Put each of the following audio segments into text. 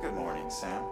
Good morning, Sam.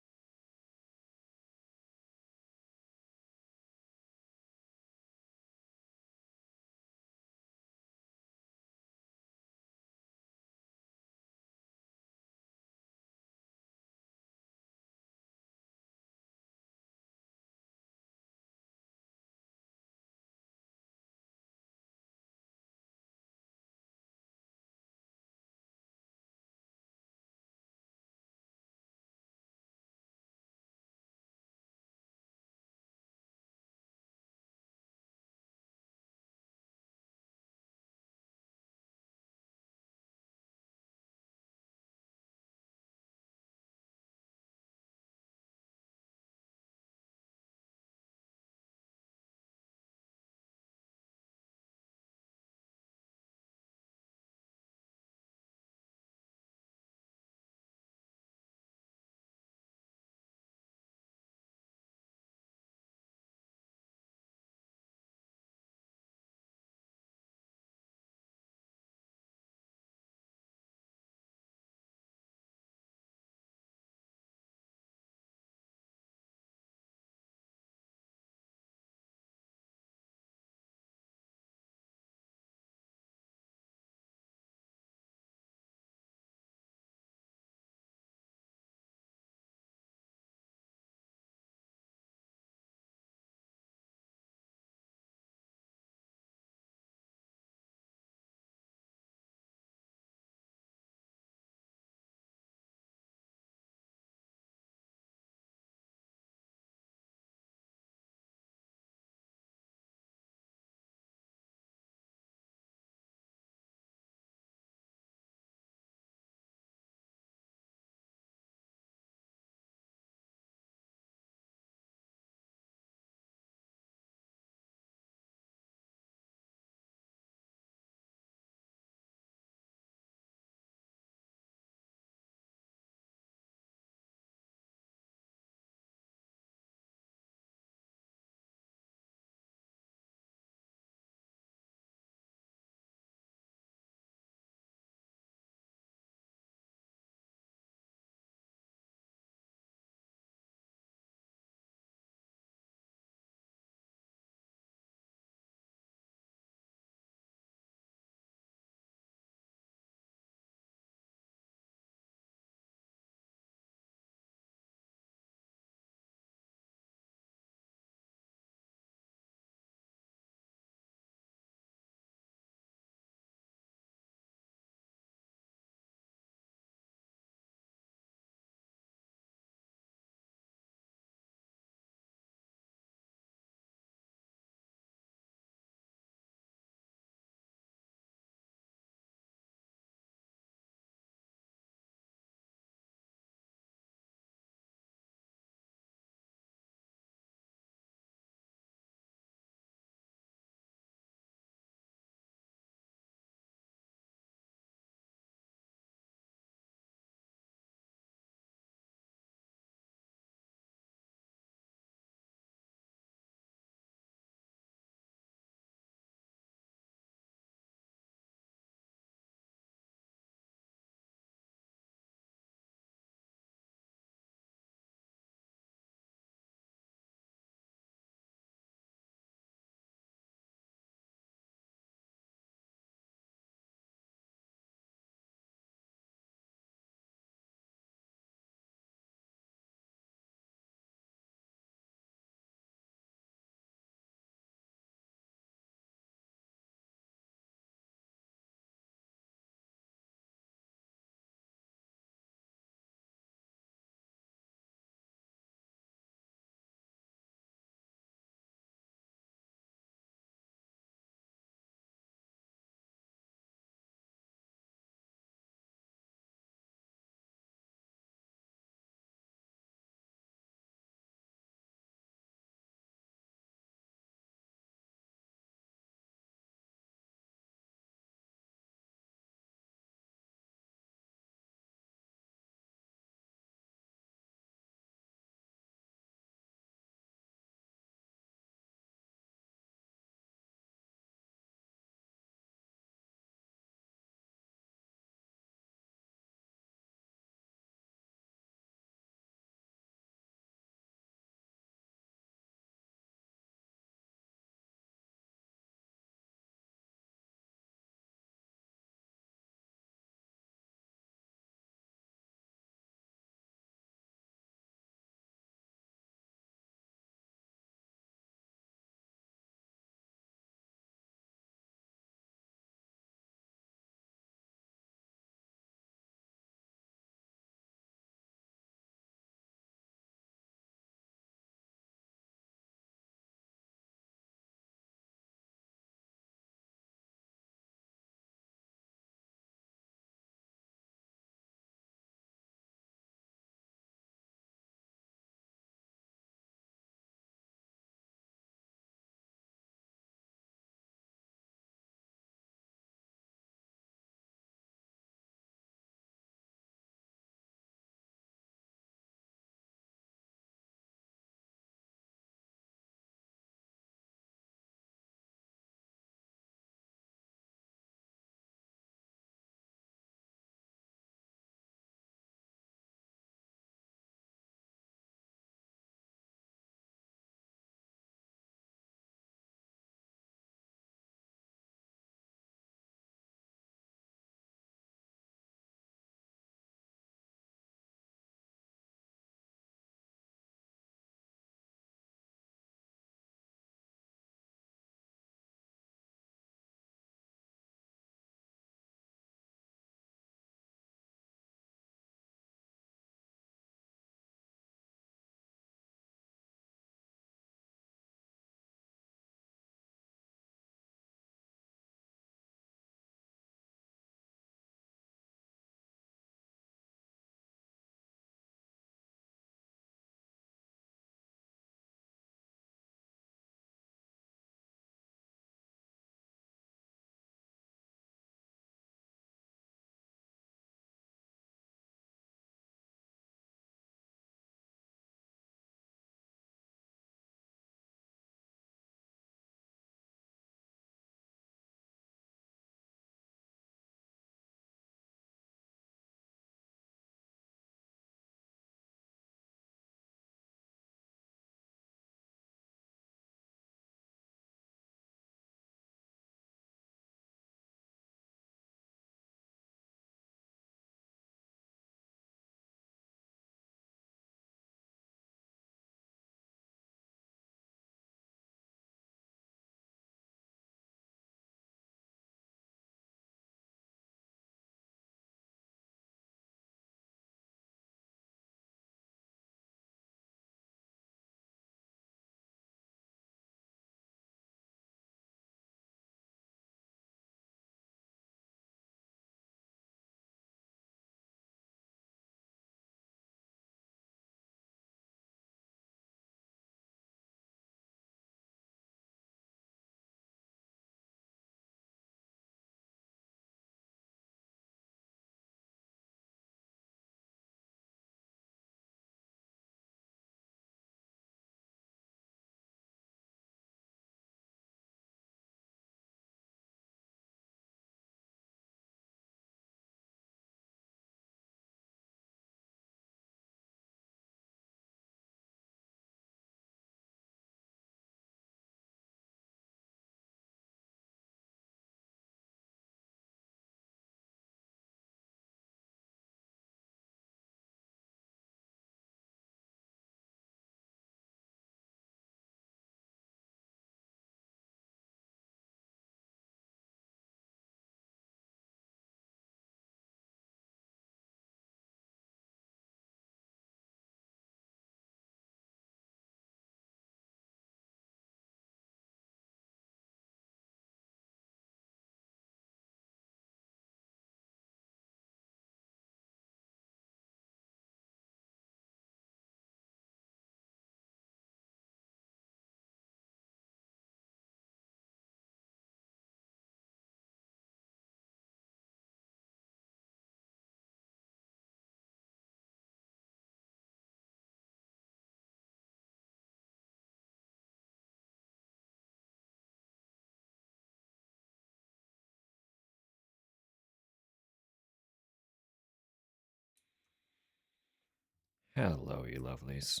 Hello, you lovelies.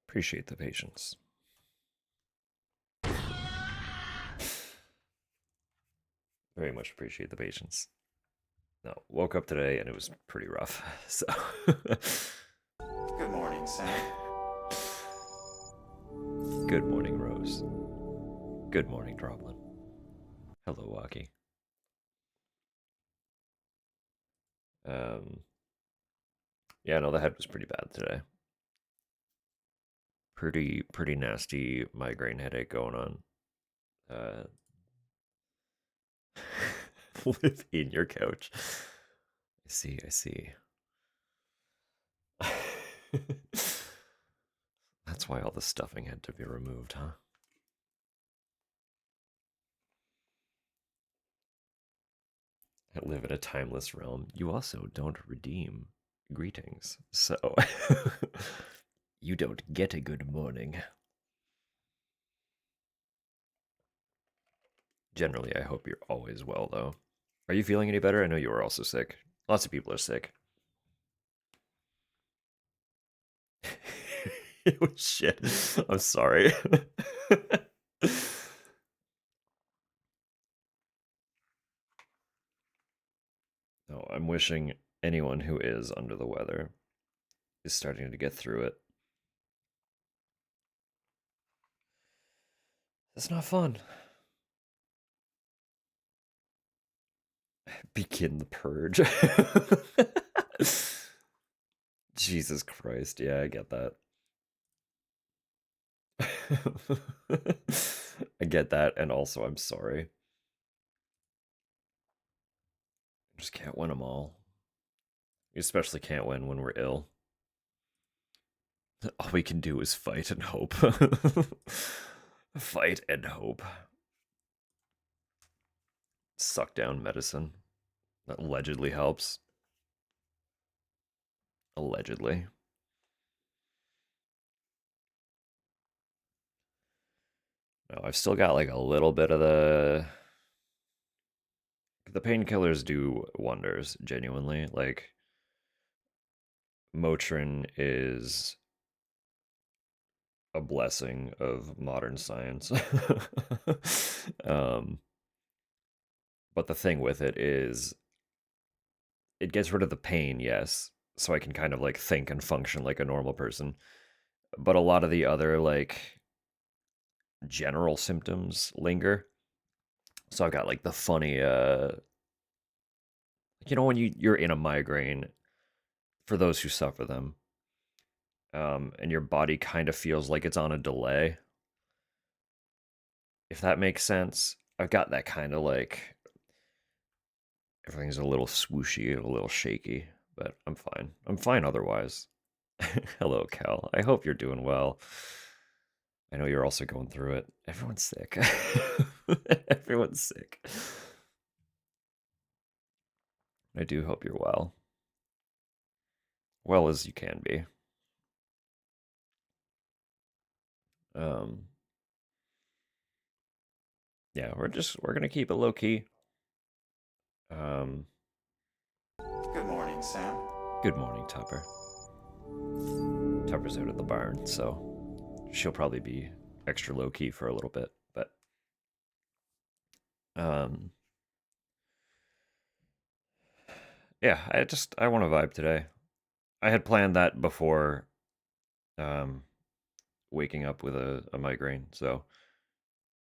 Appreciate the patience. Very much appreciate the patience. No, woke up today and it was pretty rough. So, Good morning, Sam. good morning, Rose. Good morning, Droplin. Hello, Walkie. Um, yeah, no, the head was pretty bad today. Pretty nasty migraine headache going on. Uh, within your couch. I see. That's why all the stuffing had to be removed, huh? I live in a timeless realm. You also don't redeem greetings. So you don't get a good morning. Generally, I hope you're always well, though. Are you feeling any better? I know you were also sick. Lots of people are sick. It was shit. I'm sorry. No, I'm wishing anyone who is under the weather is starting to get through it. It's not fun. Begin the purge. Jesus Christ. Yeah, I get that. I get that, and also I'm sorry. I just can't win them all. We especially can't win when we're ill. All we can do is fight and hope. Fight and hope. Suck down medicine. That allegedly helps. Allegedly. No, I've still got like a little bit of the painkillers do wonders, genuinely. Like Motrin is a blessing of modern science. um, but the thing with it is it gets rid of the pain, yes, so I can kind of like think and function like a normal person. But a lot of the other like general symptoms linger. So I've got like the funny when you're in a migraine, for those who suffer them, and your body kind of feels like it's on a delay, if that makes sense. I've got that kind of like everything's a little swooshy, a little shaky, but I'm fine. I'm fine otherwise. Hello, Cal. I hope you're doing well. I know you're also going through it. Everyone's sick. Everyone's sick. I do hope you're well. Well as you can be. Um, yeah, we're gonna keep it low key. Um, Good morning, Sam. good morning, Tupper. Tupper's out at the barn, so she'll probably be extra low key for a little bit. But um, yeah, I want to vibe today. I had planned that before um waking up with a migraine, so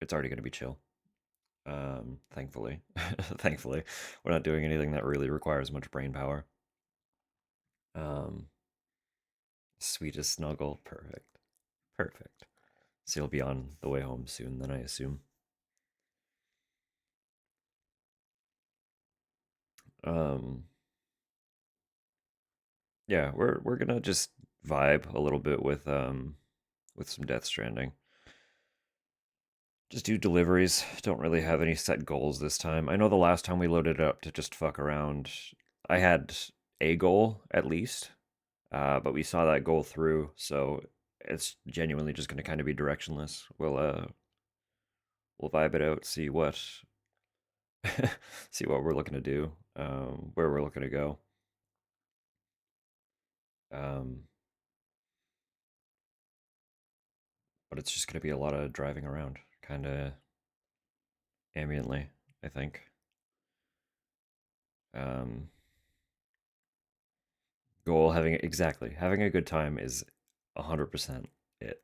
it's already gonna be chill. Thankfully, thankfully, we're not doing anything that really requires much brain power. Um, sweetest snuggle, perfect, perfect. So you'll be on the way home soon, then I assume. Um, yeah, we're gonna just vibe a little bit with some Death Stranding. Just do deliveries. Don't really have any set goals this time. I know the last time we loaded it up to just fuck around, I had a goal at least, but we saw that goal through, so it's genuinely just going to kind of be directionless. We'll vibe it out, see see what we're looking to do, where we're looking to go. Um, but it's just going to be a lot of driving around, kind of ambiently, I think. Um, goal having exactly having a good time is 100% it.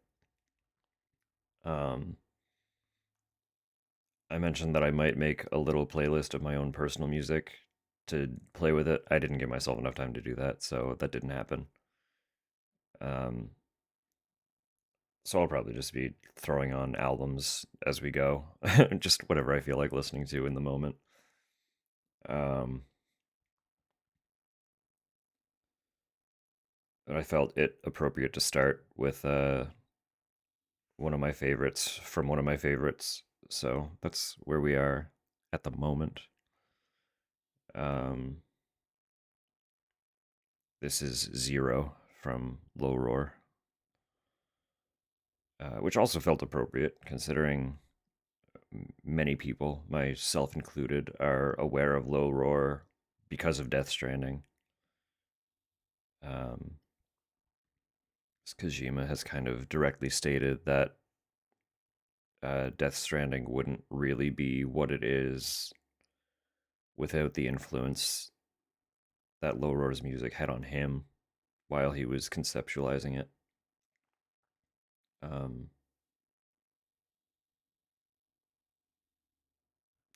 Um, I mentioned that I might make a little playlist of my own personal music to play with it. I didn't give myself enough time to do that, so that didn't happen. Um, so I'll probably just be throwing on albums as we go, just whatever I feel like listening to in the moment. Um, but I felt it appropriate to start with one of my favorites from one of my favorites. So that's where we are at the moment. Um, this is Zero from Low Roar, which also felt appropriate considering many people, myself included, are aware of Low Roar because of Death Stranding. Um, Kojima has kind of directly stated that Death Stranding wouldn't really be what it is without the influence that Low Roar's music had on him while he was conceptualizing it. Um,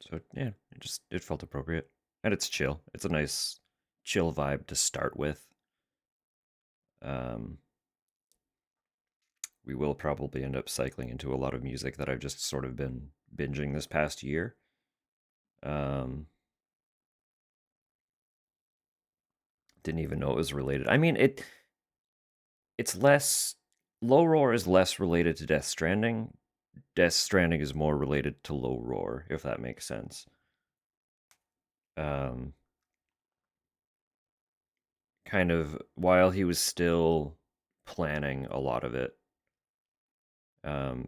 so yeah, it felt appropriate, and it's chill. It's a nice chill vibe to start with. Um, we will probably end up cycling into a lot of music that I've just sort of been binging this past year. Um, didn't even know it was related. I mean, it's less. Low Roar is less related to Death Stranding. Death Stranding is more related to Low Roar, if that makes sense. Um, kind of while he was still planning a lot of it,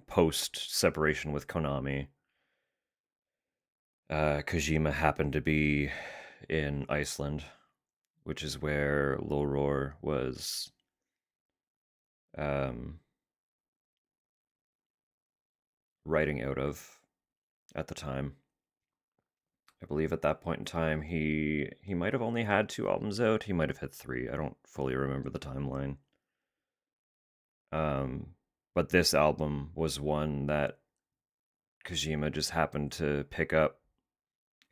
post separation with Konami, Kojima happened to be in Iceland, which is where Low Roar was um, writing out of at the time. I believe at that point in time he might have only had two albums out. He might have had three. I don't fully remember the timeline. Um, but this album was one that Kojima just happened to pick up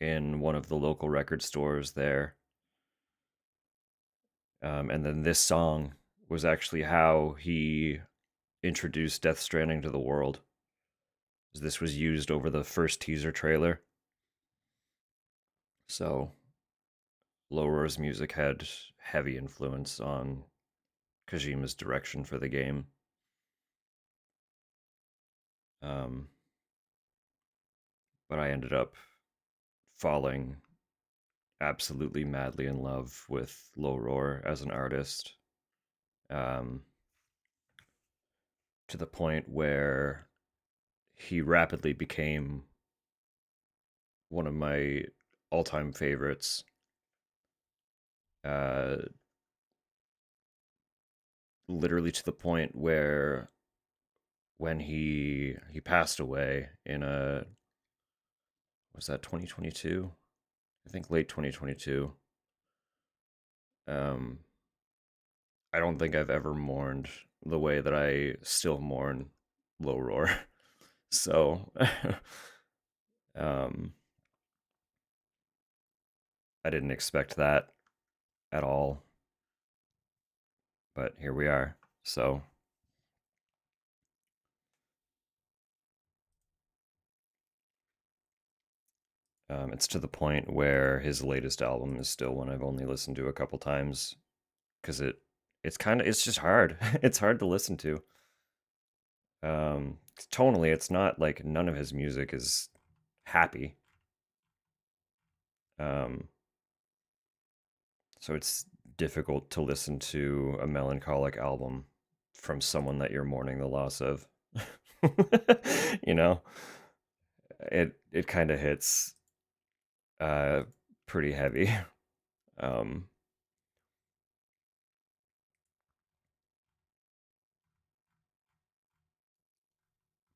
in one of the local record stores there. And then this song was actually how he introduced Death Stranding to the world. This was used over the first teaser trailer. So Lower's music had heavy influence on Kojima's direction for the game. Um, but I ended up falling absolutely madly in love with Low Roar as an artist, um, to the point where he rapidly became one of my all-time favorites. Uh, Literally to the point where when he passed away in a was that 2022? I think late 2022. Um, I don't think I've ever mourned the way that I still mourn Low Roar. So, um, I didn't expect that at all, but here we are. So, it's to the point where his latest album is still one I've only listened to a couple times because it's just hard. It's hard to listen to. Tonally, it's not like none of his music is happy. Um, so it's difficult to listen to a melancholic album from someone that you're mourning the loss of. you know, it kind of hits. Uh, Pretty heavy. Um,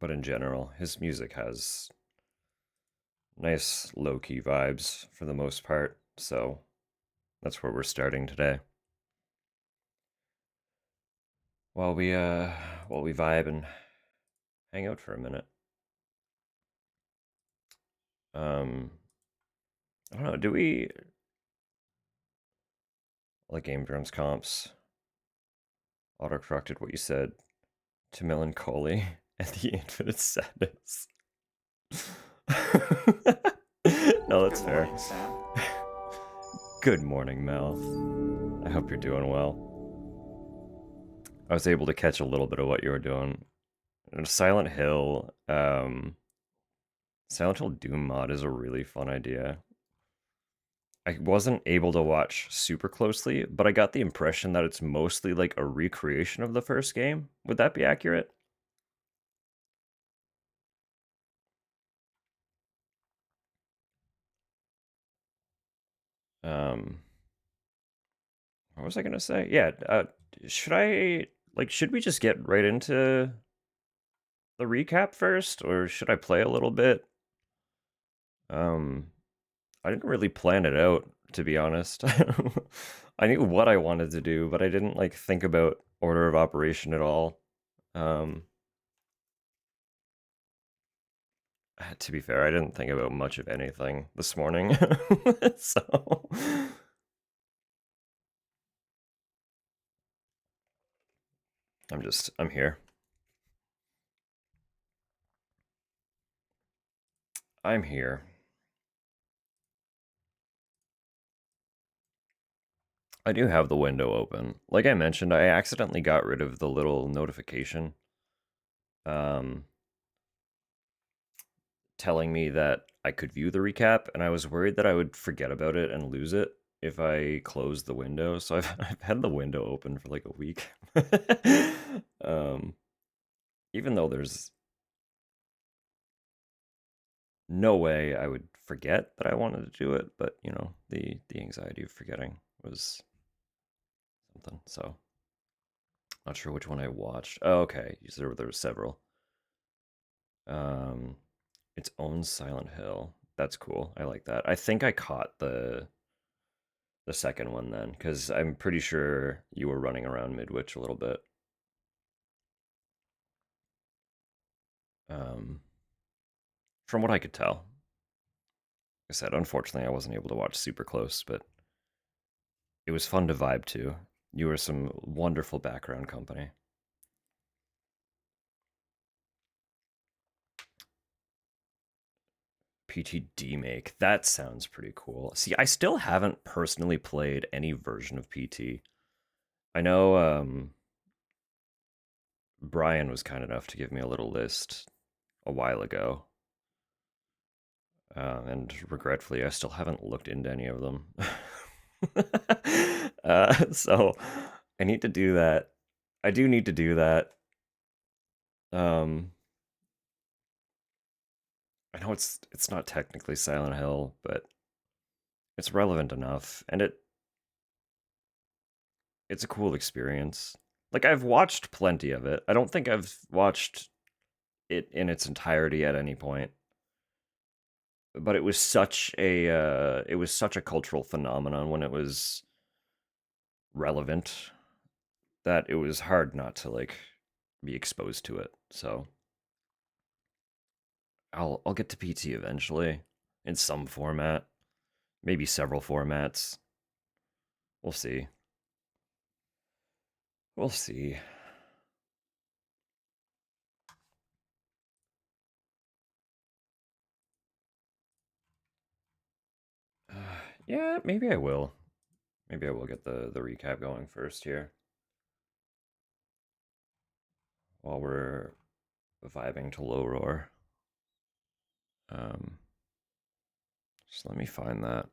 but in general, his music has nice low key vibes for the most part. So that's where we're starting today. While we vibe and hang out for a minute. Um, I don't know. Do we like Game Grumps comps? Autocorrected what you said to melancholy and the infinite sadness. No, Good that's fair. morning, Sam. Good morning, Mel. I hope you're doing well. I was able to catch a little bit of what you were doing. Silent Hill, Silent Hill Doom mod is a really fun idea. I wasn't able to watch super closely, but I got the impression that it's mostly like a recreation of the first game. Would that be accurate? Um, what was I gonna say? Yeah, should I should we just get right into the recap first, or should I play a little bit? Um, I didn't really plan it out, to be honest. I knew what I wanted to do, but I didn't like think about order of operation at all. Um, to be fair, I didn't think about much of anything this morning. So I'm here. I'm here. I do have the window open. Like I mentioned, I accidentally got rid of the little notification um telling me that I could view the recap, and I was worried that I would forget about it and lose it if I closed the window. So I've had the window open for like a week. um, Even though there's no way I would forget that I wanted to do it, but you know, the anxiety of forgetting was something. So not sure which one I watched. Oh, okay, there were several. Um, its own Silent Hill. That's cool. I like that. I think I caught the second one then, because I'm pretty sure you were running around Midwich a little bit. Um, from what I could tell. Like I said, unfortunately, I wasn't able to watch super close, but it was fun to vibe to. You were some wonderful background company. PTD make. That sounds pretty cool. See, I still haven't personally played any version of PT. I know Brian was kind enough to give me a little list a while ago. And regretfully, I still haven't looked into any of them. So I need to do that. I do need to do that. Um, I know it's not technically Silent Hill, but it's relevant enough, and it's a cool experience. Like I've watched plenty of it. I don't think I've watched it in its entirety at any point, but it was such a cultural phenomenon when it was relevant that it was hard not to like be exposed to it. So I'll get to PT eventually in some format, maybe several formats. We'll see. We'll see. Yeah, maybe I will. Maybe I will get the recap going first here while we're vibing to low roar. Um, just let me find that.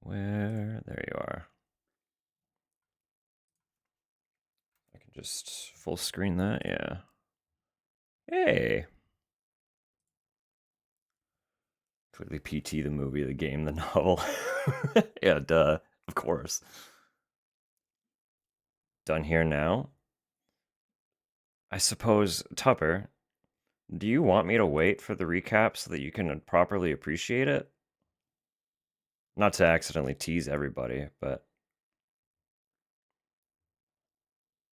Where? There you are. I Just full screen that, yeah. Hey. Clearly PT the movie, the game, the novel. Yeah, duh. Of course. Done here now? I suppose, Tupper, do you want me to wait for the recap so that you can properly appreciate it? Not to accidentally tease everybody, but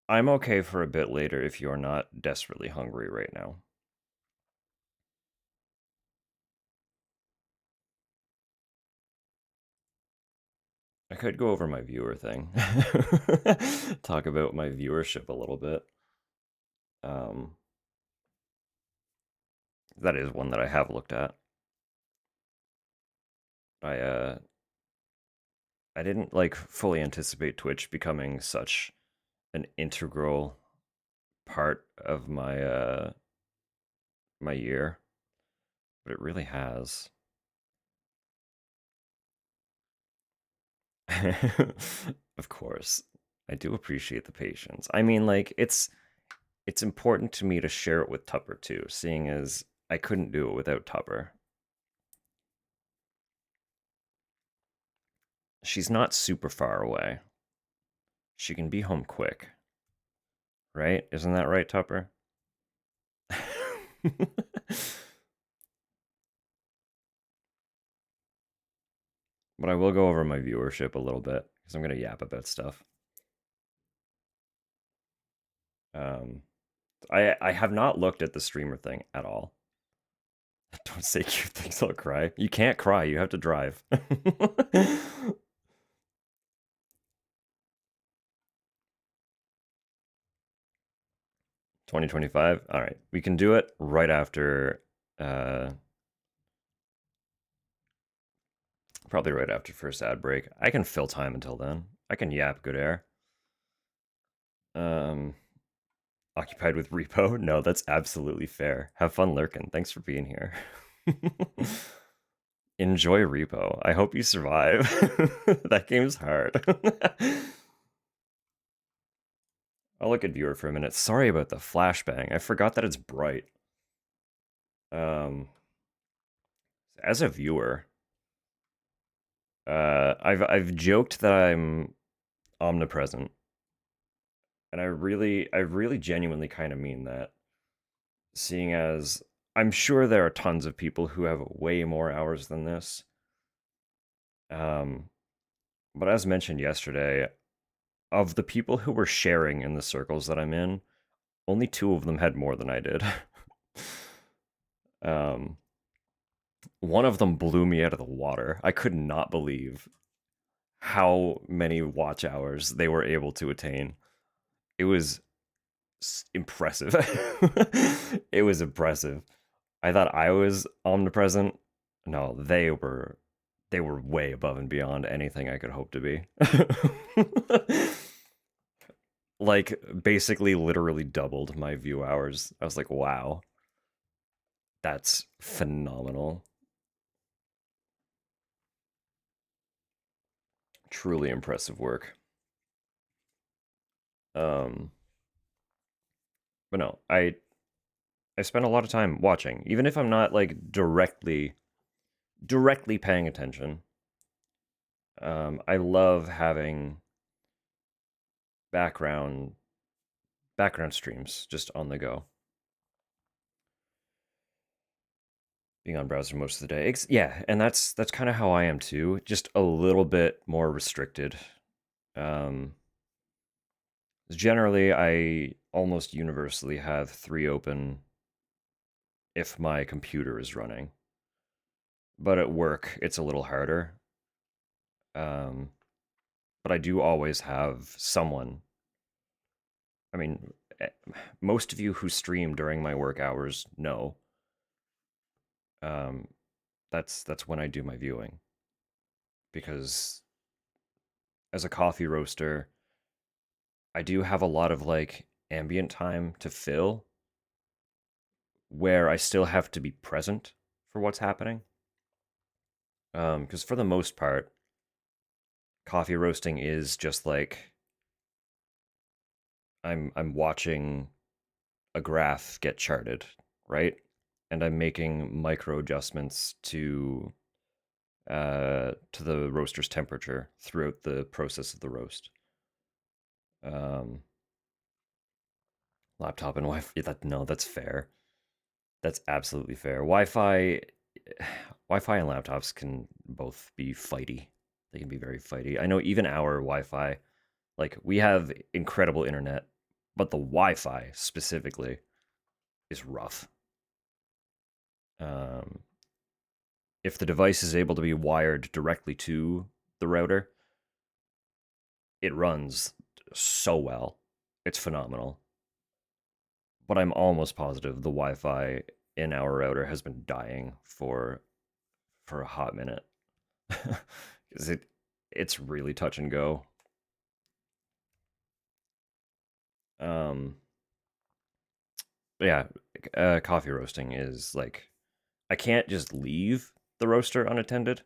I'm okay for a bit later if you're not desperately hungry right now. I could go over my viewer thing. Talk about my viewership a little bit. Um, that is one that I have looked at. I I didn't like fully anticipate Twitch becoming such an integral part of my year, but it really has. Of course. I do appreciate the patience. I mean, like it's important to me to share it with Tupper too, seeing as I couldn't do it without Tupper. She's not super far away. She can be home quick, right? Isn't that right, Tupper? But I will go over my viewership a little bit because I'm going to yap about stuff. Um, I have not looked at the streamer thing at all. Don't say cute things, I'll cry. You can't cry, you have to drive. 2025? All right, we can do it right after, uh, probably right after first ad break. I can fill time until then. I can yap good air. Um, occupied with repo? No, that's absolutely fair. Have fun lurking. Thanks for being here. Enjoy repo. I hope you survive. That game's hard. I'll look at viewer for a minute. Sorry about the flashbang. I forgot that it's bright. Um, as a viewer, I've joked that I'm omnipresent, and I really genuinely kind of mean that. Seeing as I'm sure there are tons of people who have way more hours than this. Um, but as mentioned yesterday, of the people who were sharing in the circles that I'm in, only two of them had more than I did. um, one of them blew me out of the water. I could not believe how many watch hours they were able to attain. It was impressive. It was impressive. I thought I was omnipresent. No, they were way above and beyond anything I could hope to be. Like basically literally doubled my view hours. I was like, wow, that's phenomenal. Truly impressive work. Um, but no, I spend a lot of time watching, even if I'm not like directly paying attention. I love having background background streams just on the go, being on browser most of the day. Yeah, and that's kind of how I am too. Just a little bit more restricted. Um, Generally, I almost universally have three open if my computer is running, but at work it's a little harder. Um, but I do always have someone. I mean, eh, most of you who stream during my work hours know. Um, that's when I do my viewing because as a coffee roaster, I do have a lot of like ambient time to fill where I still have to be present for what's happening. Because for the most part, coffee roasting is just like I'm watching a graph get charted, right? And I'm making micro adjustments to the roaster's temperature throughout the process of the roast. Um, Laptop and Wi-Fi. That, no, that's fair. That's absolutely fair. Wi-Fi and laptops can both be fighty. They can be very fighty. I know even our Wi-Fi, like we have incredible internet, but the Wi-Fi specifically is rough. Um, if the device is able to be wired directly to the router, it runs so well. It's phenomenal. But I'm almost positive the Wi-Fi in our router has been dying for a hot minute because it's really touch and go. Um, but yeah, coffee roasting is like I can't just leave the roaster unattended,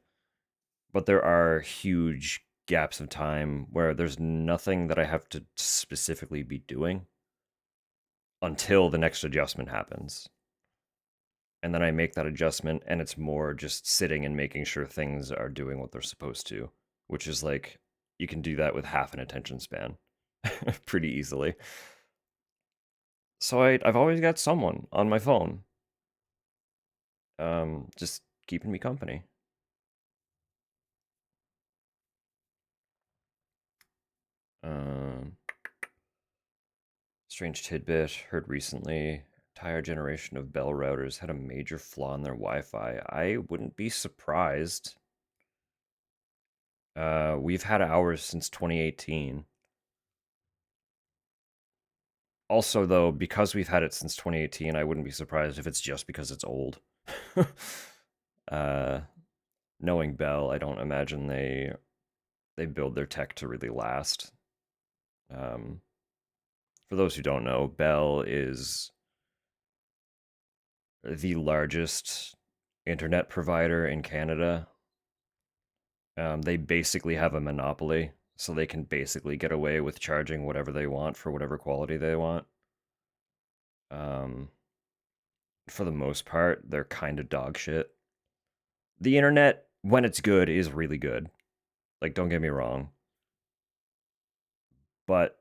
but there are huge gaps of time where there's nothing that I have to specifically be doing until the next adjustment happens. And then I make that adjustment, and it's more just sitting and making sure things are doing what they're supposed to, which is like you can do that with half an attention span pretty easily. So I've always got someone on my phone, just keeping me company. Um, Strange tidbit heard recently: entire generation of Bell routers had a major flaw in their Wi-Fi. I wouldn't be surprised. We've had ours since 2018. Also, though, because we've had it since 2018, I wouldn't be surprised if it's just because it's old. uh, Knowing Bell, I don't imagine they build their tech to really last. Um, for those who don't know, Bell is the largest internet provider in Canada. They basically have a monopoly, so they can basically get away with charging whatever they want for whatever quality they want. Um, for the most part, they're kind of dog shit. The internet, when it's good, is really good. Like, don't get me wrong, but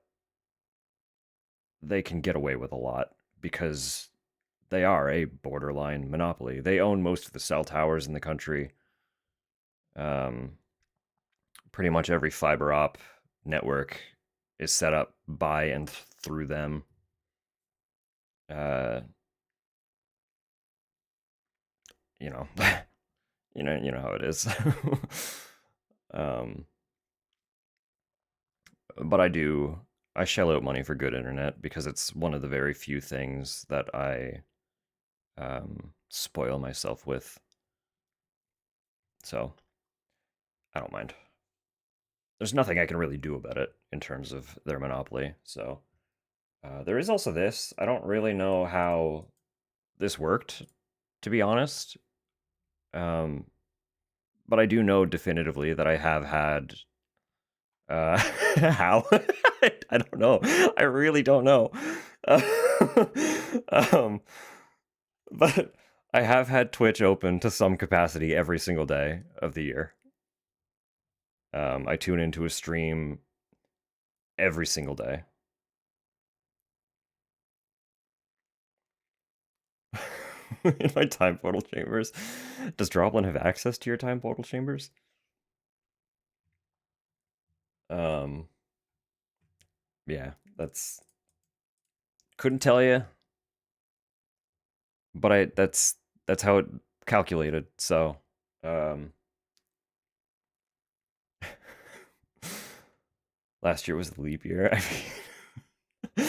they can get away with a lot because they are a borderline monopoly. They own most of the cell towers in the country. Um, Pretty much every fiber op network is set up by and through them. Uh, you know, you know how it is. um, but I shell out money for good internet because it's one of the very few things that I spoil myself with. So I don't mind. There's nothing I can really do about it in terms of their monopoly. So there is also this. I don't really know how this worked, to be honest. Um, but I do know definitively that I have had. How? I don't know. I really don't know. Uh, um, but I have had Twitch open to some capacity every single day of the year. I tune into a stream every single day. In my time portal chambers. Does Droblin have access to your time portal chambers? Um, yeah, that's couldn't tell you, but I that's how it calculated. So, um, last year was the leap year. I mean,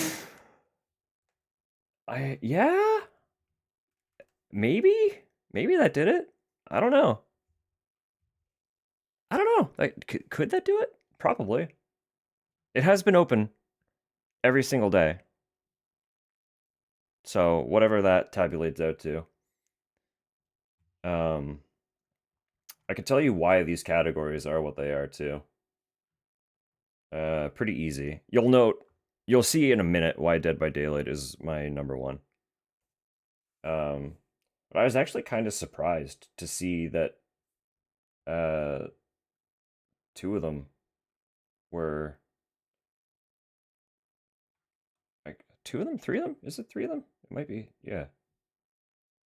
I yeah, maybe maybe that did it. I don't know. I don't know. Like, could that do it? Probably. It has been open every single day. So whatever that tabulates out to. Um, I can tell you why these categories are what they are too. Pretty easy. You'll note. You'll see in a minute why Dead by Daylight is my number one. Um, but I was actually kind of surprised to see that uh, two of them were like two of them, three of them. Is it three of them? It might be. Yeah,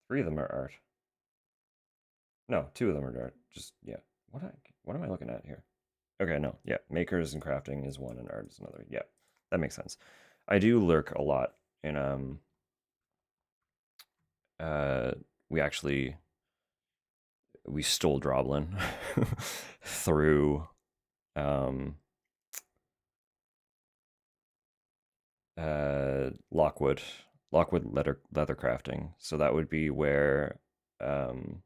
three of them are art. No, two of them are art. Just yeah. What am I looking at here? Okay, no, yeah. Makers and crafting is one, and art is another. Yeah, that makes sense. I do lurk a lot, and uh, we actually we stole Droblin through um Lockwood, leather crafting. So that would be where um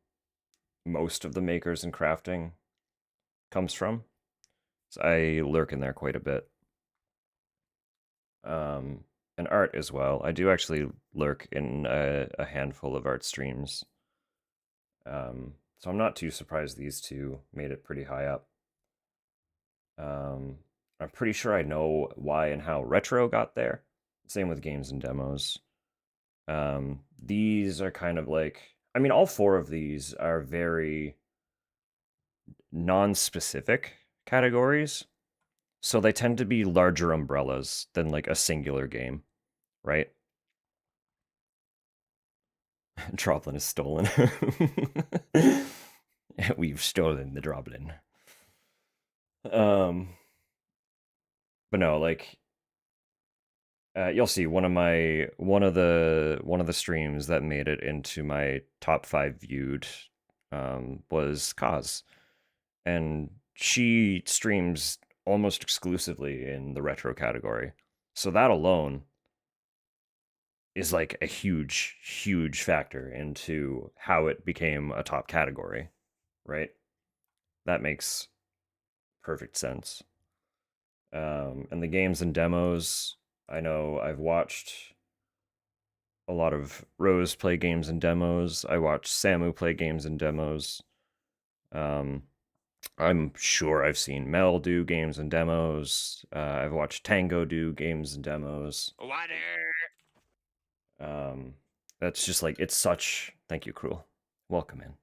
most of the makers and crafting comes from. So I lurk in there quite a bit. Um, and art as well. I do actually lurk in a handful of art streams. So I'm not too surprised these two made it pretty high up. Um, I'm pretty sure I know why and how retro got there. Same with games and demos. These are kind of like, I mean, all four of these are very non-specific categories. So they tend to be larger umbrellas than like a singular game, right? Droblin is stolen. We've stolen the Droblin. Um, but no, like you'll see one of the streams that made it into my top 5 viewed was Kaz, and she streams almost exclusively in the retro category. So that alone is like a huge factor into how it became a top category, right? That makes perfect sense. And the games and demos, I know I've watched a lot of Rose play games and demos. I watched Samu play games and demos. Um, I'm sure I've seen Mel do games and demos. I've watched Tango do games and demos. Water. Um, that's just like it's such. Thank you, Cruel. Welcome in.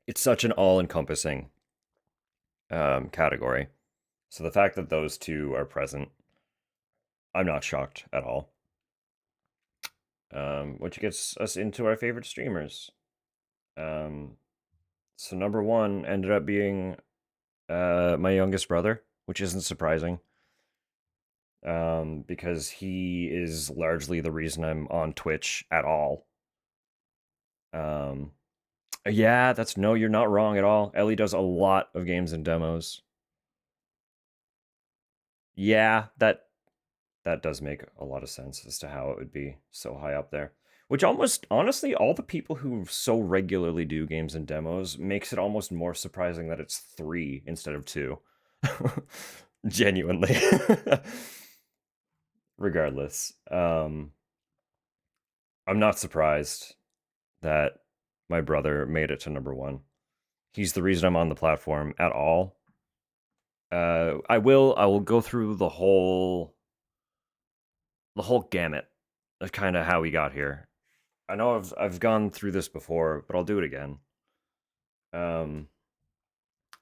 It's such an all-encompassing category. So the fact that those two are present, I'm not shocked at all. Which gets us into our favorite streamers. Um, so number one ended up being my youngest brother, which isn't surprising, because he is largely the reason I'm on Twitch at all. Um, yeah, that's no, you're not wrong at all. Ellie does a lot of games and demos. Yeah, that does make a lot of sense as to how it would be so high up there. Which almost honestly, all the people who so regularly do games and demos makes it almost more surprising that it's 3 instead of 2. Genuinely. Regardless, I'm not surprised that my brother made it to number one. He's the reason I'm on the platform at all. I will go through the whole gamut of kind of how we got here. I know I've gone through this before, but I'll do it again. Um,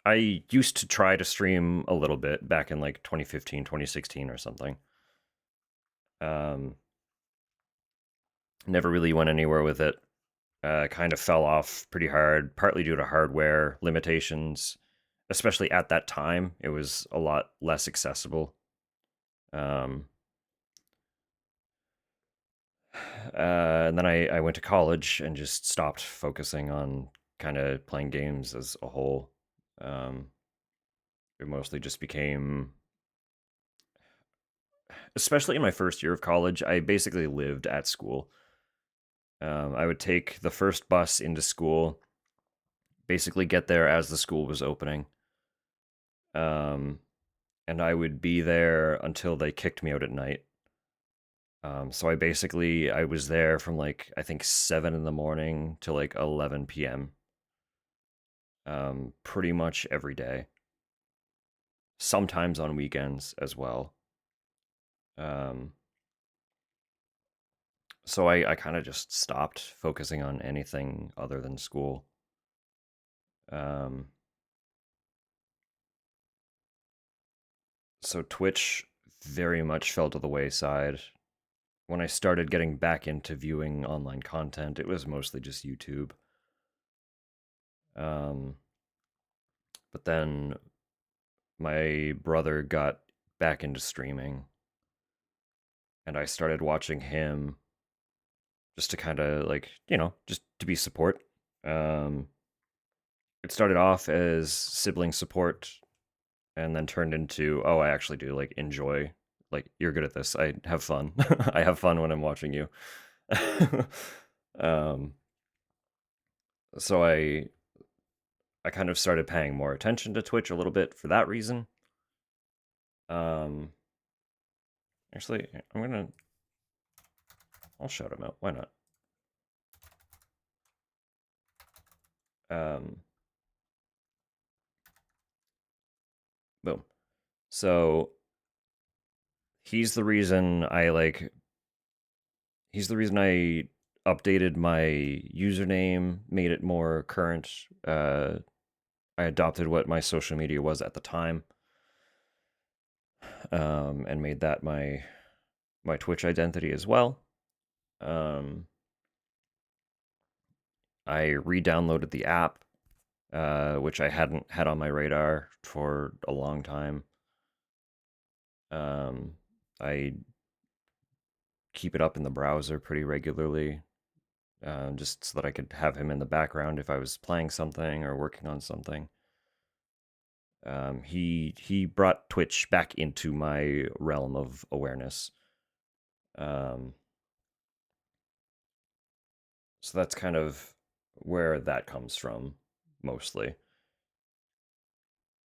I used to try to stream a little bit back in like 2015, 2016 or something. Um, Never really went anywhere with it. Kind of fell off pretty hard, partly due to hardware limitations. Especially at that time, it was a lot less accessible. Um, and then I went to college and just stopped focusing on kind of playing games as a whole. Um, it mostly just became, especially in my first year of college, I basically lived at school. I would take the first bus into school, basically get there as the school was opening. Um, and I would be there until they kicked me out at night. So I was there from like I think 7 in the morning to like 11 p.m. Pretty much every day. sometimes on weekends as well. Um, so I kind of just stopped focusing on anything other than school. Um, so Twitch very much fell to the wayside. When I started getting back into viewing online content, it was mostly just YouTube. Um, but then my brother got back into streaming, and I started watching him just to kind of like, just to be support. Um, it started off as sibling support and then turned into, oh, I actually do like enjoy, like, you're good at this. I have fun. I have fun when I'm watching you. um, so I kind of started paying more attention to Twitch a little bit for that reason. Um, actually, I'll shout him out. Why not? Um, boom. So he's the reason I like. He's the reason I updated my username, made it more current. I adopted what my social media was at the time, and made that my Twitch identity as well. Um, I re-downloaded the app, which I hadn't had on my radar for a long time. I keep it up in the browser pretty regularly, just so that I could have him in the background if I was playing something or working on something. He brought Twitch back into my realm of awareness. Um, so that's kind of where that comes from, mostly.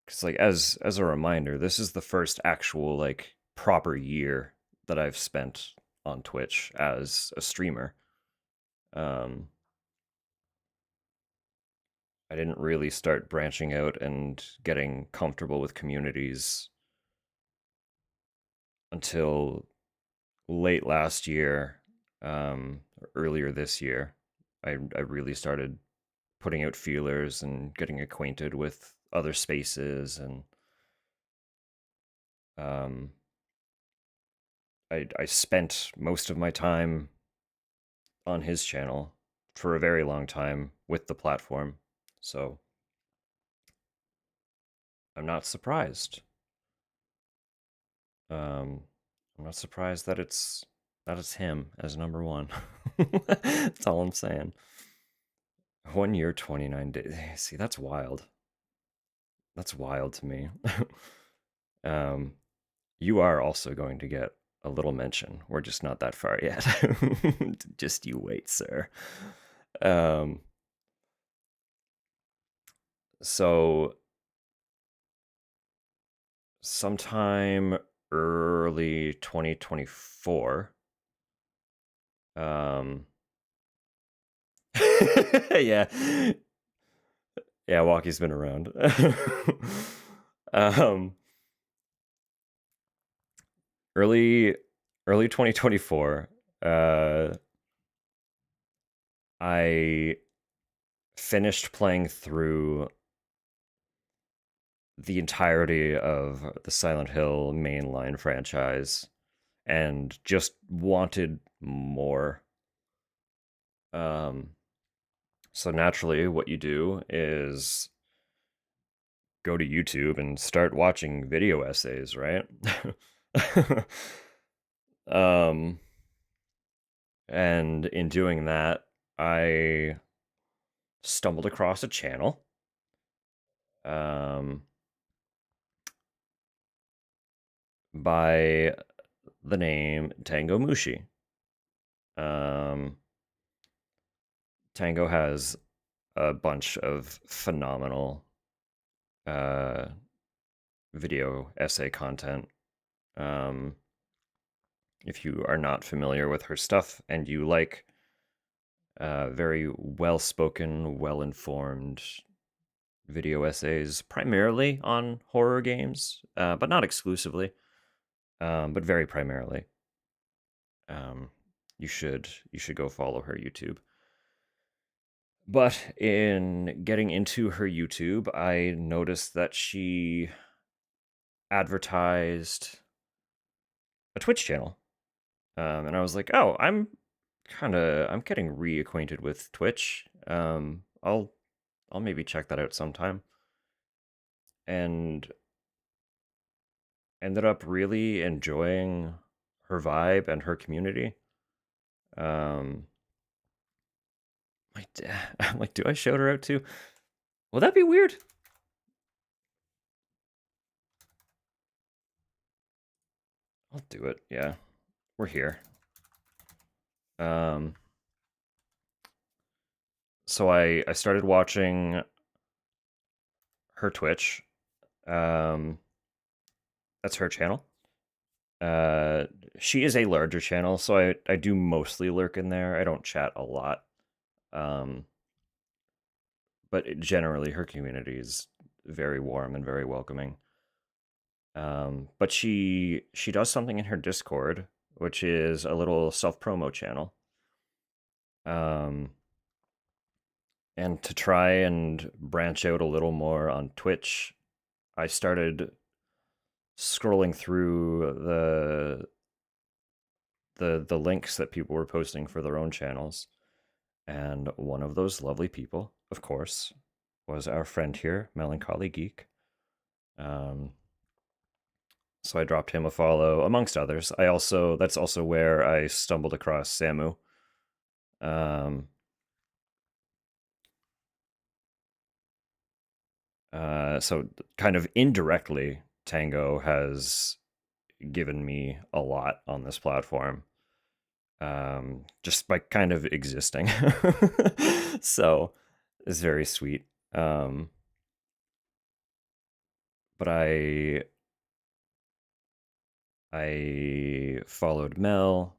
Because like as a reminder, this is the first actual like proper year that I've spent on Twitch as a streamer. Um, I didn't really start branching out and getting comfortable with communities until late last year, earlier this year. I really started putting out feelers and getting acquainted with other spaces, and um, I spent most of my time on his channel for a very long time with the platform. So I'm not surprised. Um, I'm not surprised that it's him as number one. That's all I'm saying. 1 year, 29 days. See, that's wild. That's wild to me. um, you are also going to get a little mention. We're just not that far yet. Just you wait, sir. Um, so sometime early 2024. Um, yeah, yeah. Walkie's been around. um, early, early 2024. Uh, I finished playing through the entirety of the Silent Hill mainline franchise and just wanted more. Um, so naturally, what you do is go to YouTube and start watching video essays, right? um, and in doing that, I stumbled across a channel um, by the name Tango Mushi. Um, Tango has a bunch of phenomenal uh, video essay content. Um, if you are not familiar with her stuff and you like very well spoken, well informed, video essays primarily on horror games, but not exclusively, but very primarily. Um, you should go follow her YouTube. But in getting into her YouTube, I noticed that she advertised a Twitch channel. And I was like, "Oh, I'm getting reacquainted with Twitch. I'll maybe check that out sometime." And ended up really enjoying her vibe and her community. Um, I'm like, do I shout her out too? Will that be weird? I'll do it. Yeah, we're here. Um, so I started watching her Twitch. Um, that's her channel. Uh, she is a larger channel, so I do mostly lurk in there. I don't chat a lot. Um, but generally, her community is very warm and very welcoming. But she does something in her Discord, which is a little self promo channel. Um, and to try and branch out a little more on Twitch, I started scrolling through the links that people were posting for their own channels, and one of those lovely people, of course, was our friend here, Melancholy Geek. Um, so I dropped him a follow, amongst others. That's also where I stumbled across Samu. Um, so kind of indirectly, Tango has given me a lot on this platform, just by kind of existing. So it's very sweet. Um, but I followed Mel,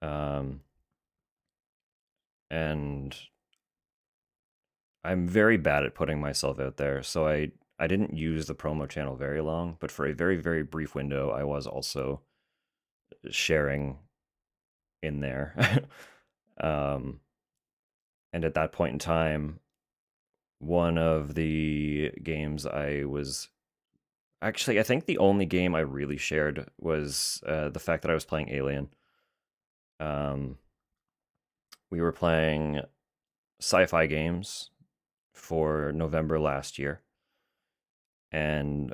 um, and I'm very bad at putting myself out there. So I didn't use the promo channel very long, but for a very very brief window, I was also sharing in there. um, and at that point in time, one of the games I was actually, I think the only game I really shared was the fact that I was playing Alien. Um, we were playing sci-fi games for November last year, and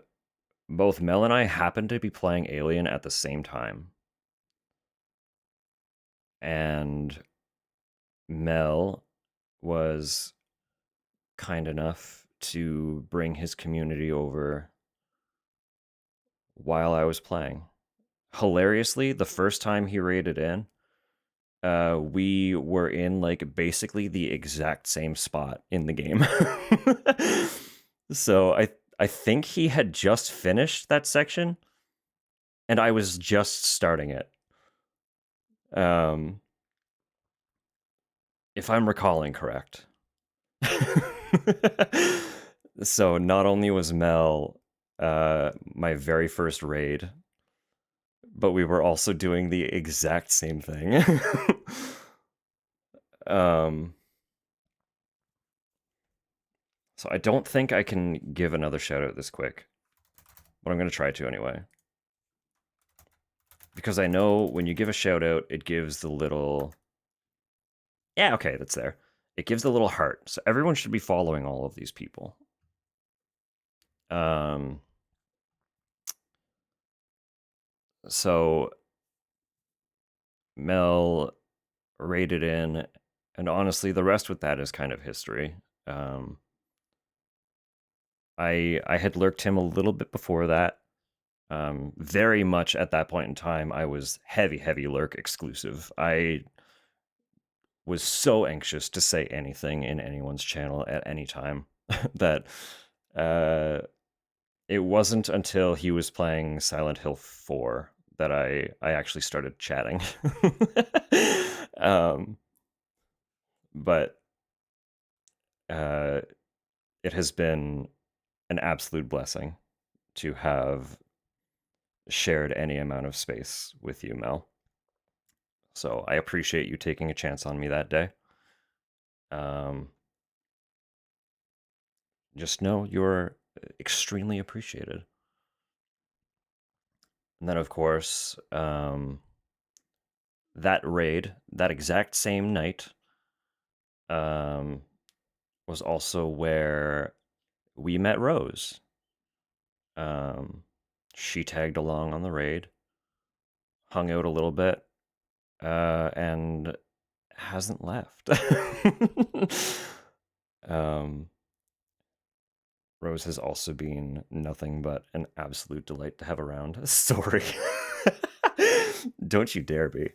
both Mel and I happened to be playing Alien at the same time. And Mel was kind enough to bring his community over while I was playing. Hilariously, the first time he raided in, we were in like basically the exact same spot in the game. So I think he had just finished that section and I was just starting it. Um, if I'm recalling correct. So not only was Mel my very first raid, but we were also doing the exact same thing. um, so I don't think I can give another shout out this quick, but I'm going to try to anyway. Because I know when you give a shout out, it gives the little. Yeah, okay, that's there. It gives the little heart. So everyone should be following all of these people. Um, so Mel rated in, and honestly, the rest with that is kind of history. Um, I had lurked him a little bit before that. Very much at that point in time, I was heavy lurk exclusive. I was so anxious to say anything in anyone's channel at any time that uh, it wasn't until he was playing Silent Hill 4 that I actually started chatting. um, but uh, it has been an absolute blessing to have shared any amount of space with you, Mel. So I appreciate you taking a chance on me that day. Um, just know you're extremely appreciated. And then, of course, that raid, that exact same night, um, was also where we met Rose. Um, she tagged along on the raid, hung out a little bit, and hasn't left. um, Rose has also been nothing but an absolute delight to have around. Sorry. Don't you dare be.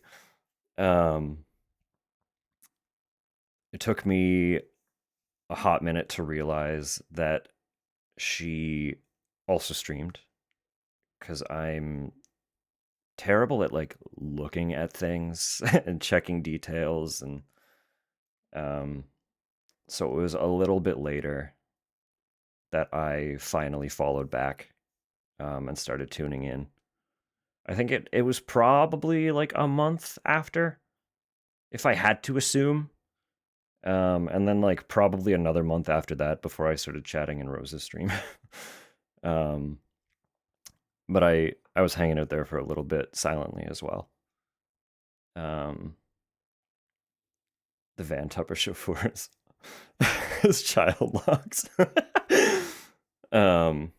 Um, it took me a hot minute to realize that she also streamed because I'm terrible at like looking at things and checking details, and um, so it was a little bit later that I finally followed back, and started tuning in. I think it was probably like a month after, if I had to assume. And then like probably another month after that before I started chatting in Rose's stream. um, but I was hanging out there for a little bit silently as well. Um, the Van Tupper chauffeurs, his child locks. um,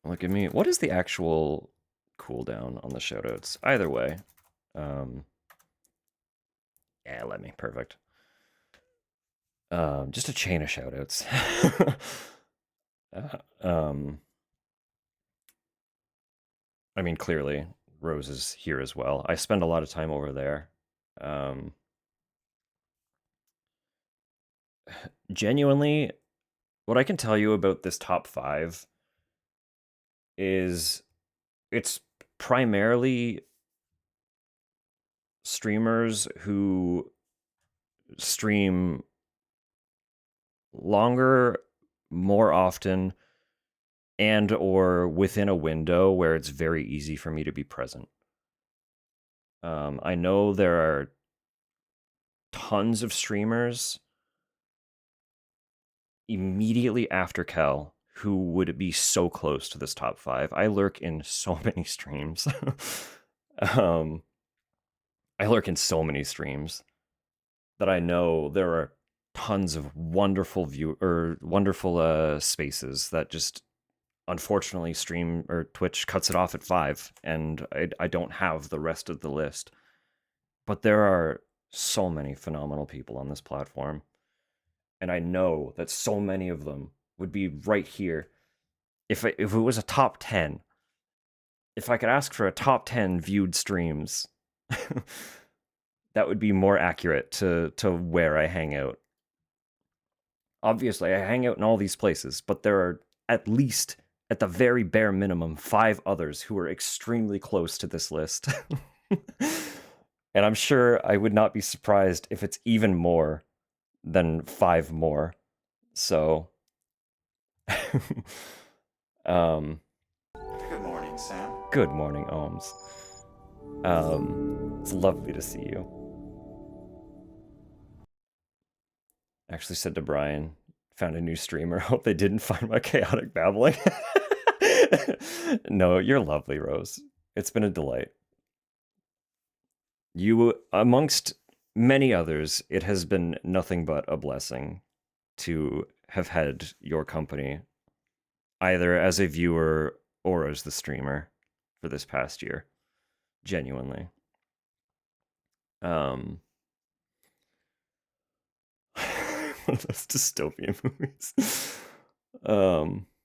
Look at me. What is the actual cooldown on the shoutouts? Either way, um, yeah, let me perfect. Just a chain of shoutouts. um, I mean, clearly, Rose is here as well. I spend a lot of time over there. Um, Genuinely, what I can tell you about this top five is it's primarily streamers who stream longer, more often, and or within a window where it's very easy for me to be present. I know there are tons of streamers immediately after Kel who would be so close to this top five. I lurk in so many streams. um, I lurk in so many streams that I know there are tons of wonderful wonderful spaces that just unfortunately stream or Twitch cuts it off at 5, and I don't have the rest of the list. But there are so many phenomenal people on this platform, and I know that so many of them would be right here if it was a top 10. If I could ask for a top 10 viewed streams, that would be more accurate to where I hang out. Obviously, I hang out in all these places, but there are at least, at the very bare minimum, 5 others who are extremely close to this list. And I'm sure I would not be surprised if it's even more than 5 more. So, um, Good morning, Sam. good morning, Ohms. It's lovely to see you. Actually said to Brian, found a new streamer. Hope they didn't find my chaotic babbling. No, you're lovely, Rose. It's been a delight. You, amongst many others, it has been nothing but a blessing to have had your company, either as a viewer or as the streamer, for this past year. Genuinely. Um, one of those dystopian movies.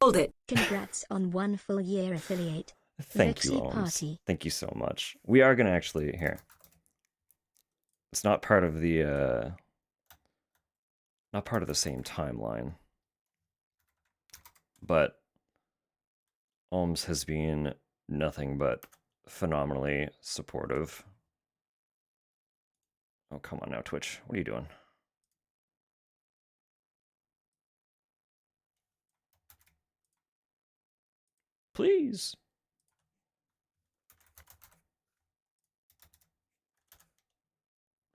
Hold it. Congrats on 1 full year affiliate. Thank you, Vixie Ohms. party. Thank you so much. We are gonna actually here. It's not part of the not part of the same timeline, but Ohms has been nothing but phenomenally supportive. Oh, come on now, Twitch. What are you doing? Please.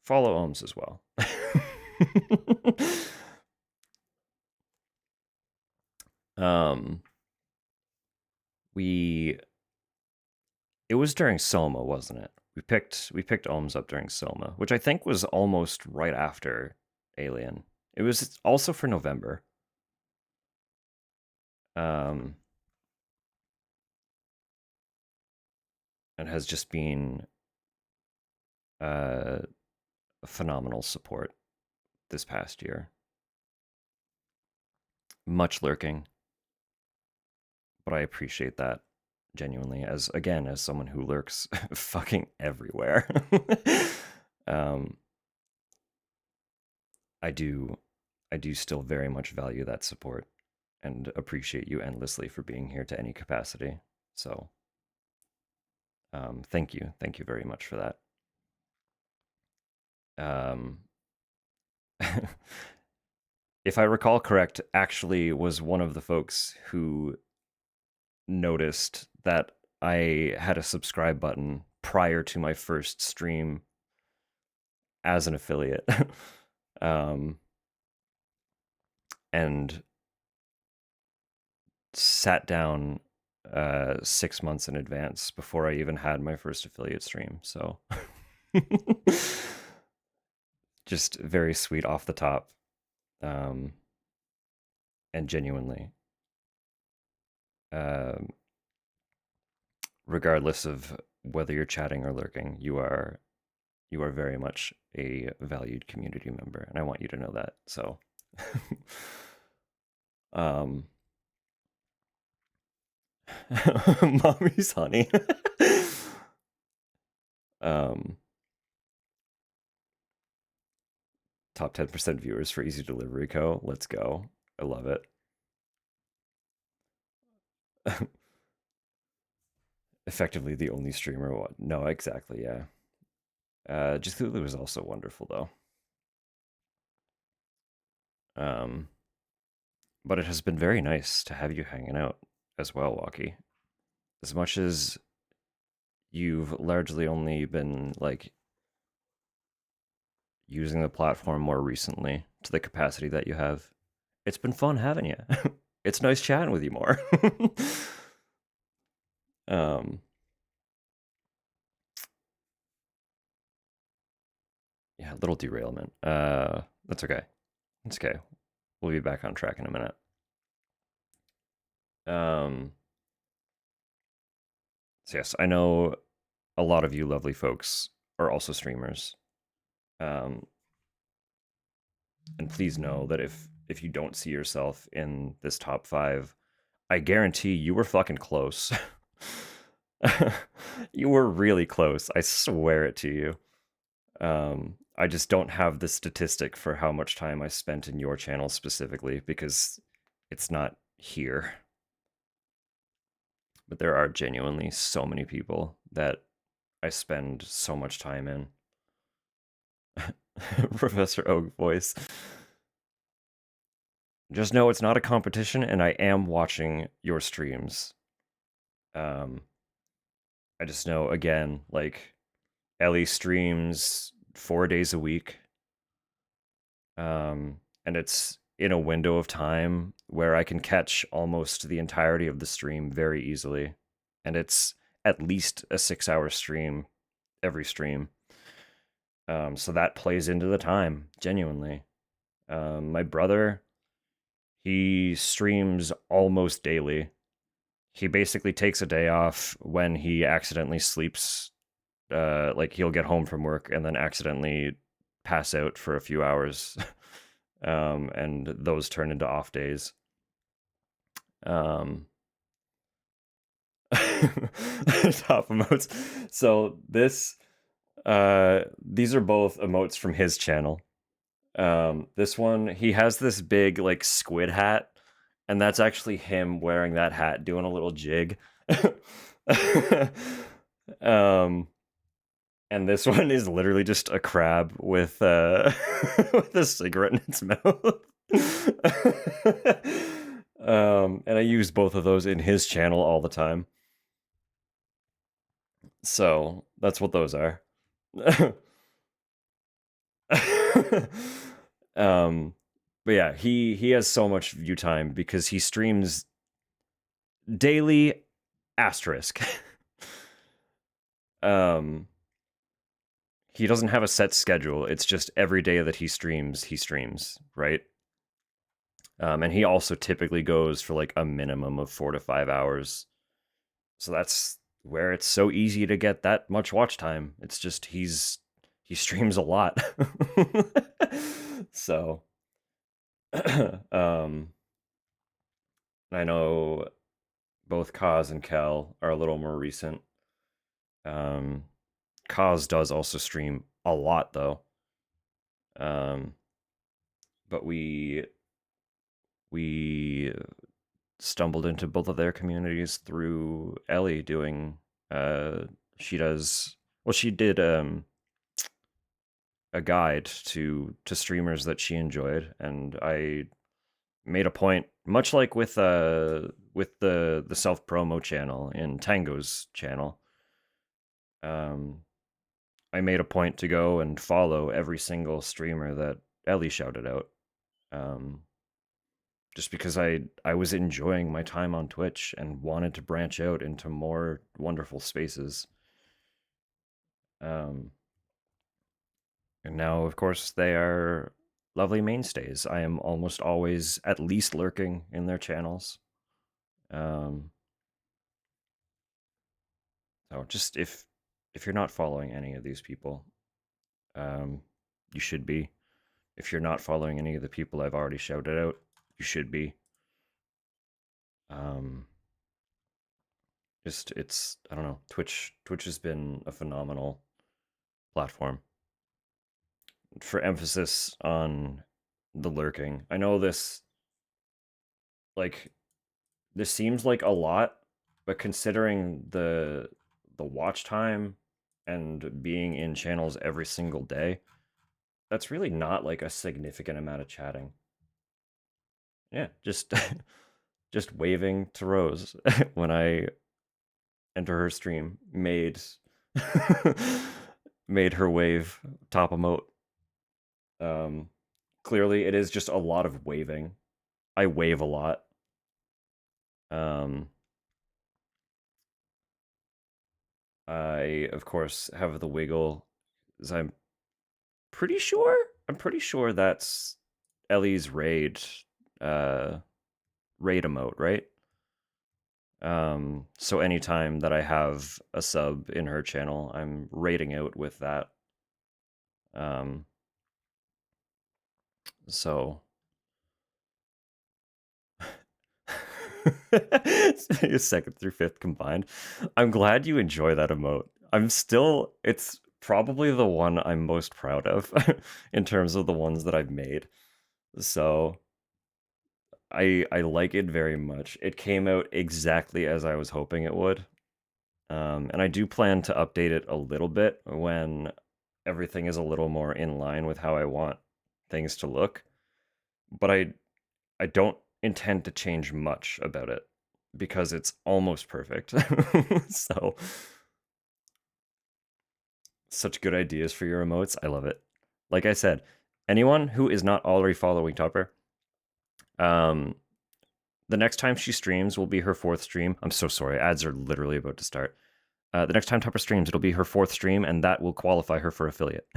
Follow Ohms as well. um, it was during Soma, wasn't it? We picked Ohms up during Soma, which I think was almost right after Alien. It was also for November. And has just been uh, phenomenal support this past year. Much lurking, but I appreciate that genuinely as someone who lurks fucking everywhere. um, I do still very much value that support and appreciate you endlessly for being here to any capacity. So, thank you very much for that. Um, if I recall correct, actually was one of the folks who noticed that I had a subscribe button prior to my first stream as an affiliate. um, and sat down 6 months in advance before I even had my first affiliate stream. So just very sweet off the top. And genuinely, um, regardless of whether you're chatting or lurking, you are very much a valued community member, and I want you to know that. So, um, mommy's honey. um, Top 10% viewers for Easy Delivery Co. Let's go. I love it. Effectively the only streamer. What? No, exactly. Yeah. Just Lulu was also wonderful though. But it has been very nice to have you hanging out as well, Walkie. As much as you've largely only been like using the platform more recently to the capacity that you have, it's been fun having you. It's nice chatting with you more. Yeah, little derailment. That's okay. It's okay. We'll be back on track in a minute. So yes, I know a lot of you lovely folks are also streamers. And please know that if you don't see yourself in this top 5, I guarantee you were fucking close. You were really close. I swear it to you. I just don't have the statistic for how much time I spent in your channel specifically because it's not here. But there are genuinely so many people that I spend so much time in. Professor Oak voice. Just know it's not a competition, and I am watching your streams. I just know, again, like, Ellie streams 4 days a week. And it's in a window of time where I can catch almost the entirety of the stream very easily. And it's at least a 6-hour stream every stream. So that plays into the time, genuinely. My brother, he streams almost daily. He basically takes a day off when he accidentally sleeps. Like he'll get home from work and then accidentally pass out for a few hours. And those turn into off days. Top emotes. So these are both emotes from his channel. This one, he has this big like squid hat, and that's actually him wearing that hat doing a little jig. And this one is literally just a crab with with a cigarette in its mouth. And I use both of those in his channel all the time. So that's what those are. um, but yeah, he has so much view time because he streams daily asterisk. um, he doesn't have a set schedule. It's just every day that he streams, right? And he also typically goes for like a minimum of 4 to 5 hours. So that's where it's so easy to get that much watch time. It's just he streams a lot. So um I know both Kaz and Cal are a little more recent. Um Kaz does also stream a lot though. Um but we stumbled into both of their communities through Ellie doing uh she does well she did a guide to streamers that she enjoyed, and I made a point, much like with the self promo channel in Tango's channel. Um, I made a point to go and follow every single streamer that Ellie shouted out. Um, just because I was enjoying my time on Twitch and wanted to branch out into more wonderful spaces. Um, and now, of course, they are lovely mainstays. I am almost always at least lurking in their channels. Um, so just if you're not following any of these people, um, you should be. If you're not following any of the people I've already shouted out, you should be. Um, just it's I don't know. Twitch has been a phenomenal platform for emphasis on the lurking. I know like this seems like a lot, but considering the watch time and being in channels every single day, that's really not like a significant amount of chatting. Yeah, just just waving to Rose when I enter her stream made her wave top emote. Um, Clearly, it is just a lot of waving. I wave a lot. Um, I of course have the wiggle, as I'm pretty sure that's Ellie's uh, raid emote, right? So anytime that I have a sub in her channel, I'm raiding out with that. Um, so second through fifth combined. I'm glad you enjoy that emote. It's probably the one I'm most proud of in terms of the ones that I've made. So I like it very much. It came out exactly as I was hoping it would. And I do plan to update it a little bit when everything is a little more in line with how I want things to look. But I don't intend to change much about it because it's almost perfect. So such good ideas for your emotes. I love it. Like I said, anyone who is not already following Tupper, um, the next time she streams will be her fourth stream. I'm so sorry. Ads are literally about to start. The next time Tupper streams, it'll be her fourth stream, and that will qualify her for affiliate.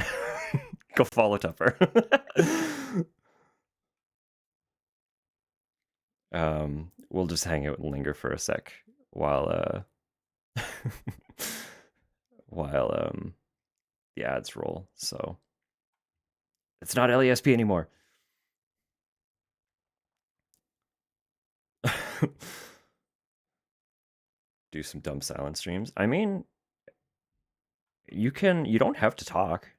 Go follow Tupper. We'll just hang out and linger for a sec while while the ads roll. So it's not LESP anymore. Do some dumb silent streams. I mean, you don't have to talk.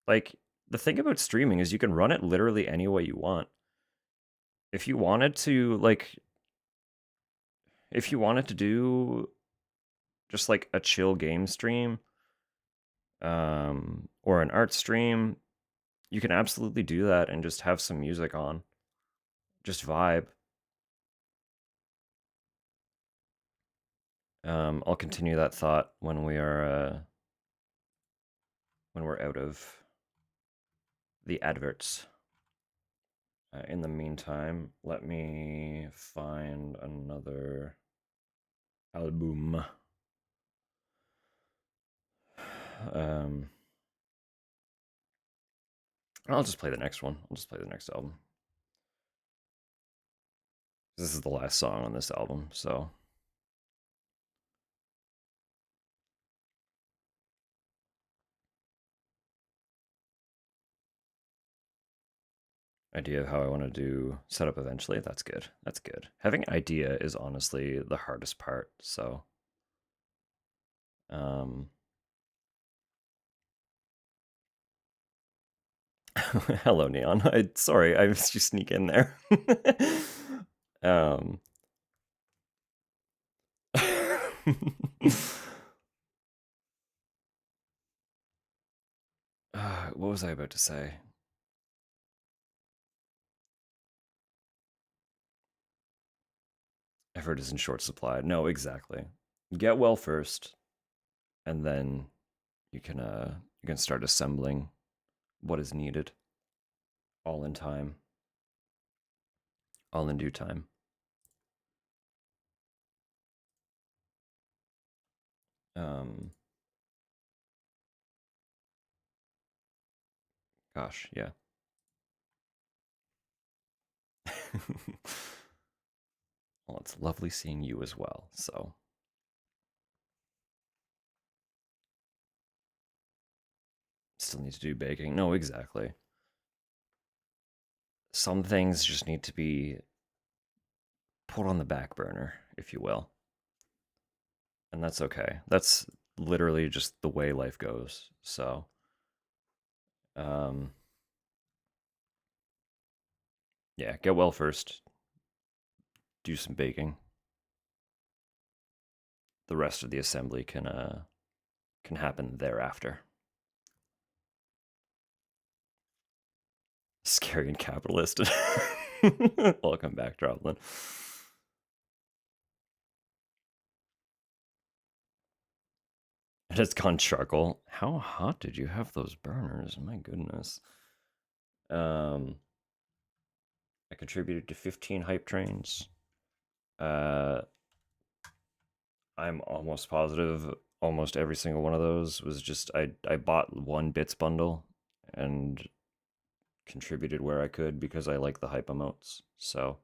Like the thing about streaming is you can run it literally any way you want. If you wanted to if you wanted to do just like a chill game stream or an art stream, you can absolutely do that and just have some music on. Just vibe. I'll continue that thought when we are when we're out of the adverts. In the meantime, let me find another album. I'll just play the next one. I'll just play the next album. This is the last song on this album, so. Idea of how I want to do setup eventually. That's good. That's good. Having an idea is honestly the hardest part, so. Hello, Neon. Sorry, I missed you sneak in there. um, what was I about to say? Effort is in short supply. No, exactly. Get well first, and then you can start assembling what is needed. All in time. All in due time. Gosh, yeah. Well, it's lovely seeing you as well, so. Still need to do baking. No, exactly. Some things just need to be put on the back burner, if you will. And that's okay. That's literally just the way life goes. So, yeah, get well first. Do some baking. The rest of the assembly can happen thereafter. Scary and capitalist. Welcome back, Droplin. It has gone charcoal. How hot did you have those burners? My goodness. I contributed to 15 hype trains. I'm almost positive almost every single one of those was just I bought one bits bundle and contributed where I could because I like the hype emotes. So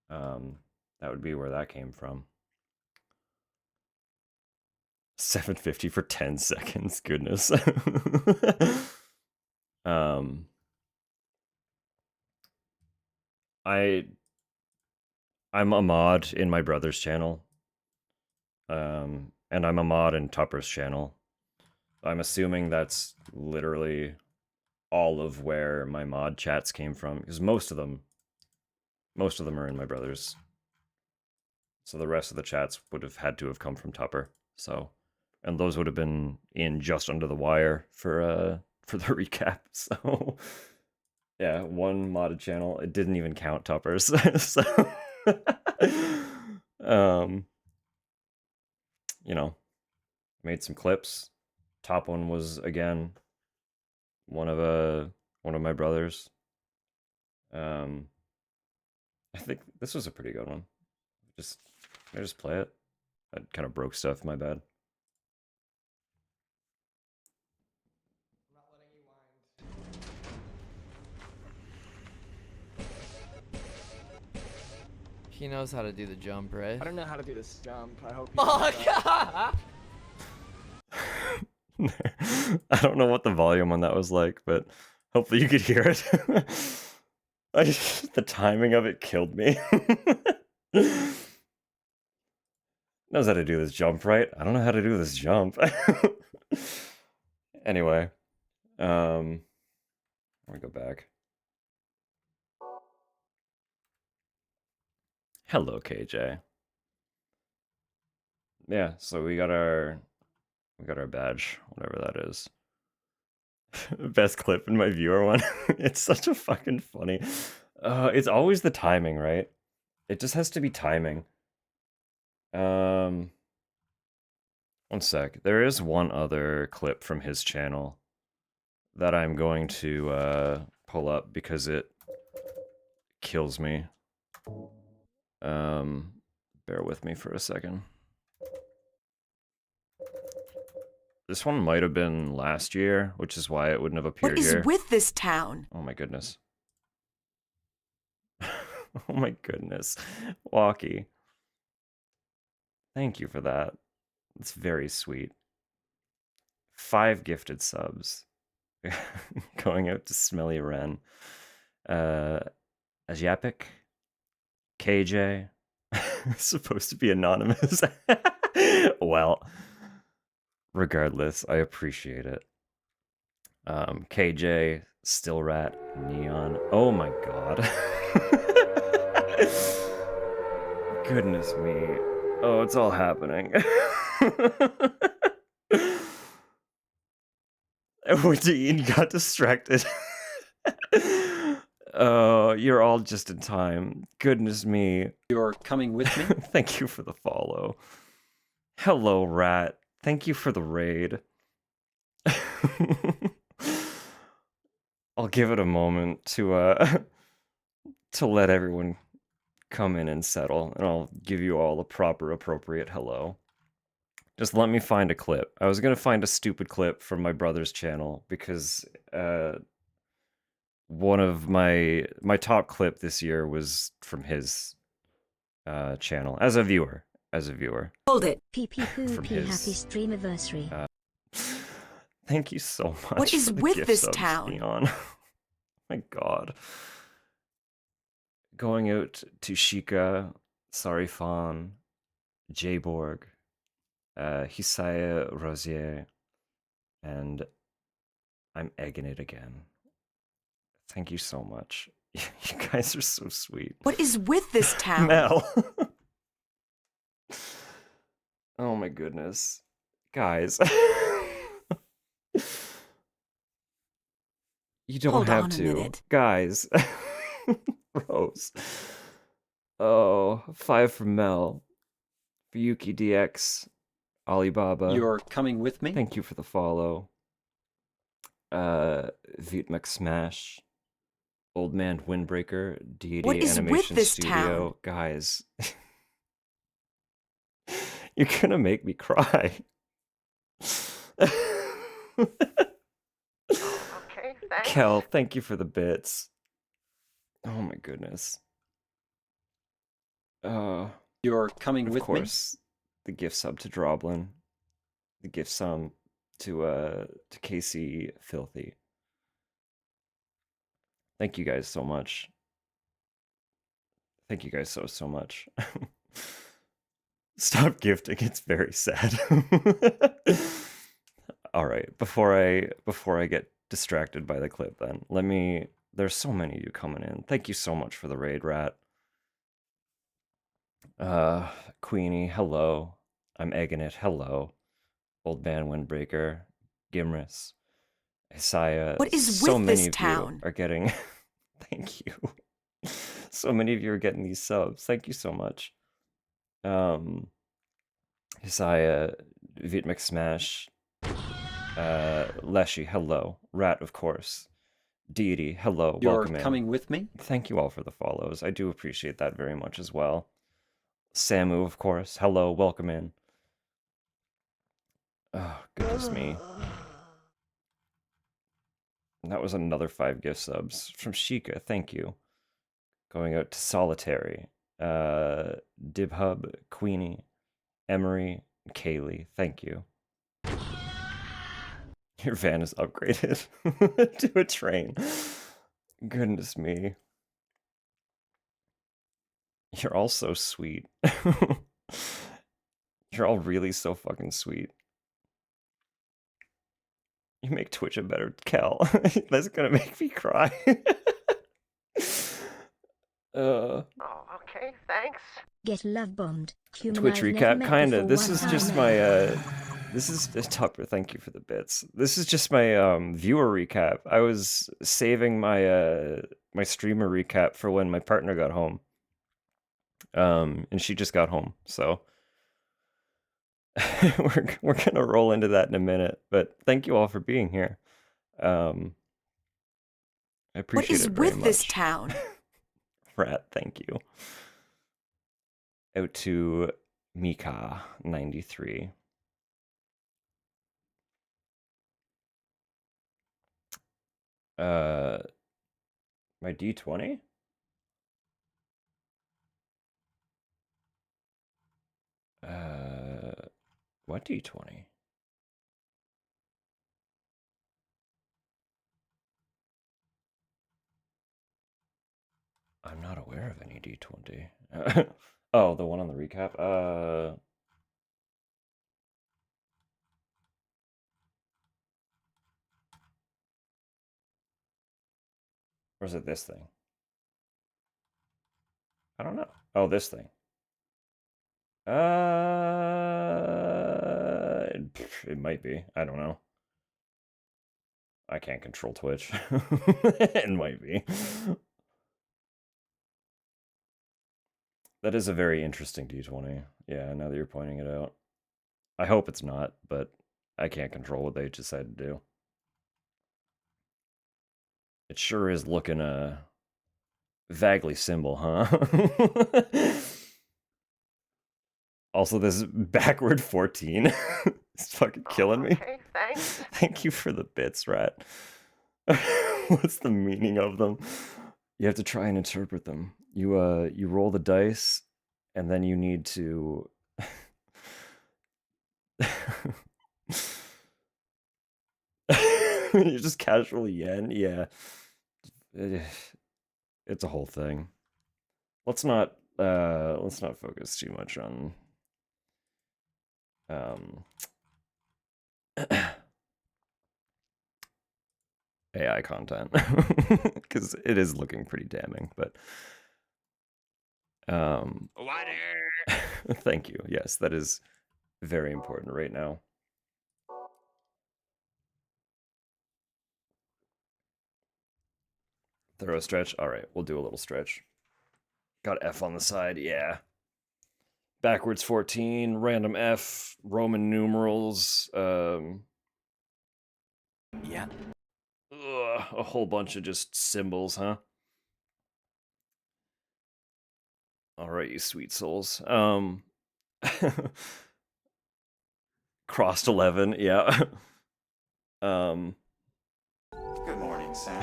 that would be where that came from. 750 for 10 seconds. Goodness. I'm a mod in my brother's channel. And I'm a mod in Tupper's channel. I'm assuming that's literally all of where my mod chats came from, because most of them are in my brother's. So the rest of the chats would have had to have come from Tupper. So, and those would have been in just under the wire for the recap. So, yeah, one modded channel. It didn't even count Tupper's. So, you know, made some clips. Top one was again one of my brothers. I think this was a pretty good one. Can I just play it? I kind of broke stuff, my bad. He knows how to do the jump, right? I don't know how to do this jump. I hope. Oh god! I don't know what the volume on that was like, but hopefully you could hear it. The timing of it killed me. Knows how to do this jump, right? I don't know how to do this jump. Anyway, let me go back. Hello, KJ. Yeah, so we got our badge, whatever that is. Best clip in my viewer one. It's such a fucking funny. It's always the timing, right? It just has to be timing. One sec. There is one other clip from his channel that I'm going to pull up because it kills me. Bear with me for a second. This one might have been last year, which is why it wouldn't have appeared What is here. with this town? Oh my goodness. Oh my goodness. Walkie. Thank you for that. It's very sweet. 5 gifted subs. Going out to Smelly Wren. Ajapik. KJ. Supposed to be anonymous. Well, regardless, I appreciate it. KJ, Still Rat, Neon. Oh my god. Goodness me. Oh, it's all happening. Dean got distracted. Oh, you're all just in time. Goodness me. You're coming with me? Thank you for the follow. Hello, Rat. Thank you for the raid. I'll give it a moment to let everyone come in and settle, and I'll give you all a proper, appropriate hello. Just let me find a clip. I was gonna find a stupid clip from my brother's channel because one of my top clip this year was from his channel as a viewer. Hold it. PP From P his, happy streamiversary. Thank you so much. What is for the with gift this subs, town? Neon. My god. Going out to Shika, Sarifan, Jayborg, Hisaya Rosier, and I'm egging it again. Thank you so much. You guys are so sweet. What is with this town? Mel. Oh my goodness. Guys. You don't Hold have on a to. minute. Guys. Rose. Oh, 5 from Mel. For Yuki DX. Alibaba. You're coming with me? Thank you for the follow. Vitmec Smash. Old Man Windbreaker. Deity What is with Animation this Studio. Guys. You're gonna make me cry. Okay, thanks. Kel, thank you for the bits. Oh my goodness. You're coming Of with course, the gift sub to Droblin. The gift sub to Casey Filthy. Thank you guys so much. Thank you guys so much. Stop gifting, it's very sad. Alright, before I get distracted by the clip then, there's so many of you coming in. Thank you so much for the raid, Rat. Queenie, hello. I'm egging it, hello. Old Man Windbreaker, Gimris, Isaiah. What is so with many this of town? you are getting thank you. So many of you are getting these subs. Thank you so much. Isaiah, Vitmec Smash, Leshy, hello. Rat, of course. Deity, hello. You're Welcome in. coming with me? Thank you all for the follows. I do appreciate that very much as well. Samu, of course. Hello, welcome in. Oh, goodness me. And that was another 5 gift subs from Shika. Thank you. Going out to Solitary, Dibhub, Queenie, Emery, Kaylee. Thank you. Your van is upgraded to a train. Goodness me. You're all so sweet. You're all really so fucking sweet. You make Twitch a better Cal. That's gonna make me cry. Oh, okay, thanks. Get love bombed. Twitch recap, kinda. This is just my this is Tupper, thank you for the bits. This is just my viewer recap. I was saving my my streamer recap for when my partner got home. And she just got home, so we're gonna roll into that in a minute, but thank you all for being here. I What appreciate is it very with this much. town? Rat, thank you. Out to Mika 93. My D20? What D20? I'm not aware of any D20. Oh, the one on the recap? Or is it this thing? I don't know. Oh, this thing. It might be. I don't know. I can't control Twitch. It might be. That is a very interesting D20. Yeah, now that you're pointing it out. I hope it's not, but I can't control what they decide to do. It sure is looking vaguely symbol, huh? Also, this backward 14 is fucking killing me. Okay, thanks. Thank you for the bits, Rat. What's the meaning of them? You have to try and interpret them. You roll the dice, and then you need to. You just casually yen, yeah. It's a whole thing. Let's not focus too much on AI content because it is looking pretty damning, but thank you. Yes, that is very important right now. Thorough stretch. All right, we'll do a little stretch. Got F on the side. Yeah. Backwards 14, random F, Roman numerals. Yeah. A whole bunch of just symbols, huh? All right, you sweet souls. Crossed 11, yeah. Good morning, Sam.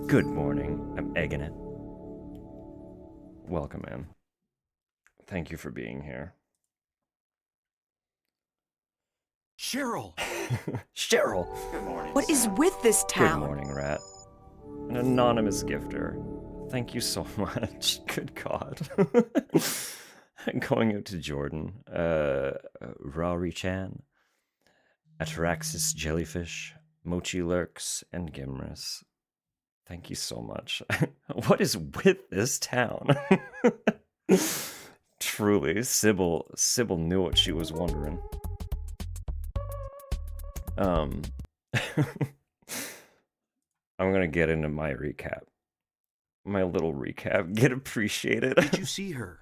Good morning. I'm egging it. Welcome, man. Thank you for being here. Cheryl! Cheryl! Good morning, What is Sam. with this Good town? morning, Rat. An anonymous gifter. Thank you so much. Good God. Going out to Jordan. Rari-chan. Ataraxis Jellyfish. Mochi Lurks. And Gimris. Thank you so much. What is with this town? Truly, Sybil knew what she was wondering. I'm gonna get into my recap. My little recap. Get appreciated. Did you see her?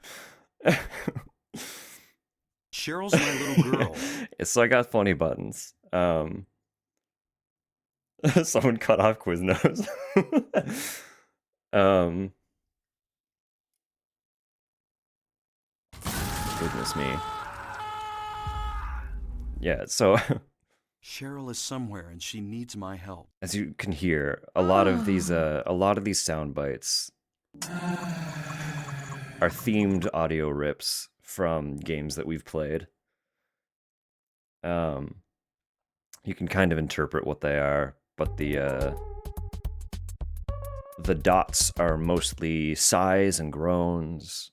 Cheryl's my little girl. So I got funny buttons. Someone cut off Quiznos. Goodness me. Yeah, so Cheryl is somewhere and she needs my help. as you can hear, a lot of these sound bites are themed audio rips from games that we've played. You can kind of interpret what they are, but the dots are mostly sighs and groans.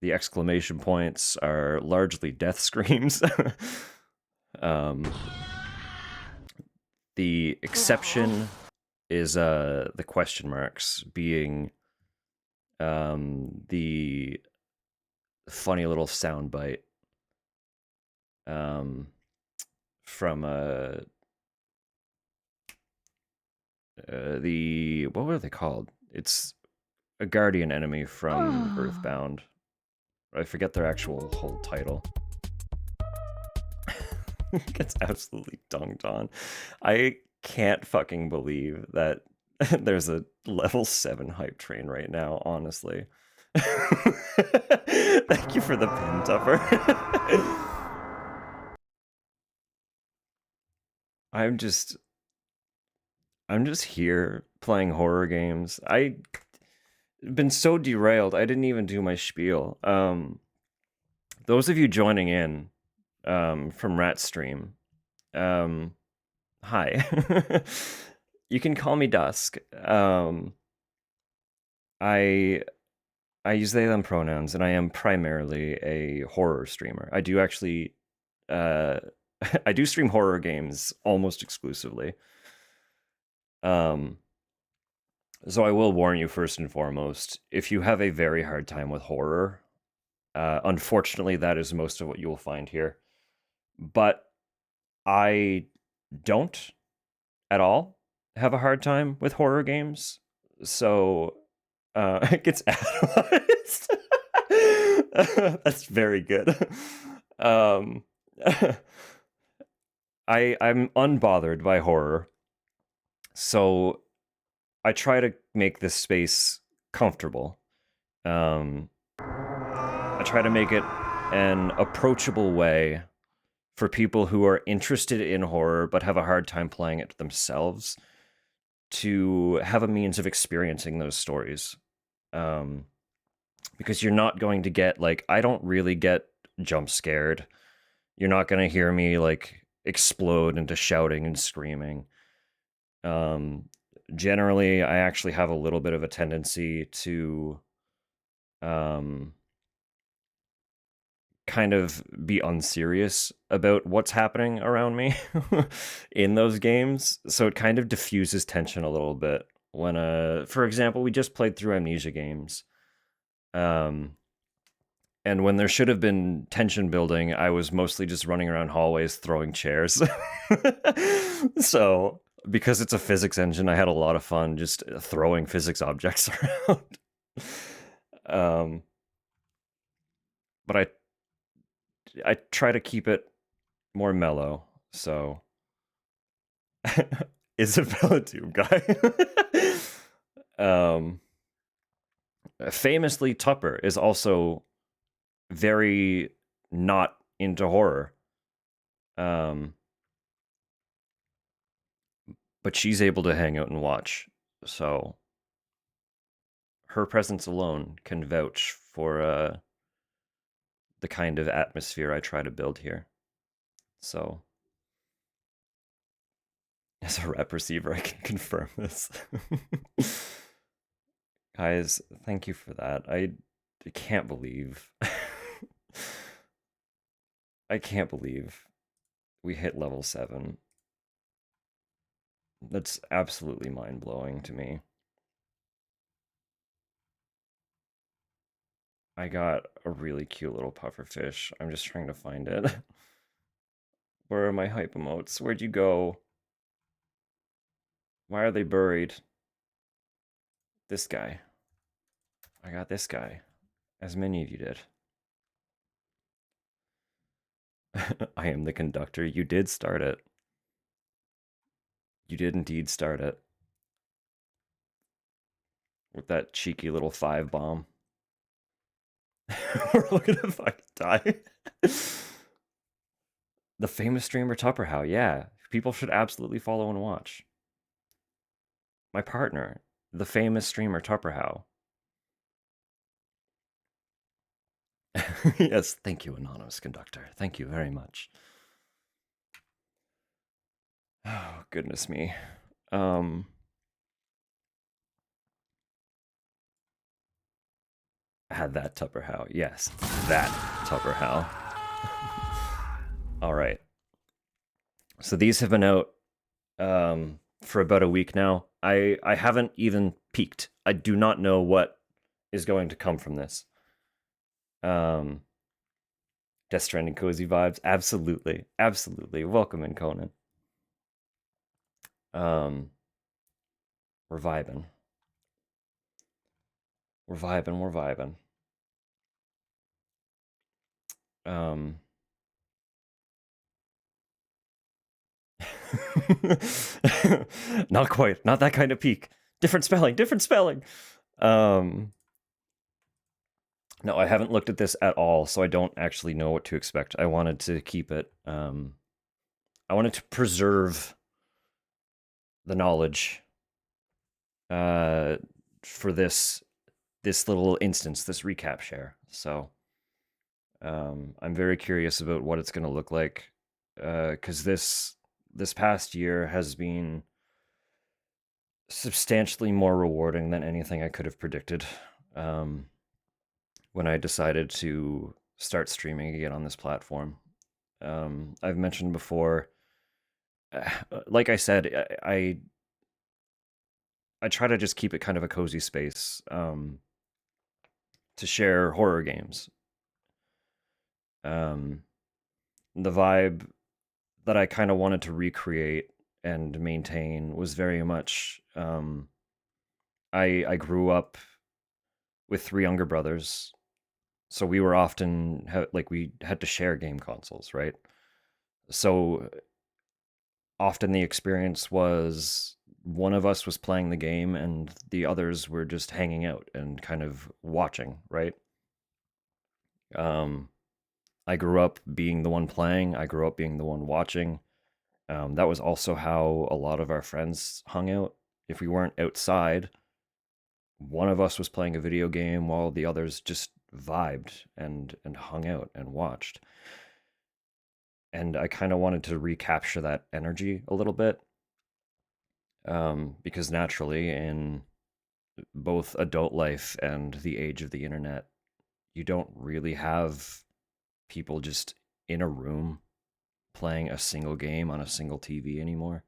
The exclamation points are largely death screams. The exception is the question marks being the funny little sound bite from the what were they called? It's a guardian enemy from Earthbound I forget their actual whole title. Gets absolutely dunked on. I can't fucking believe that there's a level 7 hype train right now, honestly. Thank you for the pin, Tupper. I'm just here playing horror games. I've been so derailed. I didn't even do my spiel. Those of you joining in from Rat Stream, hi. You can call me Dusk. I use they them pronouns, and I am primarily a horror streamer. I do actually I do stream horror games almost exclusively. So I will warn you first and foremost, if you have a very hard time with horror, unfortunately that is most of what you will find here. But I don't at all have a hard time with horror games. So it gets analyzed. That's very good. Um, I'm unbothered by horror, so I try to make this space comfortable. I try to make it an approachable way for people who are interested in horror but have a hard time playing it themselves to have a means of experiencing those stories. Because you're not going to get, like, I don't really get jump scared. You're not going to hear me, like, explode into shouting and screaming. Generally, I actually have a little bit of a tendency to kind of be unserious about what's happening around me in those games. So it kind of diffuses tension a little bit. When, for example, we just played through Amnesia games. And when there should have been tension building, I was mostly just running around hallways throwing chairs. So, because it's a physics engine, I had a lot of fun just throwing physics objects around. But I try to keep it more mellow, so Isabella Tube guy. Famously, Tupper is also very not into horror. But she's able to hang out and watch, so her presence alone can vouch for the kind of atmosphere I try to build here. So, as a rep receiver, I can confirm this. Guys, thank you for that. I can't believe. I can't believe we hit level 7. That's absolutely mind-blowing to me. I got a really cute little pufferfish. I'm just trying to find it. Where are my hype emotes? Where'd you go? Why are they buried? This guy. I got this guy. As many of you did. I am the conductor. You did start it. You did indeed start it. With that cheeky little 5 bomb. We're all gonna fucking die. The famous streamer Tupperhow, yeah. People should absolutely follow and watch. My partner, the famous streamer Tupperhow. Yes, thank you, anonymous conductor. Thank you very much. Oh, goodness me. Had that Tupperhow. Yes, that Tupperhow. All right. So these have been out for about a week now. I haven't even peeked. I do not know what is going to come from this. Death Stranding cozy vibes. Absolutely. Absolutely. Welcome in, Conan. We're vibing. We're vibing. Um, not quite. Not that kind of peak. Different spelling. Different spelling. No, I haven't looked at this at all, so I don't actually know what to expect. I wanted to keep it. I wanted to preserve the knowledge for this little instance, this recap share. So I'm very curious about what it's going to look like, because this past year has been substantially more rewarding than anything I could have predicted. When I decided to start streaming again on this platform, I've mentioned before. Like I said, I try to just keep it kind of a cozy space, to share horror games. The vibe that I kind of wanted to recreate and maintain was very much. I grew up with three younger brothers, so we were often like we had to share game consoles, right? So often the experience was one of us was playing the game and the others were just hanging out and kind of watching, right? Um, I grew up being the one playing, I grew up being the one watching. That was also how a lot of our friends hung out. If we weren't outside, one of us was playing a video game while the others just vibed and hung out and watched. And I kind of wanted to recapture that energy a little bit, because naturally, in both adult life and the age of the internet, you don't really have people just in a room playing a single game on a single TV anymore.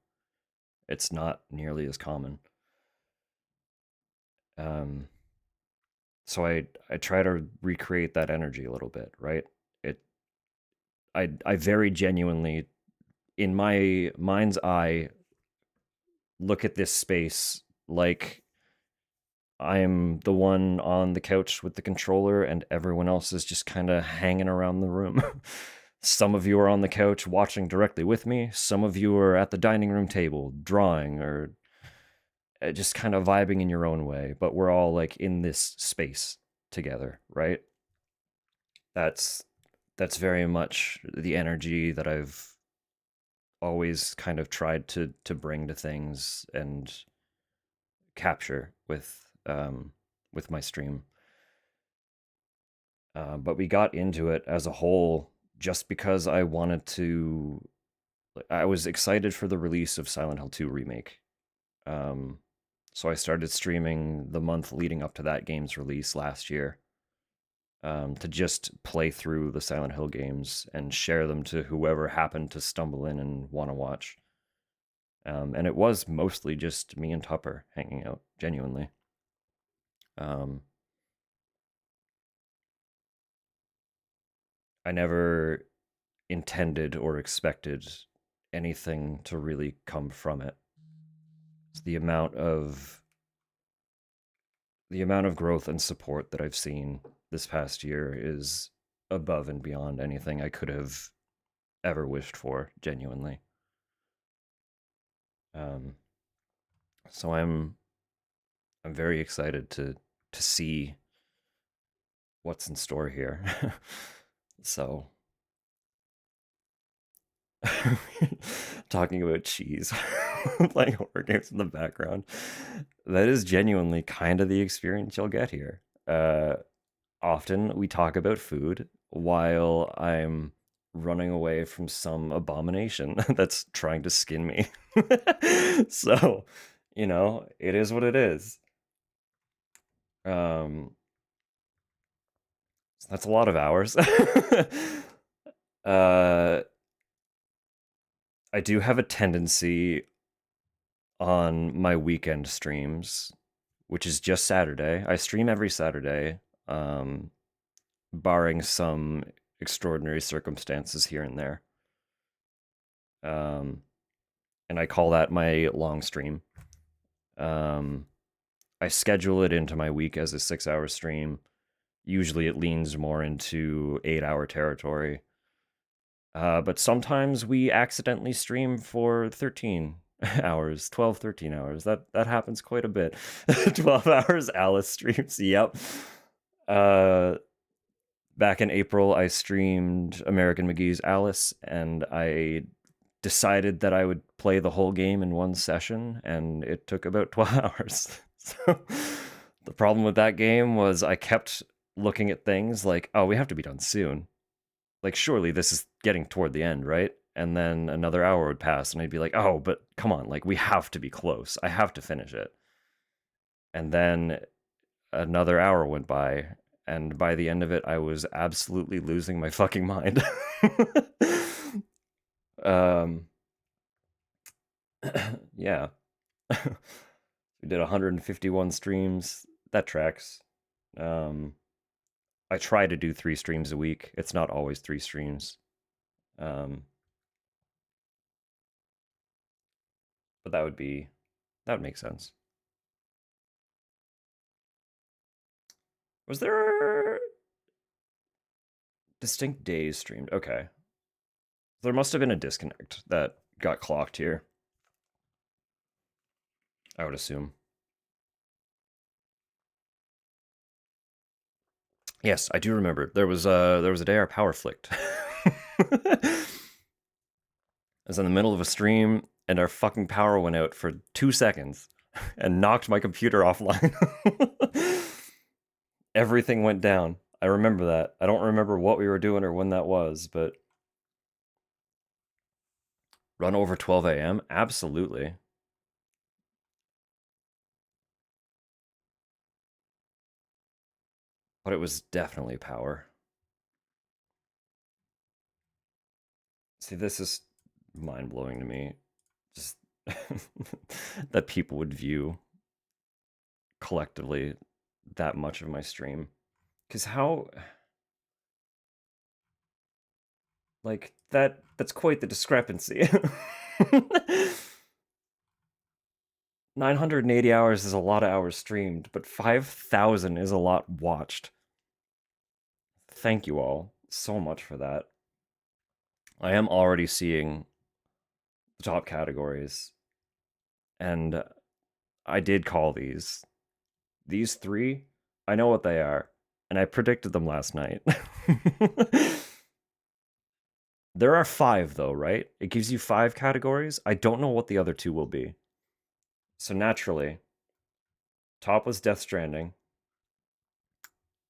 It's not nearly as common. Um, so I try to recreate that energy a little bit, right? It I very genuinely, in my mind's eye, look at this space like I'm the one on the couch with the controller and everyone else is just kind of hanging around the room. Some of you are on the couch watching directly with me. Some of you are at the dining room table drawing or just kind of vibing in your own way, but we're all like in this space together, right? That's very much the energy that I've always kind of tried to bring to things and capture with my stream. But we got into it as a whole just because I wanted to. I was excited for the release of Silent Hill 2 remake. So I started streaming the month leading up to that game's release last year, to just play through the Silent Hill games and share them to whoever happened to stumble in and want to watch. And it was mostly just me and Tupper hanging out, genuinely. I never intended or expected anything to really come from it. It's the amount of growth and support that I've seen this past year is above and beyond anything I could have ever wished for, genuinely. Um, so I'm very excited to see what's in store here. So talking about cheese, playing horror games in the background. That is genuinely kind of the experience you'll get here. Often we talk about food while I'm running away from some abomination that's trying to skin me. So, it is what it is. So that's a lot of hours. uh, I do have a tendency on my weekend streams, which is just Saturday. I stream every Saturday, barring some extraordinary circumstances here and there. And I call that my long stream. I schedule it into my week as a 6-hour stream. Usually it leans more into 8-hour territory. But sometimes we accidentally stream for 13 hours, 12, 13 hours. That happens quite a bit. 12 hours Alice streams. Yep. Back in April, I streamed American McGee's Alice, and I decided that I would play the whole game in one session, and it took about 12 hours. So the problem with that game was I kept looking at things like, oh, we have to be done soon. Like, surely this is getting toward the end, right? And then another hour would pass, and I'd be like, oh, but come on, like, we have to be close. I have to finish it. And then another hour went by, and by the end of it, I was absolutely losing my fucking mind. Yeah. We did 151 streams. That tracks. I try to do 3 streams a week. It's not always 3 streams. But that would make sense. Was there distinct days streamed? Okay. There must have been a disconnect that got clocked here, I would assume. Yes, I do remember. There was a day our power flicked. I was in the middle of a stream and our fucking power went out for 2 seconds and knocked my computer offline. Everything went down. I remember that. I don't remember what we were doing or when that was, but run over 12 a.m.? Absolutely. But it was definitely power. See, this is mind-blowing to me. Just that people would view collectively that much of my stream. Because how... Like, that's quite the discrepancy. 980 hours is a lot of hours streamed, but 5,000 is a lot watched. Thank you all so much for that. I am already seeing the top categories, and I did call these. These 3, I know what they are, and I predicted them last night. There are 5, though, right? It gives you 5 categories. I don't know what the other 2 will be. So naturally, top was Death Stranding,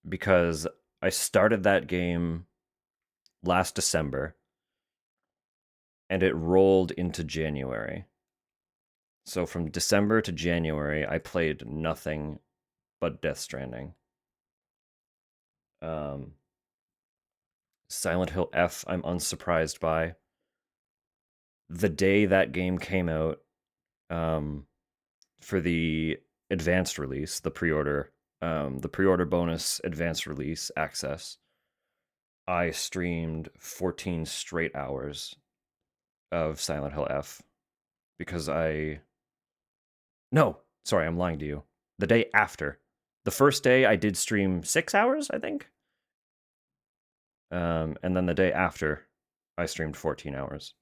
because I started that game last December, and it rolled into January. So from December to January, I played nothing but Death Stranding. Silent Hill F, I'm unsurprised by. The day that game came out, for the advanced release, the pre-order bonus advanced release access, I streamed 14 straight hours of Silent Hill F because no, sorry, I'm lying to you. The day after. The first day I did stream 6 hours, I think. And then the day after, I streamed 14 hours.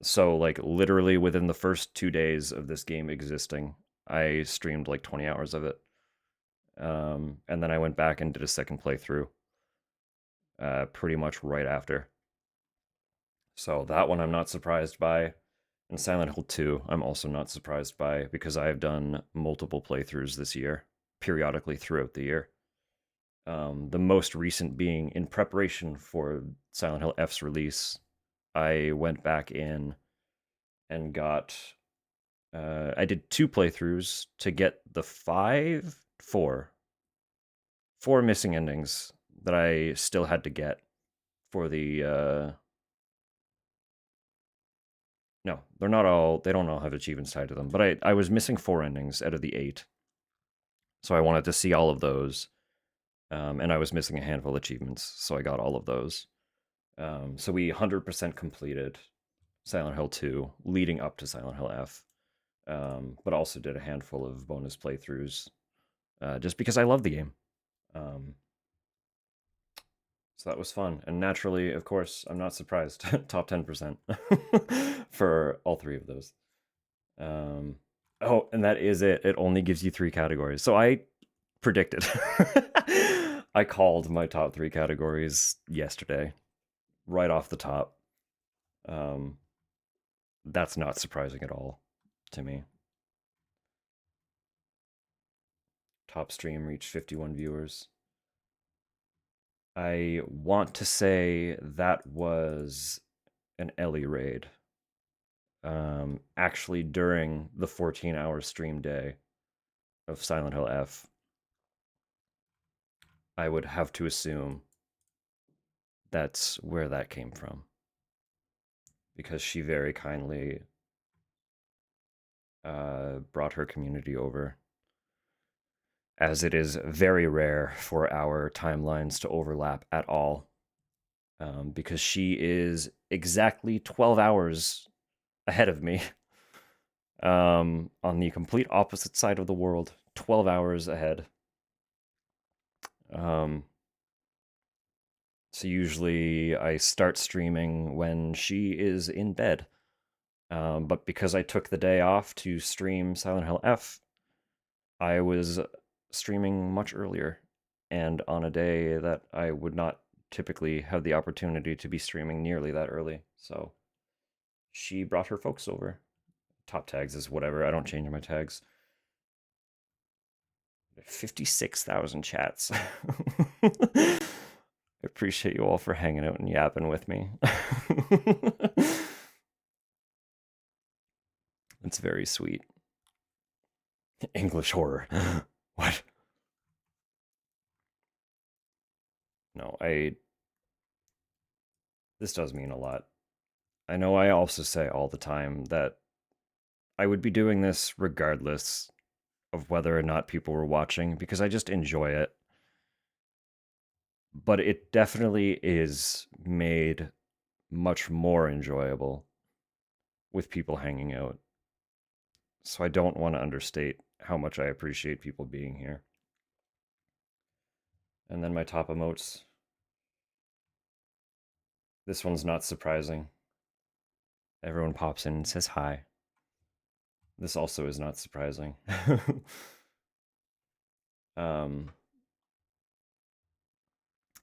So, like, literally within the first 2 days of this game existing, I streamed like 20 hours of it. And then I went back and did a second playthrough pretty much right after. So that one I'm not surprised by. And Silent Hill 2, I'm also not surprised by because I've done multiple playthroughs this year, periodically throughout the year. The most recent being in preparation for Silent Hill F's release. I went back in and got... I did 2 playthroughs to get the 4 missing endings that I still had to get for the... No, they're not all... They don't all have achievements tied to them, but I was missing 4 endings out of the 8. So I wanted to see all of those. And I was missing a handful of achievements, so I got all of those. So we 100% completed Silent Hill 2, leading up to Silent Hill F, but also did a handful of bonus playthroughs, just because I love the game. So that was fun. And naturally, of course, I'm not surprised. Top 10% for all three of those. Oh, and that is it. It only gives you 3 categories. So I predicted. I called my top 3 categories yesterday, right off the top. That's not surprising at all to me. Top stream reached 51 viewers. I want to say that was an Ellie raid. Actually, during the 14-hour stream day of Silent Hill F, I would have to assume that's where that came from. Because she very kindly brought her community over. As it is very rare for our timelines to overlap at all. Because she is exactly 12 hours ahead of me. On the complete opposite side of the world, 12 hours ahead. So usually I start streaming when she is in bed. But because I took the day off to stream Silent Hill F, I was streaming much earlier and on a day that I would not typically have the opportunity to be streaming nearly that early. So she brought her folks over. Top tags is whatever. I don't change my tags. 56,000 chats. I appreciate you all for hanging out and yapping with me. It's very sweet. English horror. What? No, this does mean a lot. I know I also say all the time that I would be doing this regardless of whether or not people were watching because I just enjoy it. But it definitely is made much more enjoyable with people hanging out. So I don't want to understate how much I appreciate people being here. And then my top emotes. This one's not surprising. Everyone pops in and says hi. This also is not surprising. um,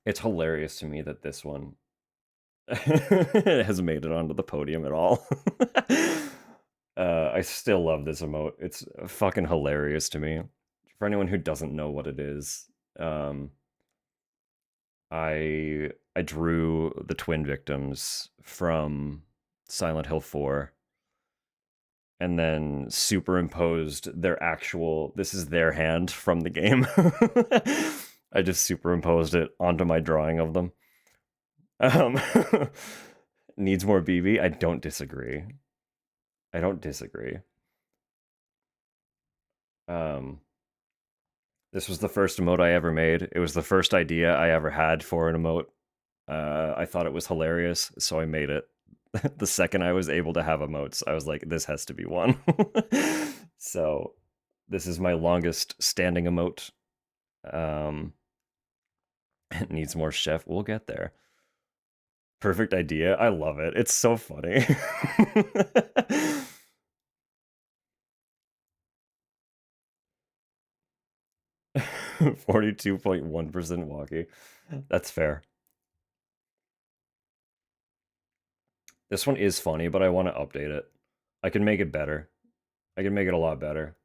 it's hilarious to me that this one has made it onto the podium at all. I still love this emote. It's fucking hilarious to me. For anyone who doesn't know what it is, I drew the twin victims from Silent Hill 4 and then superimposed their actual, this is their hand from the game. I just superimposed it onto my drawing of them. Needs more BB? I don't disagree. I don't disagree. This was the first emote I ever made. It was the first idea I ever had for an emote. I thought it was hilarious, so I made it. The second I was able to have emotes, I was like, this has to be one. So this is my longest standing emote. It needs more chef. We'll get there. Perfect idea. I love it. It's so funny. 42.1% walkie. That's fair. This one is funny, but I want to update it. I can make it better. I can make it a lot better.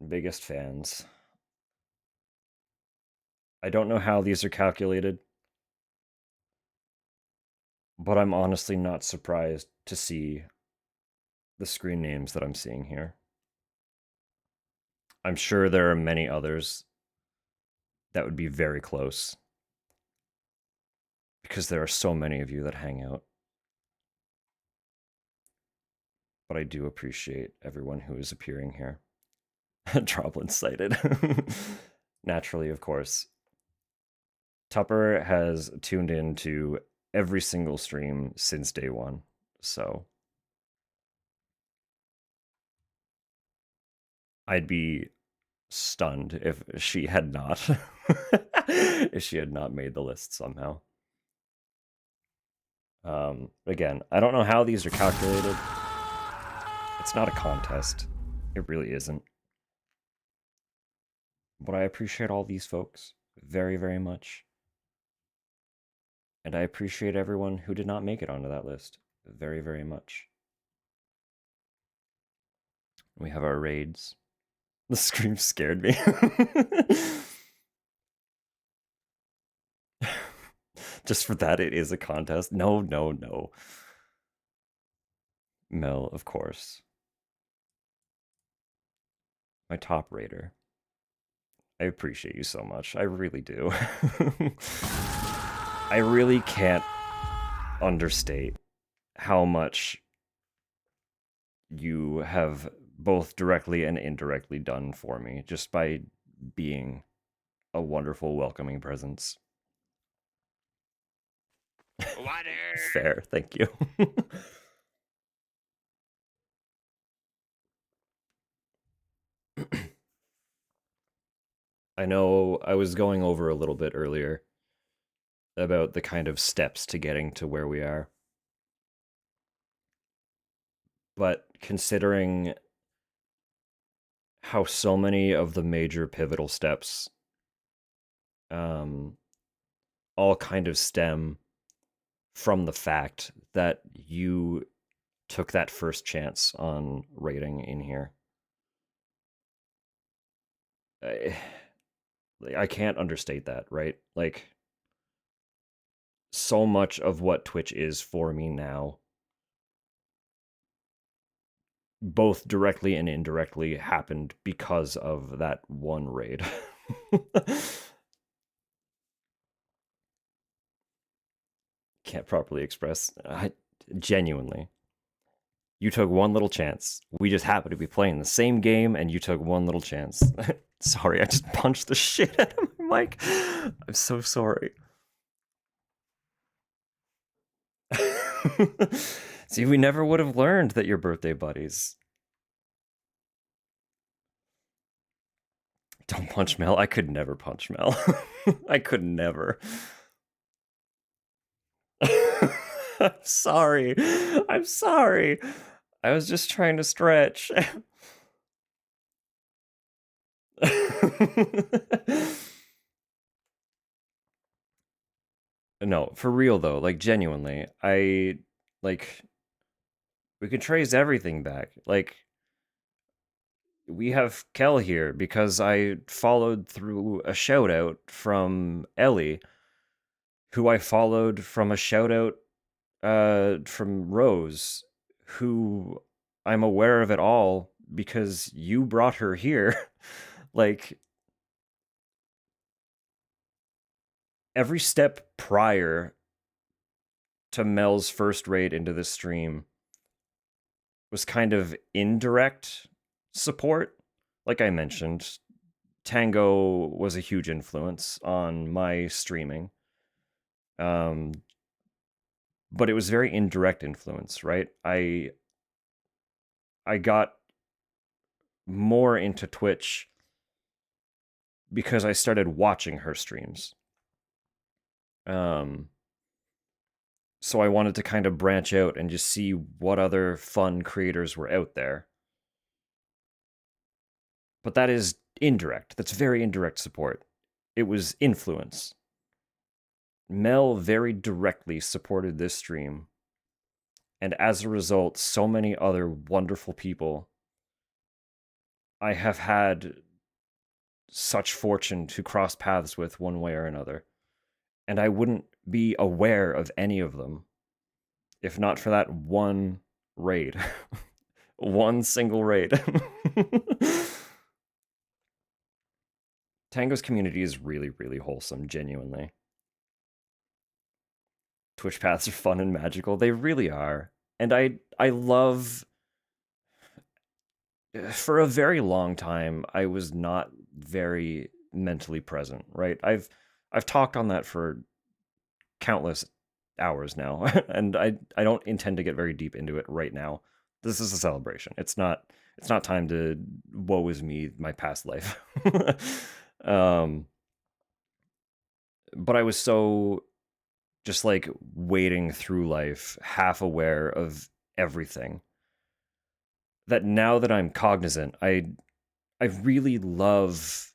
Biggest fans. I don't know how these are calculated, but I'm honestly not surprised to see the screen names that I'm seeing here. I'm sure there are many others that would be very close because there are so many of you that hang out. But I do appreciate everyone who is appearing here. Droblin cited. Naturally, of course. Tupper has tuned into every single stream since day one, so I'd be stunned if she had not. if she had not made the list somehow. Again, I don't know how these are calculated. It's not a contest. It really isn't. But I appreciate all these folks very, very much. And I appreciate everyone who did not make it onto that list very, very much. We have our raids. The scream scared me. Just for that, it is a contest. No, no, no. Mel, of course. My top raider. I appreciate you so much. I really do. I really can't understate how much you have both directly and indirectly done for me just by being a wonderful, welcoming presence. Water. Fair, thank you. I know I was going over a little bit earlier about the kind of steps to getting to where we are. But considering how so many of the major pivotal steps all kind of stem from the fact that you took that first chance on rating in here. I can't understate that, right? Like, so much of what Twitch is for me now, both directly and indirectly, happened because of that one raid. Can't properly express. Genuinely. You took one little chance. We just happened to be playing the same game, and you took one little chance. Sorry, I just punched the shit out of my mic. I'm so sorry. See, we never would have learned that you're birthday buddies. Don't punch Mel. I could never punch Mel. I could never. I'm sorry. I'm sorry. I was just trying to stretch. No, for real though, like genuinely, we could trace everything back. Like, we have Kel here because I followed through a shout out from Ellie, who I followed from a shout out from Rose, who I'm aware of it all because you brought her here. Like, every step prior to Mel's first raid into this stream was kind of indirect support. Like I mentioned, Tango was a huge influence on my streaming. But it was very indirect influence, right? I got more into Twitch because I started watching her streams. So I wanted to kind of branch out and just see what other fun creators were out there. But that is indirect. That's very indirect support. It was influence. Mel very directly supported this stream. And as a result, so many other wonderful people I have had such fortune to cross paths with one way or another. And I wouldn't be aware of any of them if not for that one raid. One single raid. Tango's community is really, really wholesome, genuinely. Twitch paths are fun and magical. They really are. And I love... For a very long time, I was not very mentally present, right? I've talked on that for countless hours now, and I don't intend to get very deep into it right now. This is a celebration. It's not time to woe is me, my past life. but I was so just like wading through life, half aware of everything, that now that I'm cognizant, I really love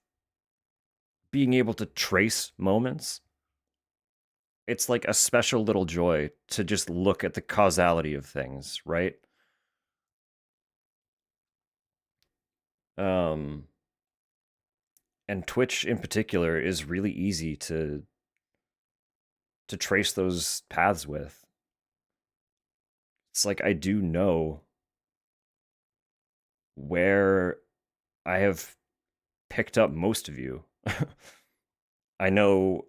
being able to trace moments. It's like a special little joy to just look at the causality of things, right? Um, and Twitch in particular is really easy to trace those paths with. It's like I do know where I have picked up most of you. I know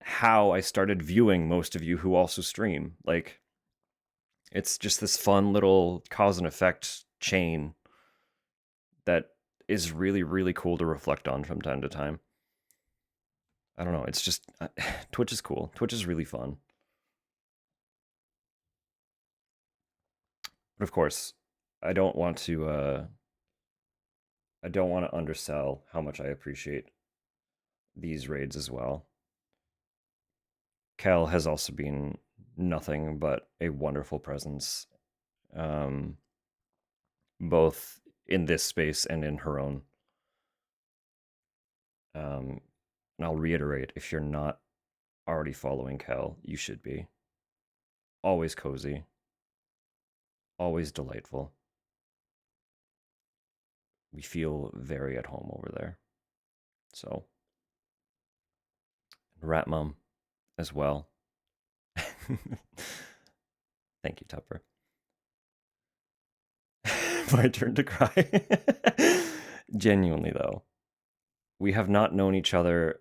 how I started viewing most of you who also stream. Like, it's just this fun little cause and effect chain that is really, really cool to reflect on from time to time. I don't know. It's just Twitch is cool. Twitch is really fun. But of course, I don't want to undersell how much I appreciate these raids as well. Cal has also been nothing but a wonderful presence, both in this space and in her own. And I'll reiterate, if you're not already following Cal, you should be. Always cozy, always delightful. We feel very at home over there. So, Rat Mum as well. Thank you, Tupper. My turn to cry. Genuinely, though, we have not known each other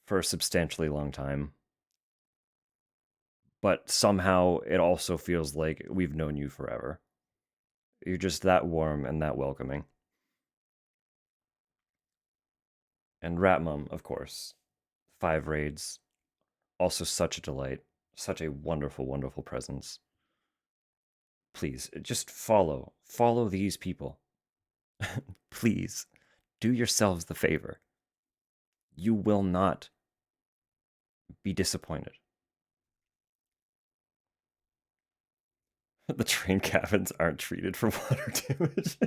for a substantially long time, but somehow it also feels like we've known you forever. You're just that warm and that welcoming. And Rat Mum, of course. 5 raids. Also such a delight. Such a wonderful, wonderful presence. Please, just follow. Follow these people. Please, do yourselves the favor. You will not be disappointed. The train cabins aren't treated for water damage.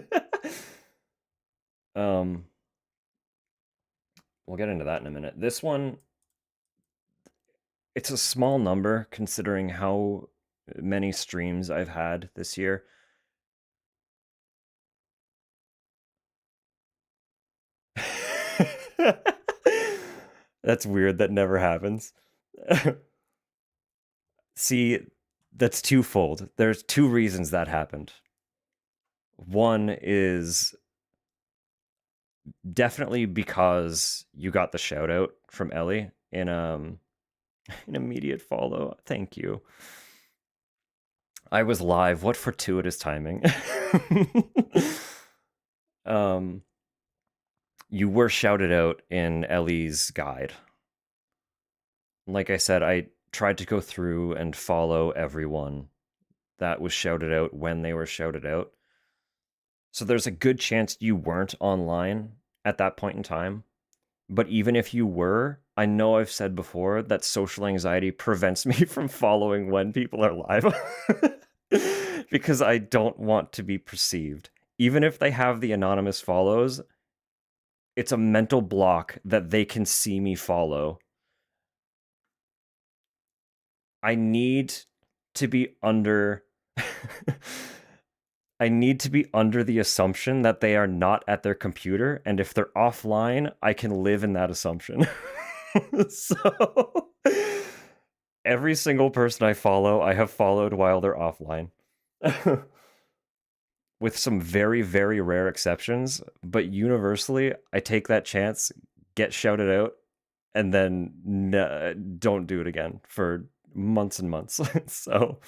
We'll get into that in a minute. This one, it's a small number considering how many streams I've had this year. That's weird. That never happens. See, that's twofold. There's 2 reasons that happened. One is definitely because you got the shout out from Ellie in an immediate follow. Thank you. I was live. What fortuitous timing. You were shouted out in Ellie's guide. Like I said, I tried to go through and follow everyone that was shouted out when they were shouted out. So there's a good chance you weren't online at that point in time. But even if you were, I know I've said before that social anxiety prevents me from following when people are live. Because I don't want to be perceived. Even if they have the anonymous follows, it's a mental block that they can see me follow. I need to be under I need to be under the assumption that they are not at their computer, and if they're offline, I can live in that assumption. So every single person I follow, I have followed while they're offline. With some very, very rare exceptions, but universally, I take that chance, get shouted out, and then don't do it again for months and months. So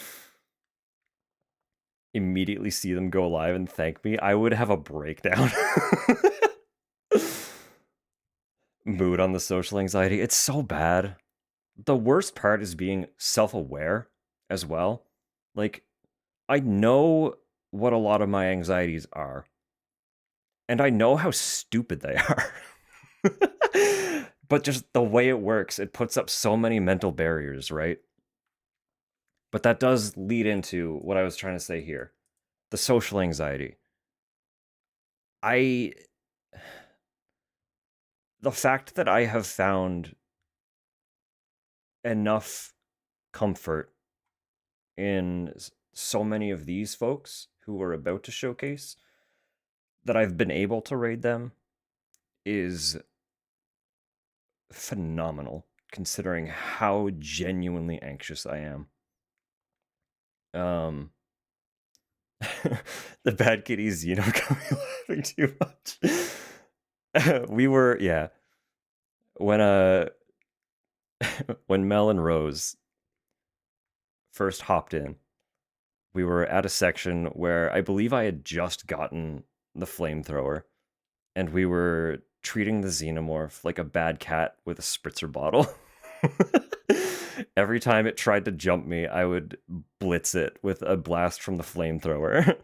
immediately see them go live and thank me, I would have a breakdown. Mood on the social anxiety. It's so bad. The worst part is being self-aware as well. Like, I know what a lot of my anxieties are. And I know how stupid they are. But just the way it works, it puts up so many mental barriers, right? But that does lead into what I was trying to say here. The social anxiety. I the fact that I have found enough comfort in so many of these folks who we're about to showcase that I've been able to raid them is phenomenal, considering how genuinely anxious I am. The bad kitties, you know, got me laughing too much. We were, yeah, when when Mel and Rose first hopped in, we were at a section where I believe I had just gotten the flamethrower, and we were treating the xenomorph like a bad cat with a spritzer bottle. Every time it tried to jump me, I would blitz it with a blast from the flamethrower,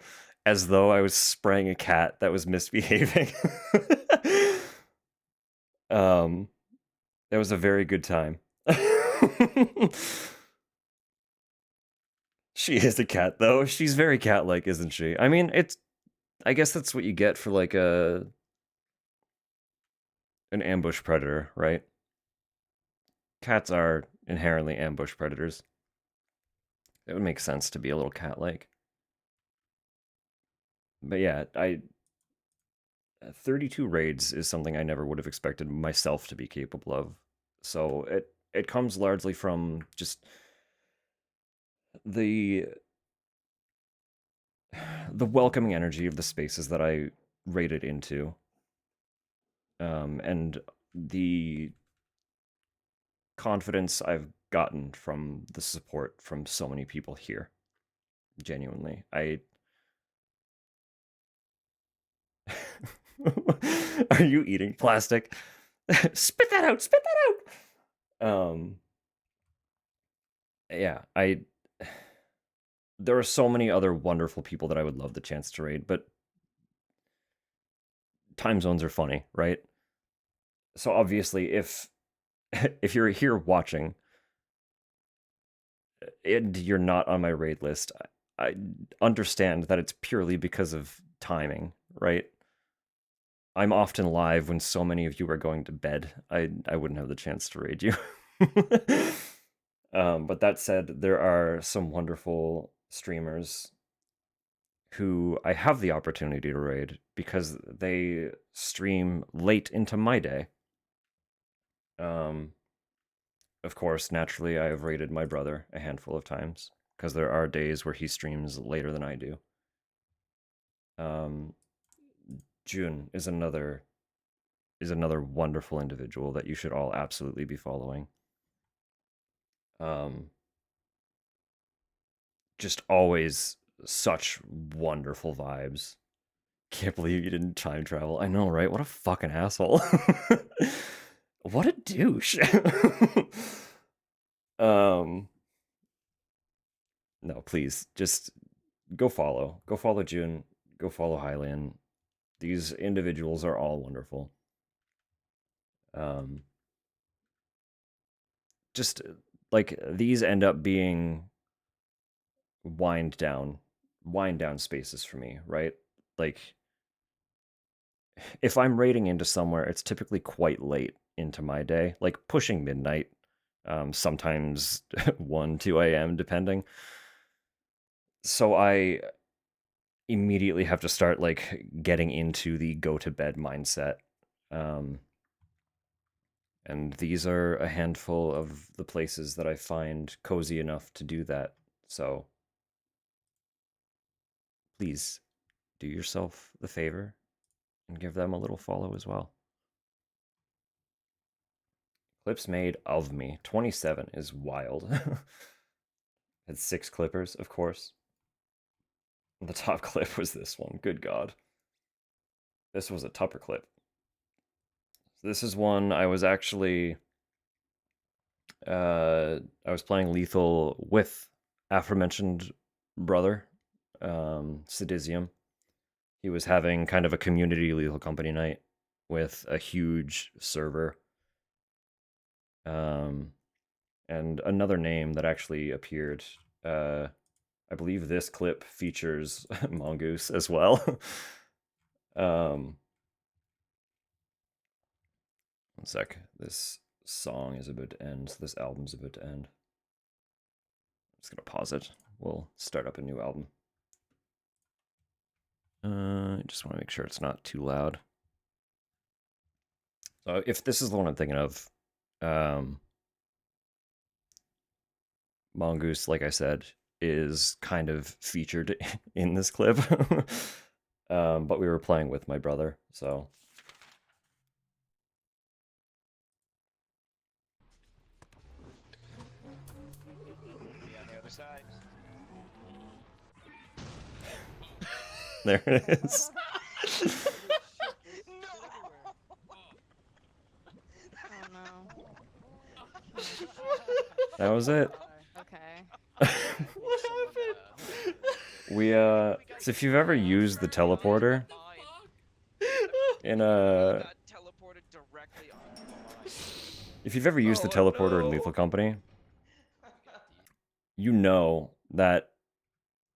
as though I was spraying a cat that was misbehaving. It was a very good time. She is a cat, though. She's very cat-like, isn't she? I mean, I guess that's what you get for, like, an ambush predator, right? Cats are inherently ambush predators. It would make sense to be a little cat-like. But yeah, 32 raids is something I never would have expected myself to be capable of. So it comes largely from just the welcoming energy of the spaces that I raided into, and the confidence I've gotten from the support from so many people here. Genuinely, Are you eating plastic? Spit that out! Spit that out! Yeah, there are so many other wonderful people that I would love the chance to raid, but time zones are funny, right? So obviously, if if you're here watching and you're not on my raid list, I understand that it's purely because of timing, right? I'm often live when so many of you are going to bed. I wouldn't have the chance to raid you. But that said, there are some wonderful streamers who I have the opportunity to raid because they stream late into my day. Of course, naturally, I have raided my brother a handful of times because there are days where he streams later than I do. June is another wonderful individual that you should all absolutely be following. Just always such wonderful vibes. Can't believe you didn't time travel. I know, right? What a fucking asshole. What a douche. No, please, just go follow. Go follow June. Go follow Hylian. These individuals are all wonderful. Just like these end up being wind down spaces for me, right? Like if I'm raiding into somewhere, it's typically quite late into my day, like pushing midnight, sometimes 1, 2 a.m. depending. So I immediately have to start like getting into the go to bed mindset. And these are a handful of the places that I find cozy enough to do that. So please do yourself the favor and give them a little follow as well. Clips made of me. 27 is wild. Had 6 clippers, of course. The top clip was this one. Good God. This was a Tupper clip. This is one I was actually... I was playing Lethal with aforementioned brother, Sidizium. He was having kind of a community Lethal Company night with a huge server. And another name that actually appeared. I believe this clip features Mongoose as well. One sec. This song is about to end. This album's about to end. I'm just gonna pause it. We'll start up a new album. I just want to make sure it's not too loud. So if this is the one I'm thinking of, Mongoose, like I said, is kind of featured in this clip. But we were playing with my brother, so. There it is. Oh no. That was it. Okay. What happened? So if you've ever used the teleporter in a... If you've ever used the teleporter in Lethal Company, you know that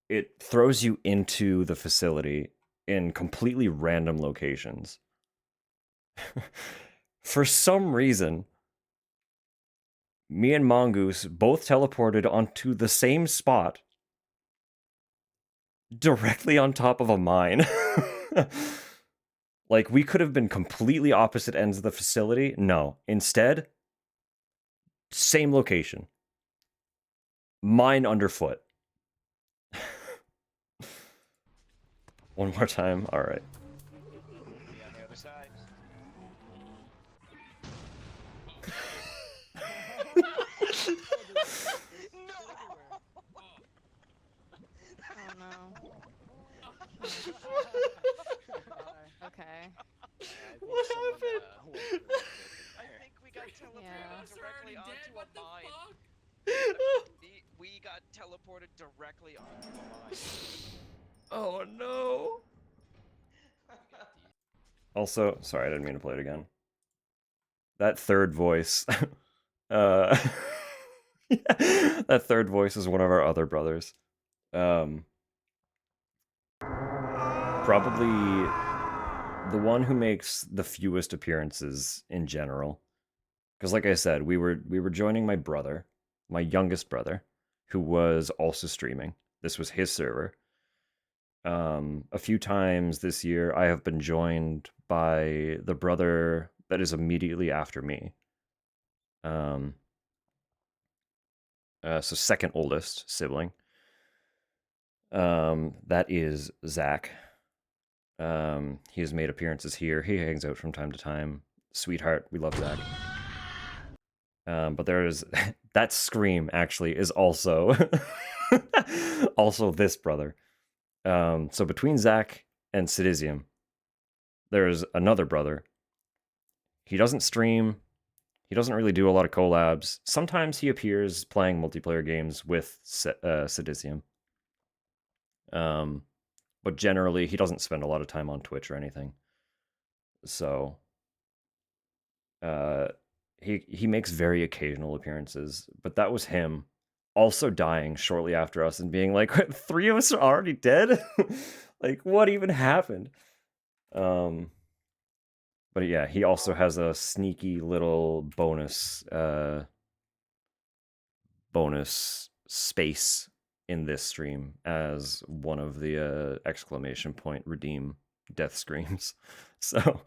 it throws you into the facility in completely random locations. For some reason, me and Mongoose both teleported onto the same spot directly on top of a mine. Like, we could have been completely opposite ends of the facility. No. Instead, same location. Mine underfoot. One more time. All right. Oh no. Okay. What happened? I think we got teleported directly onto a mine. We got teleported directly onto a mine. Oh no. Also, sorry, I didn't mean to play it again. That third voice. uh that third voice is one of our other brothers. Probably the one who makes the fewest appearances in general. Because like I said, we were joining my brother, my youngest brother, who was also streaming. This was his server. A few times this year, I have been joined by the brother that is immediately after me. So second oldest sibling. That is Zach. He has made appearances here. He hangs out from time to time. Sweetheart, we love Zach. But there's that scream actually is also also this brother. So between Zach and Sidizium, there's another brother. He doesn't stream. He doesn't really do a lot of collabs. Sometimes he appears playing multiplayer games with Sidizium. But generally, he doesn't spend a lot of time on Twitch or anything. So, he makes very occasional appearances. But that was him also dying shortly after us and being like, 3 of us are already dead? Like, what even happened? But yeah, he also has a sneaky little bonus space in this stream as one of the exclamation point redeem death screams. So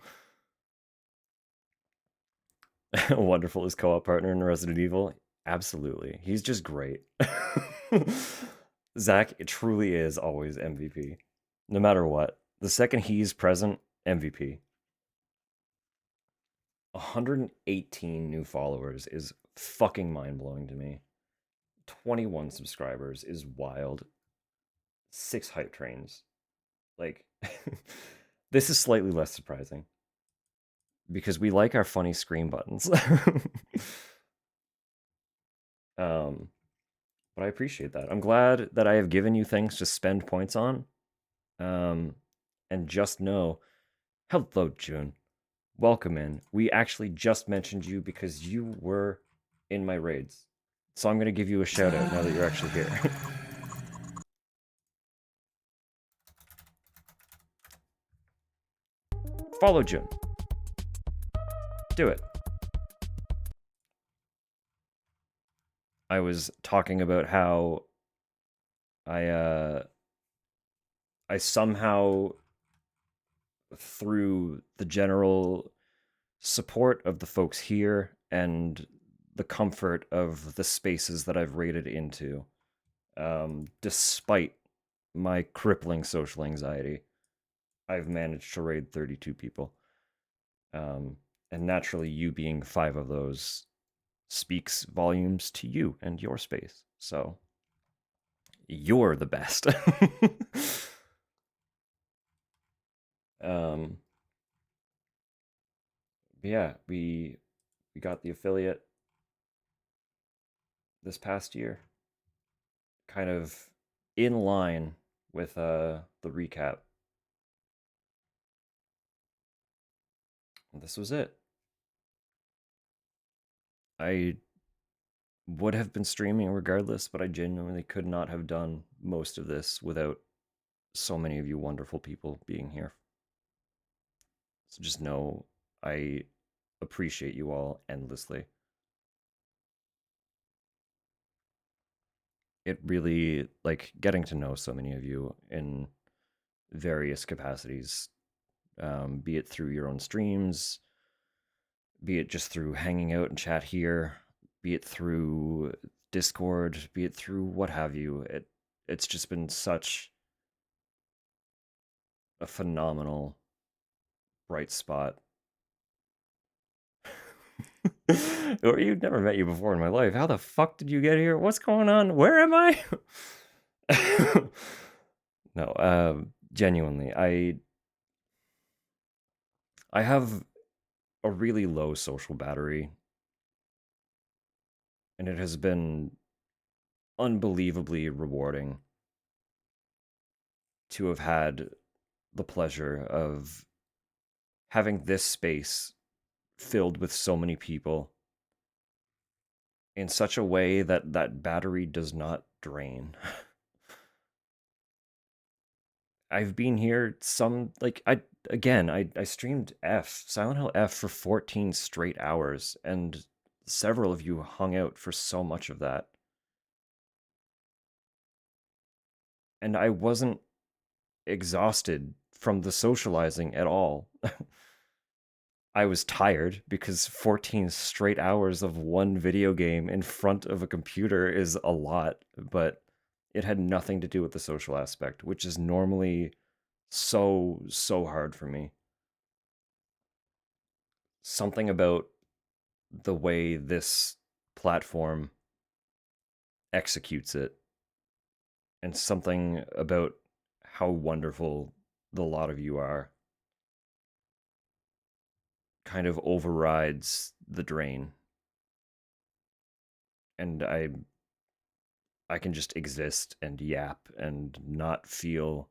wonderful as co-op partner in Resident Evil. Absolutely. He's just great. Zach, it truly is always MVP. No matter what. The second he's present, MVP. 118 new followers is fucking mind-blowing to me. 21 subscribers is wild. 6 hype trains. Like, this is slightly less surprising. Because we like our funny screen buttons. But I appreciate that. I'm glad that I have given you things to spend points on. And just know, hello, June. Welcome in. We actually just mentioned you because you were in my raids. So I'm going to give you a shout out now that you're actually here. Follow June. Do it. I was talking about how I somehow, through the general support of the folks here and the comfort of the spaces that I've raided into, despite my crippling social anxiety, I've managed to raid 32 people. And naturally, you being 5 of those speaks volumes to you and your space. So, you're the best. um, yeah, we got the affiliate this past year, kind of in line with the recap. This was it. I would have been streaming regardless, but I genuinely could not have done most of this without so many of you wonderful people being here. So just know I appreciate you all endlessly. It really, like, getting to know so many of you in various capacities, be it through your own streams, be it just through hanging out and chat here, be it through Discord, be it through what have you. It's just been such a phenomenal bright spot. Or you've never met you before in my life. How the fuck did you get here? What's going on? Where am I? No, genuinely, I have a really low social battery, and it has been unbelievably rewarding to have had the pleasure of having this space filled with so many people in such a way that that battery does not drain. I've been here some, like, I streamed Silent Hill F for 14 straight hours, and several of you hung out for so much of that. And I wasn't exhausted from the socializing at all. I was tired because 14 straight hours of one video game in front of a computer is a lot, but it had nothing to do with the social aspect, which is normally so hard for me. Something about the way this platform executes it, and something about how wonderful the lot of you are, kind of overrides the drain. And I can just exist and yap and not feel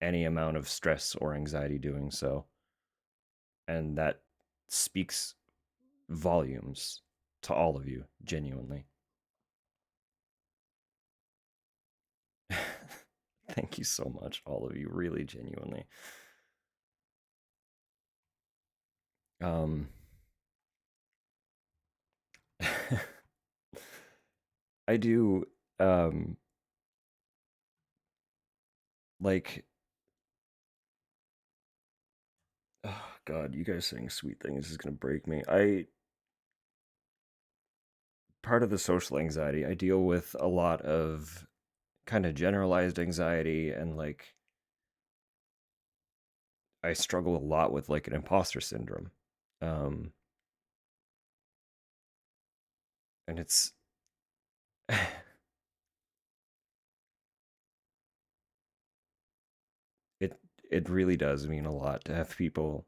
any amount of stress or anxiety doing so. And that speaks volumes to all of you, genuinely. Thank you so much, all of you, really, genuinely. I do, like, oh God, you guys saying sweet things is gonna break me. Part of the social anxiety, I deal with a lot of kind of generalized anxiety, and like I struggle a lot with like an imposter syndrome. Um, and it's it it really does mean a lot to have people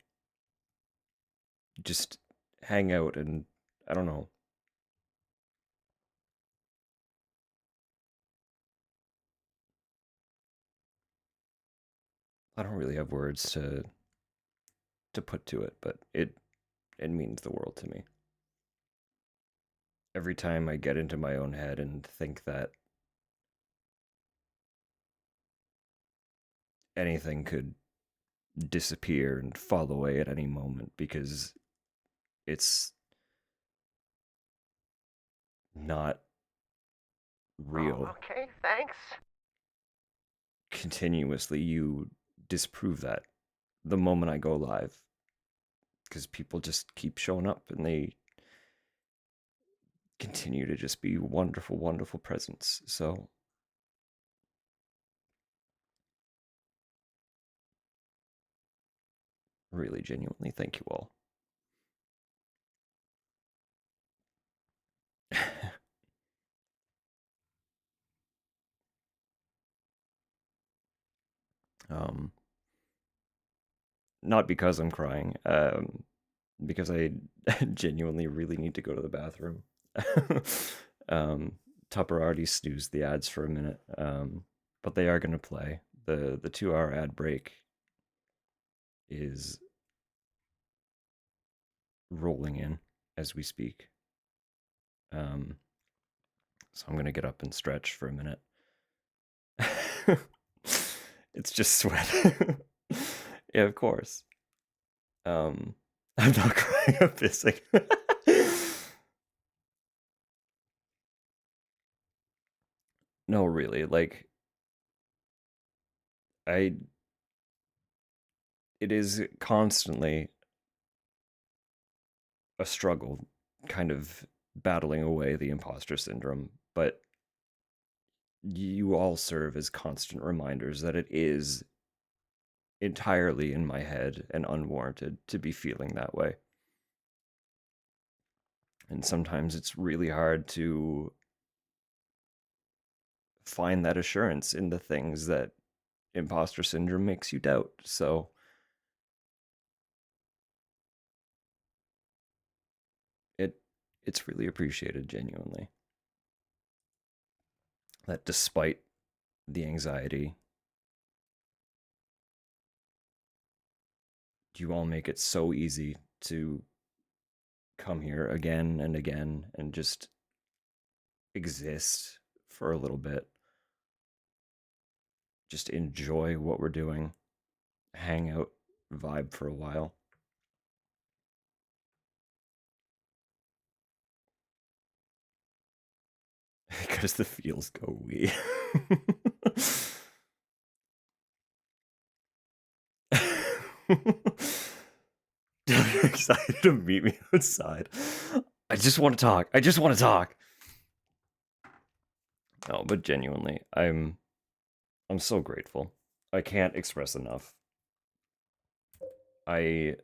just hang out, and I don't know. I don't really have words to put to it, but it means the world to me. every time I get into my own head and think that anything could disappear and fall away at any moment because it's not real. Okay, thanks. Continuously, you disprove that the moment I go live because people just keep showing up and they continue to just be wonderful, wonderful presents. So, really, genuinely, thank you all. um, not because I'm crying, because I genuinely really need to go to the bathroom. um, Tupper already snoozed the ads for a minute, but they are going to play. The 2 hour ad break is rolling in as we speak. Um, so I'm going to get up and stretch for a minute. It's just sweat. Yeah, of course. I'm not crying, I'm pissing. No, really, like, I it is constantly a struggle kind of battling away the imposter syndrome, but you all serve as constant reminders that it is entirely in my head and unwarranted to be feeling that way. And sometimes it's really hard to find that assurance in the things that imposter syndrome makes you doubt. So it it's really appreciated, genuinely, that despite the anxiety, you all make it so easy to come here again and again and just exist for a little bit. Just enjoy what we're doing, hang out, vibe for a while. Because the feels go wee. You're excited to meet me outside. I just want to talk. I just want to talk. No, but genuinely, I'm so grateful. I can't express enough. I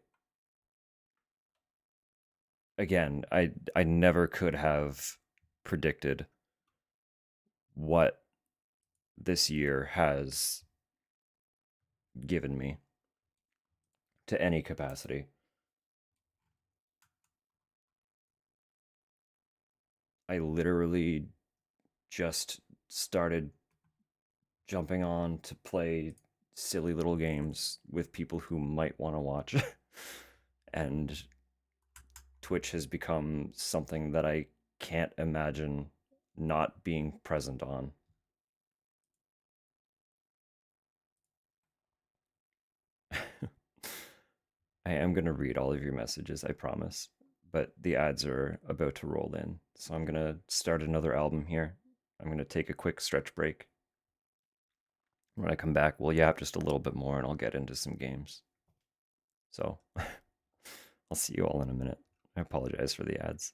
I never could have predicted what this year has given me to any capacity. I literally just started jumping on to play silly little games with people who might want to watch. And Twitch has become something that I can't imagine not being present on. I am going to read all of your messages, I promise. But the ads are about to roll in. So I'm going to start another album here. I'm going to take a quick stretch break. When I come back, we'll yap just a little bit more and I'll get into some games. So I'll see you all in a minute. I apologize for the ads.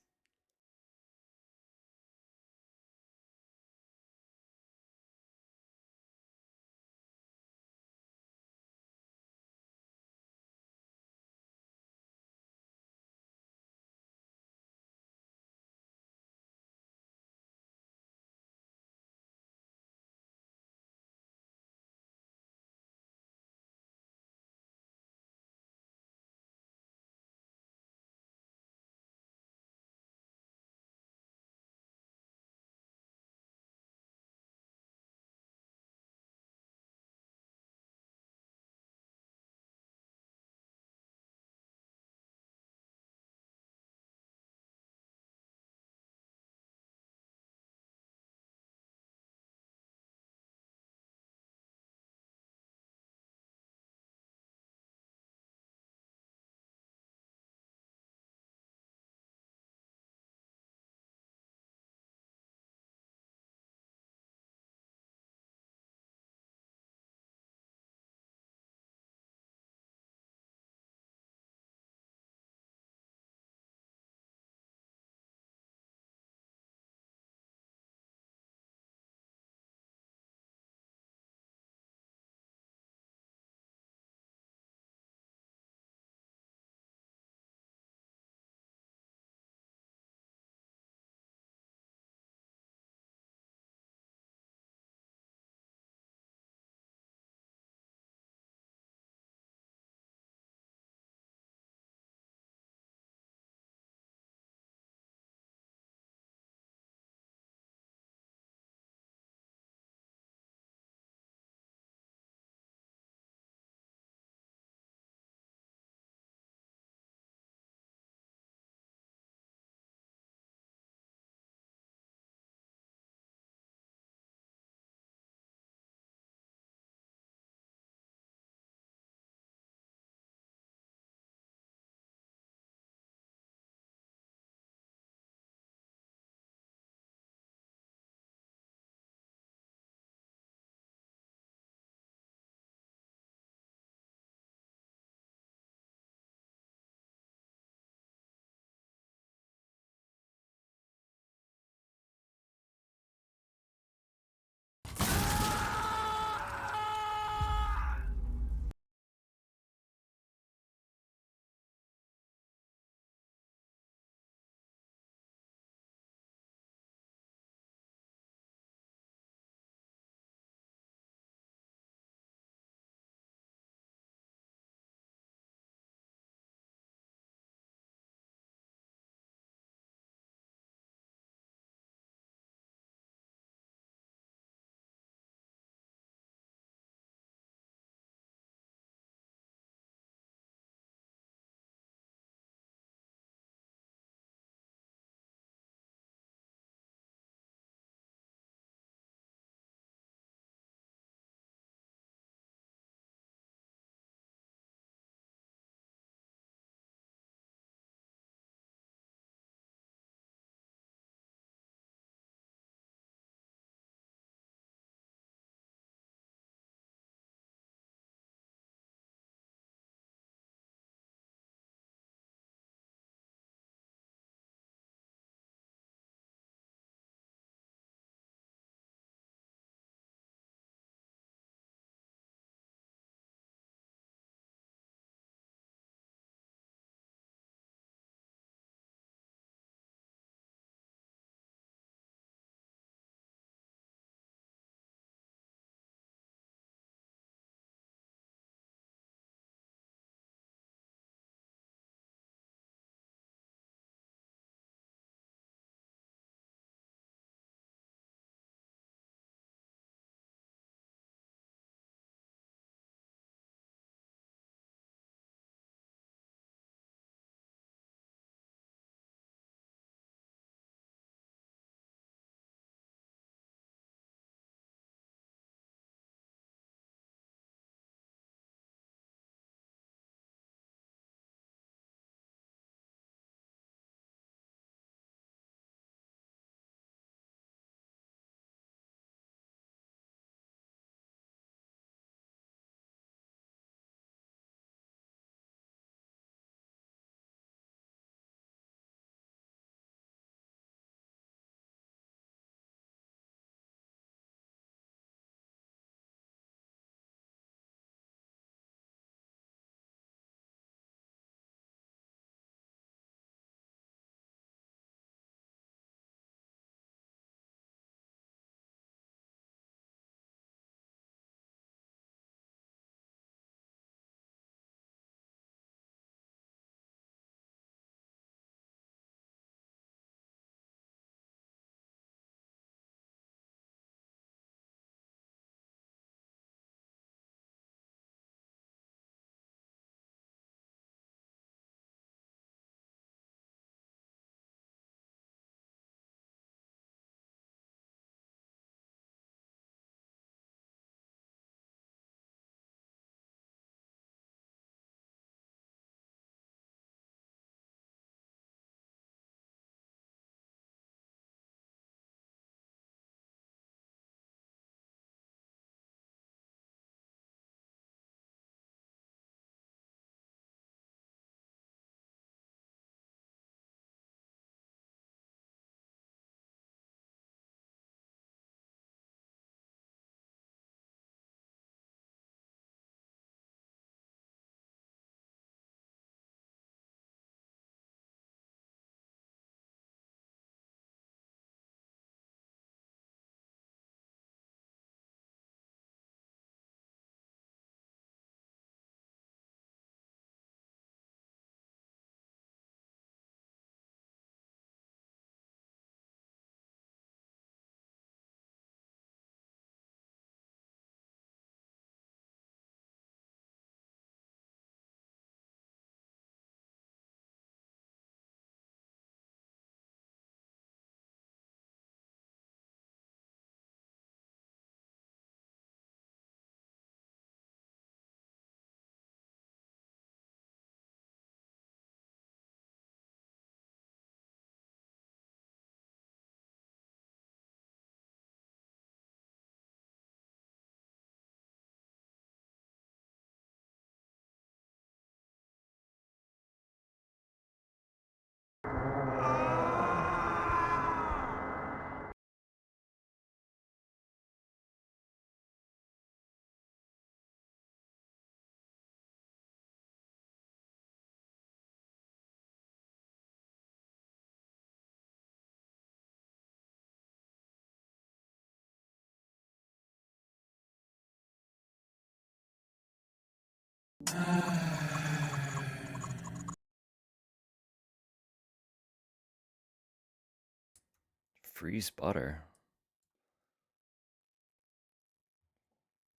Freeze butter.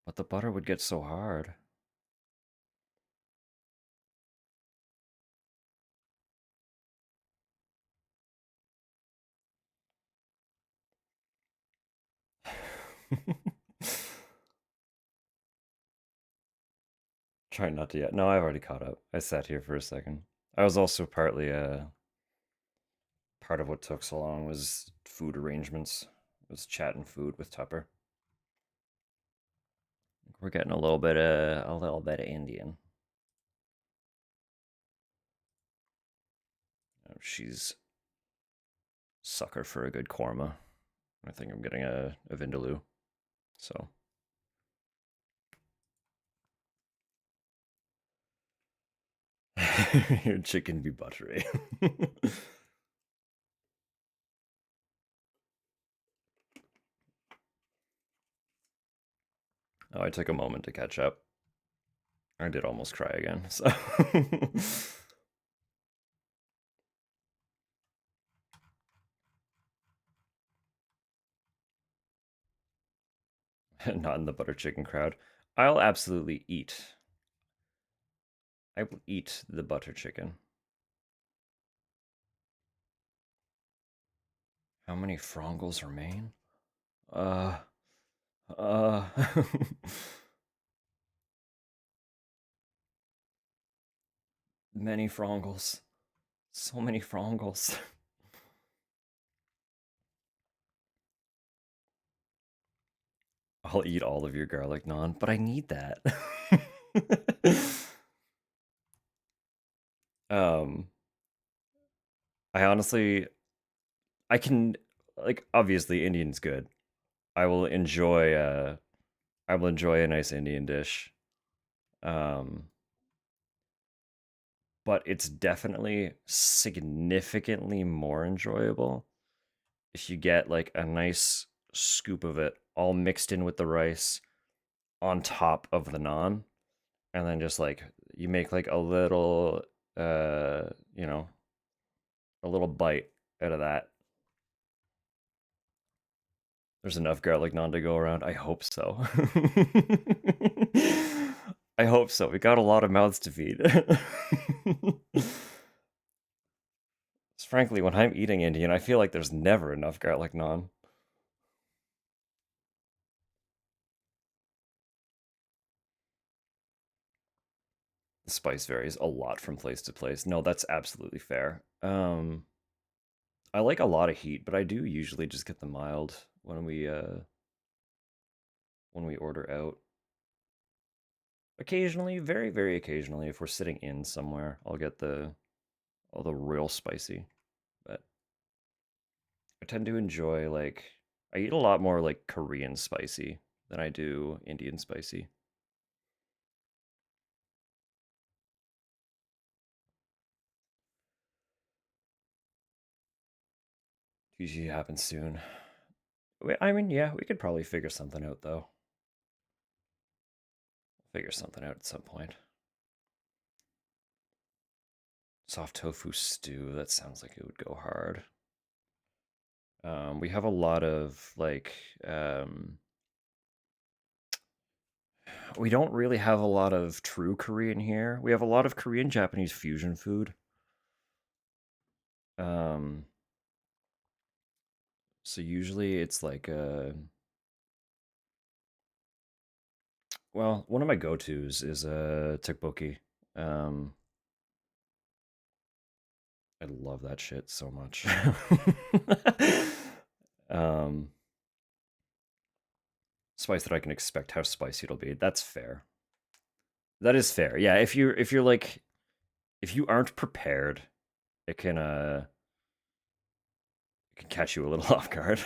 But the butter would get so hard. Trying not to yet. No, I've already caught up. I sat here for a second. I was also partly part of what took so long was food arrangements. It was chatting food with Tupper. We're getting a little bit of Indian. She's sucker for a good korma. I think I'm getting a vindaloo. So your chicken be buttery. Oh, I took a moment to catch up. I did almost cry again, so not in the butter chicken crowd. I'll absolutely eat. I will eat the butter chicken. How many frongles remain? Uh many frongles. So many frongles. I'll eat all of your garlic naan, but I need that. um I honestly I can like obviously Indian's good. I will enjoy a nice Indian dish. Um but it's definitely significantly more enjoyable if you get like a nice scoop of it all mixed in with the rice on top of the naan, and then just like you make like a little you know, a little bite out of that. There's enough garlic naan to go around. I hope so. I hope so. We got a lot of mouths to feed. Frankly, when I'm eating Indian, I feel like there's never enough garlic naan. The spice varies a lot from place to place. No, that's absolutely fair. I like a lot of heat, but I do usually just get the mild when we order out. Occasionally, very very occasionally, if we're sitting in somewhere, I'll get the real spicy. But I tend to enjoy like I eat a lot more like Korean spicy than I do Indian spicy. Usually happens soon. I mean, yeah, we could probably figure something out though. Figure something out at some point. Soft tofu stew, that sounds like it would go hard. We have a lot of like we don't really have a lot of true Korean here. We have a lot of Korean Japanese fusion food. So usually it's like well, one of my go-tos is tteokbokki. Um I love that shit so much. um Spice that I can expect how spicy it'll be. That's fair. That is fair. Yeah, if you're like if you aren't prepared, it can catch you a little off guard.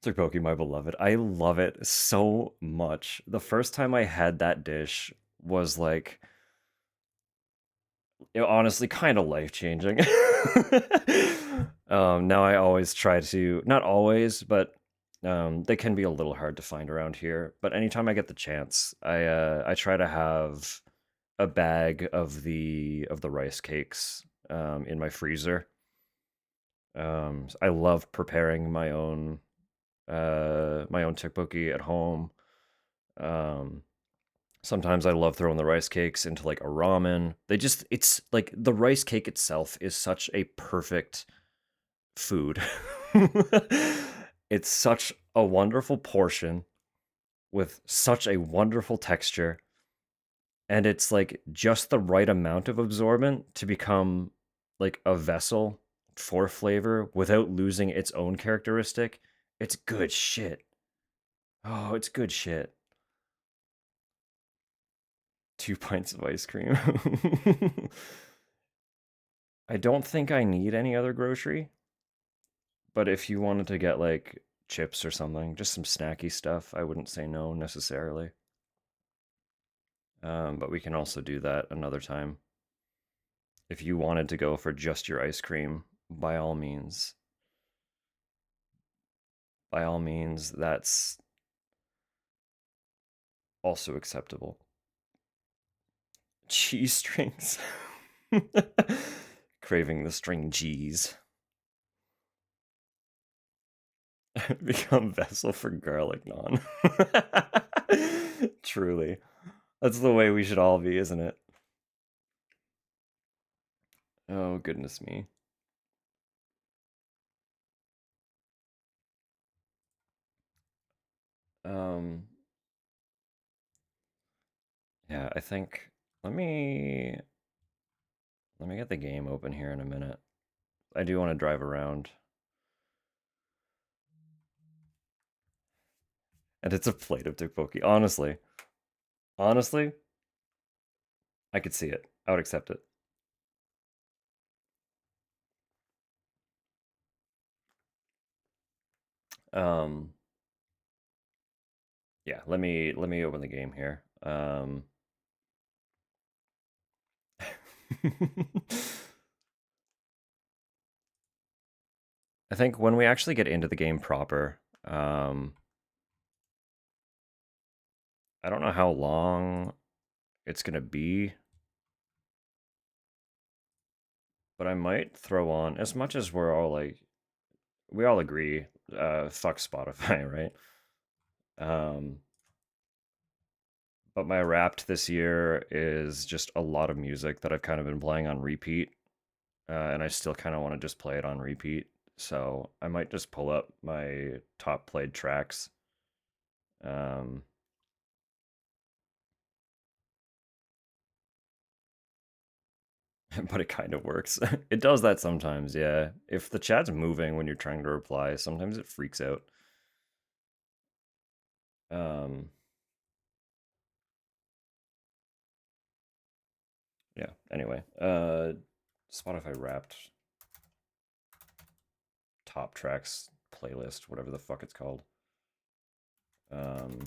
Tteokbokki, my beloved. I love it so much. The first time I had that dish was like honestly kind of life-changing. Now I always try to not always, but They can be a little hard to find around here, but anytime I get the chance, I try to have a bag of the rice cakes in my freezer. I love preparing my own tteokbokki at home. Um, Sometimes I love throwing the rice cakes into like a ramen. It's like the rice cake itself is such a perfect food. It's such a wonderful portion with such a wonderful texture, and it's like just the right amount of absorbent to become like a vessel for flavor without losing its own characteristic. It's good shit. Oh, it's good shit. 2 pints of ice cream. I don't think I need any other grocery, but if you wanted to get like chips or something, just some snacky stuff, I wouldn't say no necessarily. But we can also do that another time. If you wanted to go for just your ice cream, by all means. By all means, that's also acceptable. Cheese strings. Craving the string cheese. Become vessel for garlic naan. Truly. That's the way we should all be, isn't it? Oh, goodness me. Um, yeah, I think let me get the game open here in a minute. I do want to drive around. And it's a plate of tteokbokki. Honestly, I could see it. I would accept it. Um, yeah, let me open the game here. I think when we actually get into the game proper, I don't know how long it's gonna be, but I might throw on, as much as we're all like, we all agree, fuck Spotify, right? Um, but my Wrapped this year is just a lot of music that I've kind of been playing on repeat, and I still kind of want to just play it on repeat. So I might just pull up my top played tracks. Um, but it kind of works. It does that sometimes, yeah. If the chat's moving when you're trying to reply, sometimes it freaks out. Um, yeah, anyway. Spotify Wrapped top tracks playlist, whatever the fuck it's called. Um,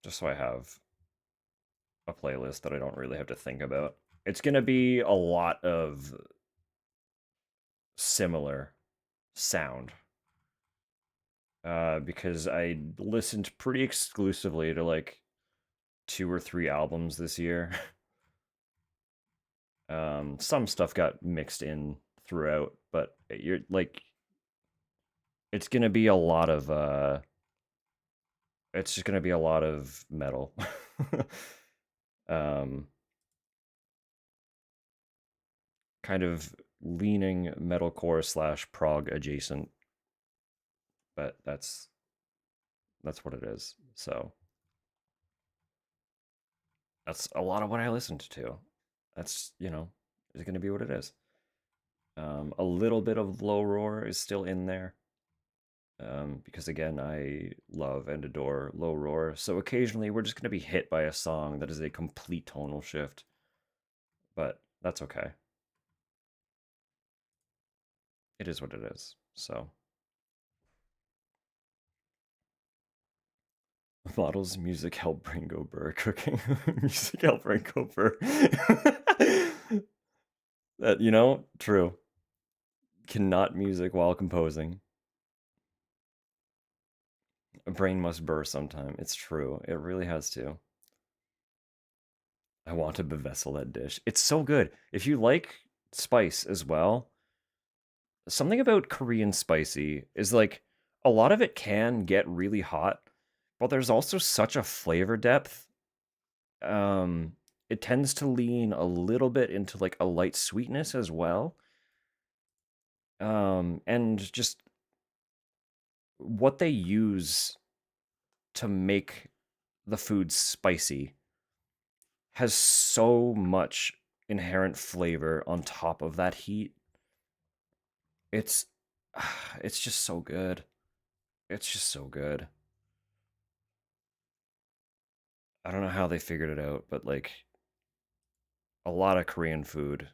just so I have a playlist that I don't really have to think about. It's gonna be a lot of similar sound. Because I listened pretty exclusively to like 2 or 3 albums this year. Some stuff got mixed in throughout, but you're like, it's gonna be a lot of it's just gonna be a lot of metal. um, Kind of leaning metalcore slash prog adjacent, but that's what it is. So that's a lot of what I listened to. That's, is going to be what it is. A little bit of low roar is still in there. Because again, I love and adore low roar. So occasionally we're just going to be hit by a song that is a complete tonal shift, but that's okay. It is what it is. So Models music help brain go burr. Cooking music help brain go burr. That, you know, true. Cannot music while composing. A brain must burr sometime. It's true. It really has to. I want to bevessel that dish. It's so good. If you like spice as well, something about Korean spicy is like a lot of it can get really hot, but there's also such a flavor depth. It tends to lean a little bit into like a light sweetness as well. And just what they use to make the food spicy has so much inherent flavor on top of that heat. It's it's just so good. It's just so good. I don't know how they figured it out, but like a lot of Korean food.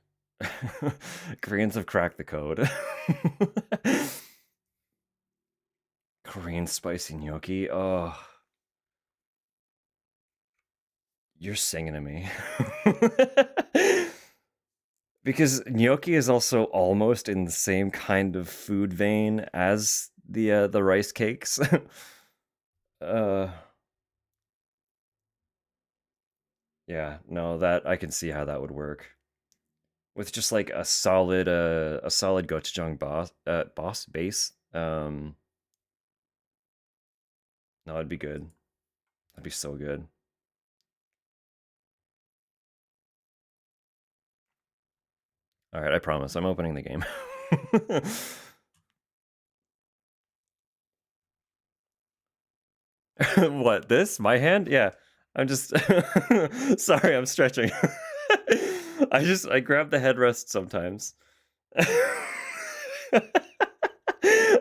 Koreans have cracked the code. Korean spicy gnocchi. Oh, you're singing to me. Because gnocchi is also almost in the same kind of food vein as the rice cakes. Yeah, no, that I can see how that would work. With just like a solid gochujang boss base. No, it'd be good. That'd be so good. All right, I promise. I'm opening the game. What, this? My hand? Yeah. I'm just sorry, I'm stretching. I grab the headrest sometimes.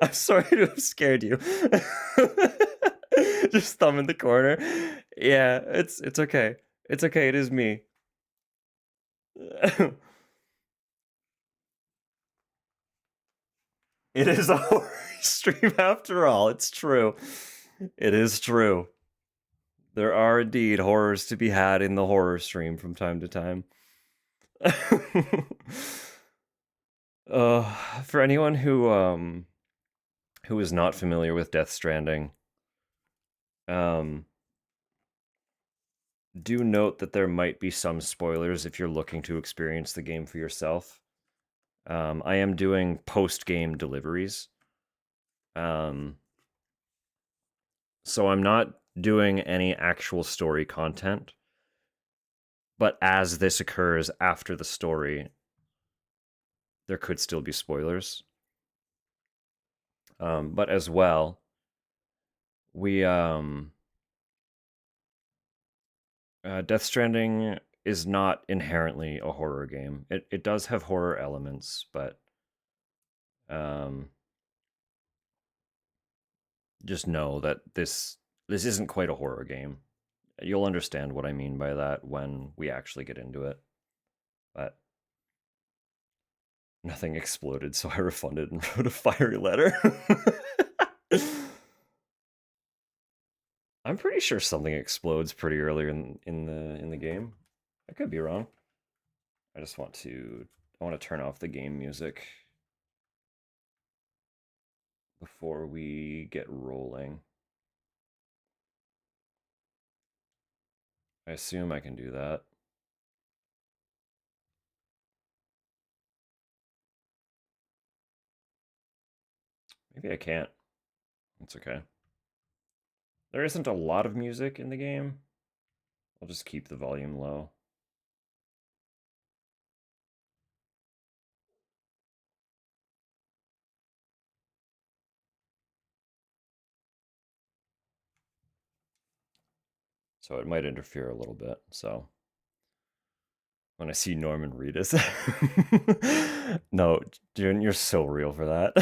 I'm sorry to have scared you. Just thumb in the corner. Yeah, it's okay. It's okay, it is me. It is a horror stream after all. It's true. It is true. There are indeed horrors to be had in the horror stream from time to time. For anyone who is not familiar with Death Stranding, do note that there might be some spoilers if you're looking to experience the game for yourself. I am doing post-game deliveries. So I'm not doing any actual story content. But as this occurs after the story, there could still be spoilers. But as well, we Death Stranding is not inherently a horror game. It does have horror elements, but just know that this isn't quite a horror game. You'll understand what I mean by that when we actually get into it. But nothing exploded, so I refunded and wrote a fiery letter. I'm pretty sure something explodes pretty early in the game. I could be wrong. I want to turn off the game music before we get rolling. I assume I can do that. Maybe I can't. It's okay. There isn't a lot of music in the game. I'll just keep the volume low. So it might interfere a little bit, so when I see Norman Reedus. No, June, you're so real for that.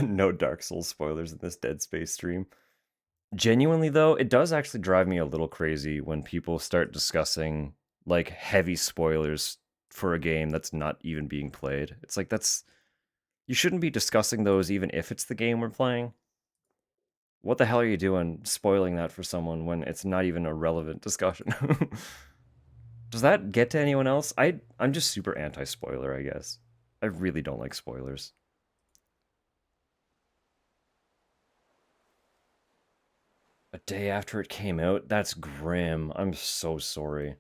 No Dark Souls spoilers in this Dead Space stream. Genuinely, though, it does actually drive me a little crazy when people start discussing like heavy spoilers for a game that's not even being played. It's like that's You shouldn't be discussing those even if it's the game we're playing. What the hell are you doing spoiling that for someone when it's not even a relevant discussion? Does that get to anyone else? I'm just super anti-spoiler, I guess. I really don't like spoilers. A day after it came out? That's grim. I'm so sorry.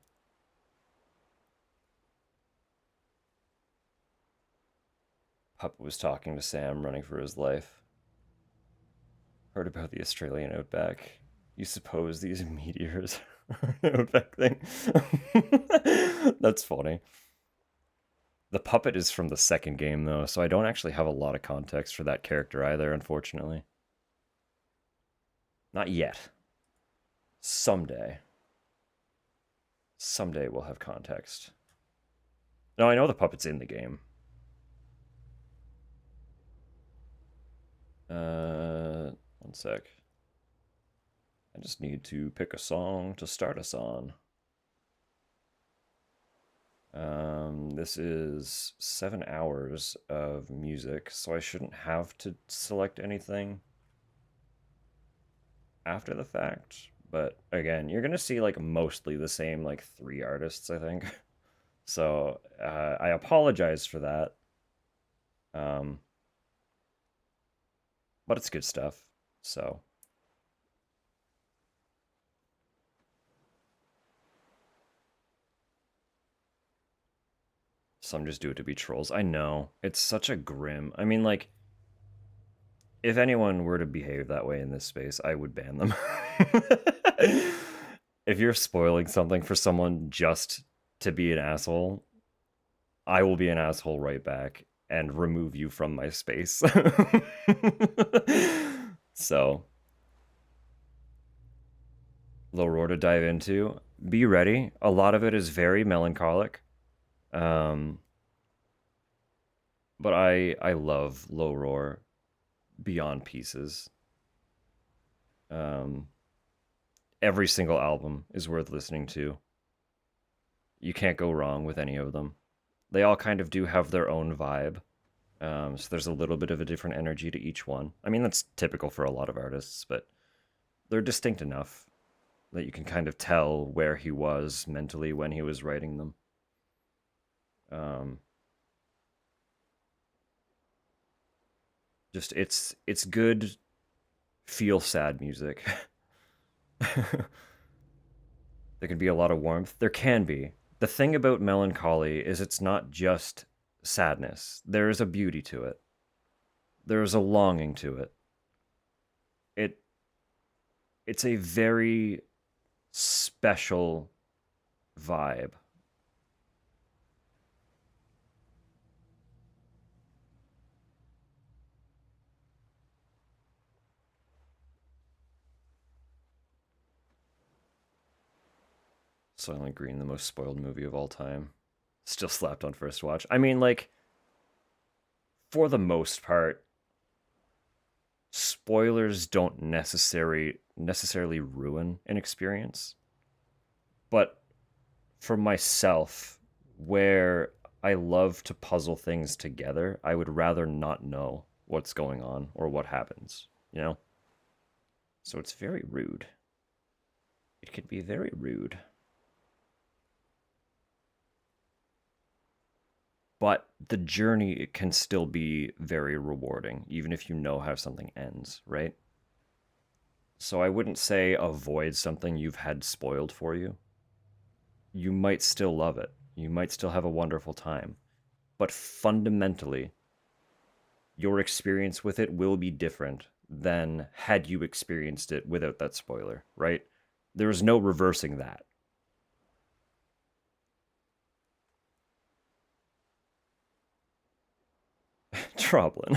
Puppet was talking to Sam, running for his life. Heard about the Australian outback. You suppose these meteors are an outback thing? That's funny. The puppet is from the second game, though, so I don't actually have a lot of context for that character either, unfortunately. Not yet. Someday. Someday we'll have context. No, I know the puppet's in the game. One sec. I just need to pick a song to start us on. This is 7 hours of music, so I shouldn't have to select anything after the fact. But again, you're gonna see like mostly the same like 3 artists, I think. So I apologize for that. But it's good stuff. So some just do it to be trolls. I know. It's such a grim. I mean, like, if anyone were to behave that way in this space, I would ban them. If you're spoiling something for someone just to be an asshole, I will be an asshole right back and remove you from my space. So, low roar to dive into. Be ready. A lot of it is very melancholic. But I love low roar beyond pieces. Every single album is worth listening to. You can't go wrong with any of them. They all kind of do have their own vibe. So there's a little bit of a different energy to each one. I mean, that's typical for a lot of artists, but they're distinct enough that you can kind of tell where he was mentally when he was writing them. Just it's good, feel sad music. There can be a lot of warmth. There can be. The thing about melancholy is it's not just sadness. There is a beauty to it. There is a longing to it. It's a very special vibe. Soylent Green, the most spoiled movie of all time. Still slapped on first watch. I mean, like, for the most part, spoilers don't necessarily ruin an experience. But for myself, where I love to puzzle things together, I would rather not know what's going on or what happens, you know? So it's very rude. It can be very rude. But the journey can still be very rewarding, even if you know how something ends, right? So I wouldn't say avoid something you've had spoiled for you. You might still love it. You might still have a wonderful time. But fundamentally, your experience with it will be different than had you experienced it without that spoiler, right? There is no reversing that. Troblin.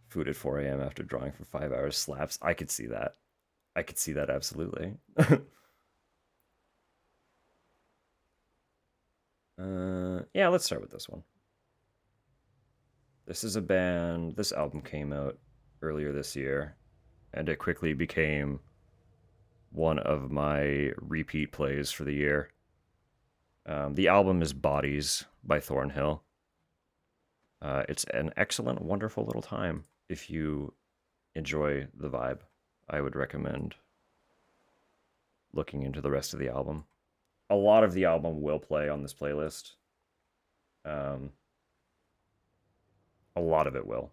Food at 4 a.m. after drawing for 5 hours slaps. I could see that. I could see that absolutely. Yeah, let's start with this one. This is a band. This album came out earlier this year, and it quickly became one of my repeat plays for the year. The album is Bodies by Thornhill. It's an excellent, wonderful little time. If you enjoy the vibe, I would recommend looking into the rest of the album. A lot of the album will play on this playlist. A lot of it will.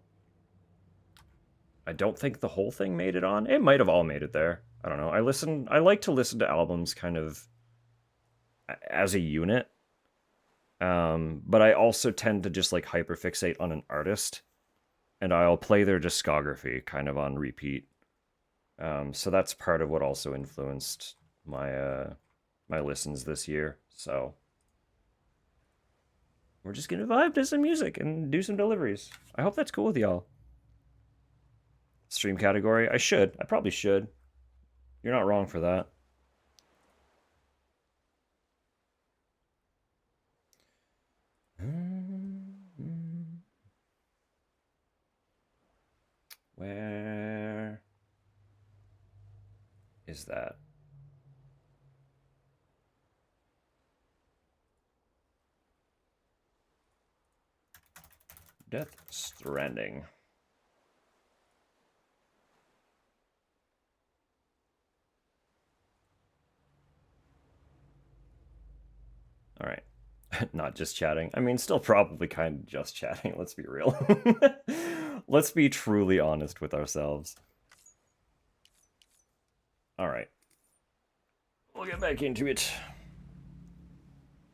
I don't think the whole thing made it on. It might have all made it there. I don't know. I like to listen to albums kind of as a unit. But I also tend to just like hyperfixate on an artist, and I'll play their discography kind of on repeat. So that's part of what also influenced my my listens this year. So we're just gonna vibe to some music and do some deliveries. I hope that's cool with y'all. Stream category? I should. I probably should. You're not wrong for that. Where is that? Death Stranding. All right. Not just chatting. I mean, still probably kind of just chatting. Let's be real. Let's be truly honest with ourselves. All right. We'll get back into it.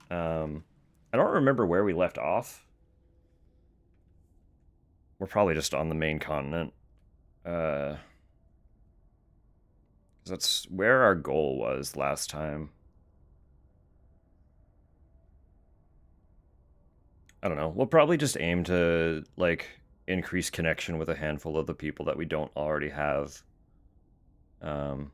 I don't remember where we left off. We're probably just on the main continent. That's where our goal was last time. I don't know. We'll probably just aim to, like, increase connection with a handful of the people that we don't already have. Because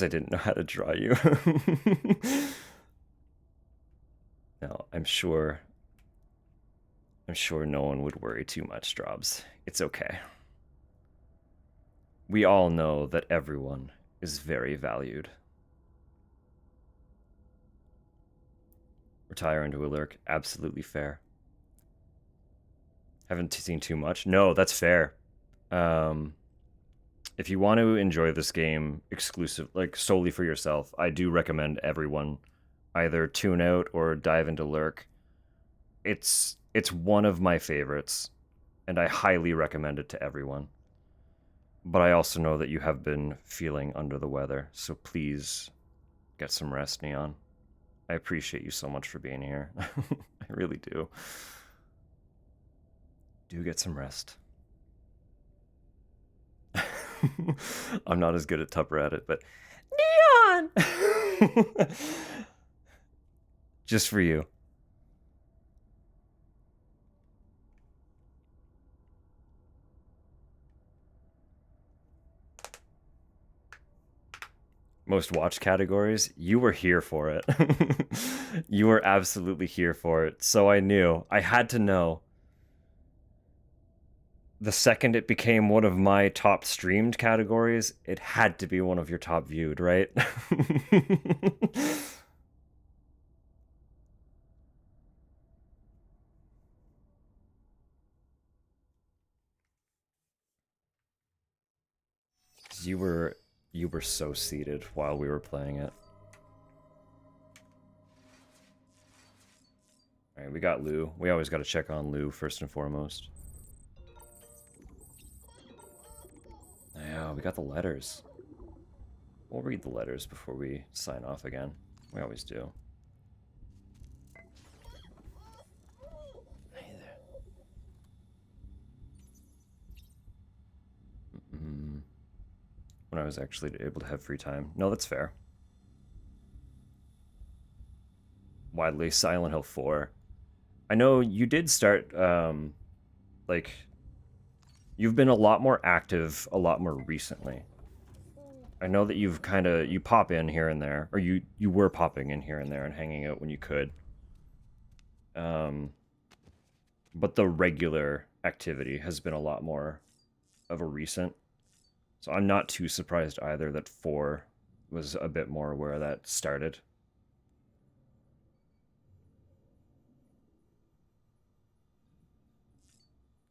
I didn't know how to draw you. No, I'm sure no one would worry too much, Drobs. It's okay. We all know that everyone is very valued. Retire into a lurk. Absolutely fair. Haven't seen too much. No, that's fair. If you want to enjoy this game exclusive, like solely for yourself, I do recommend everyone either tune out or dive into lurk. It's one of my favorites, and I highly recommend it to everyone. But I also know that you have been feeling under the weather, so please get some rest, Neon. I appreciate you so much for being here. I really do. Do get some rest. I'm not as good at Tupper at it, but Neon! Just for you. Most watched categories, you were here for it. You were absolutely here for it. So I knew. I had to know. The second it became one of my top streamed categories, it had to be one of your top viewed, right? You were so seated while we were playing it. Alright, we got Lou. We always gotta check on Lou first and foremost. Yeah, we got the letters. We'll read the letters before we sign off again. We always do. Hey there. When I was actually able to have free time. No, that's fair. Widely Silent Hill 4. I know you did start, like, you've been a lot more active a lot more recently. I know that you've you pop in here and there, or you were popping in here and there and hanging out when you could. but the regular activity has been a lot more of a recent. So I'm not too surprised either that 4 was a bit more where that started.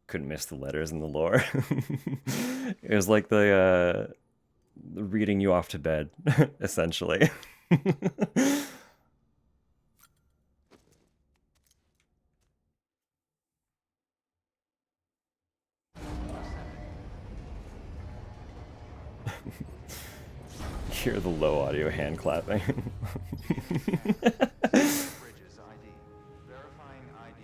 Couldn't miss the letters in the lore. It was like the reading you off to bed, essentially. Hear the low audio hand clapping. Bridges ID. Verifying ID.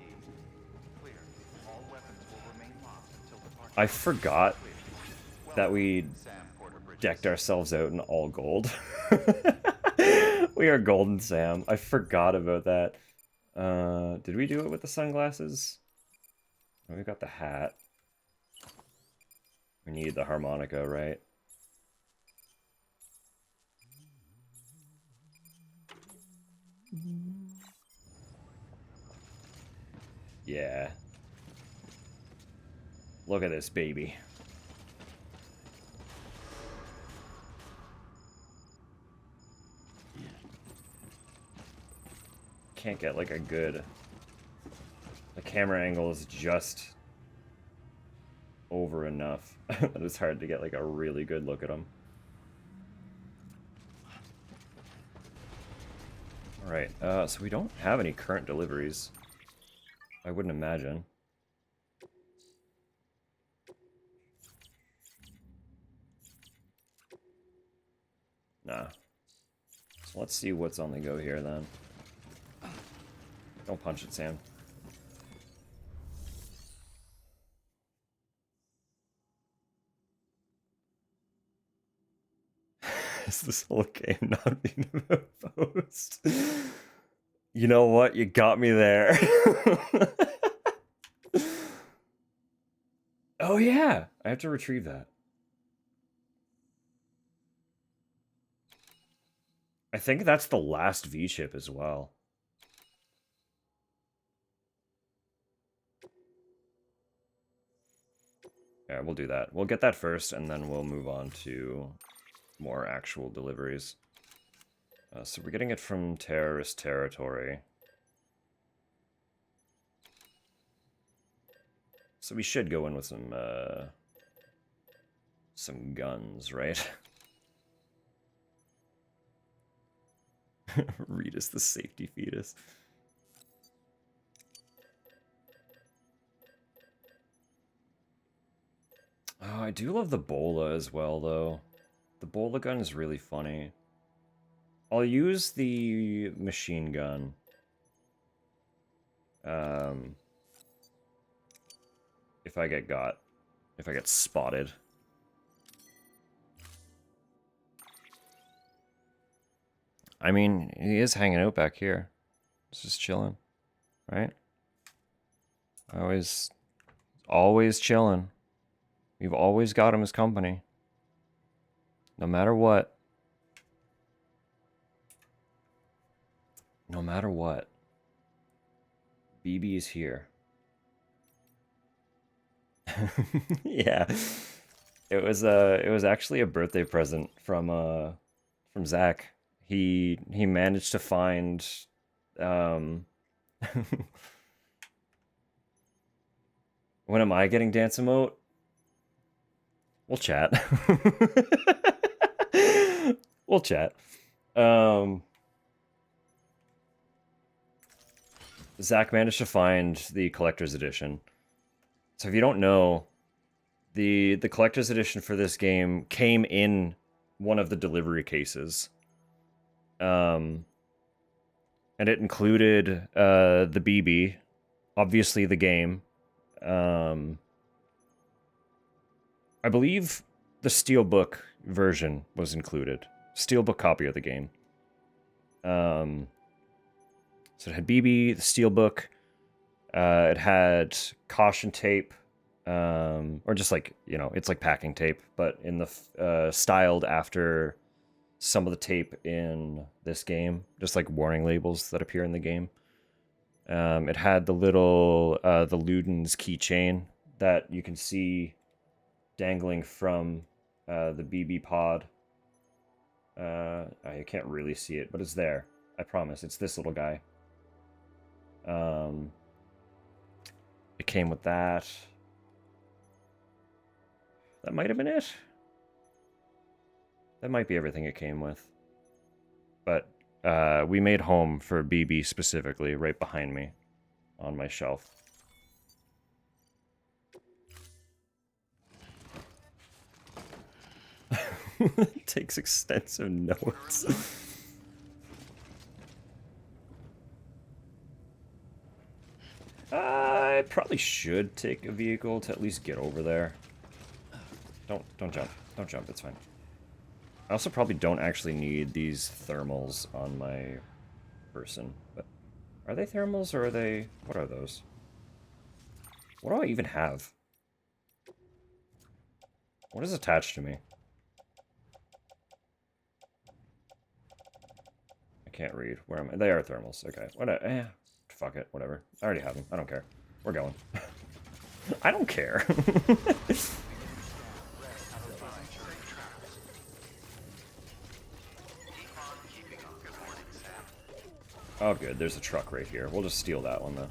Clear. All weapons will remain locked until departure. I forgot Clear. that we Sam Porter Bridges. decked ourselves out in all gold. We are Golden Sam. I forgot about that. Did we do it with the sunglasses? Oh, we got the hat. We need the harmonica, right? Yeah. Look at this baby. Can't get like a good... The camera angle is just over enough that it's hard to get like a really good look at him. Alright, so we don't have any current deliveries. I wouldn't imagine. Nah. So let's see what's on the go here then. Don't punch it, Sam. Is this whole game not being about post? You know what? You got me there. Oh yeah, I have to retrieve that. I think that's the last V-chip as well. Yeah, we'll do that. We'll get that first, and then we'll move on to more actual deliveries. So we're getting it from terrorist territory. So we should go in with some guns, right? Read as the safety fetus. Oh, I do love the bola as well, though. The bola gun is really funny. I'll use the machine gun. If I get got. If I get spotted. I mean, he is hanging out back here. He's just chilling. Right? Always chilling. We've always got him as company. No matter what. No matter what. BB is here. Yeah. It was actually a birthday present from Zach. He managed to find when am I getting dance emote? We'll chat. We'll chat. Zach managed to find the collector's edition. So if you don't know, the collector's edition for this game came in one of the delivery cases. And it included the BB, obviously the game. I believe the Steelbook version was included. Steelbook copy of the game. So it had BB, the Steelbook. It had caution tape, or just like, you know, it's like packing tape, but in the styled after some of the tape in this game, just like warning labels that appear in the game. It had the little the Luden's keychain that you can see dangling from the BB pod. I can't really see it, but it's there. I promise. It's this little guy. It came with that. That might have been it. That might be everything it came with. But we made home for BB specifically right behind me on my shelf. Takes extensive notes. I probably should take a vehicle to at least get over there. Don't jump. Don't jump, it's fine. I also probably don't actually need these thermals on my person, but are they thermals or are they... what are those? What do I even have? What is attached to me? I can't read. Where am I? They are thermals. Okay. Fuck it. Whatever. I already have them. I don't care. We're going. I don't care. Oh, good. There's a truck right here. We'll just steal that one, though.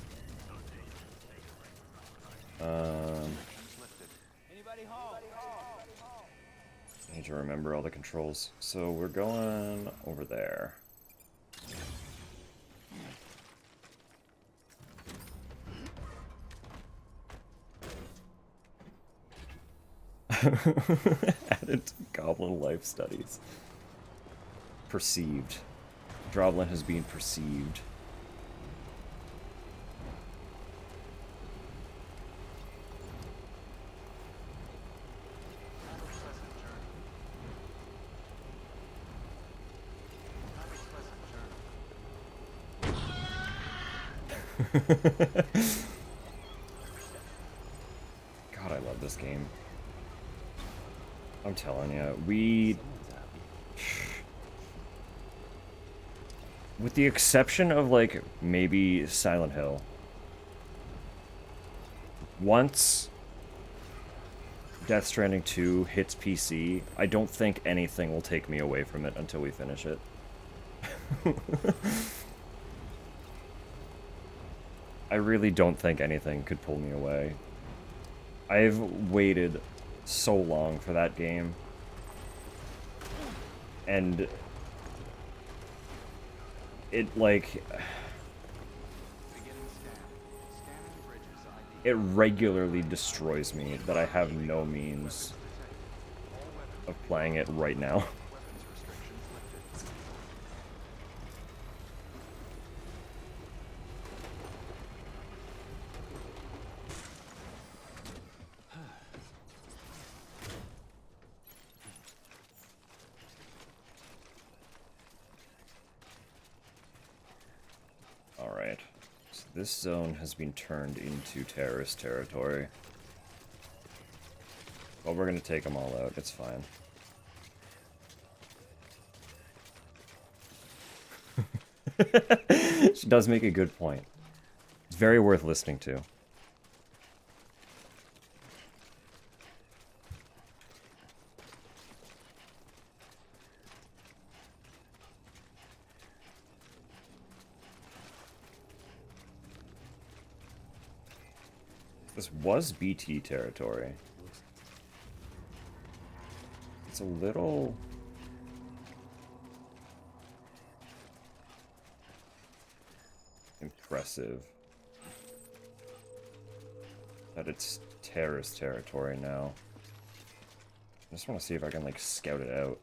I need to remember all the controls. So we're going over there. Added to Goblin Life Studies. Perceived. Droblin has been perceived. God, I love this game. I'm telling you, with the exception of, like, maybe Silent Hill, once Death Stranding 2 hits PC, I don't think anything will take me away from it until we finish it. I really don't think anything could pull me away. I've waited so long for that game. And it, like... it regularly destroys me that I have no means of playing it right now. Alright. So this zone has been turned into terrorist territory. Well, we're gonna take them all out. It's fine. She does make a good point. It's very worth listening to. This was BT territory. It's a little... impressive that it's terrorist territory now. I just want to see if I can, like, scout it out.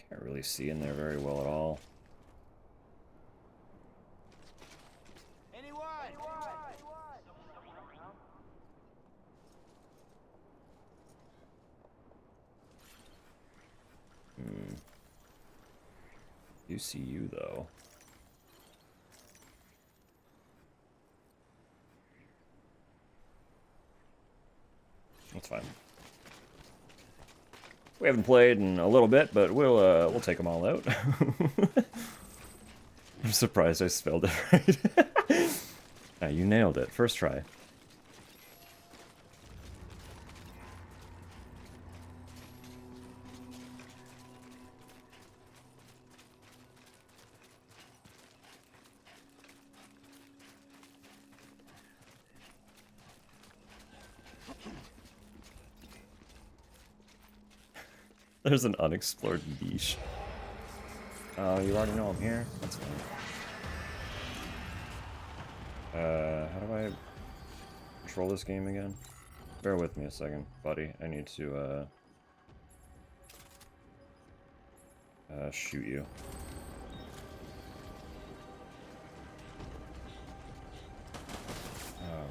Can't really see in there very well at all. Do see you though. That's fine. We haven't played in a little bit, but we'll take them all out. I'm surprised I spelled it right. Ah, you nailed it. First try. There's an unexplored niche. Oh, you already know I'm here? That's fine. How do I control this game again? Bear with me a second, buddy. I need to, shoot you.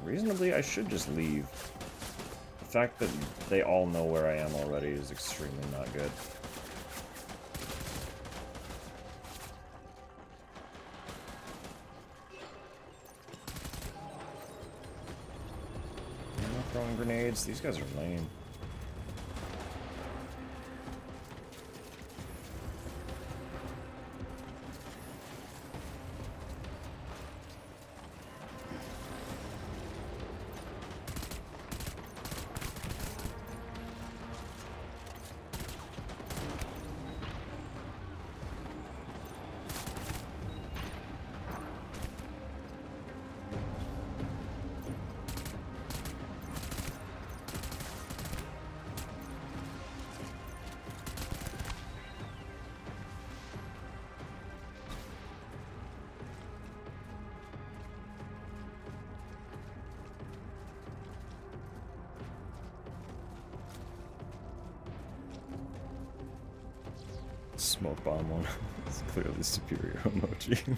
Reasonably, I should just leave. The fact that they all know where I am already is extremely not good. I'm not throwing grenades. These guys are lame. Smoke bomb one. It's clearly superior emoji.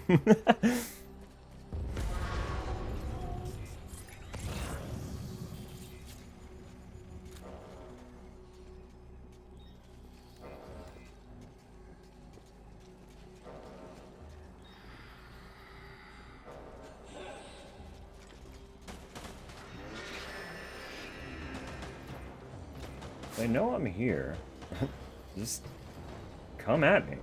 They know I'm here. Just come at me.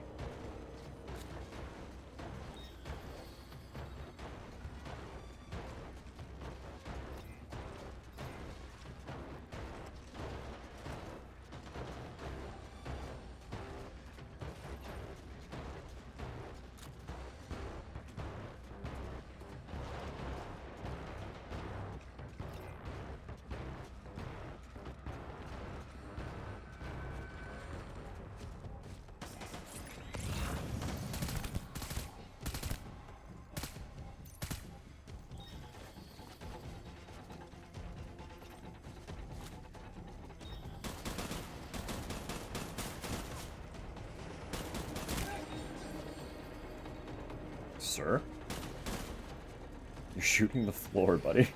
Sir? You're shooting the floor, buddy.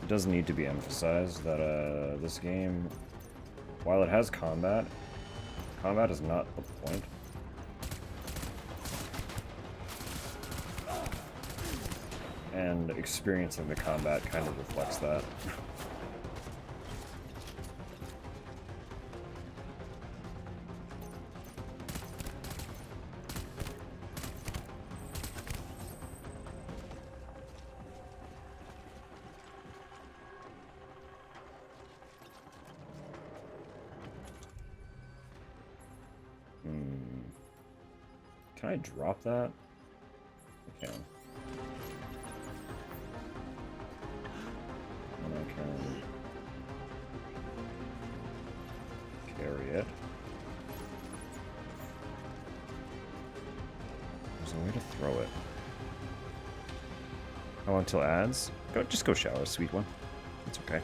It does need to be emphasized that this game, while it has combat, combat is not the point. And experiencing the combat kind of reflects that. Can I drop that? I Yeah. And I can carry it. There's a way to throw it. Oh, until ads? Just go shower, sweet one. It's okay.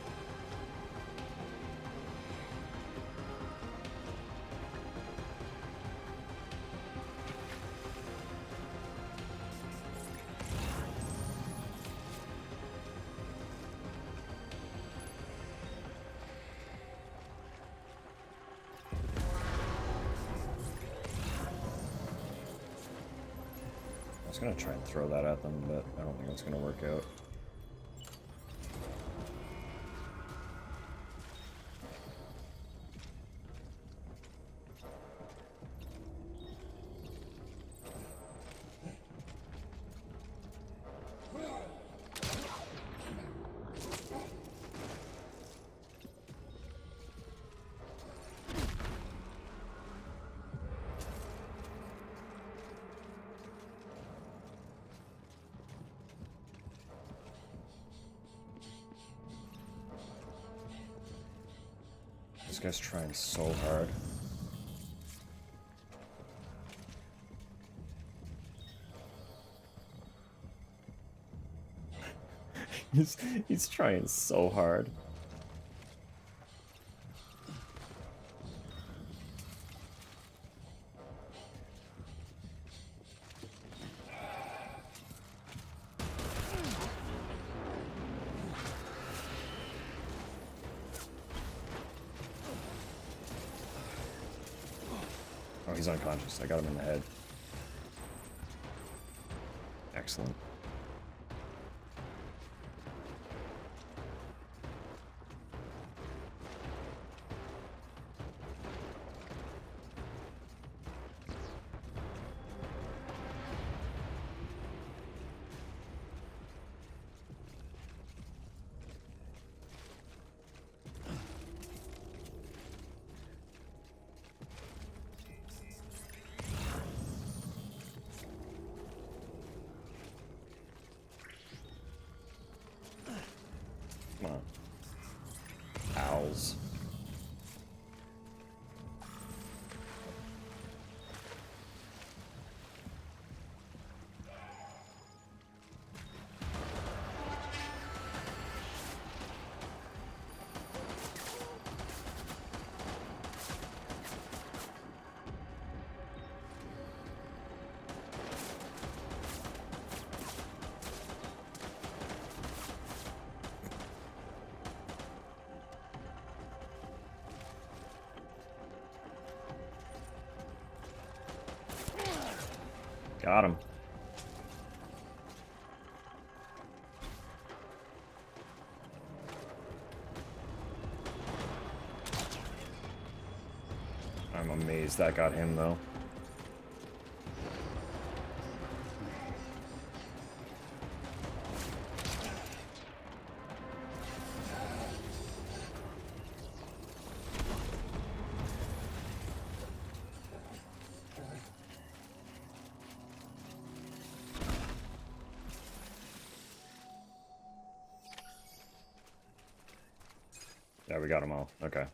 I was gonna try and throw that at them, but I don't think it's gonna work out. This guy's trying so hard. he's trying so hard. Oh, he's unconscious. I got him in the head. Excellent. Come on. Owls. Got him. I'm amazed that got him, though. Yeah, we got them all. Okay.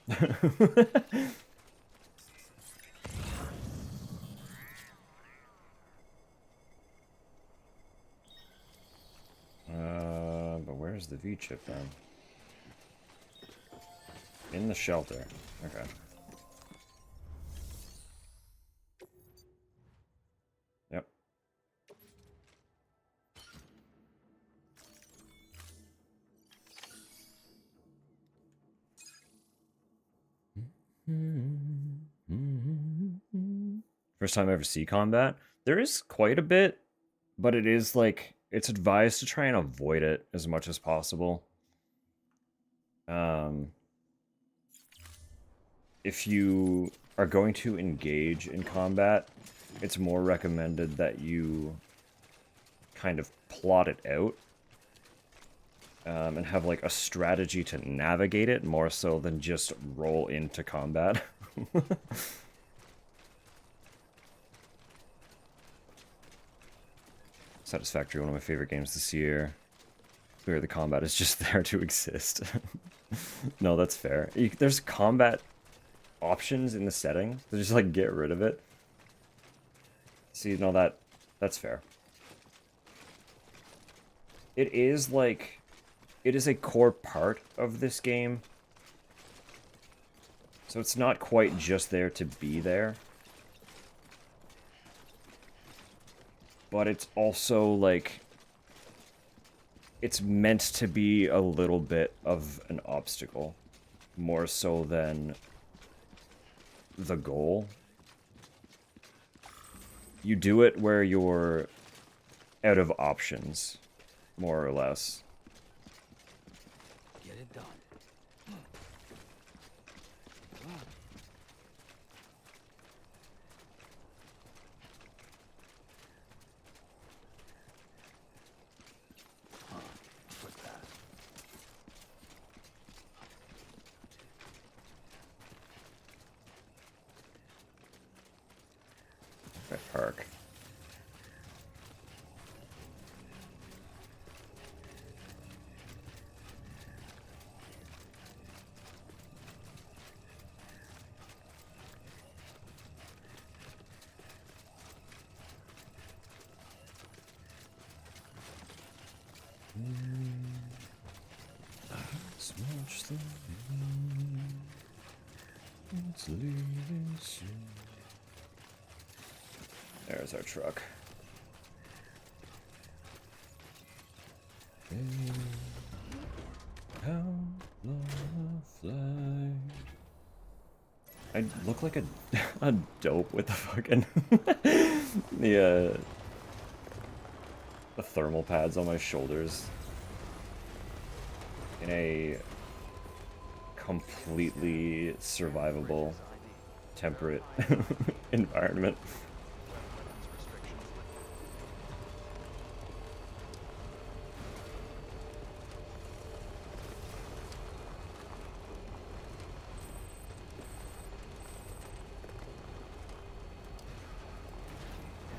But where's the V-chip then? In the shelter. Okay. Yep. First time I ever see combat. There is quite a bit, but it is like, it's advised to try and avoid it as much as possible. If you are going to engage in combat, it's more recommended that you kind of plot it out and have like a strategy to navigate it more so than just roll into combat. Satisfactory, one of my favorite games this year. Where the combat is just there to exist. No, that's fair. There's combat options in the settings. So just like get rid of it. See, no, that's fair. It is like, it is a core part of this game. So it's not quite just there to be there. But it's also like, it's meant to be a little bit of an obstacle. More so than the goal. You do it where you're out of options, more or less. Get it done. Quick pass. That park. Let's watch the moon. It's leaving soon. There's our truck. How long fly? I look like a dope with the fucking the thermal pads on my shoulders in a completely survivable, temperate environment.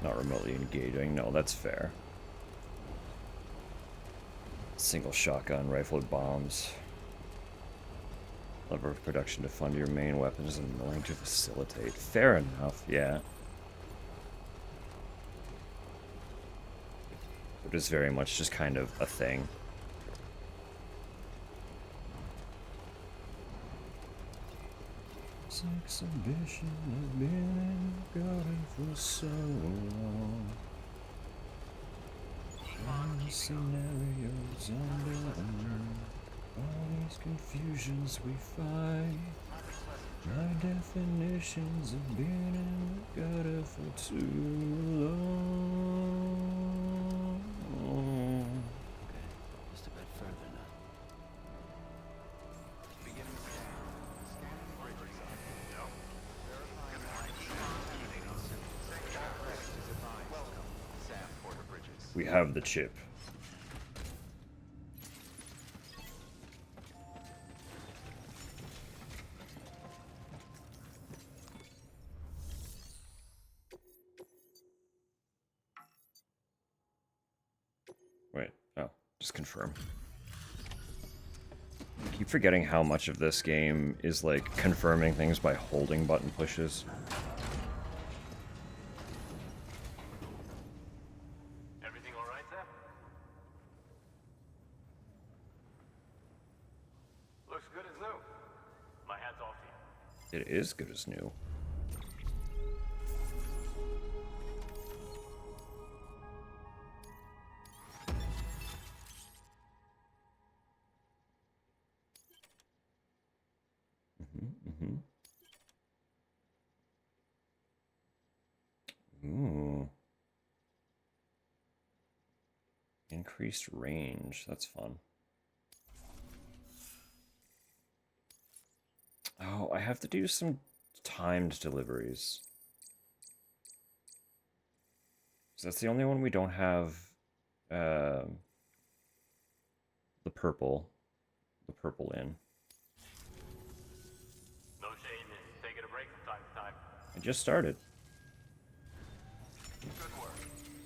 Not remotely engaging. No, that's fair. Single shotgun, rifled bombs. Lever of production to fund your main weapon is annoying to facilitate. Fair enough, yeah. It is very much just kind of a thing. Exhibition, I've been in the garden for so long. All the scenarios undone, all these confusions we find. My definitions have been in the gutter for too long. Just a bit further now. Beginning scan. Scanning bridges. No. Verifying ID. All rest is advised. Welcome, Sam Porter Bridges. We have the chip. Wait, oh, just confirm. I keep forgetting how much of this game is like confirming things by holding button pushes. Everything all right, Sam? Looks good as new. My hat's off to you. It is good as new. Ooh. Increased range. That's fun. Oh, I have to do some timed deliveries. So that's the only one we don't have the purple in. No shame in taking a break from time to time. I just started. Good work.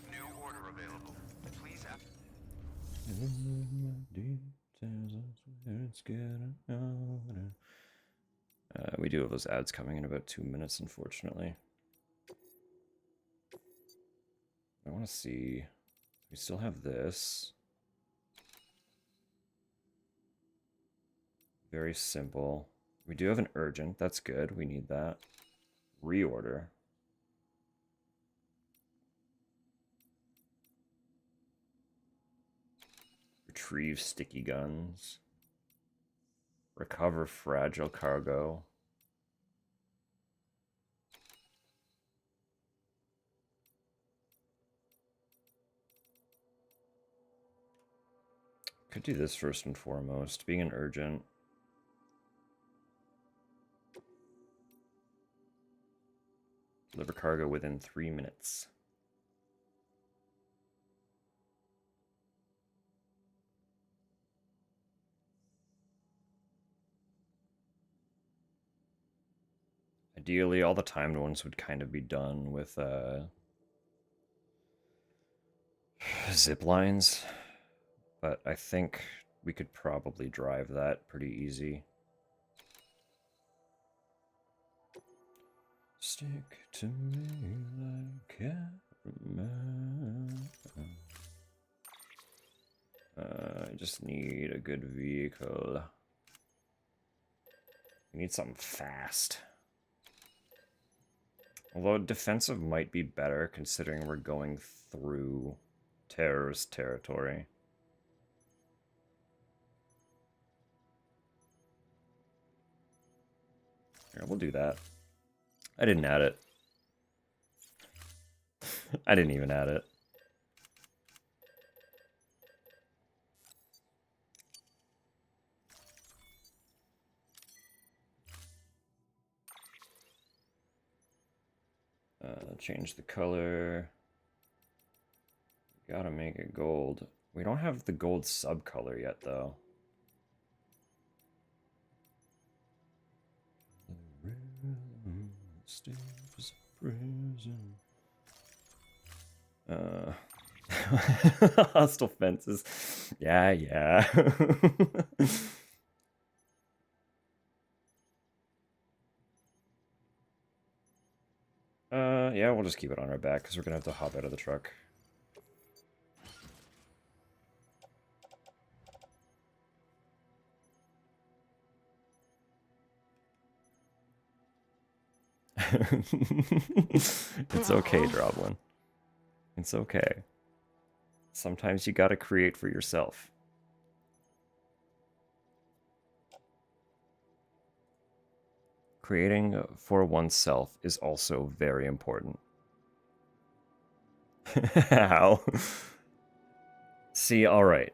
New order available. We do have those ads coming in about 2 minutes, unfortunately. I want to see. We still have this. Very simple. We do have an urgent. That's good. We need that. Reorder. Retrieve sticky guns. Recover fragile cargo. Could do this first and foremost, being an urgent. Deliver cargo within 3 minutes. Ideally, all the timed ones would kind of be done with zip lines, but I think we could probably drive that pretty easy. Stick to me like caramel. I just need a good vehicle. We need something fast. Although defensive might be better considering we're going through terrorist territory. Here, we'll do that. I didn't add it. I didn't even add it. Change the color. Gotta make it gold. We don't have the gold subcolor yet, though. Hostile fences. Yeah, yeah. Yeah, we'll just keep it on our back because we're gonna have to hop out of the truck. It's okay, Droblin. It's okay. Sometimes you gotta create for yourself. Creating for oneself is also very important. How? See, alright.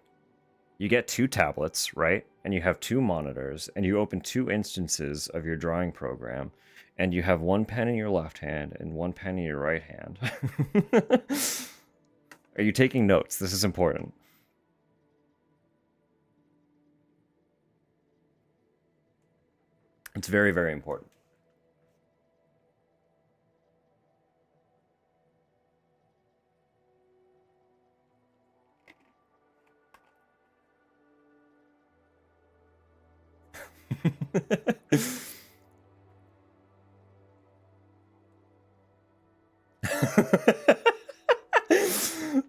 You get 2 tablets, right? And you have 2 monitors, and you open 2 instances of your drawing program, and you have 1 pen in your left hand and 1 pen in your right hand. Are you taking notes? This is important. It's very, very important.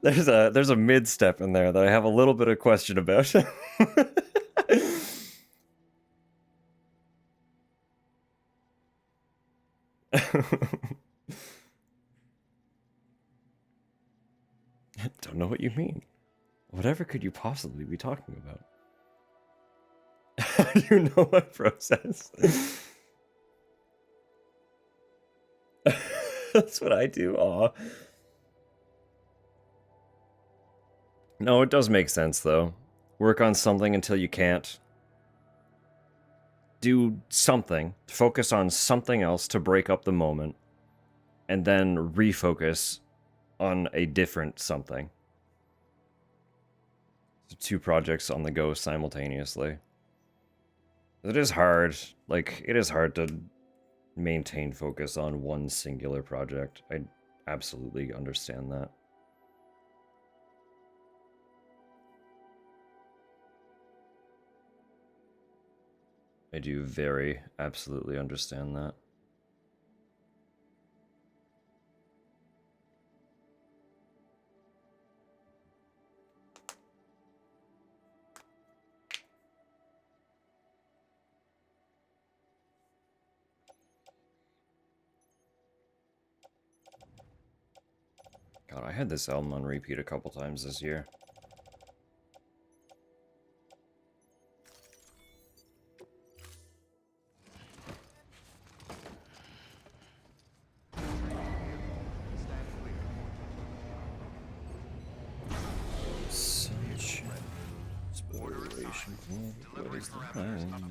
There's a mid step in there that I have a little bit of question about. Don't know what you mean. Whatever could you possibly be talking about? You know my process. That's what I do. Aw. No, it does make sense, though. Work on something until you can't. Do something. Focus on something else to break up the moment. And then refocus on a different something. So 2 projects on the go simultaneously. It is hard. Like, it is hard to maintain focus on one singular project. I absolutely understand that. I do very absolutely understand that. God, I had this album on repeat a couple times this year. Such exploration for what is the plan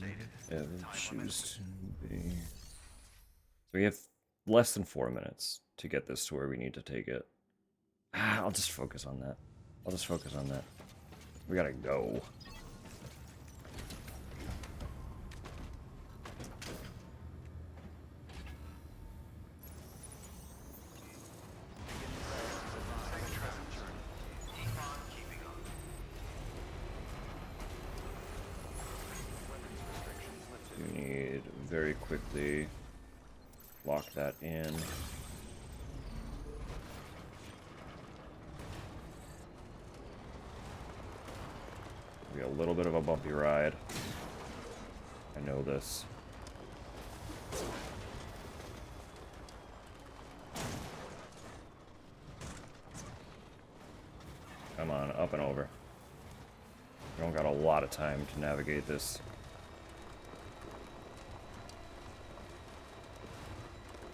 ever choose to be. So we have less than 4 minutes to get this to where we need to take it. I'll just focus on that. I'll just focus on that. We gotta go. We need very quickly lock that in. Be a little bit of a bumpy ride. I know this. Come on, up and over. We don't got a lot of time to navigate this.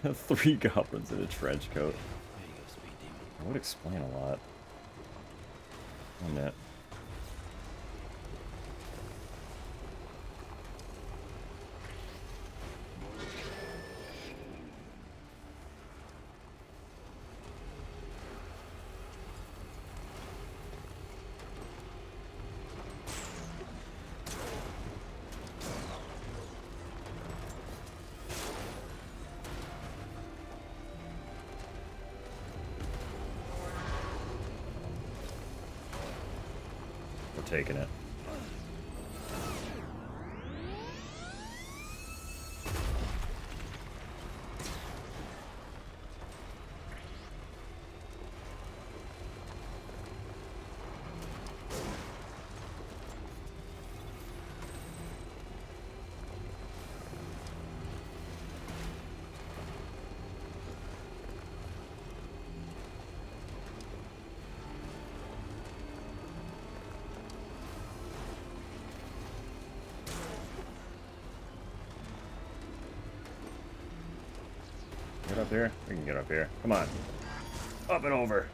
3 goblins in a trench coat. That would explain a lot. Wouldn't it? We're taking it. Get up here. We can get up here. Come on. Up and over.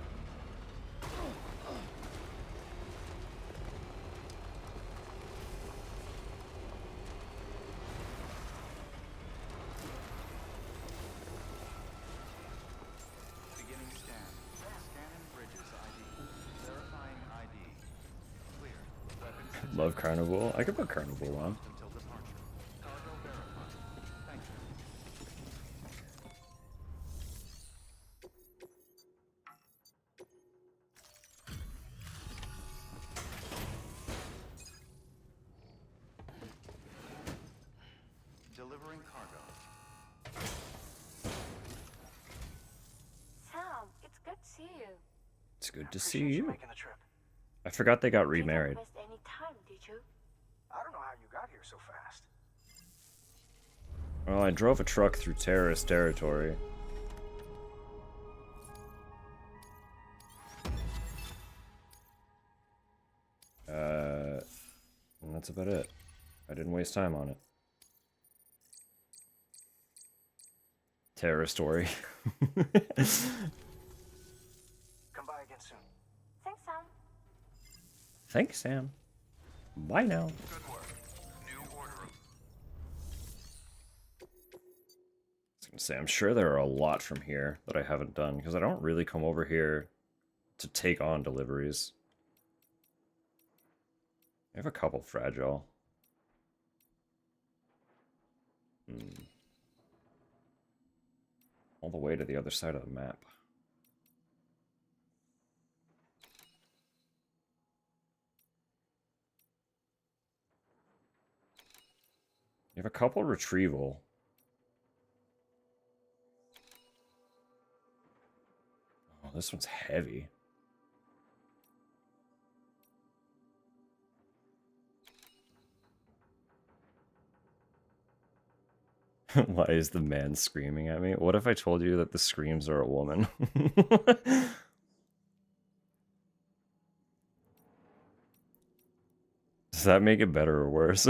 Beginning scan. Scanning bridges ID. Verifying ID. Clear. Weapons Love Carnival. I could put Carnival on. until departure. Cargo verified. Thank you. Delivering cargo. Sam, it's good to see you. It's good to see you. Making the trip. I forgot they got remarried. Didn't waste any time, did you? I don't know how you got here so fast. Well, I drove a truck through terrorist territory. And that's about it. I didn't waste time on it. Terror story. Come by again soon. Thanks, Sam. Thanks, Sam. Bye now. Good work. New order. I was gonna say, I'm sure there are a lot from here that I haven't done, because I don't really come over here to take on deliveries. I have a couple fragile. All the way to the other side of the map. You have a couple retrieval. Oh, this one's heavy. Why is the man screaming at me? What if I told you that the screams are a woman? Does that make it better or worse?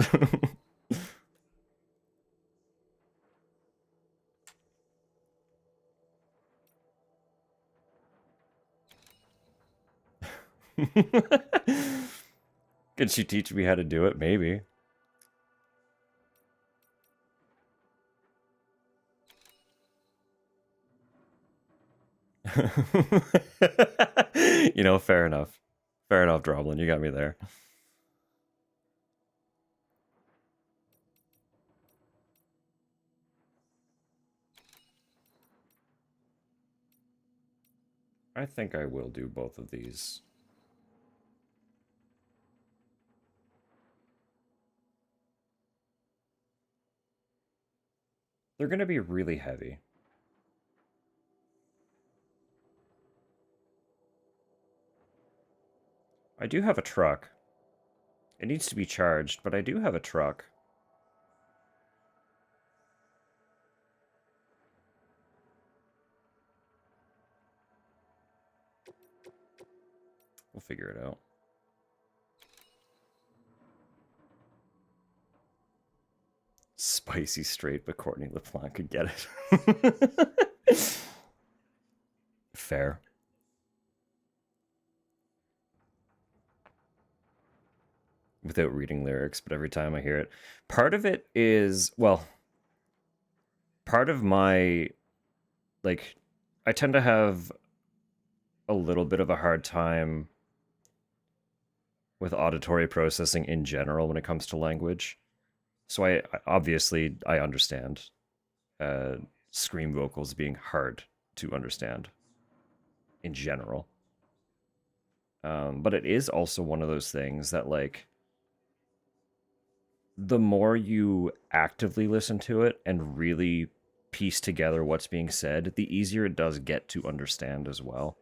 Could she teach me how to do it? Maybe. You know, fair enough. Fair enough, Droblin. You got me there. I think I will do both of these. They're going to be really heavy. I do have a truck. It needs to be charged, but I do have a truck. We'll figure it out. Spicy straight, but Courtney LeBlanc could get it. Fair. Without reading lyrics, but every time I hear it. Part of it is, well, part of my, like, I tend to have a little bit of a hard time with auditory processing in general when it comes to language. So I obviously I understand scream vocals being hard to understand in general. But it is also one of those things that, like, the more you actively listen to it and really piece together what's being said, the easier it does get to understand as well.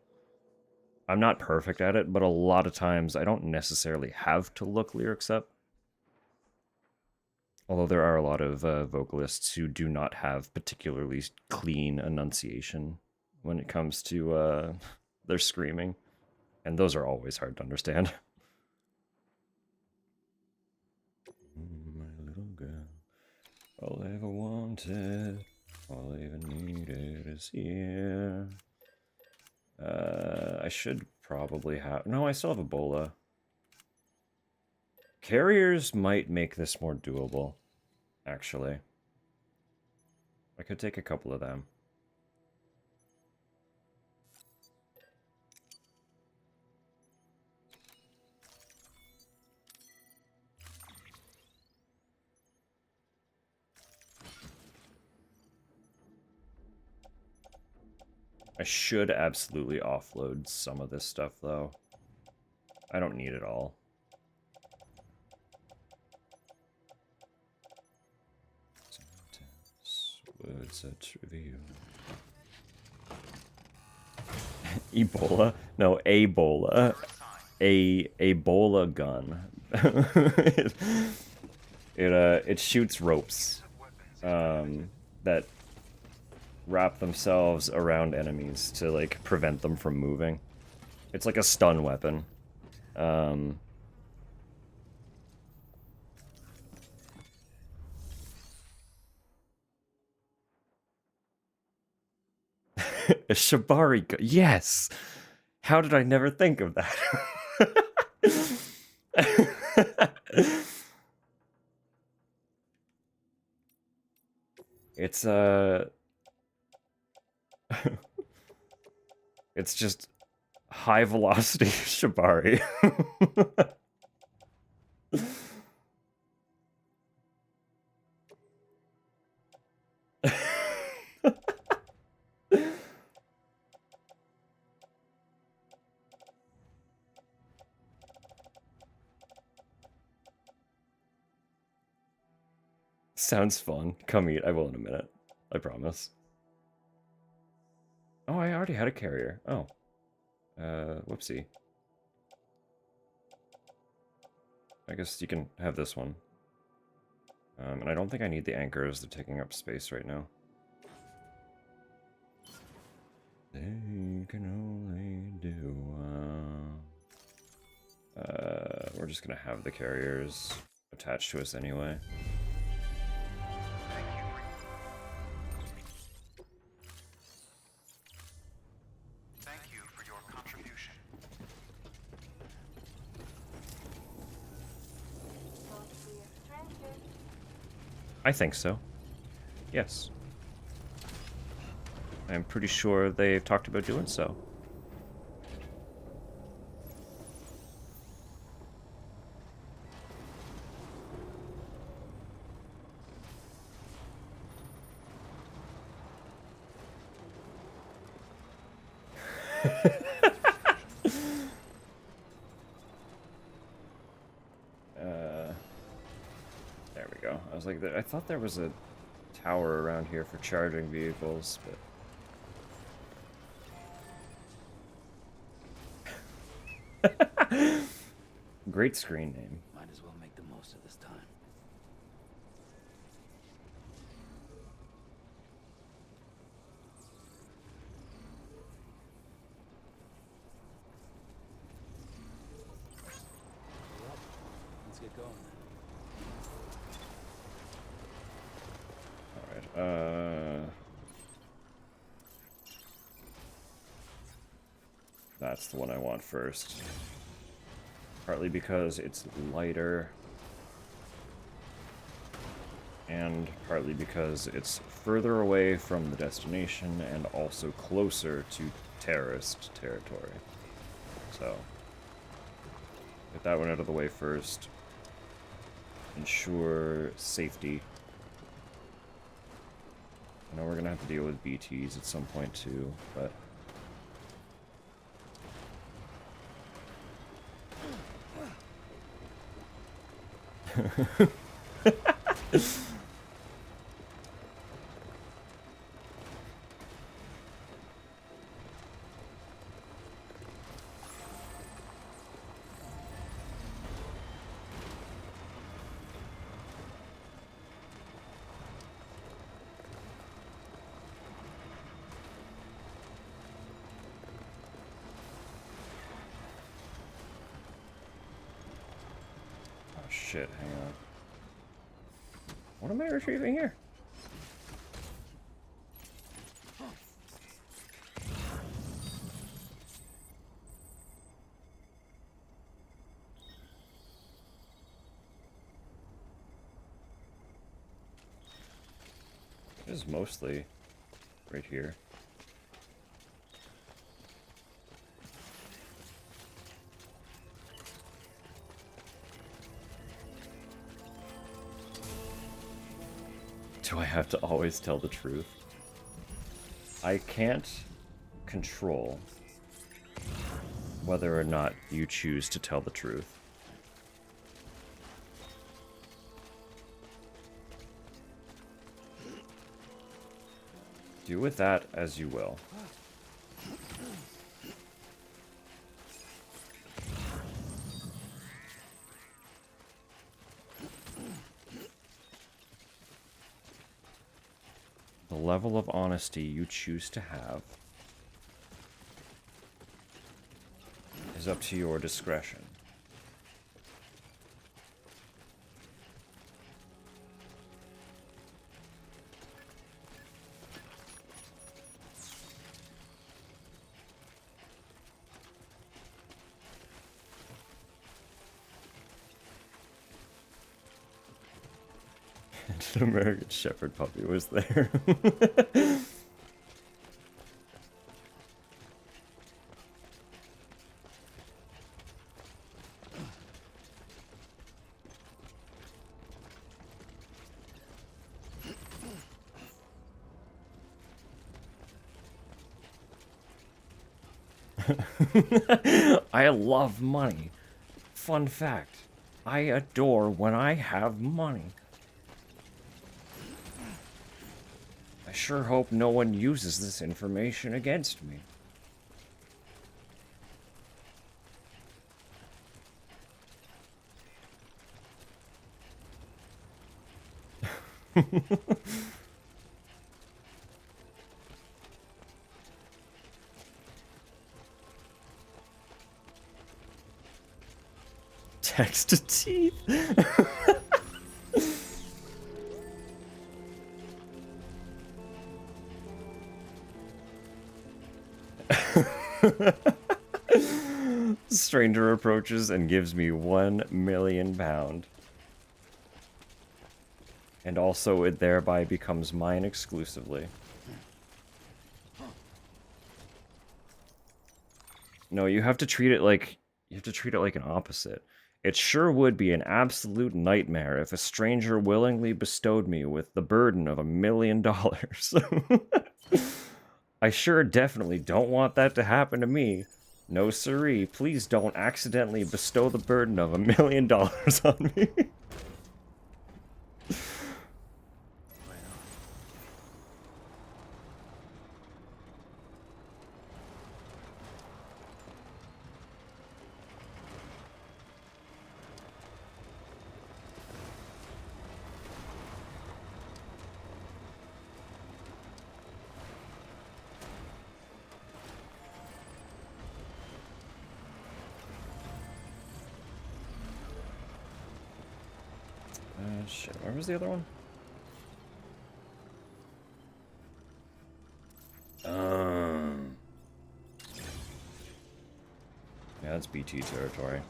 I'm not perfect at it, but a lot of times I don't necessarily have to look lyrics up. Although there are a lot of vocalists who do not have particularly clean enunciation when it comes to their screaming. And those are always hard to understand. My little girl, all I ever wanted, all I ever needed is here. I should probably have... No, I still have Ebola. Carriers might make this more doable, actually. I could take a couple of them. I should absolutely offload some of this stuff, though. I don't need it all. Words are trivial. Ebola? No, Ebola. A Ebola gun. It shoots ropes that wrap themselves around enemies to, like, prevent them from moving. It's like a stun weapon. A Shibari gun. Yes! How did I never think of that? It's it's just high velocity Shibari. Sounds fun. Come eat. I will in a minute. I promise. Oh, I already had a carrier. Oh. Whoopsie. I guess you can have this one. And I don't think I need the anchors. They're taking up space right now. They can only do... we're just gonna have the carriers attached to us anyway. Thank you for your contribution. Don't be a stranger. I think so. Yes. I'm pretty sure they've talked about doing so. There we go. I was like, I thought there was a tower around here for charging vehicles, but... Great screen name. Might as well make the most of this time. Well, let's get going then. Alright, that's the one I want first. Partly because it's lighter, and partly because it's further away from the destination and also closer to terrorist territory. So, get that one out of the way first. Ensure safety. I know we're gonna have to deal with BTs at some point too, but... Oh shit, hang on. What am I retrieving here? It is mostly right here. Do I have to always tell the truth? I can't control whether or not you choose to tell the truth. Do with that as you will. The level of honesty you choose to have is up to your discretion. An American Shepherd puppy was there. I love money. Fun fact, I adore when I have money. I sure hope no one uses this information against me. Text to teeth. Stranger approaches and gives me £1,000,000. And also it thereby becomes mine exclusively. No, you have to treat it like an opposite. It sure would be an absolute nightmare if a stranger willingly bestowed me with the burden of $1,000,000. I sure definitely don't want that to happen to me. No siree, please don't accidentally bestow the burden of $1,000,000 on me. Shit, where was the other one? Yeah, that's BT territory.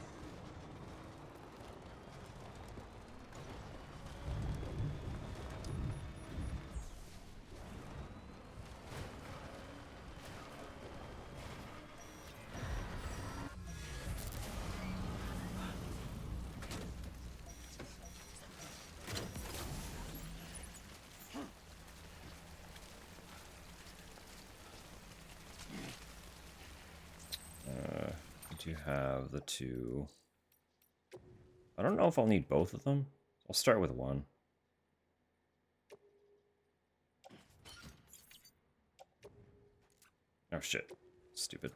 Do have the two. I don't know if I'll need both of them. I'll start with one. Oh shit. Stupid.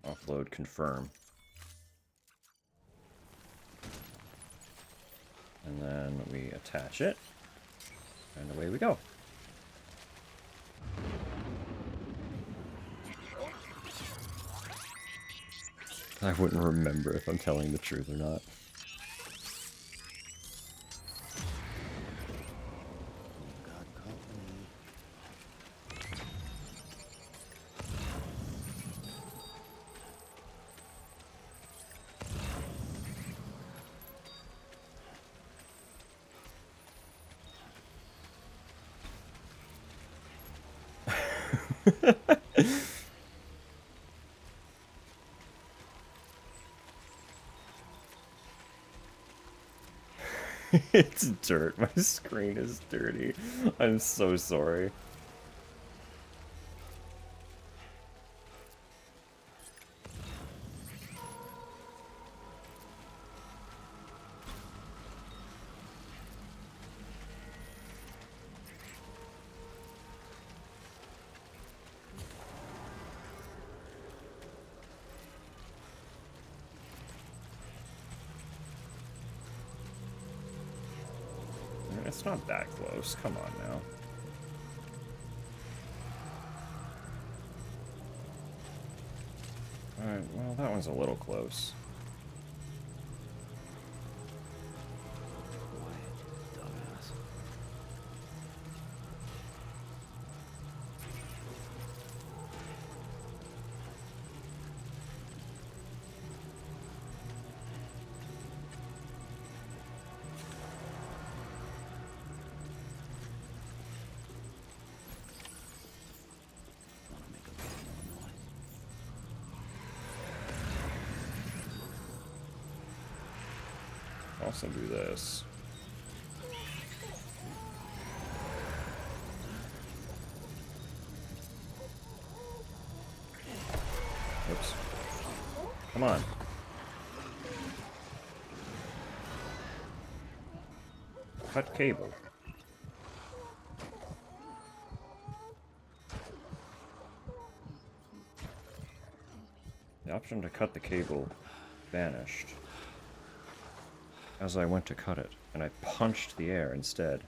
Offload, confirm. And then we attach it. And away we go. I wouldn't remember if I'm telling the truth or not. It's dirt. My screen is dirty. I'm so sorry. It's not that close. Come on now. Alright, well, that one's a little close. Also do this. Oops. Come on. Cut cable. The option to cut the cable vanished as I went to cut it, and I punched the air instead.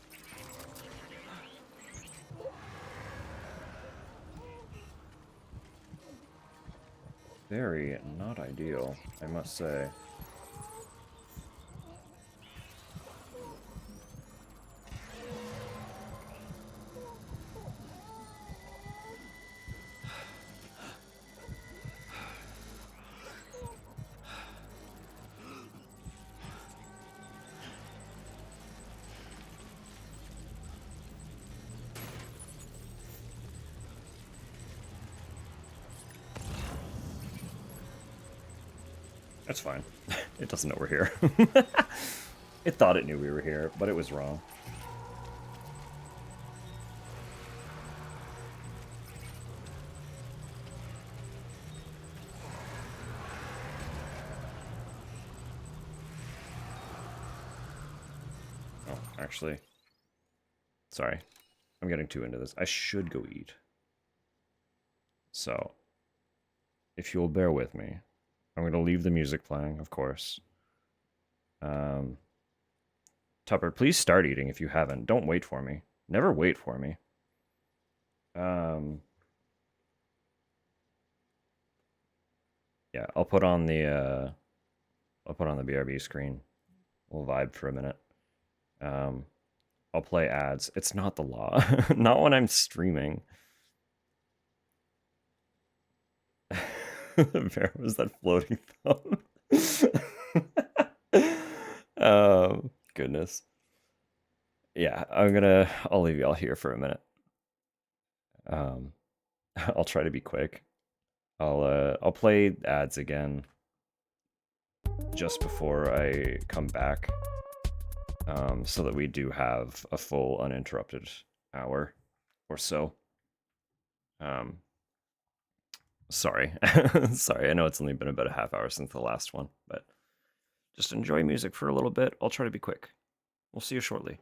Very not ideal, I must say. That's fine. It doesn't know we're here. It thought it knew we were here, but it was wrong. Oh, actually. Sorry. I'm getting too into this. I should go eat. So, if you'll bear with me, I'm going to leave the music playing, of course. Tupper, please start eating if you haven't. Don't wait for me. Never wait for me. Yeah, I'll put on the BRB screen. We'll vibe for a minute. I'll play ads. It's not the law. Not when I'm streaming. Where was that floating thumb? Oh, goodness. Yeah, I'll leave y'all here for a minute. I'll try to be quick. I'll play ads again just before I come back. So that we do have a full uninterrupted hour or so. Sorry. Sorry, I know it's only been about a half hour since the last one, but just enjoy music for a little bit. I'll try to be quick. We'll see you shortly.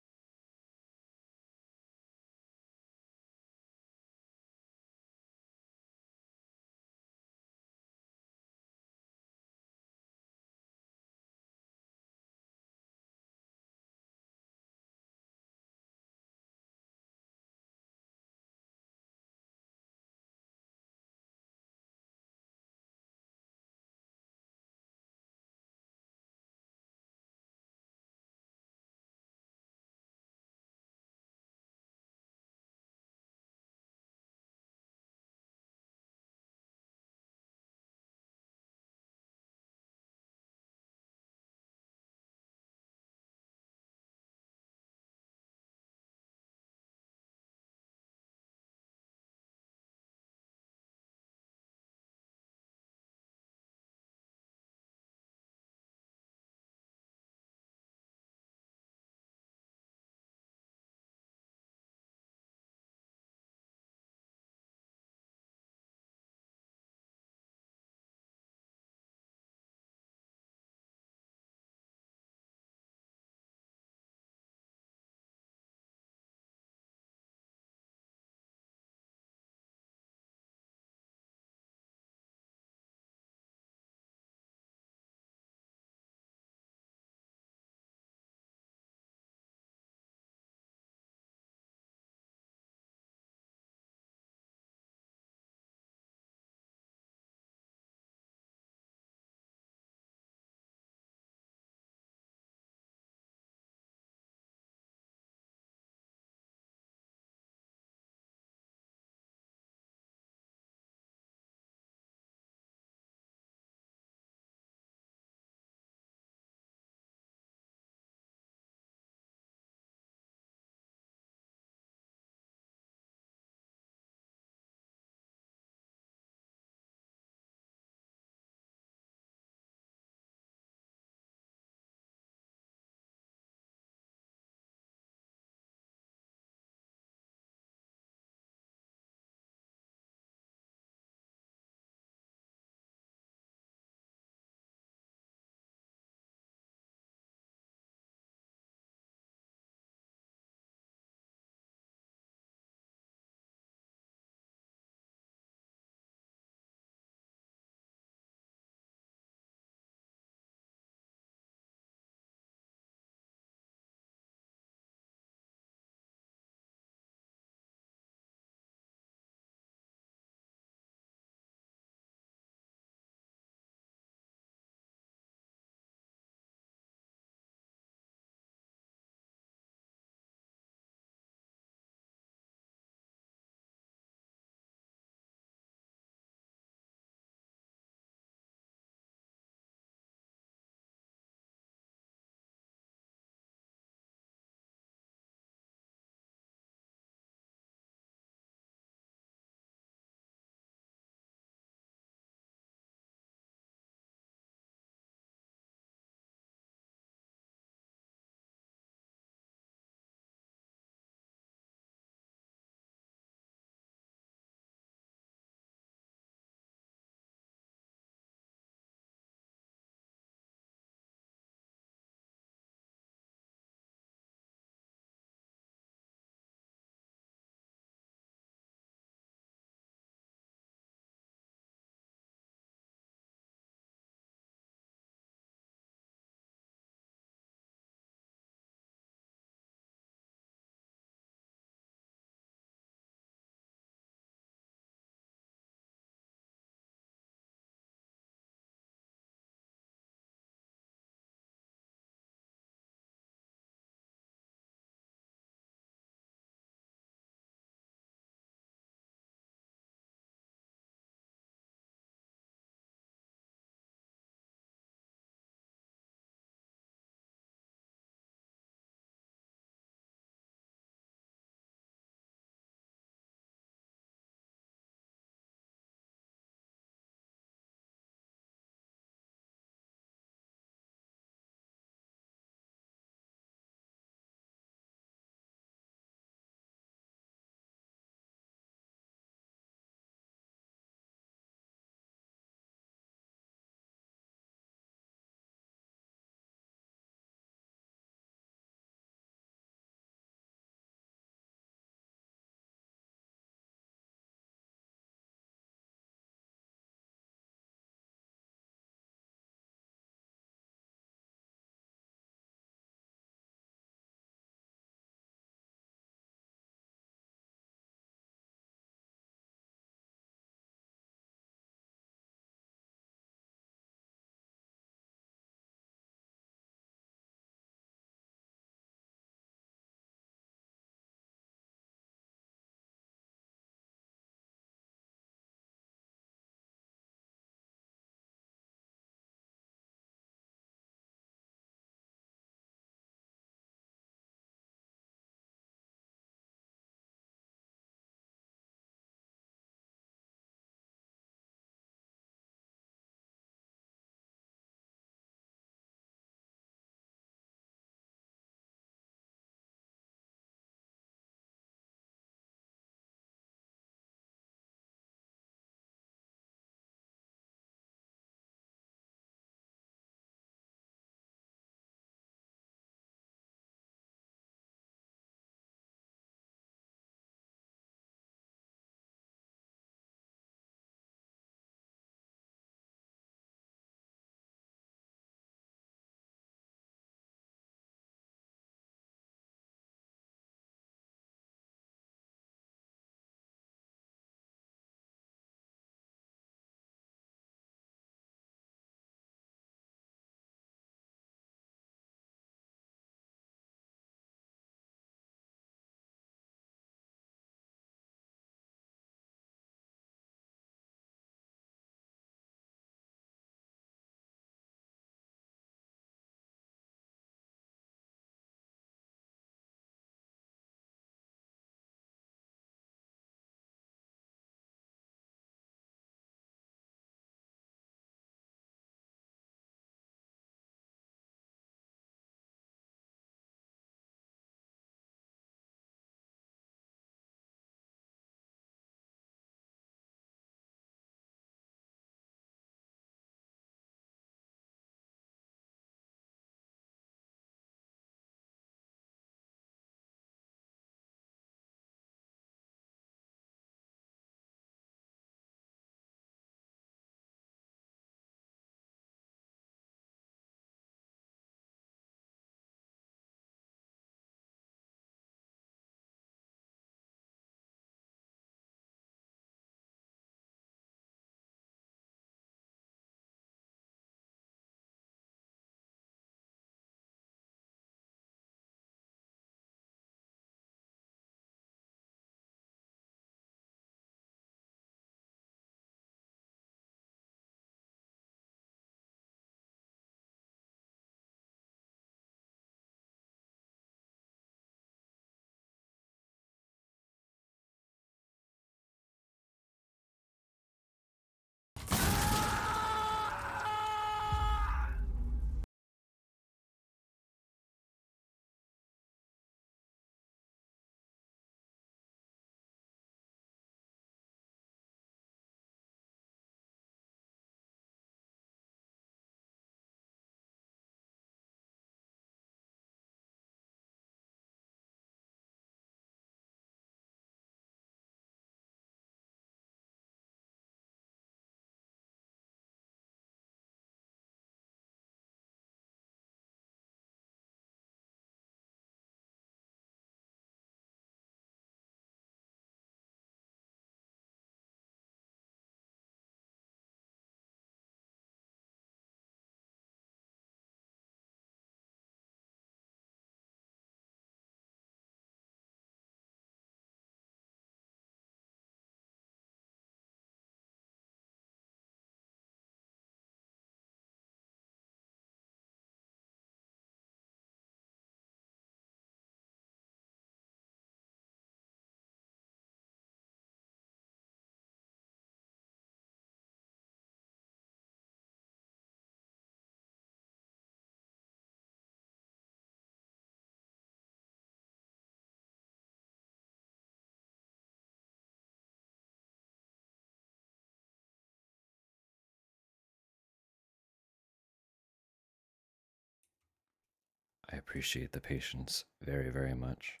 I appreciate the patience very, very much.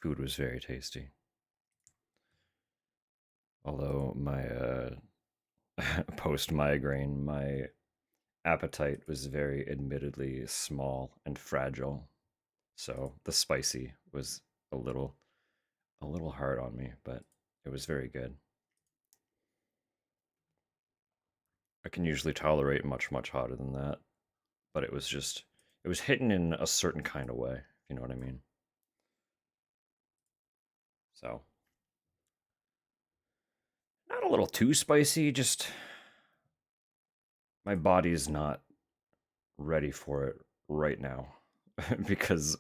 Food was very tasty. Although my post migraine, my appetite was very admittedly small and fragile. So the spicy was a little hard on me, but it was very good. I can usually tolerate much, much hotter than that, but it was hitting in a certain kind of way, if you know what I mean. So, not a little too spicy, just my body's not ready for it right now because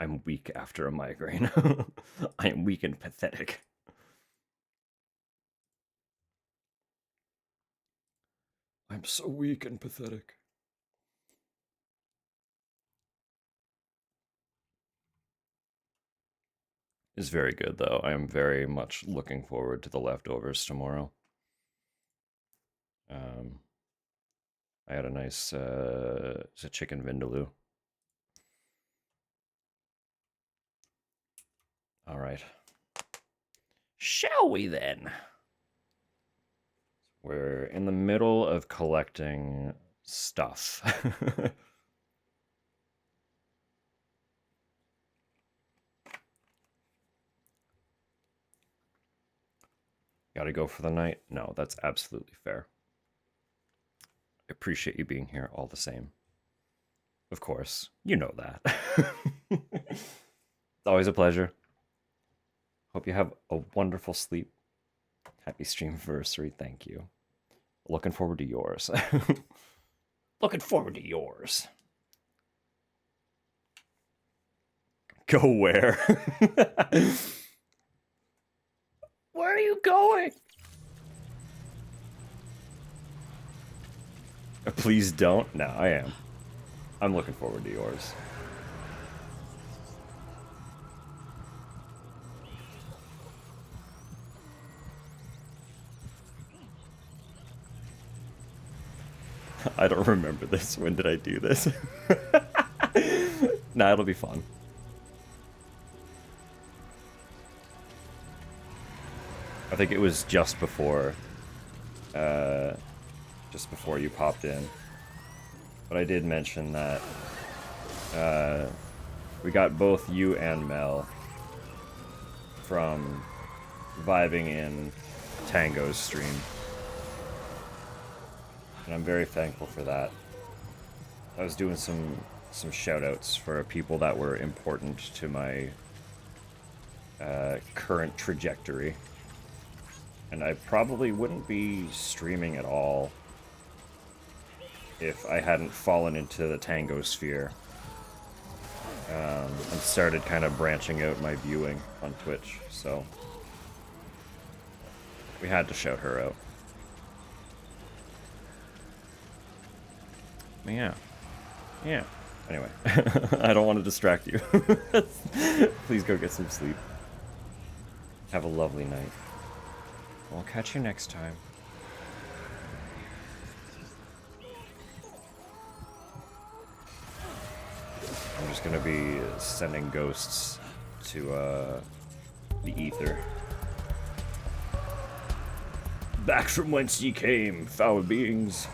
I'm weak after a migraine. I am weak and pathetic. I'm so weak and pathetic. It's very good, though. I am very much looking forward to the leftovers tomorrow. Um, I had a nice it's a chicken vindaloo. All right. Shall we then? We're in the middle of collecting stuff. Gotta go for the night? No, that's absolutely fair. I appreciate you being here all the same. Of course, you know that. It's always a pleasure. Hope you have a wonderful sleep. Happy streamversary, thank you. Looking forward to yours. Looking forward to yours. Go where? Where are you going? Please don't. No, I am. I'm looking forward to yours. I don't remember this. When did I do this? Nah, it'll be fun. I think it was just before you popped in. But I did mention that we got both you and Mel from vibing in Tango's stream. And I'm very thankful for that. I was doing some shout-outs for people that were important to my current trajectory. And I probably wouldn't be streaming at all if I hadn't fallen into the Tango sphere and started kind of branching out my viewing on Twitch, so we had to shout her out. Yeah. Anyway, I don't want to distract you. Please go get some sleep. Have a lovely night. I'll catch you next time. I'm just gonna be sending ghosts to the ether. Back from whence ye came, foul beings.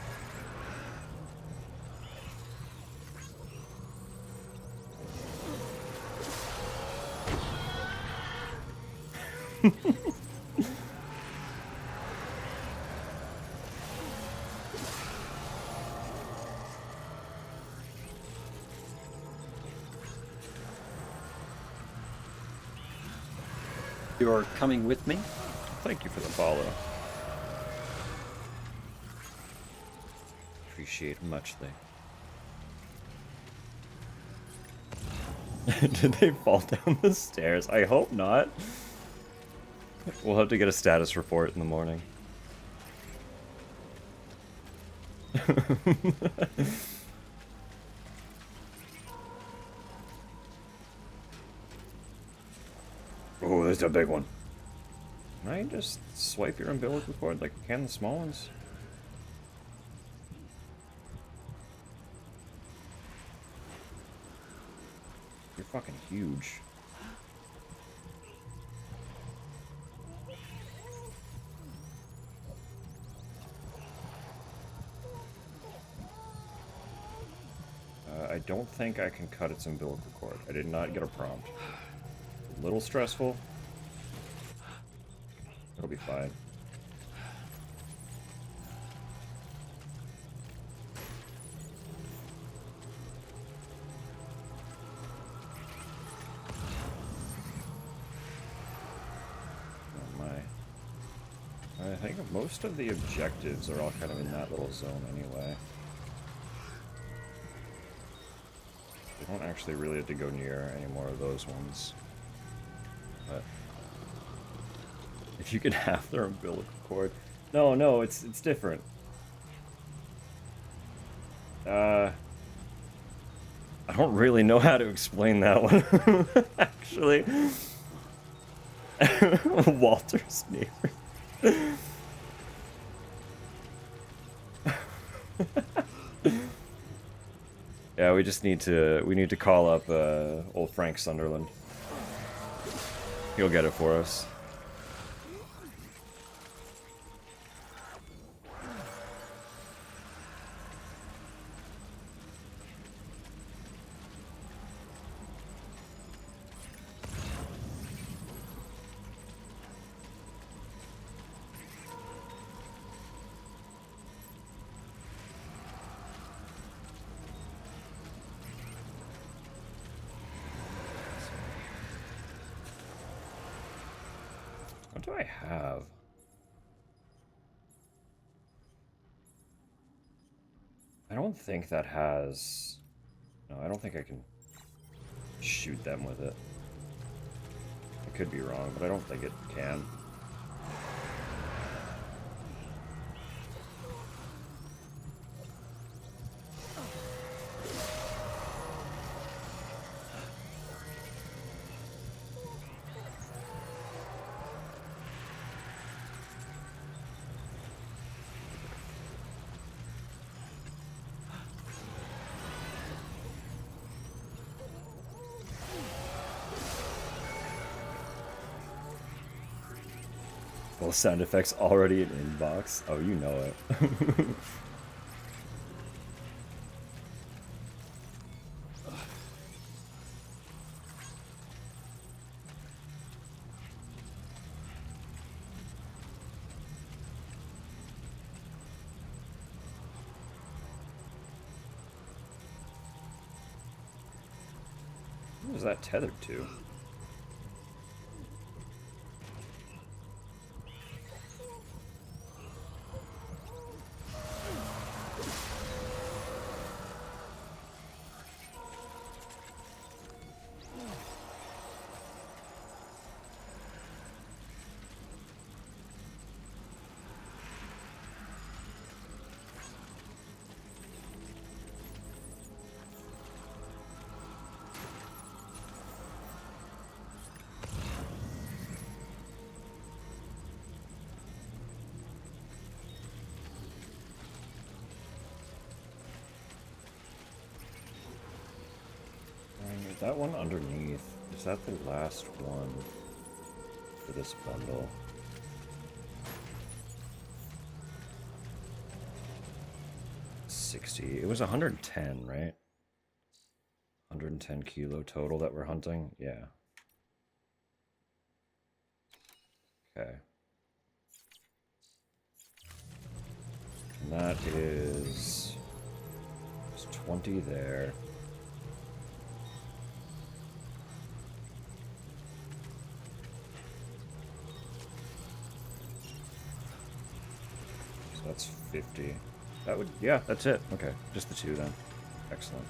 You're coming with me? Thank you for the follow. Appreciate muchly. Did they fall down the stairs? I hope not. We'll have to get a status report in the morning. Oh, there's a big one. Can I just swipe your umbilical cord like I can the small ones? fucking huge. I don't think I can cut its umbilical cord. I did not get a prompt. A little stressful. It'll be fine. Oh my. I think most of the objectives are all kind of in that little zone anyway. We don't actually really have to go near any more of those ones. But if you could have their umbilical cord. No, it's different. I don't really know how to explain that one, actually. Walter's neighbor. Yeah, we need to call up old Frank Sunderland. He'll get it for us. What do I have? I don't think that has... No, I don't think I can shoot them with it. I could be wrong, but I don't think it can. Full sound effects already in inbox. Oh, you know it. What was that tethered to? That one underneath, is that the last one for this bundle? $60. It was 110, right? 110 kilo total that we're hunting? Yeah. Okay. And that is... There's 20 there. So that's 50. That would... Yeah, that's it. Okay, just the two then. Excellent.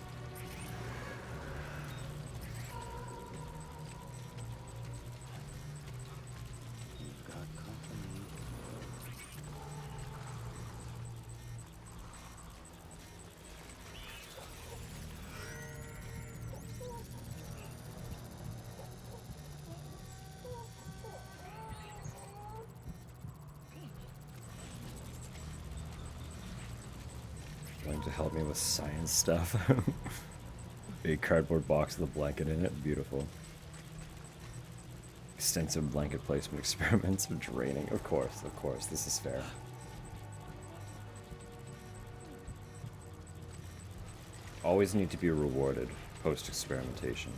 You've got company. Going to help me with science stuff. Big cardboard box with a blanket in it. Beautiful. Extensive blanket placement experiments of draining. Of course, this is fair. Always need to be rewarded post-experimentation.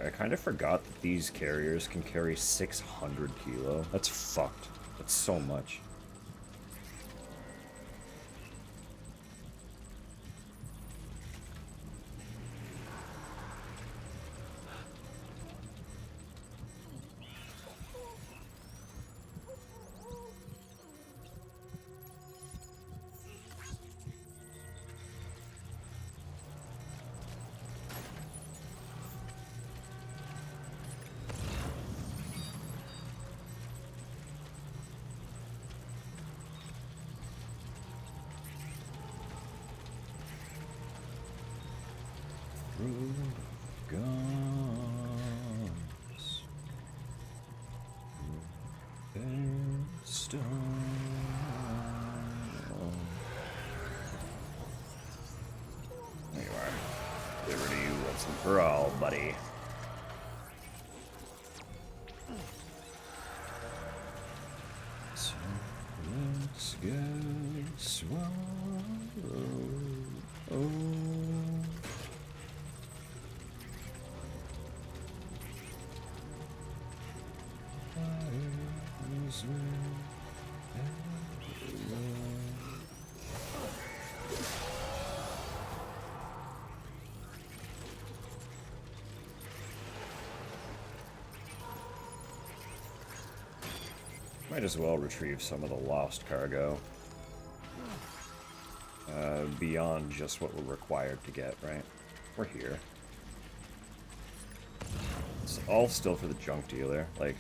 I kind of forgot that these carriers can carry 600 kilo. That's fucked. That's so much. There you are. Liberty once and for all, buddy. So let's get swallowed. Oh. Might as well retrieve some of the lost cargo. Beyond just what we're required to get, right? We're here. It's all still for the junk dealer, like...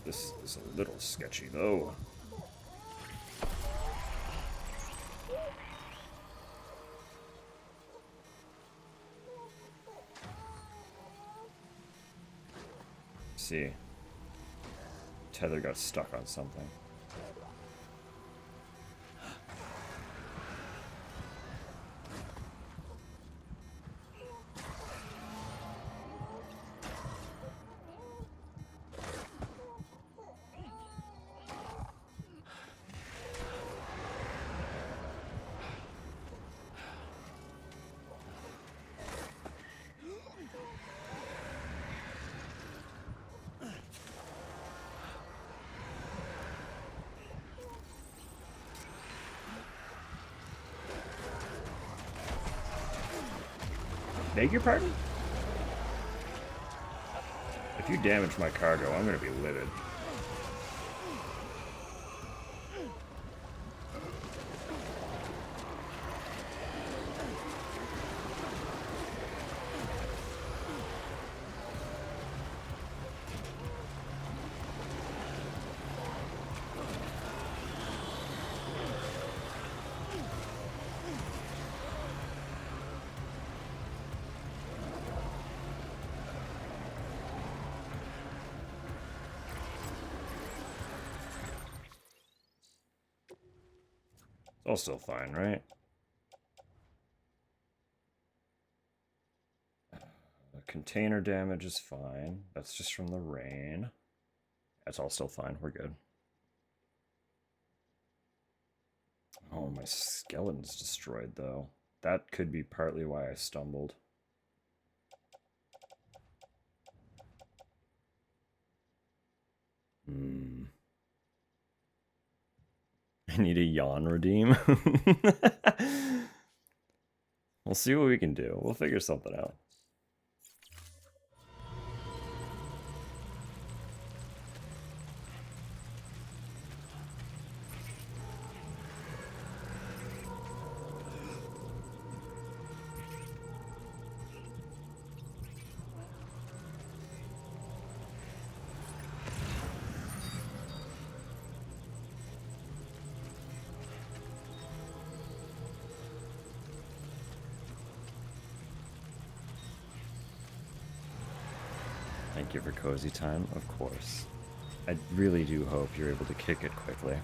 This is a little sketchy, though. See. Tether got stuck on something. Beg your pardon? If you damage my cargo, I'm gonna be livid. All still fine, right? The container damage is fine. That's just from the rain. That's all still fine. We're good. Oh, my skeleton's destroyed, though. That could be partly why I stumbled. I need a yawn redeem. We'll see what we can do. We'll figure something out. Thank you for cozy time, of course. I really do hope you're able to kick it quickly.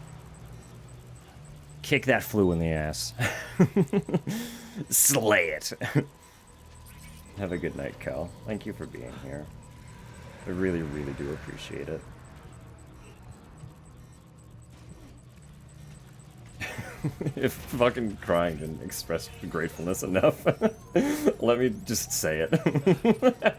Kick that flu in the ass. Slay it. Have a good night, Cal. Thank you for being here. I really, really do appreciate it. If fucking crying didn't express gratefulness enough, let me just say it.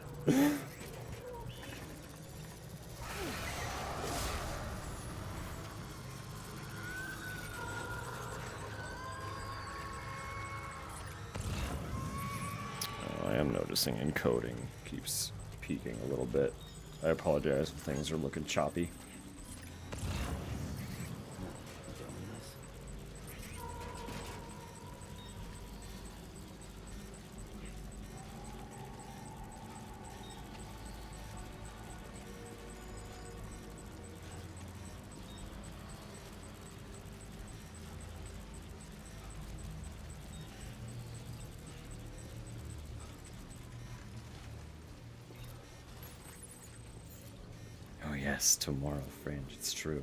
I am noticing encoding keeps peaking a little bit. I apologize if things are looking choppy. Oh yes, tomorrow, Fringe, it's true.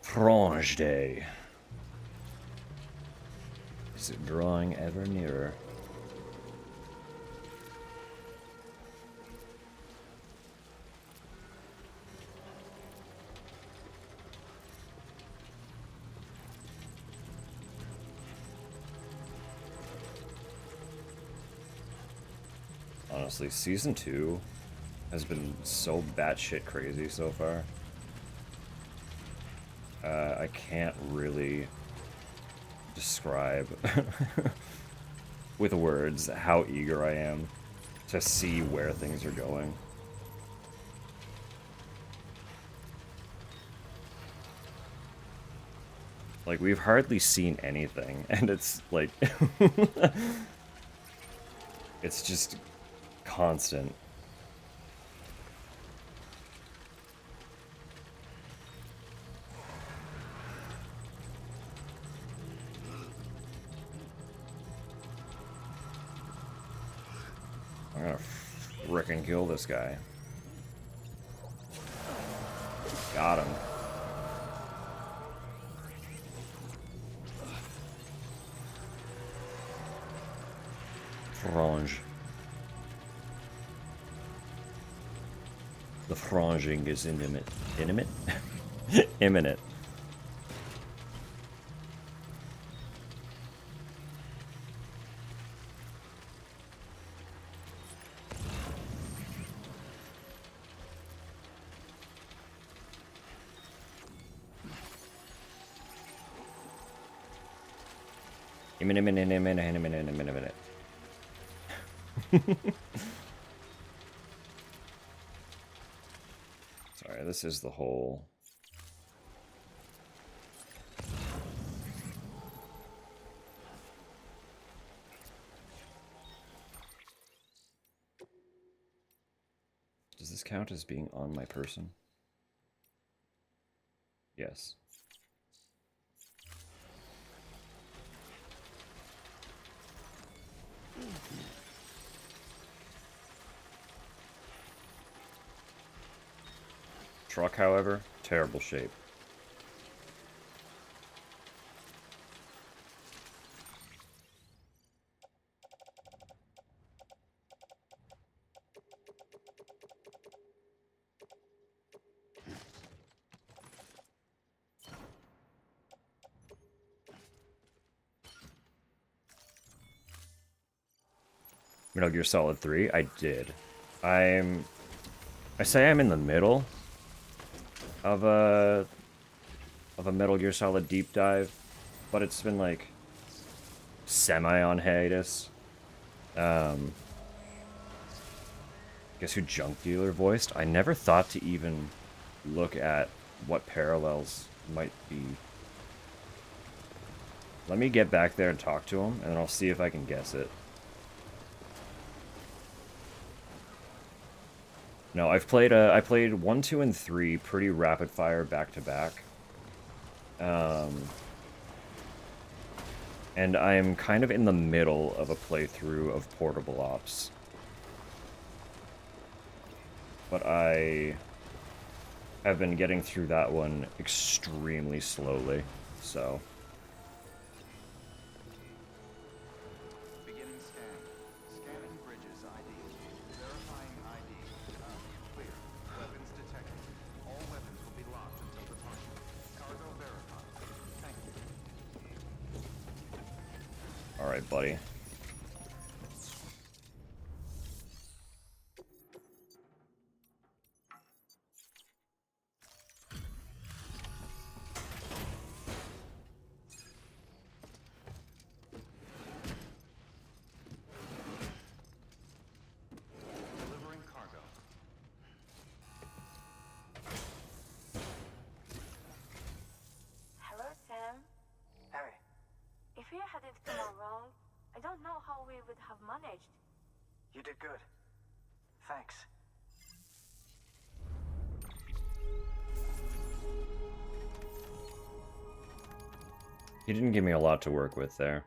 Frange Day. Is it drawing ever nearer? Honestly, Season 2 has been so batshit crazy so far. I can't really describe with words how eager I am to see where things are going. Like, we've hardly seen anything, and it's like it's just constant. I'm gonna frickin' kill this guy. Got him. Frange. The franging is imminent. Imminent? Imminent. Imminent. Sorry, this is the whole... Does this count as being on my person? Yes. Truck, however, terrible shape. Metal Gear Solid 3, I did. I say I'm in the middle of a Metal Gear Solid deep dive, but it's been like semi on hiatus. Guess who Junk Dealer voiced? I never thought to even look at what parallels might be. Let me get back there and talk to him, and then I'll see if I can guess it. No, I played 1, 2, and 3 pretty rapid fire back to back. And I am kind of in the middle of a playthrough of Portable Ops. but I have been getting through that one extremely slowly, so... Beginning scan. Scanning bridges ID. Verifying ID. Clear. Weapons detected. All weapons will be locked until departure. Cargo verified. Thank you. Alright, buddy. Delivering cargo. Hello, Sam. Hey. If you hadn't come around, I don't know how we would have managed. You did good. Thanks. He didn't give me a lot to work with there.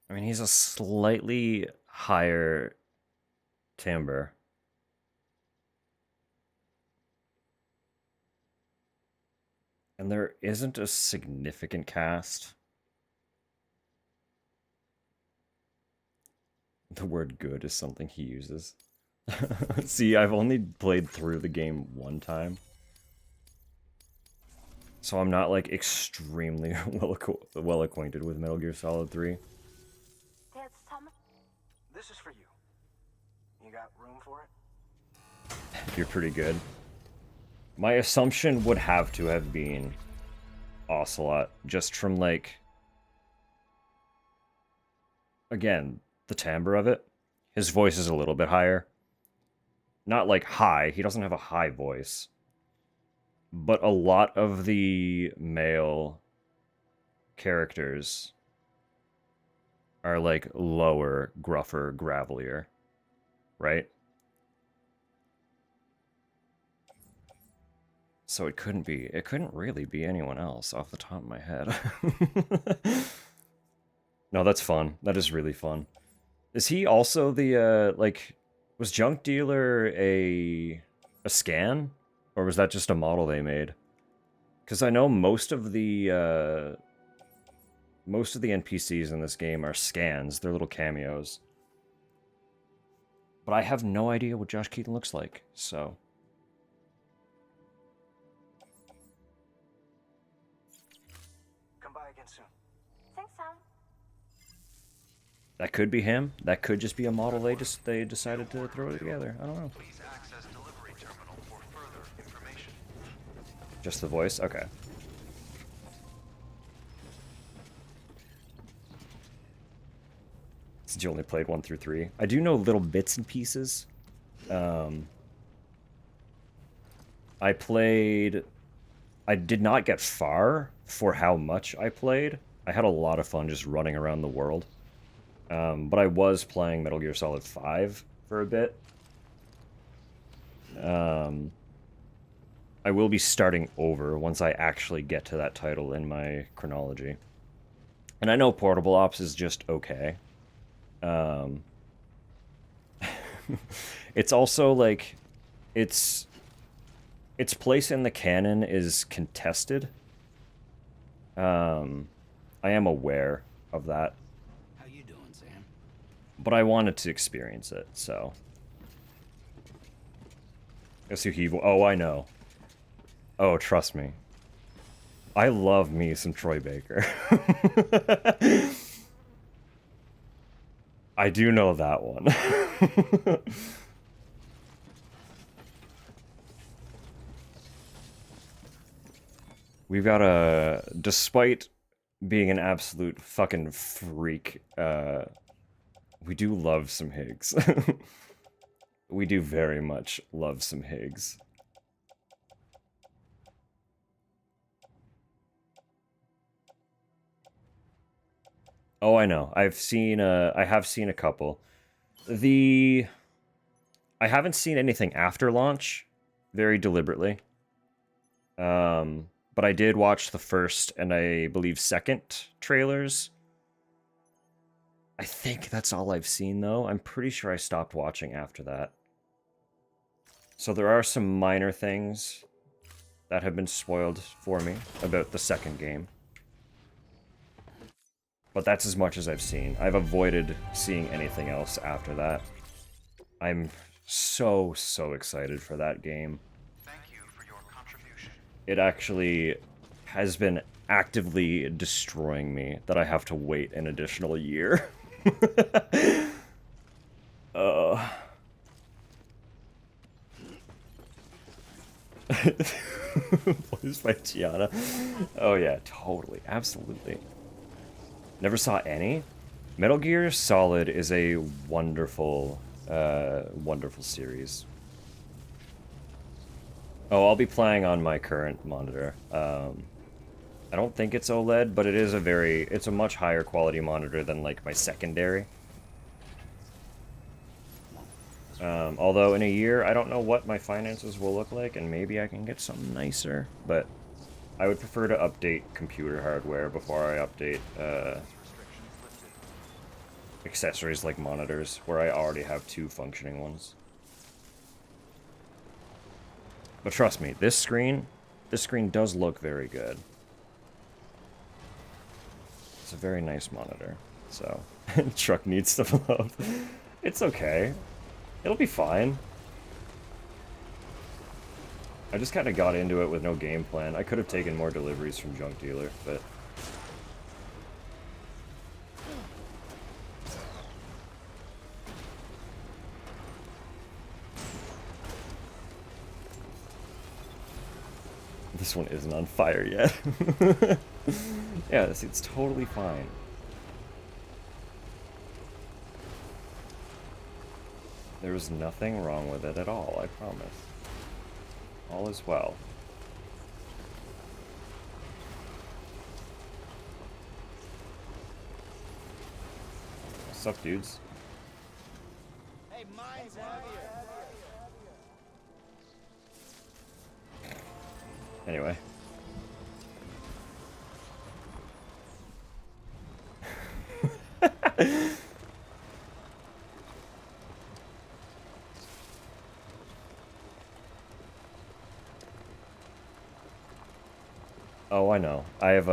I mean, he's a slightly higher timbre. And there isn't a significant cast. The word good is something he uses. See, I've only played through the game one time. So I'm not, like, extremely well acquainted with Metal Gear Solid 3. There's some. This is for you. You got room for it? You're pretty good. My assumption would have to have been Ocelot, just from, like... Again, the timbre of it. His voice is a little bit higher. Not, like, high. He doesn't have a high voice. But a lot of the male characters are, like, lower, gruffer, gravelier. Right? So it couldn't really be anyone else off the top of my head. No, that's fun. That is really fun. Is he also the, like, was Junk Dealer a scan? Or was that just a model they made? Because I know most of the NPCs in this game are scans. They're little cameos. But I have no idea what Josh Keaton looks like, so... Come by again soon. Thanks, Sam. That could be him. That could just be a model they decided to throw together. I don't know. Please access delivery terminal for further information. Just the voice? Okay. Since you only played 1 through 3. I do know little bits and pieces. I did not get far for how much I played. I had a lot of fun just running around the world. But I was playing Metal Gear Solid 5 for a bit. I will be starting over once I actually get to that title in my chronology. And I know Portable Ops is just okay. It's also, like, its place in the canon is contested. I am aware of that. How you doing, Sam? But I wanted to experience it, so... Yasuhivo. Oh, I know. Oh, trust me. I love me some Troy Baker. I do know that one. We've got a... Despite being an absolute fucking freak, we do love some Higgs. We do very much love some Higgs. Oh, I know. I have seen a couple. I haven't seen anything after launch, very deliberately. but I did watch the first and I believe second trailers. I think that's all I've seen, though. I'm pretty sure I stopped watching after that. So there are some minor things that have been spoiled for me about the second game. But that's as much as I've seen. I've avoided seeing anything else after that. I'm so excited for that game. Thank you for your contribution. It actually has been actively destroying me that I have to wait an additional year. uh... Voiced by Tiana. Oh yeah, totally, absolutely. Never saw any. Metal Gear Solid is a wonderful, wonderful series. Oh, I'll be playing on my current monitor. I don't think it's OLED, but it's a much higher quality monitor than like my secondary. Although in a year, I don't know what my finances will look like, and maybe I can get something nicer, but I would prefer to update computer hardware before I update accessories like monitors, where I already have 2 functioning ones. But trust me, this screen does look very good. It's a very nice monitor, so truck needs some love. It's okay. It'll be fine. I just kind of got into it with no game plan. I could have taken more deliveries from Junk Dealer, but... This one isn't on fire yet. Yeah, it's totally fine. There was nothing wrong with it at all, I promise. All is well. What's up, dudes? Hey, mine's heavier. Anyway. Oh, I know. I have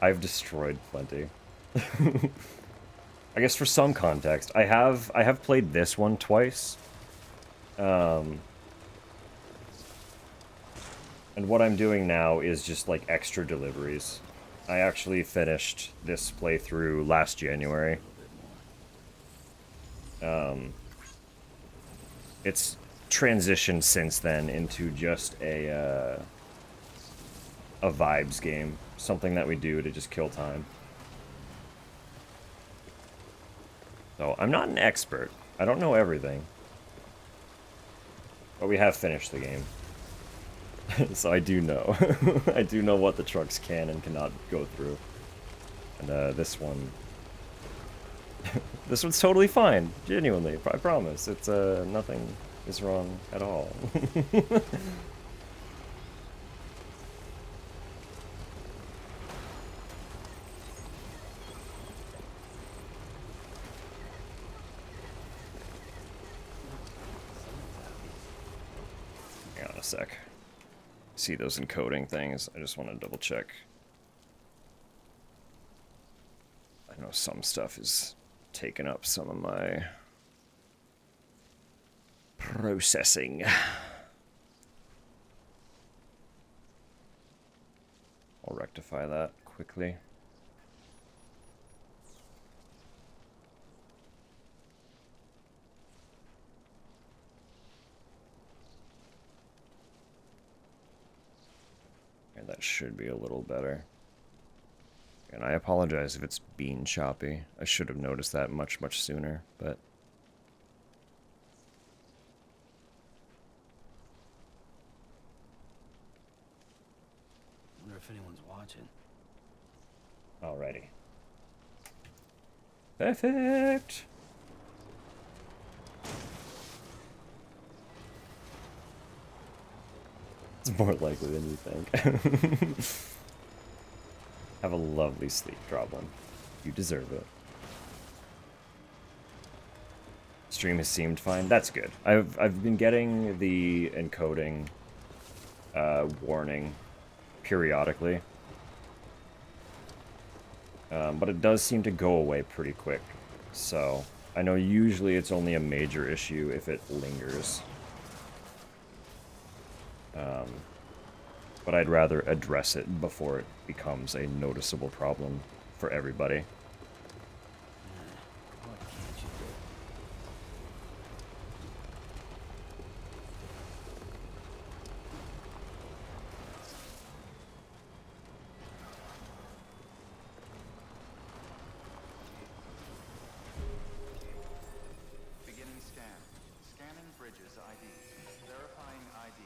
I've destroyed plenty. I guess for some context, I have played this one twice. And what I'm doing now is just like extra deliveries. I actually finished this playthrough last January. It's transitioned since then into just a vibes game. Something that we do to just kill time. So, I'm not an expert. I don't know everything. But we have finished the game. So I do know. I do know what the trucks can and cannot go through. And this one... this one's totally fine. Genuinely, I promise. It's, nothing is wrong at all. Hang on a sec. See those encoding things. I just want to double check. I know some stuff is taking up some of my processing. I'll rectify that quickly. And that should be a little better. And I apologize if it's being choppy. I should have noticed that much sooner, but... Wonder if anyone's watching. Alrighty. Perfect! It's more likely than you think. Have a lovely sleep, Droblin. You deserve it. Stream has seemed fine. That's good. I've been getting the encoding warning periodically. But it does seem to go away pretty quick. So, I know usually it's only a major issue if it lingers. But I'd rather address it before it becomes a noticeable problem for everybody. What can't you do? Beginning scan. Scanning bridges ID. Verifying ID.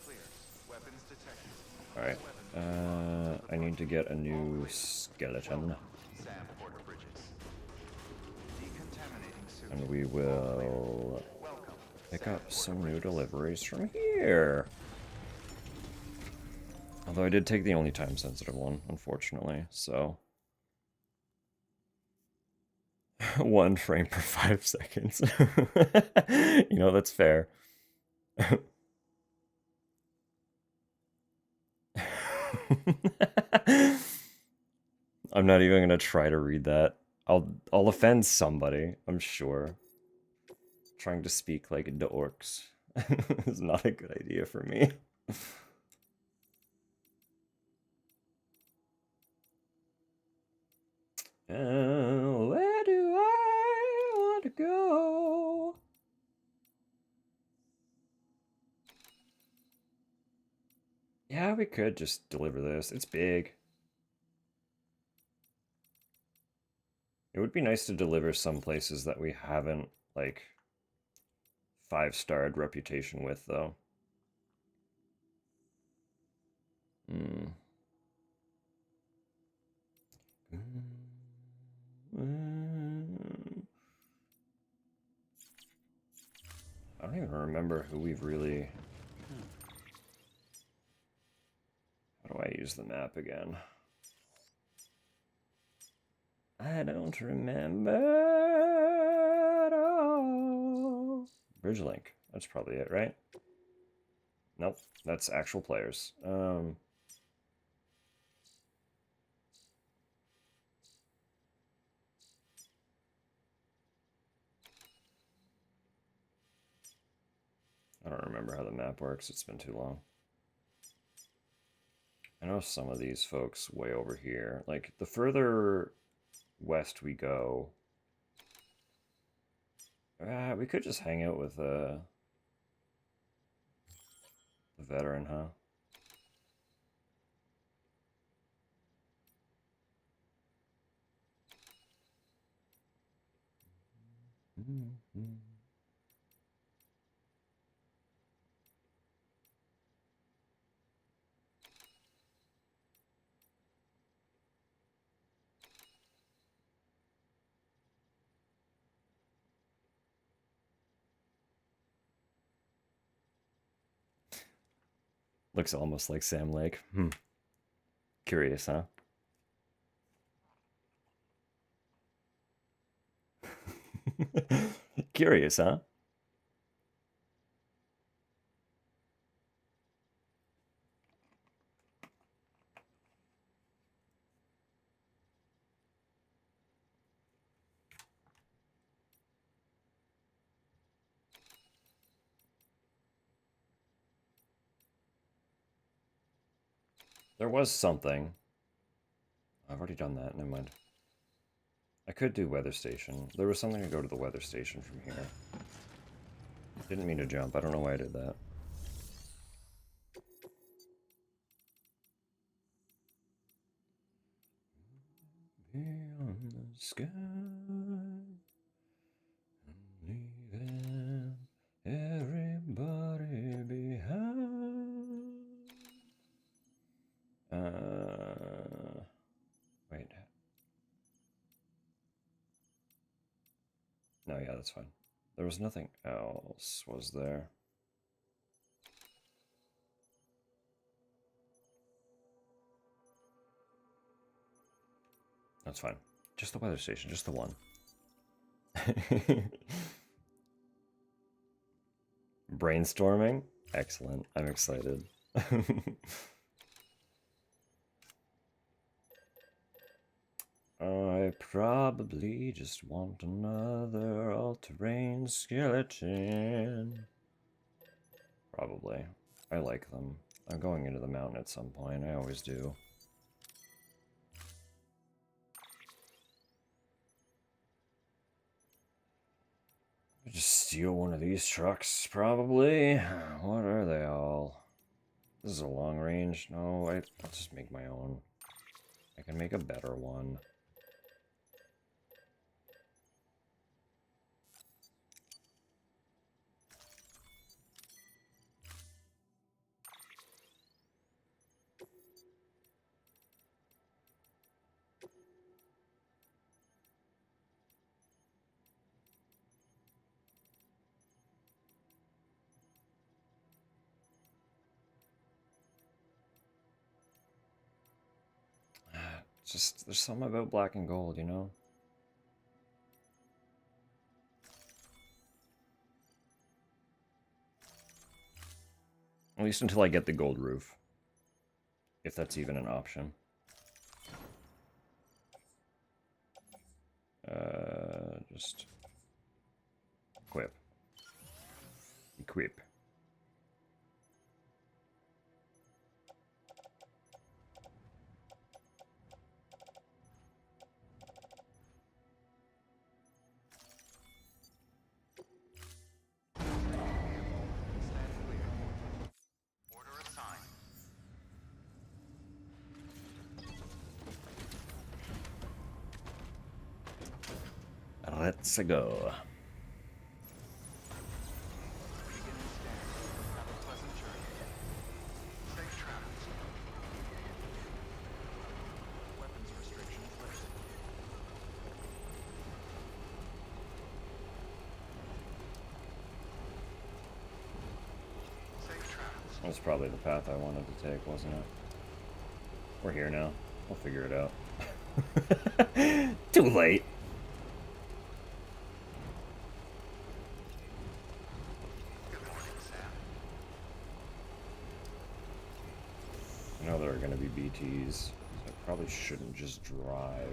Clear. Weapons detected. Alright. I need to get a new skeleton. Sam Porter Bridges. Decontaminating suit. And we will Welcome. pick Sam up Porter some new Bridges. deliveries from here. Although I did take the only time sensitive one, unfortunately, so 1 frame per 5 seconds. You know, that's fair. I'm not even gonna try to read that. I'll offend somebody, I'm sure. Trying to speak like the orcs is not a good idea for me. Where do I want to go? Yeah, we could just deliver this. It's big. It would be nice to deliver some places that we haven't, like, 5-starred reputation with, though. Hmm. I don't even remember who we've really... How do I use the map again? I don't remember at all. Bridge link. That's probably it, right? Nope, that's actual players. I don't remember how the map works. It's been too long. I know some of these folks way over here. Like, the further west we go... we could just hang out with the veteran, huh? Looks almost like Sam Lake. Curious, huh? Curious, huh? There was something. I've already done that, never mind. I could do weather station. There was something to go to the weather station from here. Didn't mean to jump. I don't know why I did that. Beyond the sky, leaving everybody behind. Wait. No, yeah, that's fine. There was nothing else, was there? That's fine. Just the weather station, just the one. Brainstorming? Excellent. I'm excited. I probably just want another all-terrain skeleton. Probably. I like them. I'm going into the mountain at some point. I always do. Just steal one of these trucks, probably. What are they all? This is a long range. No, I'll just make my own. I can make a better one. Just, there's something about black and gold, you know? At least until I get the gold roof. If that's even an option. Just... Equip. Equip. Stand clear. Order assigned. Let's go. Beginning scan. Have a pleasant journey. Safe travels. Weapons restrictions lifted. Safe travels. That's probably the path I wanted to take, wasn't it? We're here now. We'll figure it out. Too late. Good morning, Sam. I know there are going to be BTs, so I probably shouldn't just drive.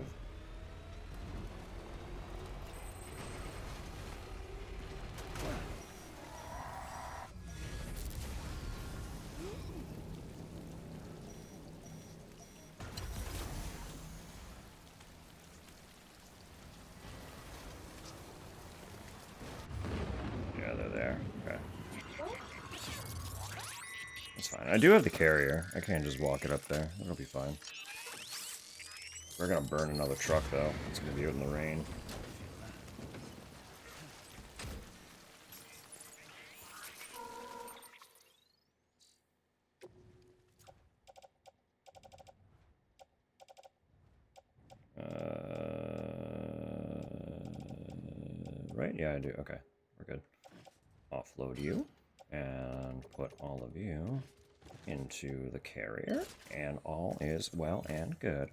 Yeah, they're there. Okay. That's fine. I do have the carrier. I can't just walk it up there. It'll be fine. We're gonna burn another truck, though. It's gonna be out in the rain. Right? Yeah, I do. Okay. We're good. Offload you. And put all of you into the carrier. And all is well and good.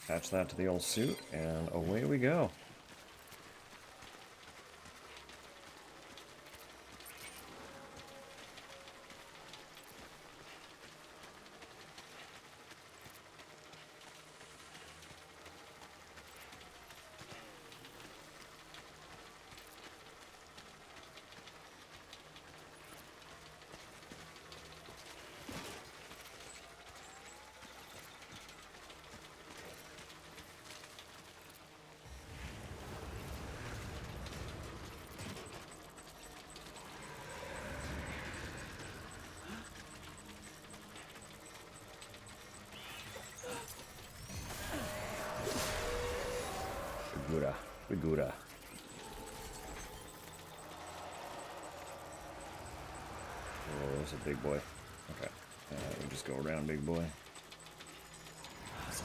Attach that to the old suit, and away we go. Figura. Figura. Oh, there's a big boy. Okay. We just go around, big boy.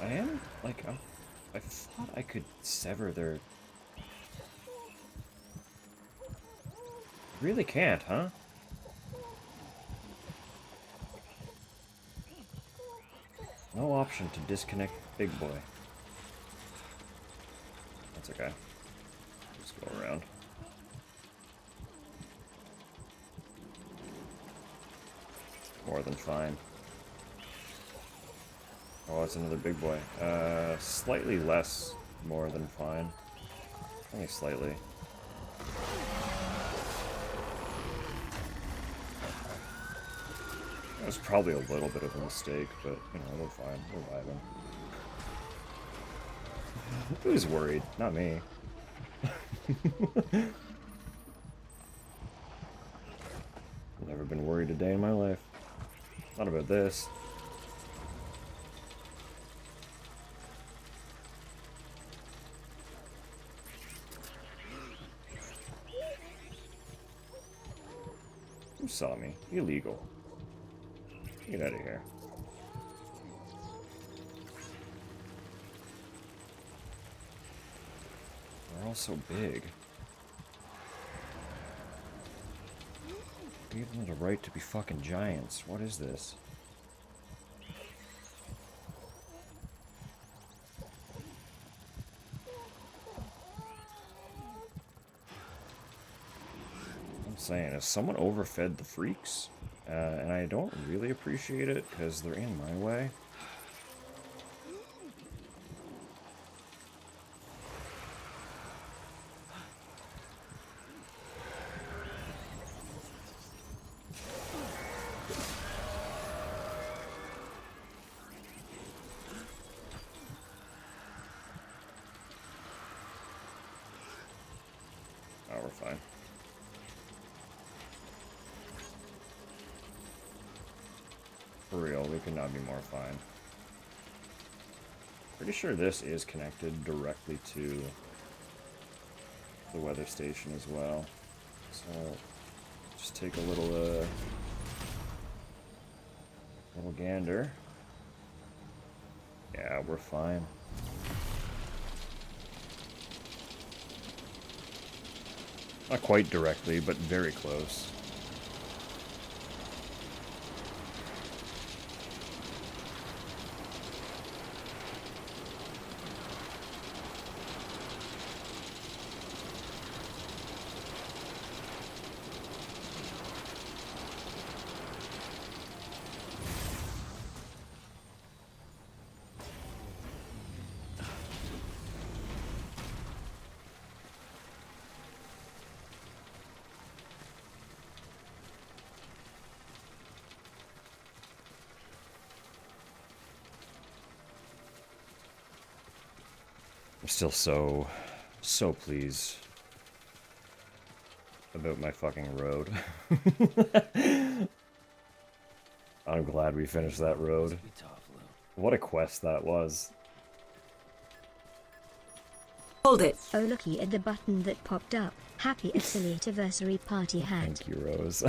I am, like, I thought I could sever their... Really can't, huh? No option to disconnect big boy. That's okay. Just go around. More than fine. Oh, it's another big boy. Slightly less more than fine. Only slightly. That was probably a little bit of a mistake, but, you know, we're fine. We're vibing. Who's worried? Not me. Never been worried a day in my life. Not about this. Who saw me? Illegal. Get out of here. They're all so big. Give them the right to be fucking giants. What is this? I'm saying, if someone overfed the freaks, and I don't really appreciate it because they're in my way. Oh, we're fine. For real, we could not be more fine. Pretty sure this is connected directly to the weather station as well. So, just take a little gander. Yeah, we're fine. Not quite directly, but very close. I'm still so pleased about my fucking road. I'm glad we finished that road. What a quest that was. Hold it. Oh, looky at the button that popped up. Happy anniversary party hat. Thank you, Rose.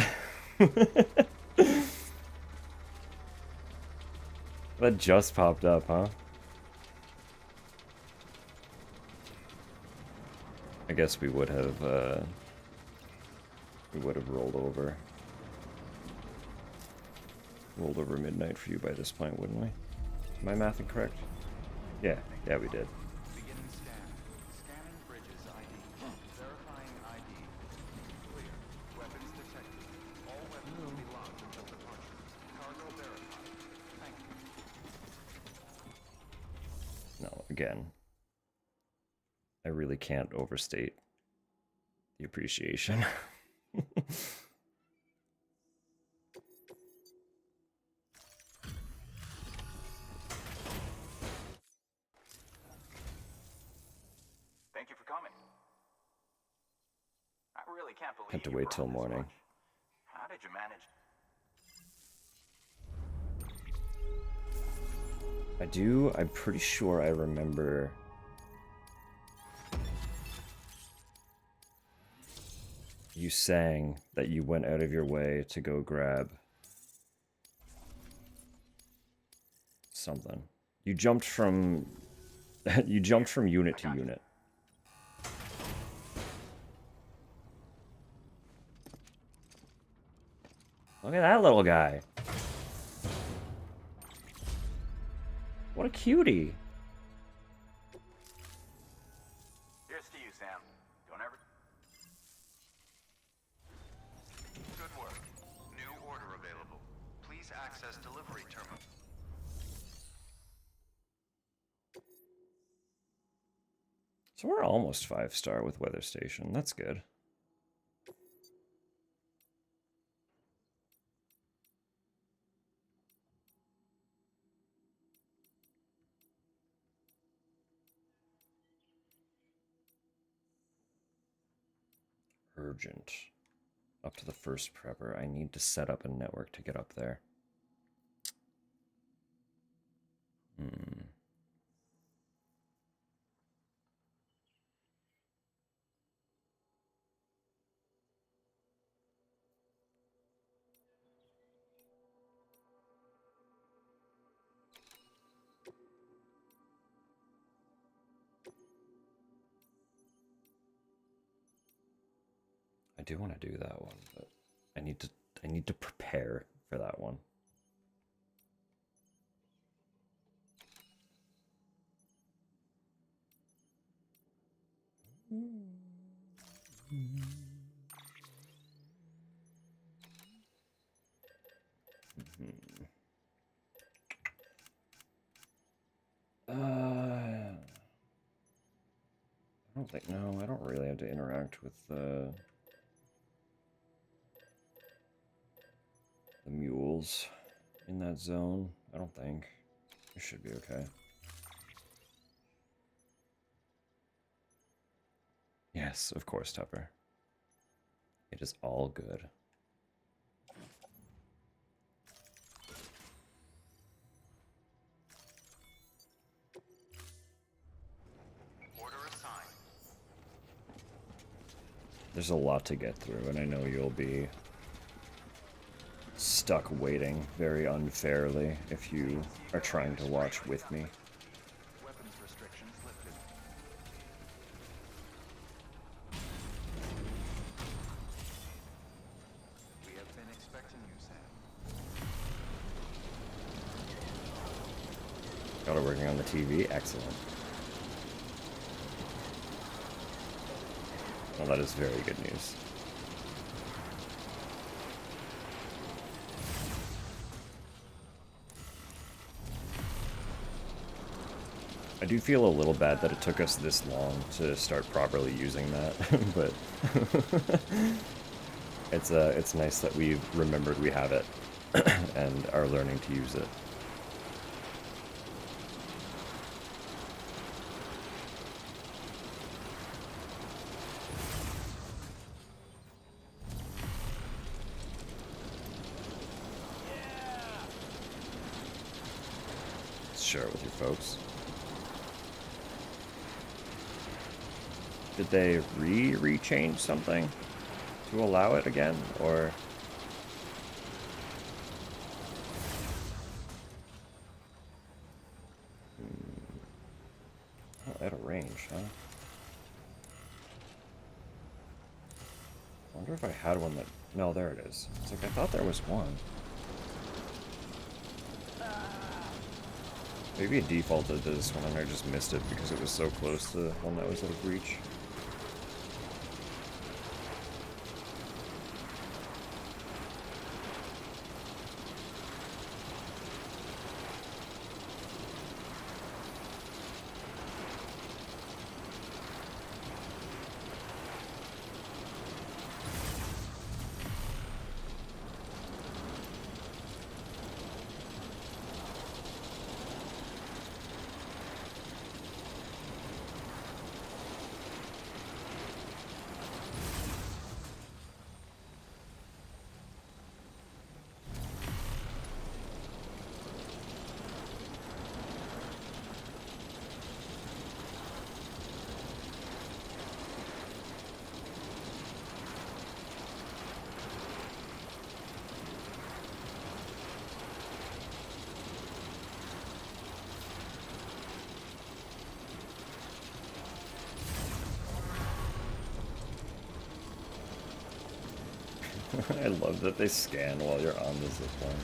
That just popped up, huh? I guess we would have rolled over midnight for you by this point, wouldn't we? Am I mathing correct? Yeah, we did. Beginning scan. Scanning bridges ID. Verifying ID. Clear. Weapons detected. All weapons will be locked until departure. Cargo verified. Thank you. No, again, I really can't overstate the appreciation. Thank you for coming. I really can't believe Had to you wait brought till this morning. much. How did you manage? I'm pretty sure I remember you saying that you went out of your way to go grab something. You jumped from unit to unit. Look at that little guy. What a cutie. Here's to you, Sam. Don't ever... Good work. New order available. Please access delivery terminal. So we're almost 5-star with Weather Station. That's good. Urgent. Up to the first prepper. I need to set up a network to get up there. I do want to do that one, but I need to prepare for that one. I don't think, no, I don't really have to interact with the mules in that zone. I don't think. It should be okay. Yes, of course, Tupper. It is all good. Order assigned. There's a lot to get through, and I know you'll be stuck waiting very unfairly if you are trying to watch with me. Weapons restrictions lifted. We have been expecting you, Sam. Got it working on the TV? Excellent. Well, that is very good news. I do feel a little bad that it took us this long to start properly using that, but it's nice that we've remembered we have it and are learning to use it. Share it with your folks. Did they re-change something to allow it again, or? Oh, at a range, huh? I wonder if I had one that... No, there it is. It's like, I thought there was one. Maybe it defaulted to this one and I just missed it because it was so close to the one that was out of reach. I love that they scan while you're on the zipline.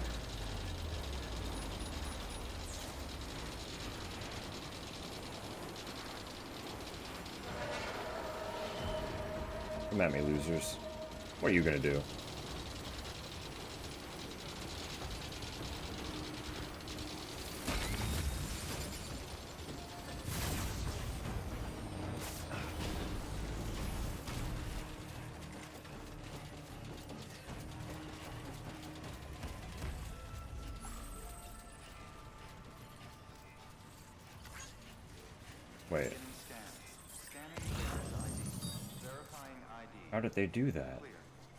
Come at me, losers. What are you gonna do? Wait, Scanning player's ID. Verifying ID. how did they do that? Clear.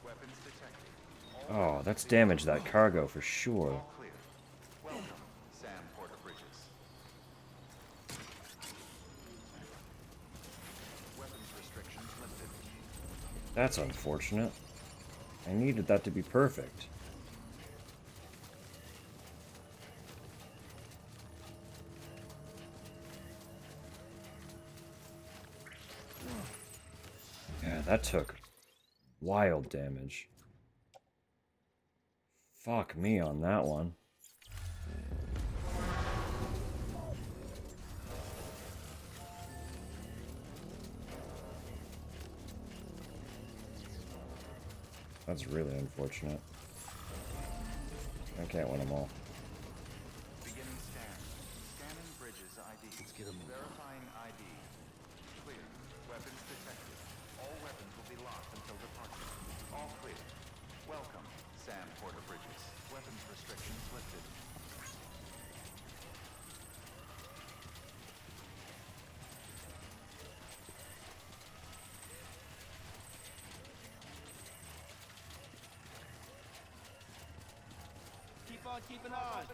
Weapons detected. All Oh, that's damaged that cargo for sure. all clear. Welcome, Sam Porter Bridges. Weapons restrictions lifted. That's unfortunate. I needed that to be perfect. Yeah, that took wild damage. Fuck me on that one. That's really unfortunate. I can't win them all. Beginning scan. Scanning Bridges ID. Let's get 'em moving. Verifying ID. Clear. Weapons detected. All weapons will be locked until departure. All clear. Welcome, Sam Porter Bridges. Weapons restrictions lifted. Keep on keeping on.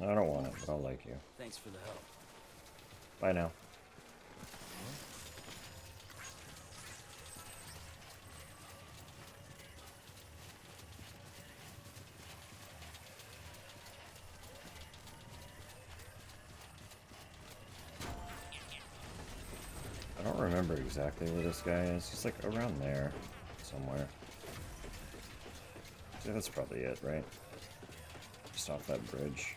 I don't want it, but I'll like you. Thanks for the help. Bye now. I don't remember exactly where this guy is. He's like around there somewhere. So that's probably it, right? Just off that bridge.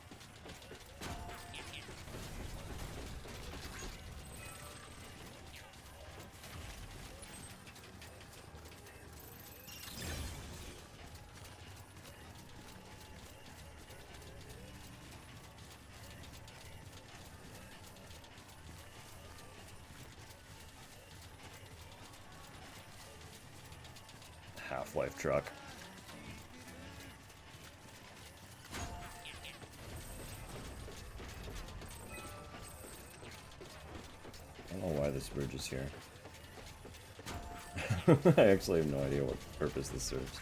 Half-life truck. I don't know why this bridge is here. I actually have no idea what purpose this serves.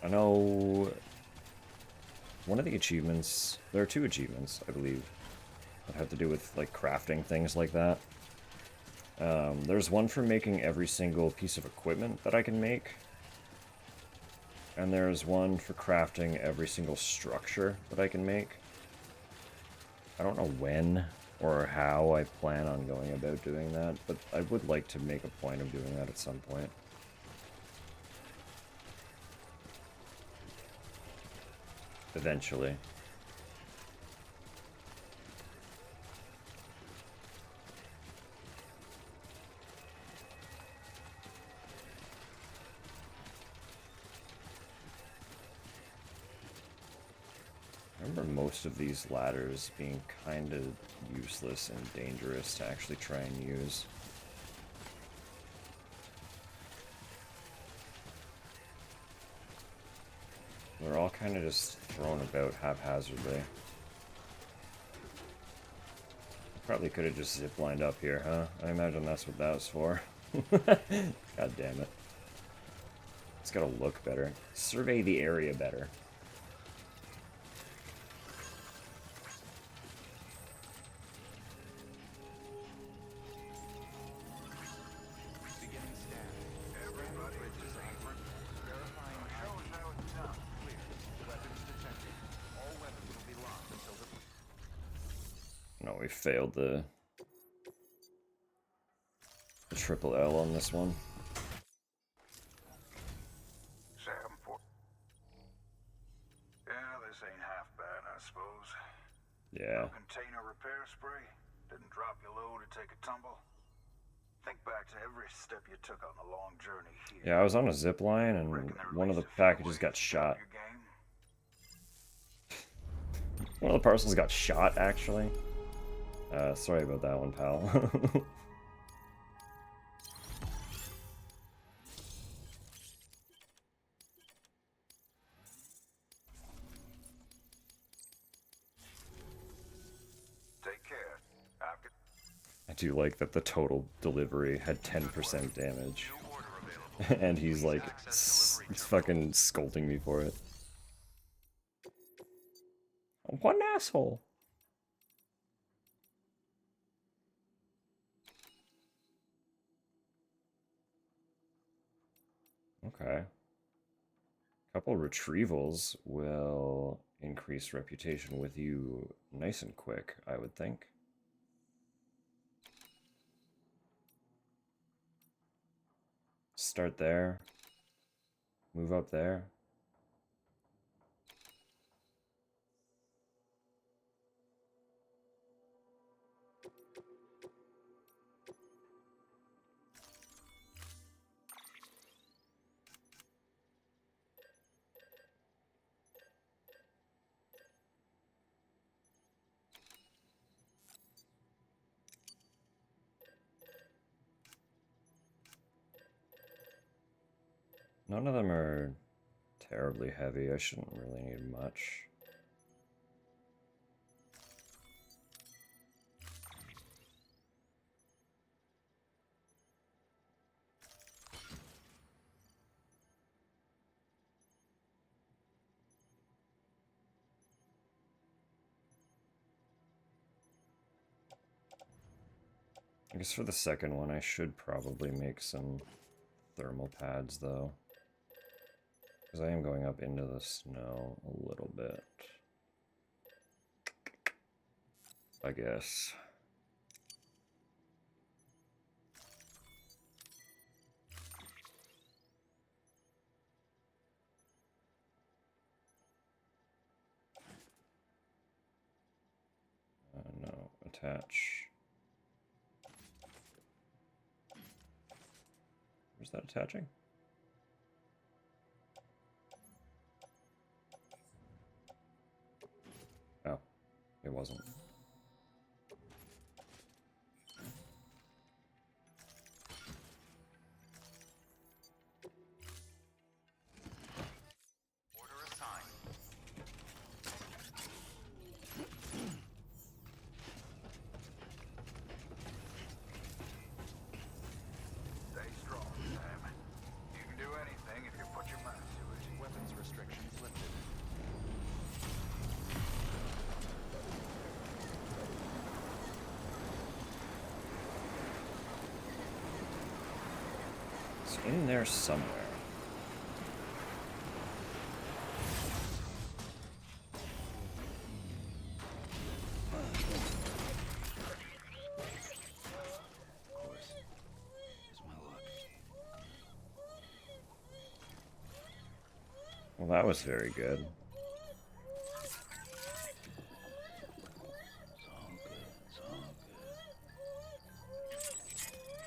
I know one of the achievements, there are 2 achievements, I believe, that have to do with like crafting things like that. There's one for making every single piece of equipment that I can make. And there's one for crafting every single structure that I can make. I don't know when or how I plan on going about doing that, but I would like to make a point of doing that at some point. Eventually. I remember most of these ladders being kind of useless and dangerous to actually try and use. They're all kind of just thrown about haphazardly. Probably could have just ziplined up here, huh? I imagine that's what that was for. God damn it. It's gotta look better. Survey the area better. Beginning scan. Scanning Bridges ID. Verifying ID. Clear. Weapons detected. All weapons will be locked until departure. No, we failed the triple L on this one. Yeah, this ain't half bad, I suppose. Yeah. No container repair spray? Didn't drop you low to take a tumble? Think back to every step you took on the long journey here. Yeah, I was on a zip line and one of the packages got shot. One of the parcels got shot, actually. Sorry about that one, pal. Take care. I do like that the total delivery had 10% damage. And he's like, fucking scolding me for it. What an asshole! Okay. Couple retrievals will increase reputation with you nice and quick, I would think. Start there. Move up there. None of them are terribly heavy. I shouldn't really need much. I guess for the second one, I should probably make some thermal pads, though. Because I am going up into the snow a little bit. I guess. No, attach. Where's that attaching? Oh, it wasn't. Order assigned. Stay strong, Sam. You can do anything if you put your mind to it. Weapons restrictions lifted. It's in there somewhere. Well, that was very good.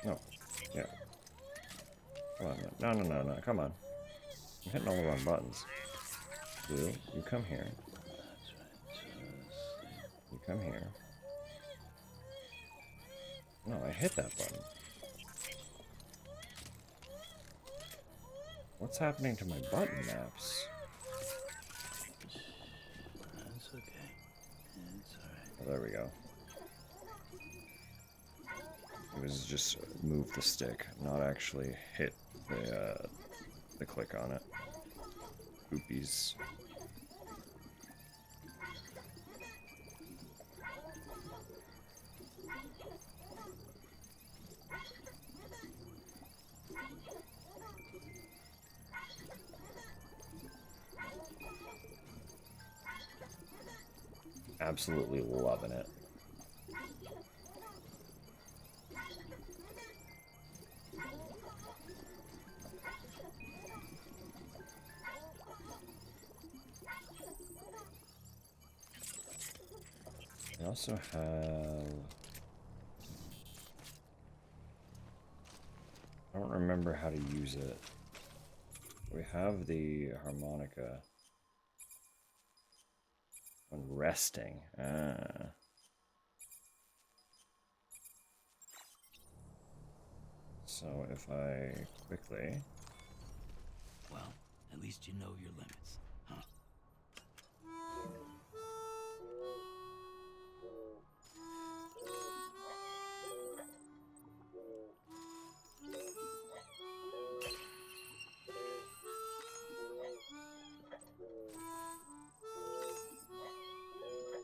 No. Yeah. Come on. No, no, no, no. Come on. I'm hitting all the wrong buttons. Blue, you come here. You come here. No, I hit that button. What's happening to my button maps? That's okay. It's alright. Oh, there we go. It was just move the stick, not actually hit the click on it. Oopies. Absolutely loving it. also have... I don't remember how to use it. We have the harmonica. When resting. Ah. So if I quickly... Well, at least you know your limits, huh?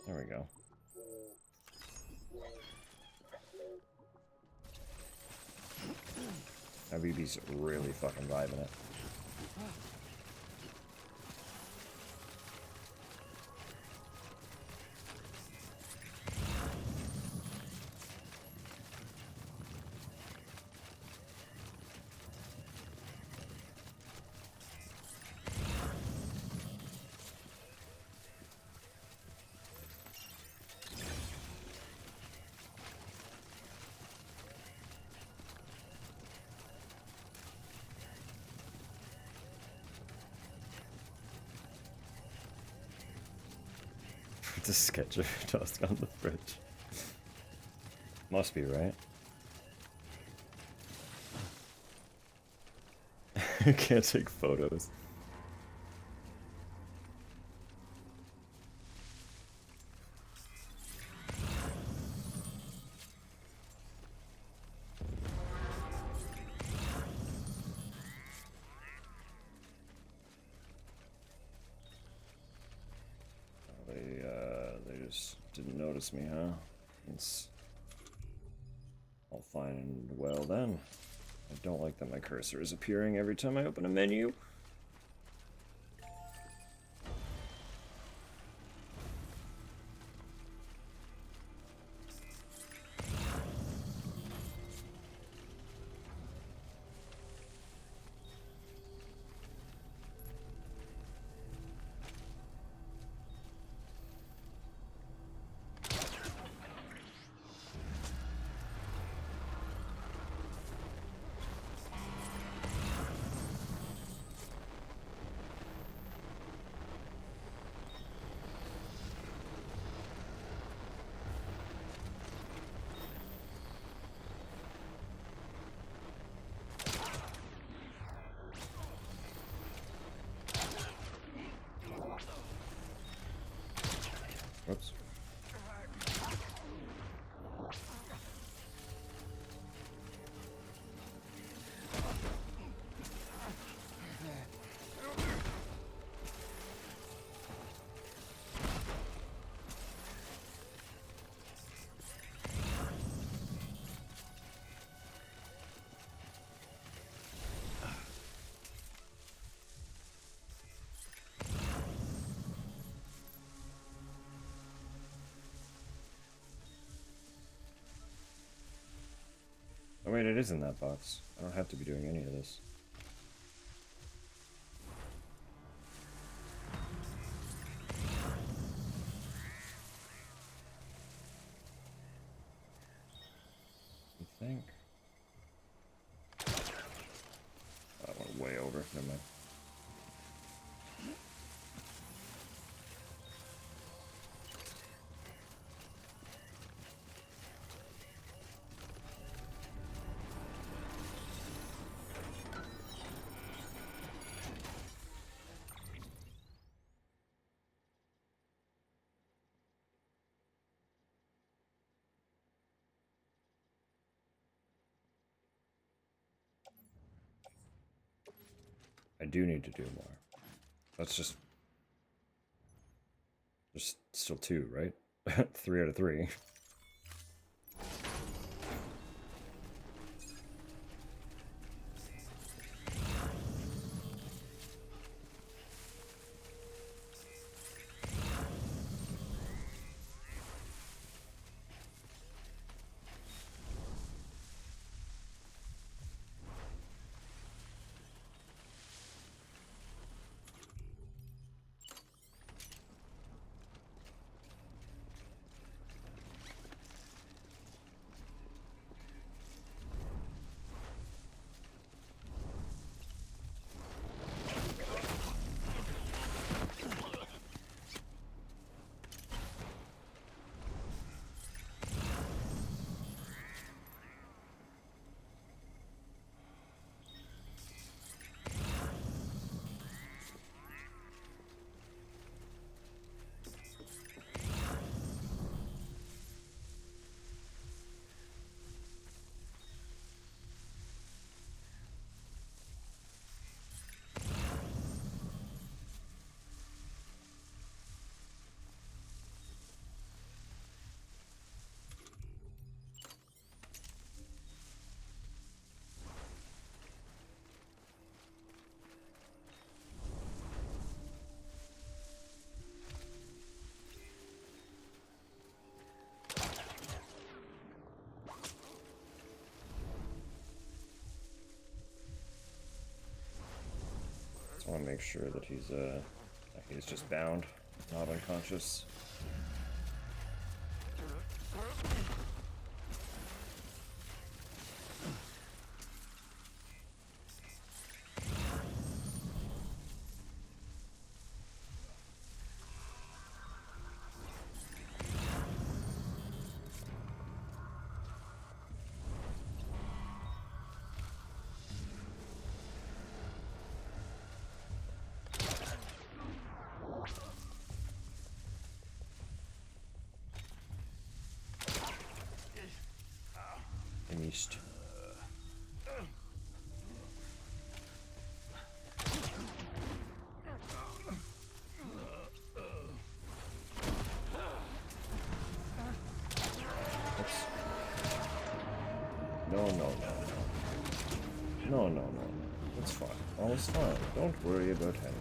There we go. Now BB's really fucking vibing it. It's a sketch of toast on the fridge. Must be, right? Can't take photos. They just didn't notice me, huh? It's all fine and well then. I don't like that my cursor is appearing every time I open a menu. Whoops. Oh wait, it is in that box. I don't have to be doing any of this. You think? Oh, that went way over. Never mind. I do need to do more. That's just... There's still 2, right? 3 out of 3. I want to make sure that he's just bound, not unconscious. Finished. No, no, no, no. No, no, no, no. It's fine. All is fine. Don't worry about anything.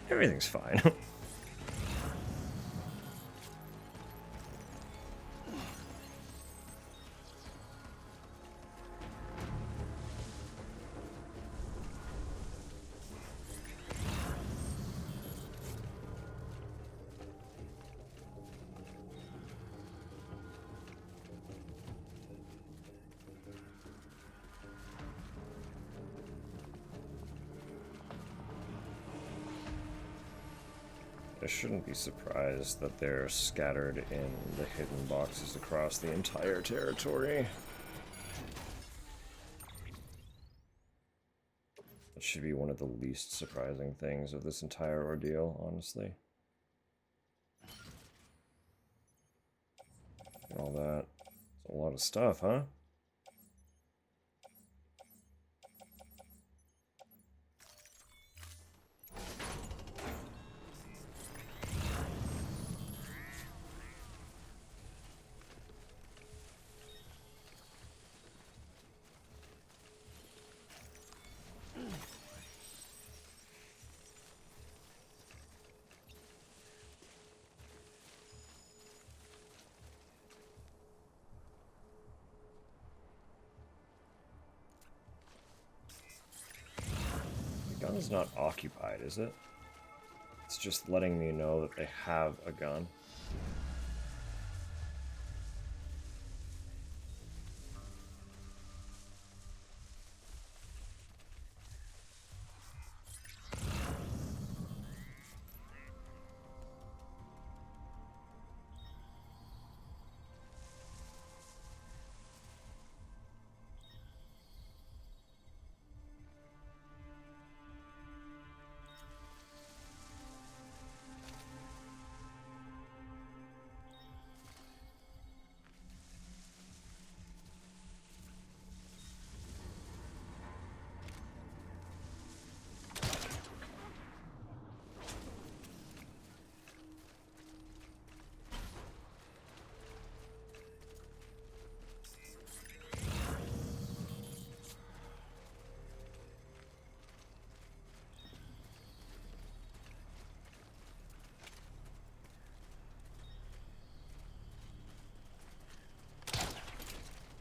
Everything's fine. I shouldn't be surprised that they're scattered in the hidden boxes across the entire territory. That should be one of the least surprising things of this entire ordeal, honestly. And all that. It's a lot of stuff, huh? The gun is not occupied, is it? It's just letting me know that they have a gun.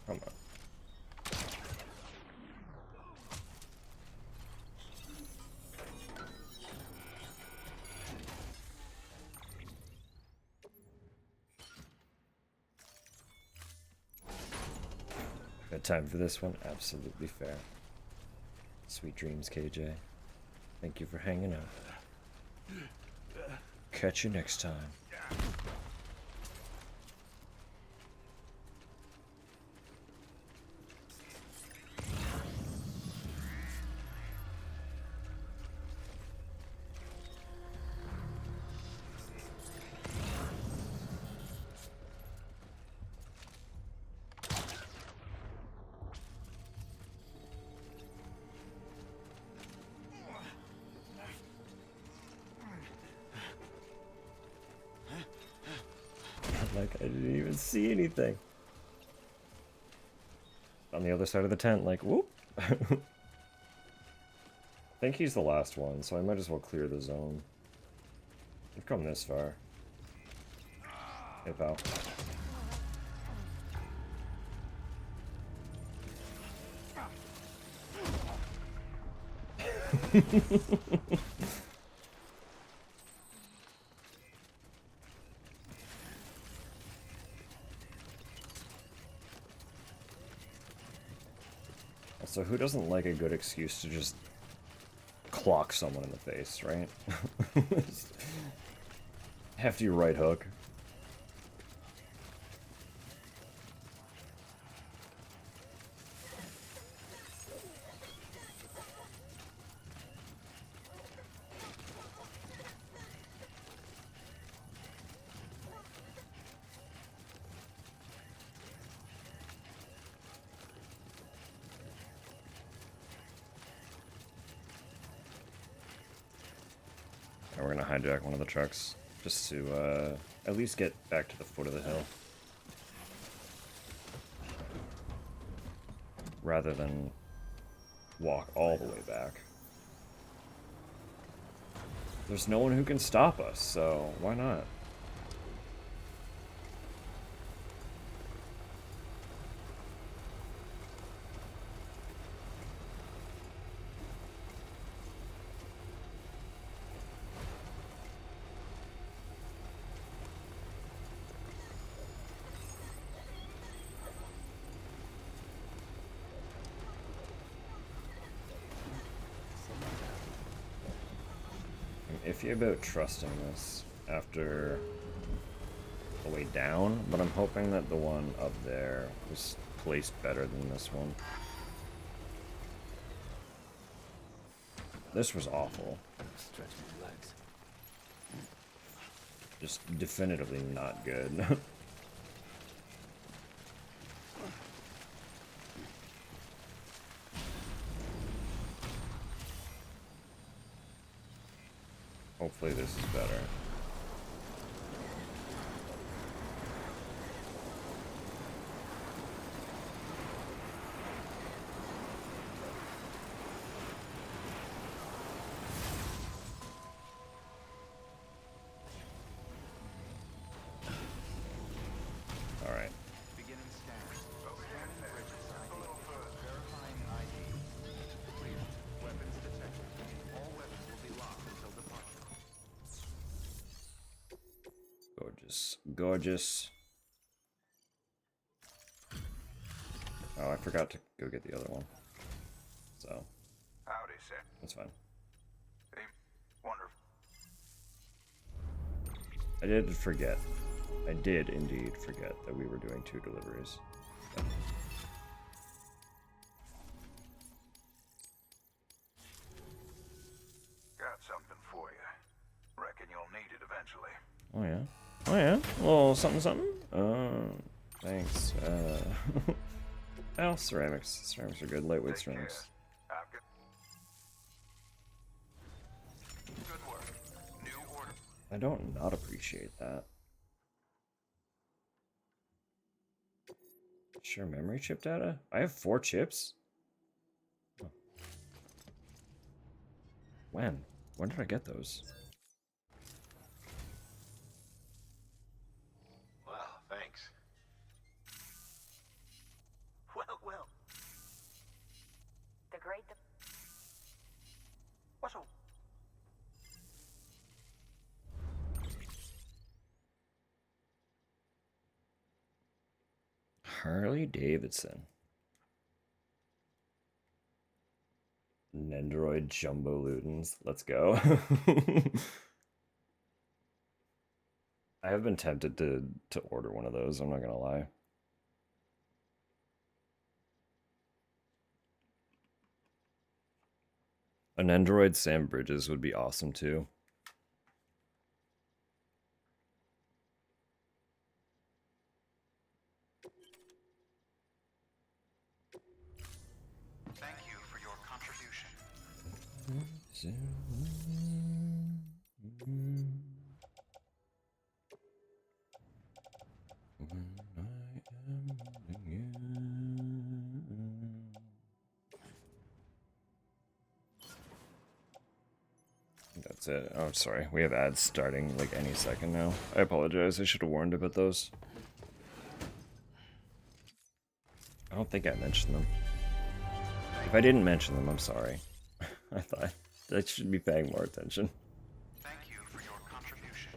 Come on. Got time for this one? Absolutely fair. Sweet dreams, KJ. Thank you for hanging out. Catch you next time. Like, I didn't even see anything. On the other side of the tent, like, whoop. I think he's the last one, so I might as well clear the zone. We've come this far. Hey, pal. So who doesn't like a good excuse to just clock someone in the face, right? Hefty right hook. And we're gonna hijack one of the trucks just to at least get back to the foot of the hill. Rather than walk all the way back. There's no one who can stop us, so why not? I'm iffy about trusting this after the way down, but I'm hoping that the one up there was placed better than this one. This was awful. Stretch my legs. Just definitively not good. Hopefully this is better. Alright. Beginning scan. Scanning bridges ID. Verifying ID. Clear. Weapons detected. All weapons will be locked until departure. Gorgeous. Gorgeous. Oh, I forgot to go get the other one. So, Howdy, sir. that's fine. Hey, wonderful. I did forget. I did indeed forget that we were doing 2 deliveries. But Got something for you. Reckon you'll need it eventually. oh yeah. Oh yeah. Well, something something. Thanks. Well, ceramics. Ceramics are good. Lightweight Take care. ceramics. I've got... Good work. New order. I don't not appreciate that. Sure, memory chip data? I have 4 chips? Oh. When? When did I get those? Well, thanks. Well. The great. What's all? Harley Davidson. Nendoroid Jumbo Lutens. Let's go. I have been tempted to order one of those, I'm not gonna lie. An Android Sam Bridges would be awesome too. Thank you for your contribution. That's it. Oh, sorry. We have ads starting like any second now. I apologize. I should have warned about those. I don't think I mentioned them. If I didn't mention them, I'm sorry. I thought I should be paying more attention. Thank you for your contribution.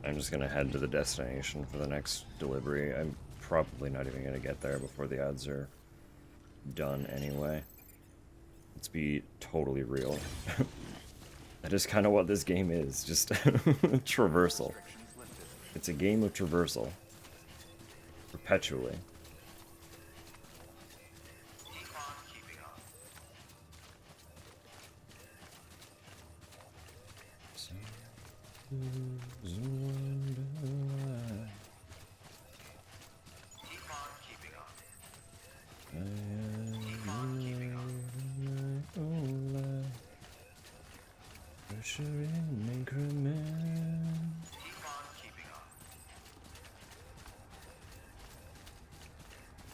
I'm just gonna head to the destination for the next delivery. I'm probably not even gonna get there before the ads are done anyway. Let's be totally real. That is kind of what this game is, just traversal. It's a game of traversal. Perpetually. Keep on keeping on. Keep on keeping on. Keep on keeping on. Pressure in increment. Keep on keeping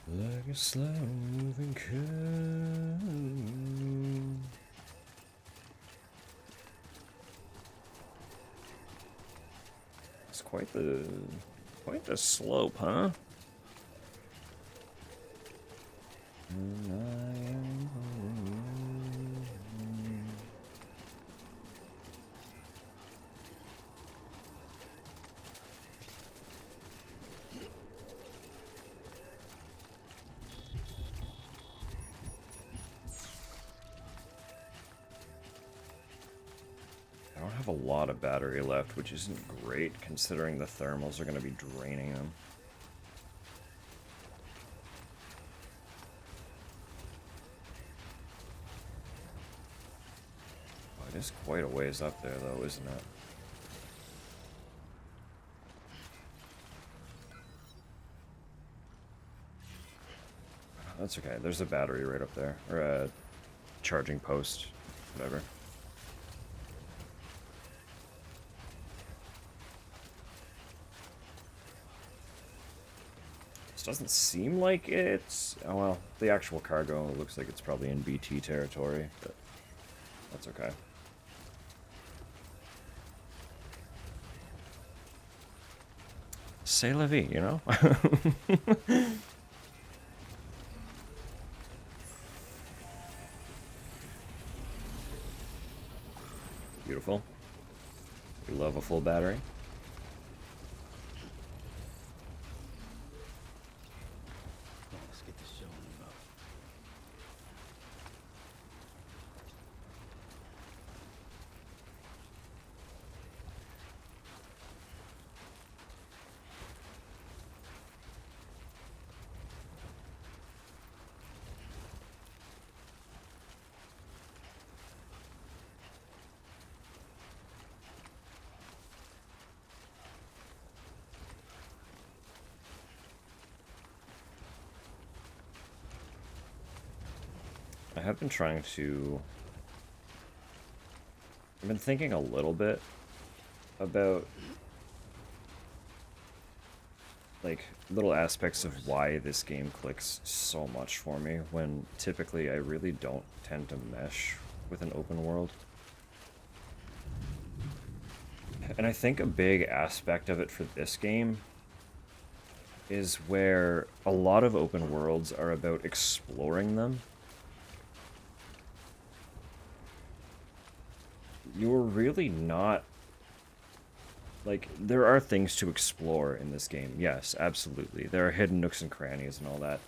on. Like a slow moving curve. It's quite the slope, huh? And I am home. I don't have a lot of battery left, which isn't great considering the thermals are going to be draining them. Oh, it is quite a ways up there though, isn't it? That's okay. There's a battery right up there. Or a charging post. Whatever. This doesn't seem like it's... Oh well, the actual cargo looks like it's probably in BT territory, but that's okay. C'est la vie, you know? Beautiful. We love a full battery. Let's get this show on the road. I have been trying to... I've been thinking a little bit about like little aspects of why this game clicks so much for me when typically I really don't tend to mesh with an open world. And I think a big aspect of it for this game is where a lot of open worlds are about exploring them. You're really not... Like, there are things to explore in this game, yes, absolutely. There are hidden nooks and crannies and all that.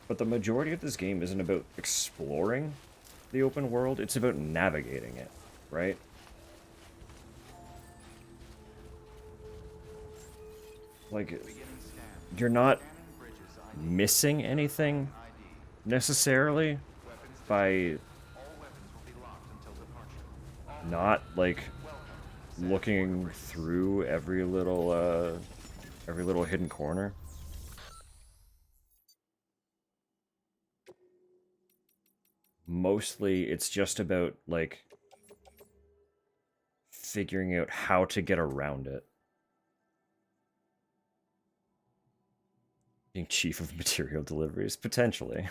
But the majority of this game isn't about exploring the open world, it's about navigating it, right? Like, you're not missing anything necessarily by not, like, looking through every little hidden corner. Mostly, it's just about, like, figuring out how to get around it. Being chief of material deliveries, potentially.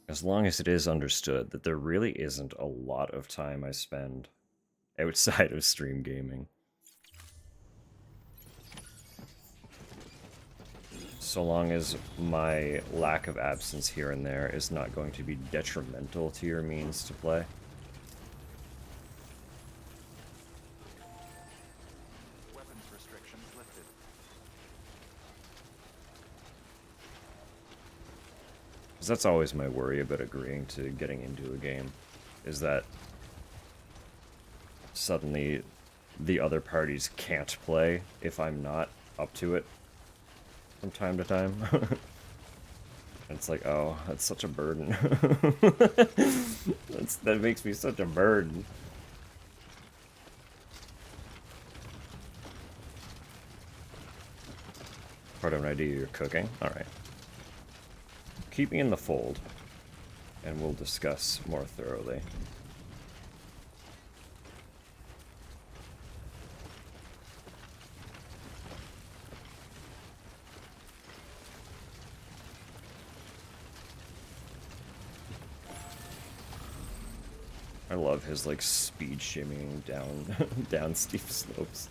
As long as it is understood that there really isn't a lot of time I spend outside of stream gaming. So long as my lack of absence here and there is not going to be detrimental to your means to play. Weapons restrictions lifted. Because that's always my worry about agreeing to getting into a game, is that suddenly the other parties can't play if I'm not up to it from time to time. It's like, oh, that's such a burden. That makes me such a burden. Part of an idea you're cooking? Alright. Keep me in the fold, and we'll discuss more thoroughly. I love his, like, speed shimmying down, down steep slopes.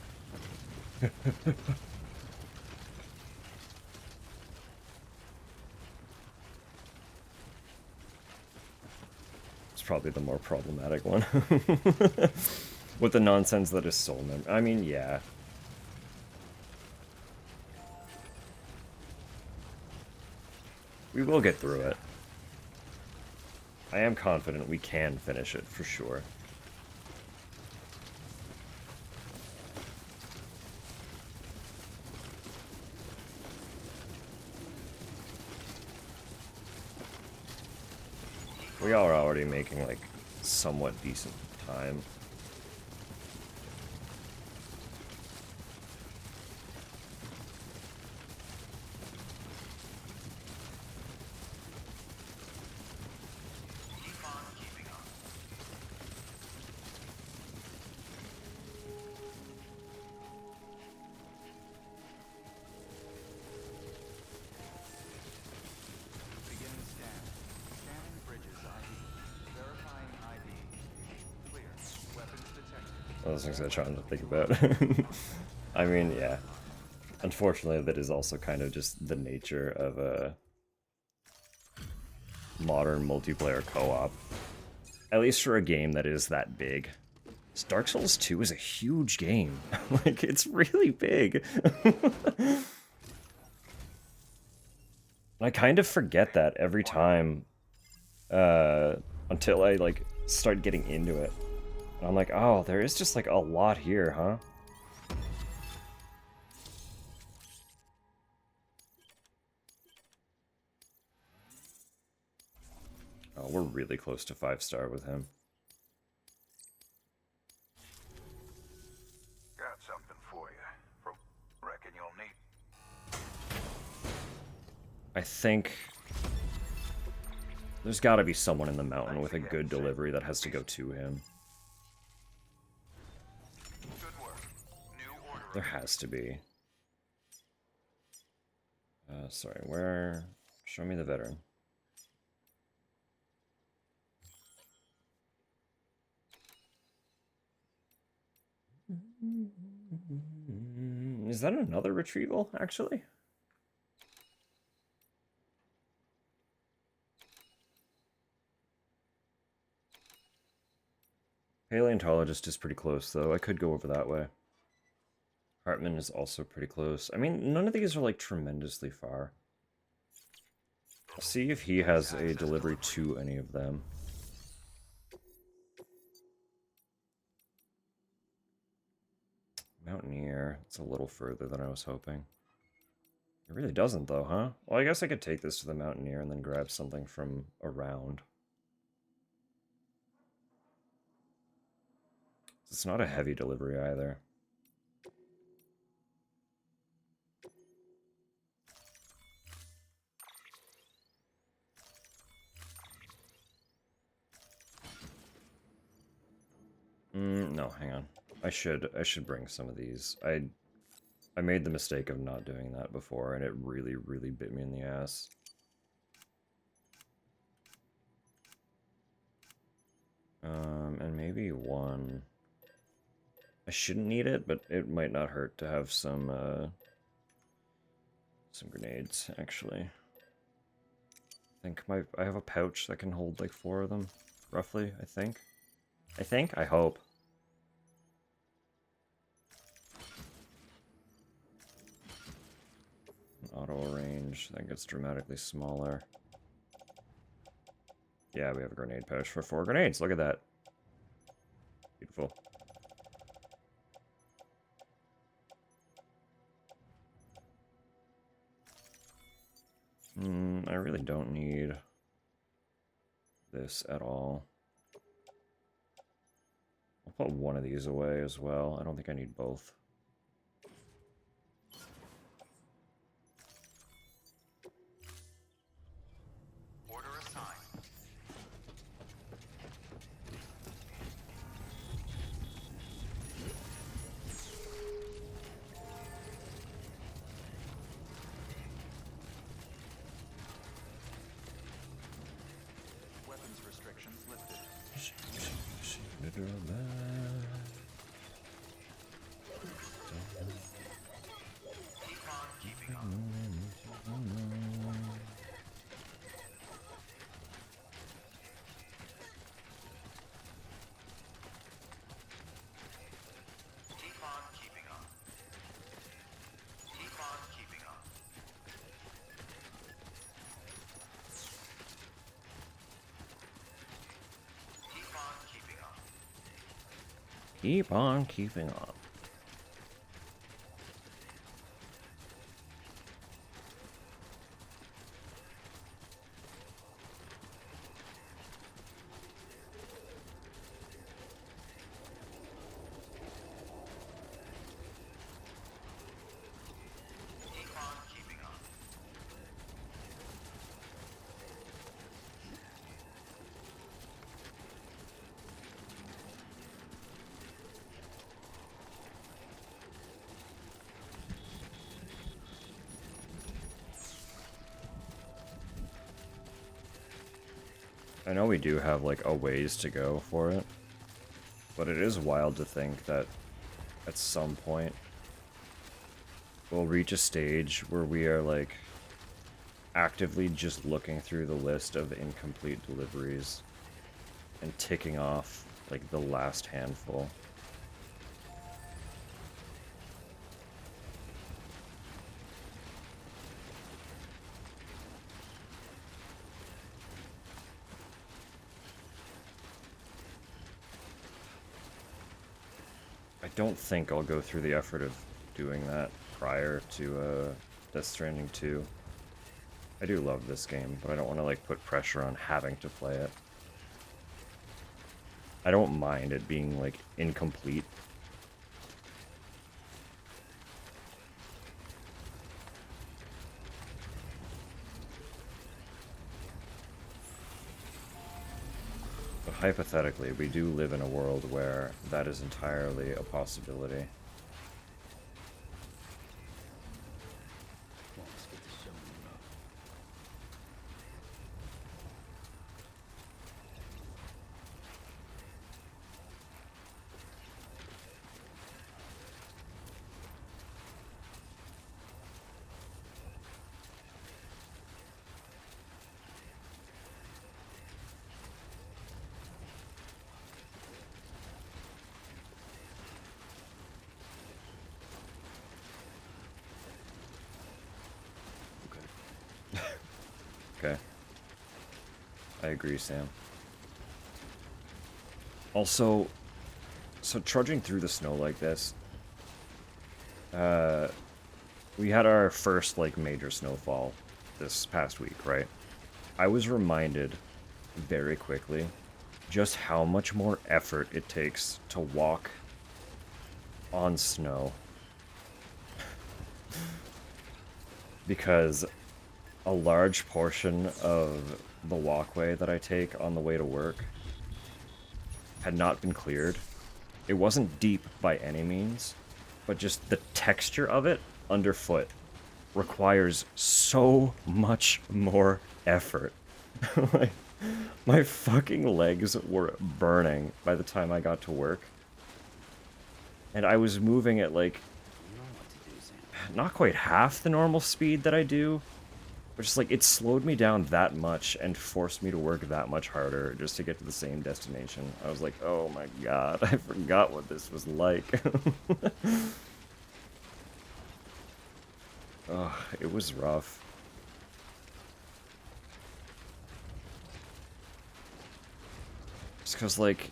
It's probably the more problematic one. With the nonsense that is soul memory. I mean, yeah. We will get through it. I am confident we can finish it, for sure. We are already making, like, somewhat decent time. Beginning scan. Scanning bridges ID. Verifying ID. Clear. Weapons detected. Those things I'm trying to think about. I mean, yeah. Unfortunately, that is also kind of just the nature of a modern multiplayer co-op. At least for a game that is that big. Dark Souls 2 is a huge game. Like, it's really big. I kind of forget that every time, until I, like, start getting into it. And I'm like, oh, there is just, like, a lot here, huh? Oh, we're really close to 5-star with him. Got something for you. Reckon you'll need. I think there's got to be someone in the mountain with a good delivery that has to go to him. Good work. New order. There has to be. Sorry, where? Show me the veteran. Is that another retrieval, actually? Paleontologist is pretty close, though. I could go over that way. Hartman is also pretty close. I mean, none of these are, like, tremendously far. I'll see if he has a delivery to any of them. Mountaineer. It's a little further than I was hoping. It really doesn't, though, huh? Well, I guess I could take this to the Mountaineer and then grab something from around. It's not a heavy delivery, either. No, hang on. I should bring some of these. I made the mistake of not doing that before, and it really, really bit me in the ass. one. I shouldn't need it, but it might not hurt to have some grenades, actually. I think I have a pouch that can hold like 4 of them, roughly, I think. I hope. Auto range, that gets dramatically smaller. Yeah, we have a grenade pouch for 4 grenades. Look at that. Beautiful. I really don't need this at all. I'll put one of these away as well. I don't think I need both. Order assigned. Weapons restrictions lifted. Keep on keeping on. Keep on keeping on. Keep on keeping on. Keep on keeping on. Keep on keeping on. Keep on keeping on. I know we do have like a ways to go for it, but it is wild to think that at some point we'll reach a stage where we are like actively just looking through the list of incomplete deliveries and ticking off like the last handful. I don't think I'll go through the effort of doing that prior to Death Stranding 2. I do love this game, but I don't want to like put pressure on having to play it. I don't mind it being like incomplete. But hypothetically, we do live in a world where that is entirely a possibility. Well, let's get this showing up. Okay. I agree, Sam. Also, so trudging through the snow like this, we had our first like major snowfall this past week, right? I was reminded very quickly just how much more effort it takes to walk on snow. Because a large portion of the walkway that I take on the way to work had not been cleared. It wasn't deep by any means, but just the texture of it underfoot requires so much more effort. Like, My fucking legs were burning by the time I got to work. And I was moving at like not quite half the normal speed that I do. But just like it slowed me down that much and forced me to work that much harder just to get to the same destination. I was like, oh my god, I forgot what this was like. Oh, it was rough. Just because, like,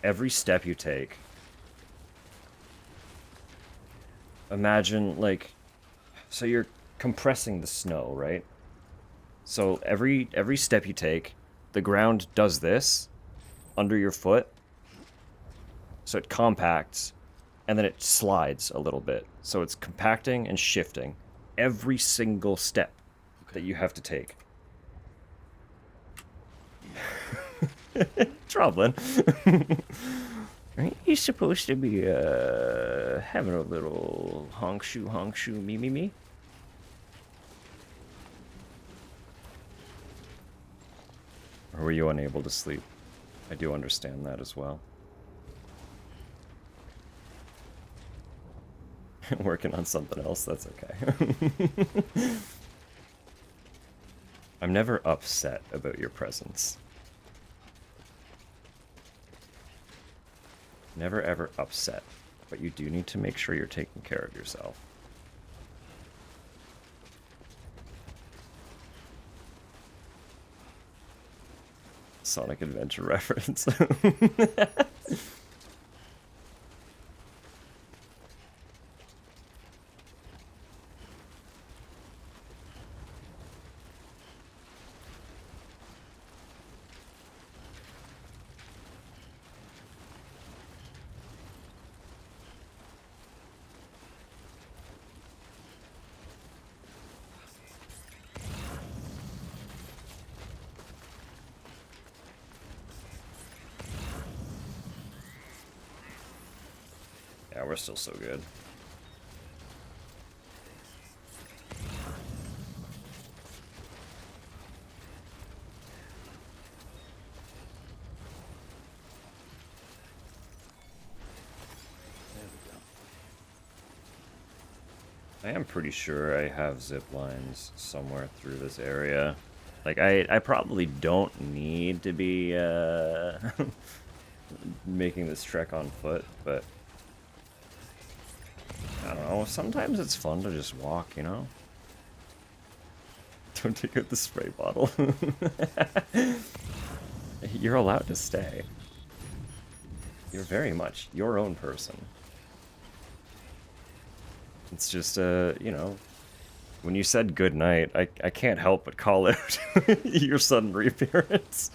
every step you take, imagine, like, so you're compressing the snow, right? So every step you take, the ground does this under your foot. So it compacts, and then it slides a little bit. So it's compacting and shifting every single step that you have to take. Troubling. Aren't you supposed to be having a little honk shoe me? Or were you unable to sleep? I do understand that as well. Working on something else, that's okay. I'm never upset about your presence. Never ever upset, but you do need to make sure you're taking care of yourself. Sonic Adventure reference. Yeah, we're still so good. I am pretty sure I have zip lines somewhere through this area. Like, I probably don't need to be making this trek on foot, but I don't know, sometimes it's fun to just walk, you know? Don't take out the spray bottle. You're allowed to stay. You're very much your own person. It's just, you know, when you said good night, I can't help but call out your sudden reappearance.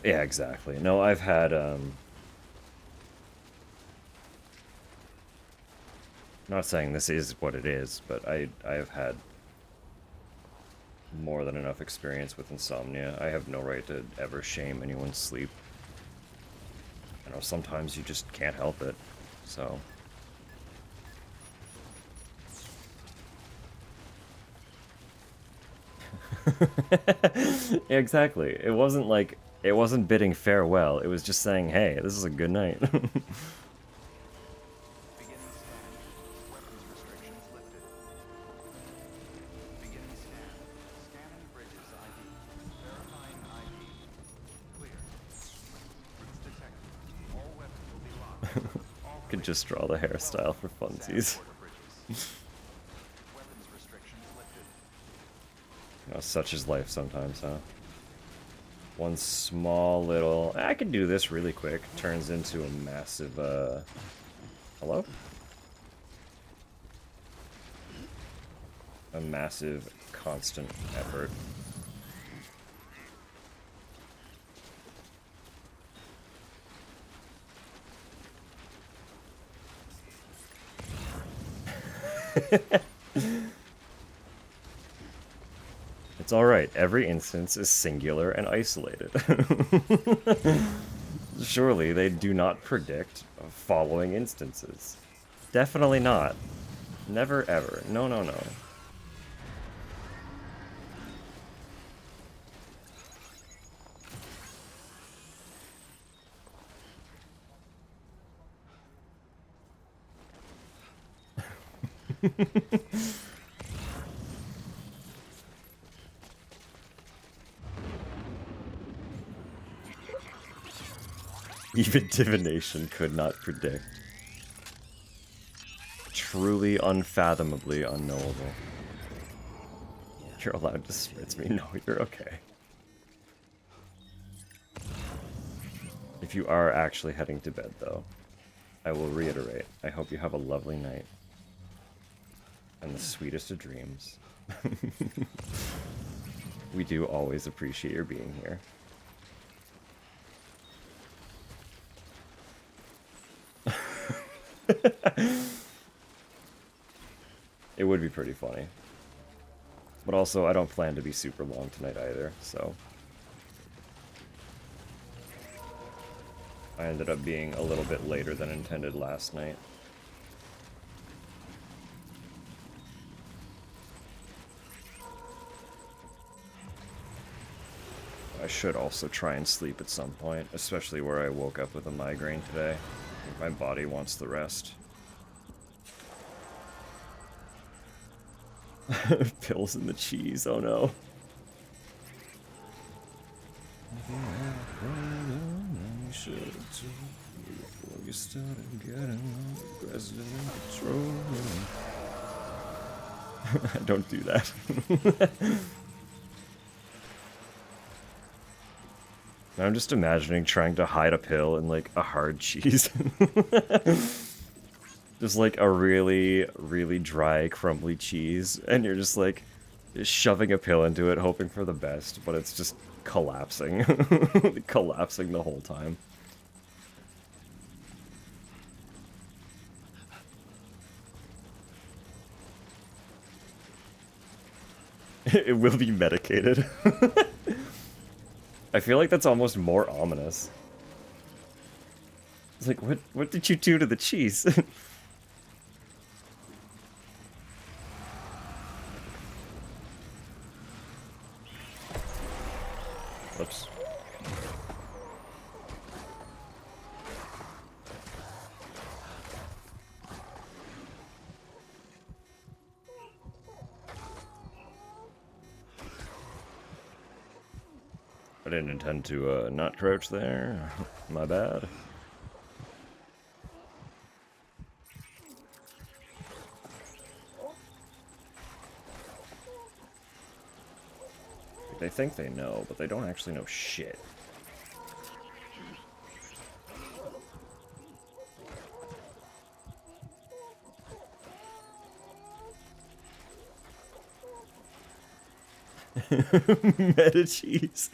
Yeah, exactly. No, I've had, not saying this is what it is, but I've had more than enough experience with insomnia. I have no right to ever shame anyone's sleep. I know sometimes you just can't help it, so... Exactly. It wasn't like, it wasn't bidding farewell, it was just saying, hey, this is a good night. Beginning scan. Weapons restrictions lifted. Beginning scan. Scanning bridges ID. Verifying ID. Clear. Routes detected. All weapons will be locked. All Could just draw the hairstyle for funsies. Weapons restrictions lifted. You know, such is life sometimes, huh? One small little... I can do this really quick. Turns into a massive, hello? A massive, constant effort. It's alright, every instance is singular and isolated. Surely they do not predict following instances. Definitely not. Never ever. No, no, no. Even divination could not predict. Truly unfathomably unknowable. You're allowed to spritz me. No, you're okay. If you are actually heading to bed, though, I will reiterate, I hope you have a lovely night. And the sweetest of dreams. We do always appreciate your being here. It would be pretty funny. But also, I don't plan to be super long tonight either, so... I ended up being a little bit later than intended last night. I should also try and sleep at some point, especially where I woke up with a migraine today. My body wants the rest. Pills in the cheese, oh no. Don't do that. I'm just imagining trying to hide a pill in like a hard cheese. Just like a really, really dry, crumbly cheese, and you're just like shoving a pill into it, hoping for the best, but it's just collapsing. Collapsing the whole time. It will be medicated. I feel like that's almost more ominous. It's like, what did you do to the cheese? Whoops. I didn't intend to not crouch there. My bad. They think they know, but they don't actually know shit. Meta cheese.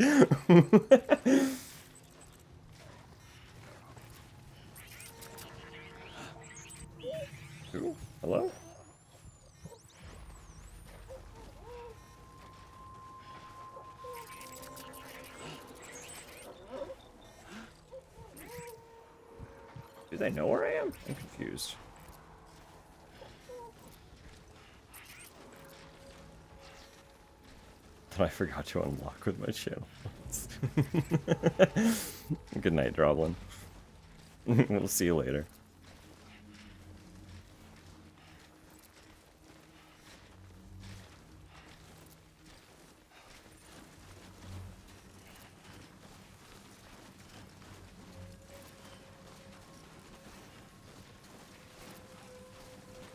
Ooh, hello? Do they know where I am? I'm confused. That I forgot to unlock with my channel. Good night, Droblin. We'll see you later.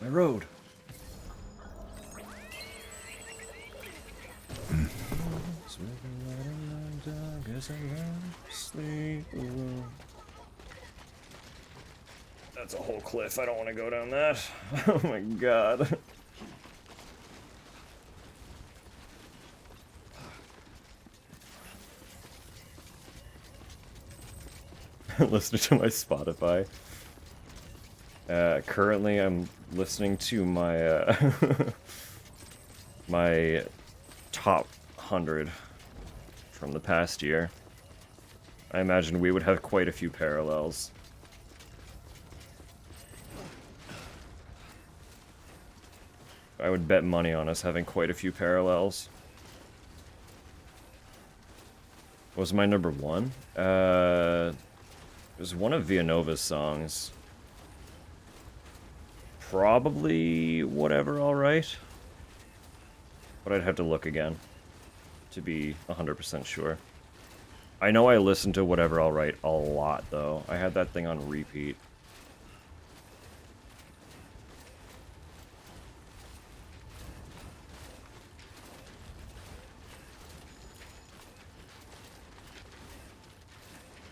My road. That's a whole cliff. I don't want to go down that. Oh my god. Listen to my Spotify. Currently, I'm listening to my my top 100 from the past year. I imagine we would have quite a few parallels. I would bet money on us having quite a few parallels. What was my number one? It was one of Villanova's songs. Probably Whatever Alright. But I'd have to look again to be 100% sure. I know I listened to Whatever Alright a lot, though. I had that thing on repeat.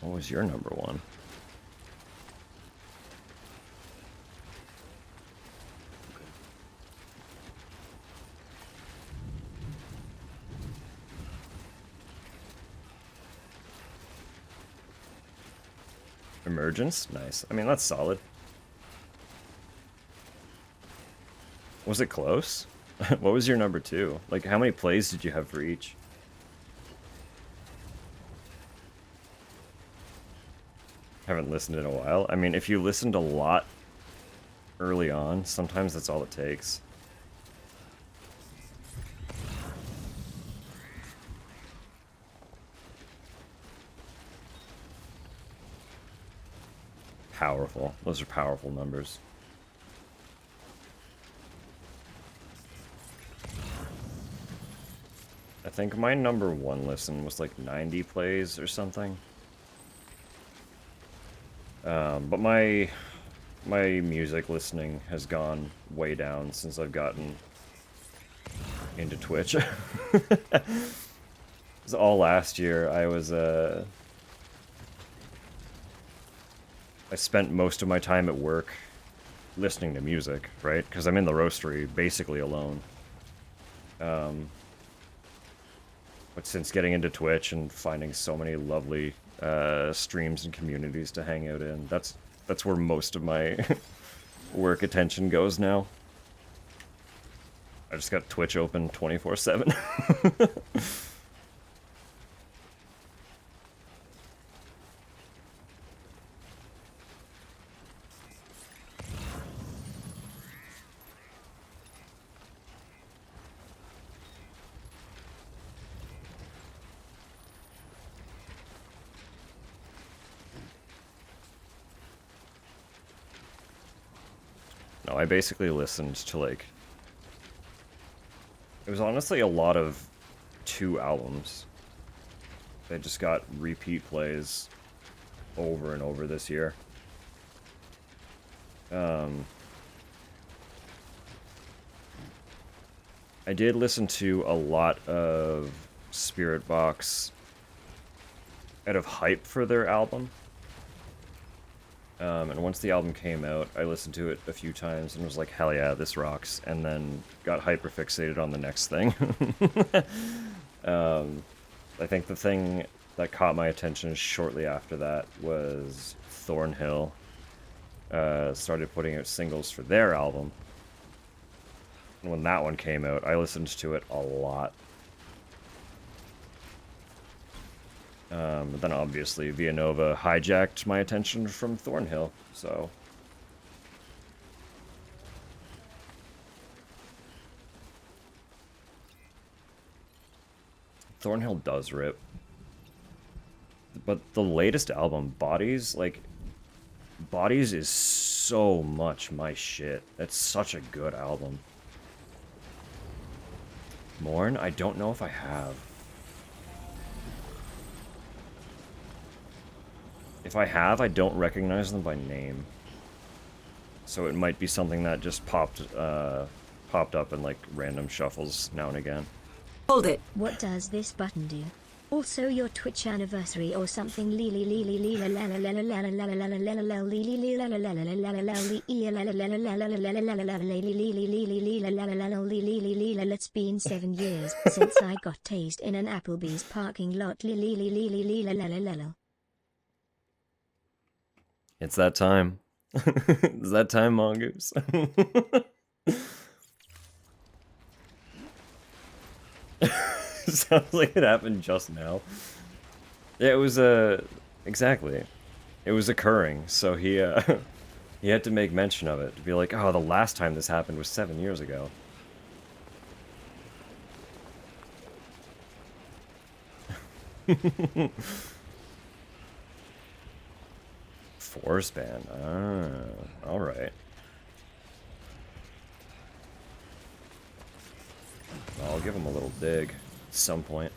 What was your number one? Emergence? Nice. I mean, that's solid. Was it close? What was your number two? Like, how many plays did you have for each? Haven't listened in a while. I mean, if you listened a lot early on, sometimes that's all it takes. Powerful. Those are powerful numbers. I think my number one listen was like 90 plays or something. But my music listening has gone way down since I've gotten into Twitch. It was all last year. I spent most of my time at work listening to music, right? Because I'm in the roastery basically alone. But since getting into Twitch and finding so many lovely streams and communities to hang out in, that's where most of my work attention goes now. I just got Twitch open 24/7. No, I basically listened to, like... It was honestly a lot of 2 albums. They just got repeat plays over and over this year. I did listen to a lot of Spirit Box out of hype for their album. And once the album came out, I listened to it a few times and was like, hell yeah, this rocks. And then got hyper fixated on the next thing. I think the thing that caught my attention shortly after that was Thornhill. Started putting out singles for their album. And when that one came out, I listened to it a lot. But then obviously Villanova hijacked my attention from Thornhill, so... Thornhill does rip. But the latest album, Bodies, like... Bodies is so much my shit. It's such a good album. Mourn? I don't know if I have. If I have, I don't recognize them by name. So it might be something that just popped up in like random shuffles now and again. Hold it. What does this button do? Also your Twitch anniversary or something. It's been 7 years since I got tased in an Applebee's parking lot. It's that time. Is that time, Mongoose? Sounds like it happened just now. Yeah, it was exactly. It was occurring, so he he had to make mention of it to be like, oh, the last time this happened was 7 years ago. Force ban. Ah, all right. I'll give him a little dig at some point.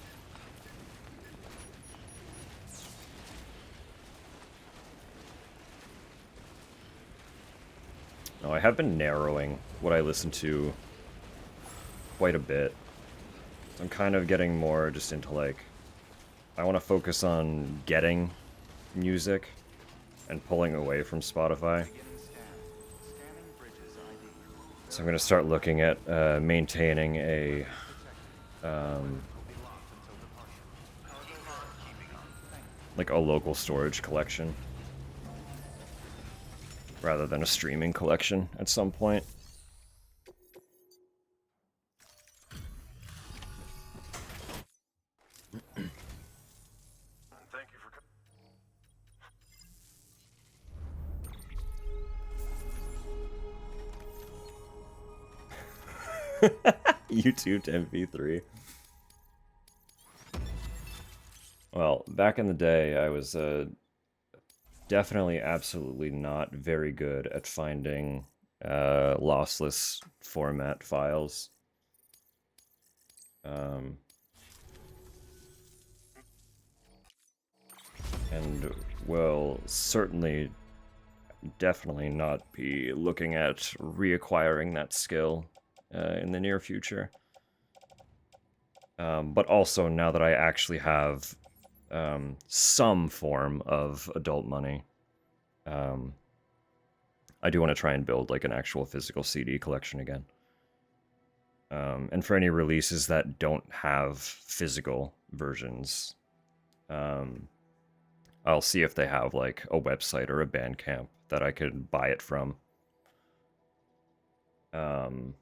No, I have been narrowing what I listen to quite a bit. I'm kind of getting more just into, like, I want to focus on getting music and pulling away from Spotify. So I'm going to start looking at maintaining a like a local storage collection rather than a streaming collection at some point. YouTube to MP3. Well, back in the day, I was definitely absolutely not very good at finding lossless format files. And will certainly definitely not be looking at reacquiring that skill in the near future. But also, now that I actually have some form of adult money, I do want to try and build like an actual physical CD collection again. And for any releases that don't have physical versions, I'll see if they have like a website or a Bandcamp that I could buy it from. And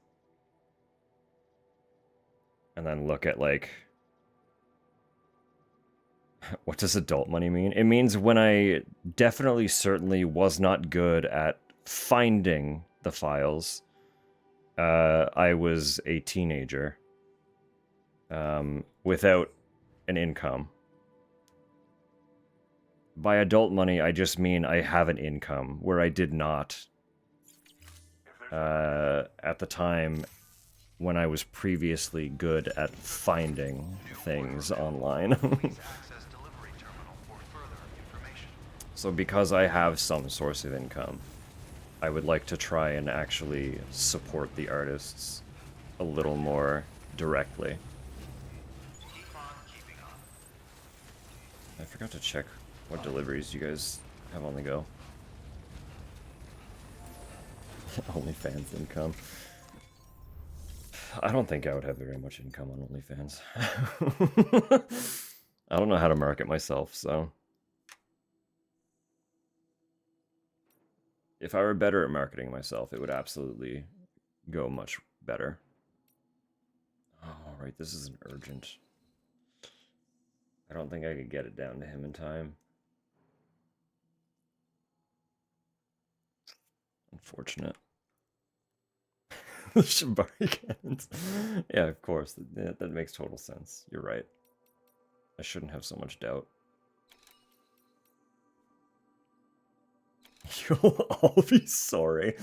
then look at like, what does adult money mean? It means when I definitely, certainly was not good at finding the files. I was a teenager without an income. By adult money, I just mean I have an income where I did not at the time when I was previously good at finding things online. So because I have some source of income, I would like to try and actually support the artists a little more directly. I forgot to check what deliveries you guys have on the go. OnlyFans income. I don't think I would have very much income on OnlyFans. I don't know how to market myself, so... If I were better at marketing myself, it would absolutely go much better. Oh, right, this is an urgent. I don't think I could get it down to him in time. Unfortunate. The Shibari cannons. Yeah, of course. That makes total sense. You're right. I shouldn't have so much doubt. You'll all be sorry.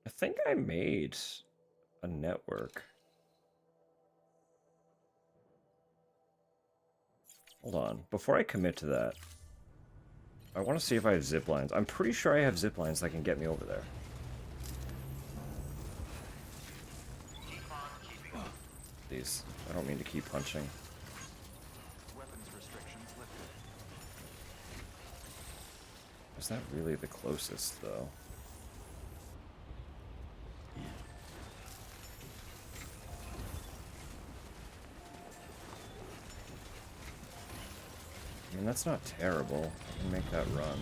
I think I made a network. Hold on. Before I commit to that, I want to see if I have zip lines. I'm pretty sure I have zip lines that can get me over there. These. I don't mean to keep punching. Weapons restrictions lifted. that really the closest, though? I mean, that's not terrible. I can make that run.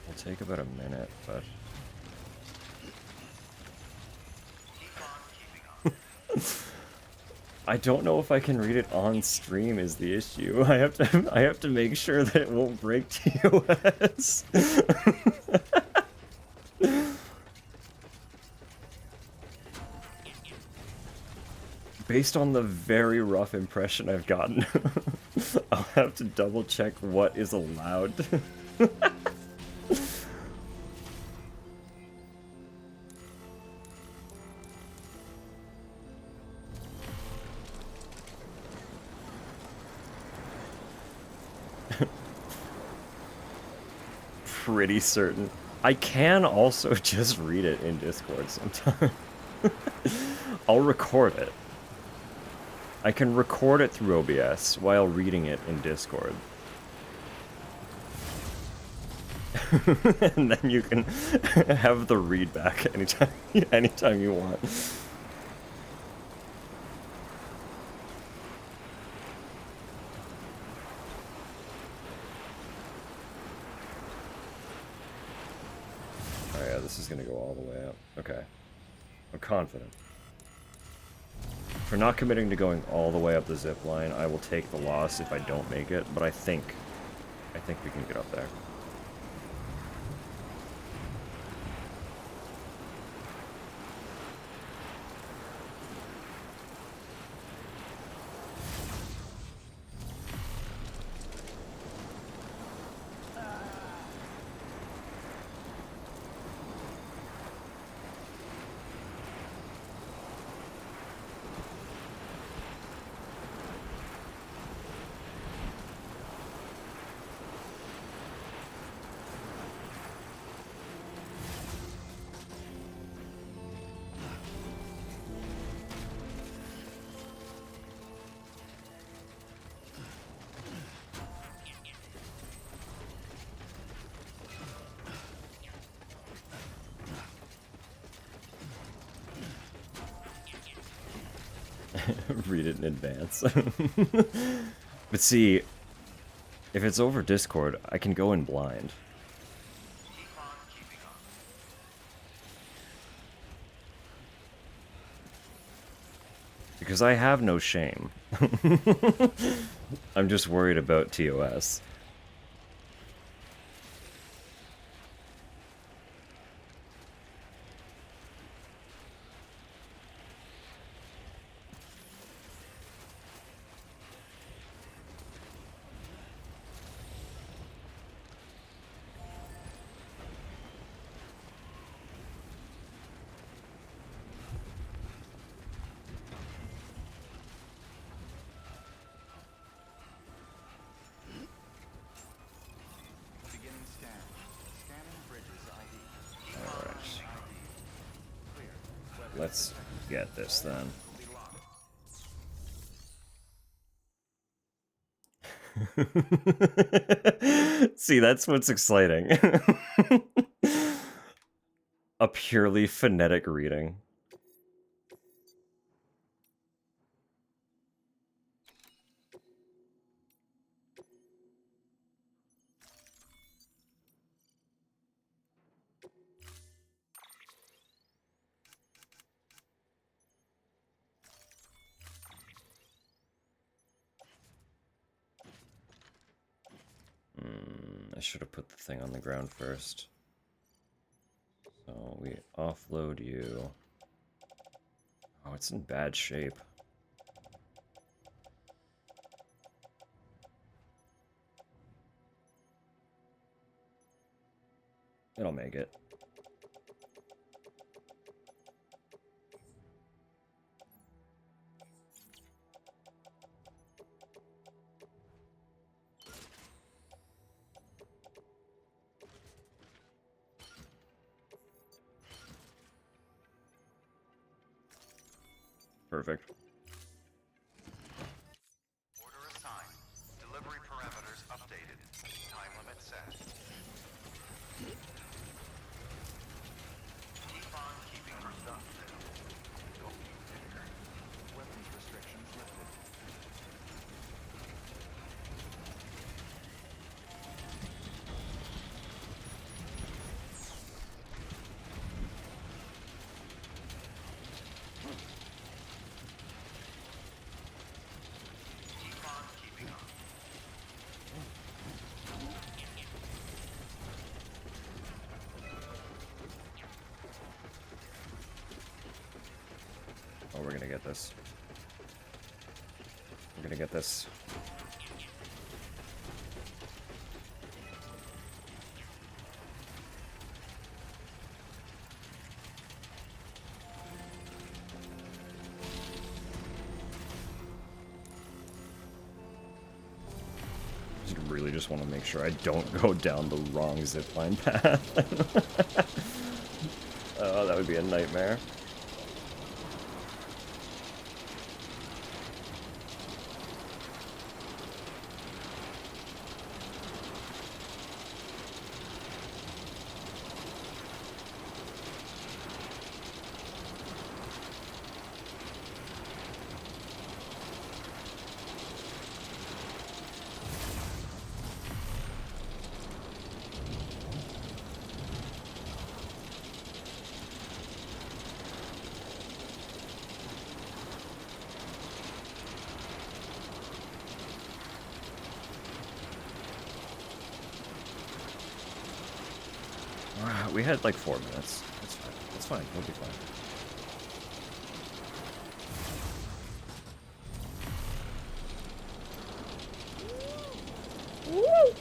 It'll take about a minute, but... I don't know if I can read it on stream is the issue. I have to make sure that it won't break TOS. Based on the very rough impression I've gotten, I'll have to double check what is allowed. Pretty certain. I can also just read it in Discord sometime. I'll record it. I can record it through OBS while reading it in Discord. And then you can have the read back anytime you want. Oh yeah, this is gonna go all the way up. Okay. I'm confident. For not committing to going all the way up the zip line, I will take the loss if I don't make it, but I think we can get up there. Read it in advance. But see, if it's over Discord, I can go in blind. Because I have no shame. I'm just worried about TOS. Beginning scan. Scanning bridges ID. Alright. Clear. Weapons Let's get this then. will be locked. See, that's what's exciting. A purely phonetic reading. I should have put the thing on the ground first. So we offload you. Oh, it's in bad shape. It'll make it. Perfect. Order Oh, we're gonna get this. We're gonna get this. I really just want to make sure I don't go down the wrong zipline path. Oh, that would be a nightmare. We had like 4 minutes. That's fine. That's fine. We'll be fine. Woo!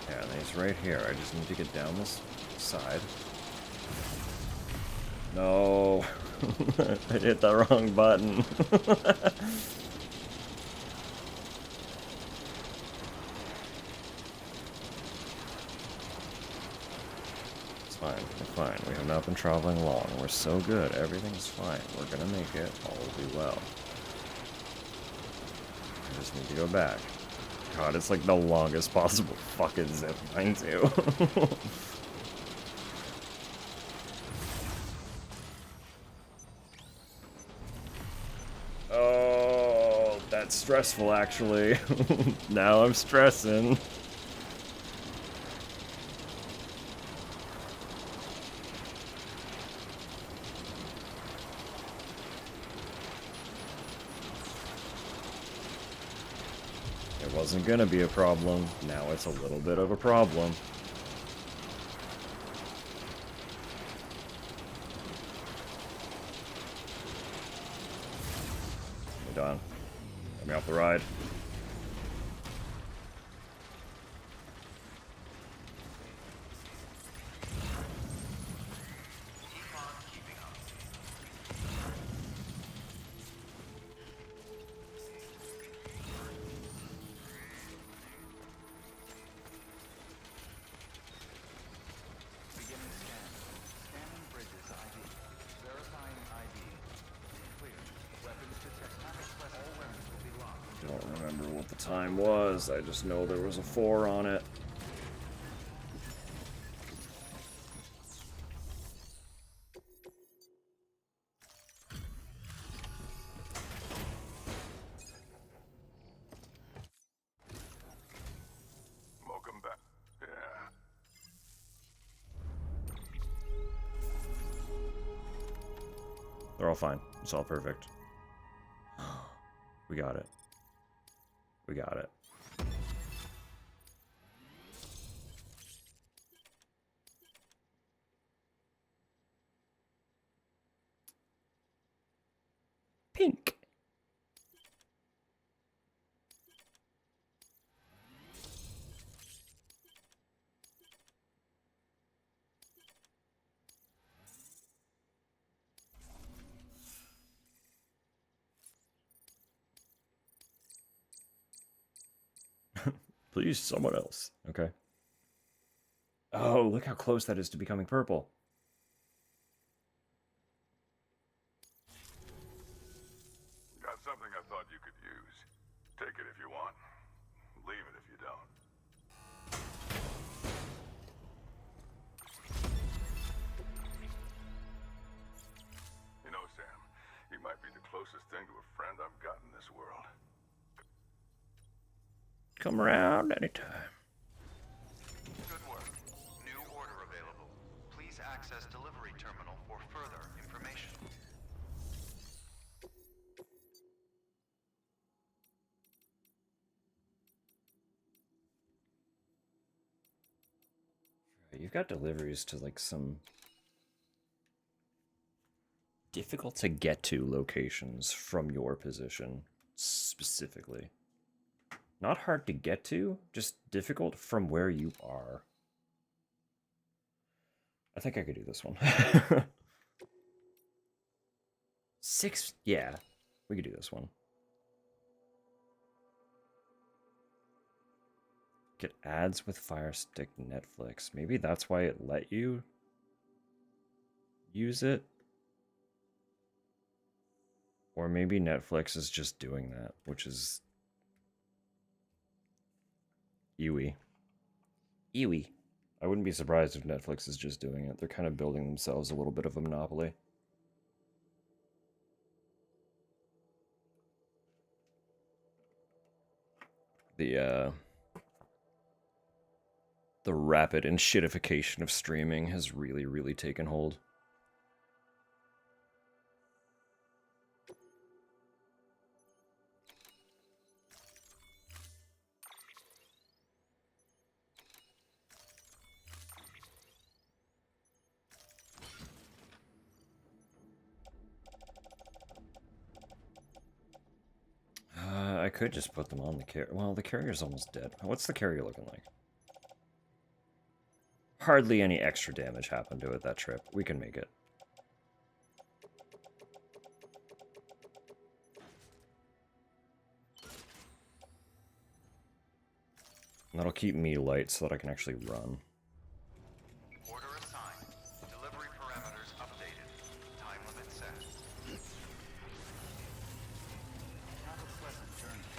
Yeah, and he's right here. I just need to get down this side. No. I hit the wrong button. It's fine. We're fine. We have not been traveling long. We're so good. Everything's fine. We're gonna make it. All will be well. I just need to go back. God, it's like the longest possible fucking zip line, too. Oh, that's stressful, actually. Now I'm stressing. It wasn't gonna be a problem. Now it's a little bit of a problem. We're done. Let me off the ride. Beginning scan. Scanning bridges ID. Verifying ID. Clear. Weapons detected. All weapons will be locked. Don't remember what the time was. I just know there was a 4 on it. Welcome back. Yeah. They're all fine. It's all perfect. We got it. We got it. Pink. Please, someone else. Okay. Oh, look how close that is to becoming purple. Got something I thought you could use. Take it if you want. Leave it if you don't. You know, Sam, you might be the closest thing to a friend I've got in this world. Come around anytime. Good work. New order available. Please access delivery terminal for further information. You've got deliveries to like some difficult to get to locations from your position specifically. Not hard to get to, just difficult from where you are. I think I could do this one. 6, yeah, we could do this one. Get ads with Fire Stick Netflix. Maybe that's why it let you use it. Or maybe Netflix is just doing that, which is ewy. Ewy. I wouldn't be surprised if Netflix is just doing it. They're kind of building themselves a little bit of a monopoly. The rapid enshittification of streaming has really, really taken hold. I could just put them on the carrier. Well, the carrier's almost dead. What's the carrier looking like? Hardly any extra damage happened to it that trip. We can make it. And that'll keep me light so that I can actually run. Order assigned. Delivery parameters updated. Time limit set. Have a pleasant journey.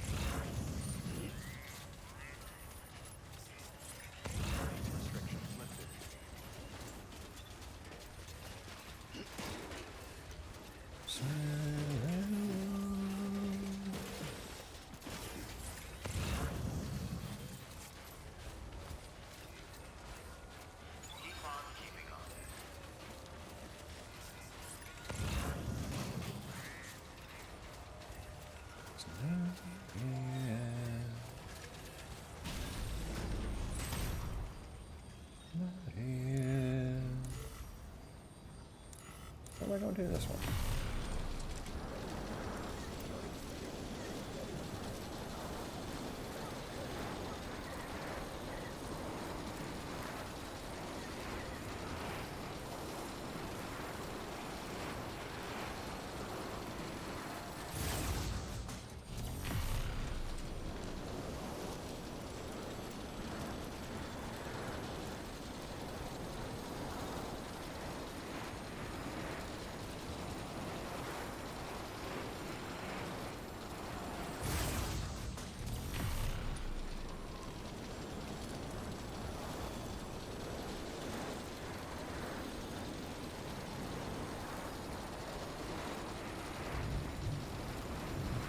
Restrictions lifted. Keep on keeping on. How am I going to do this one?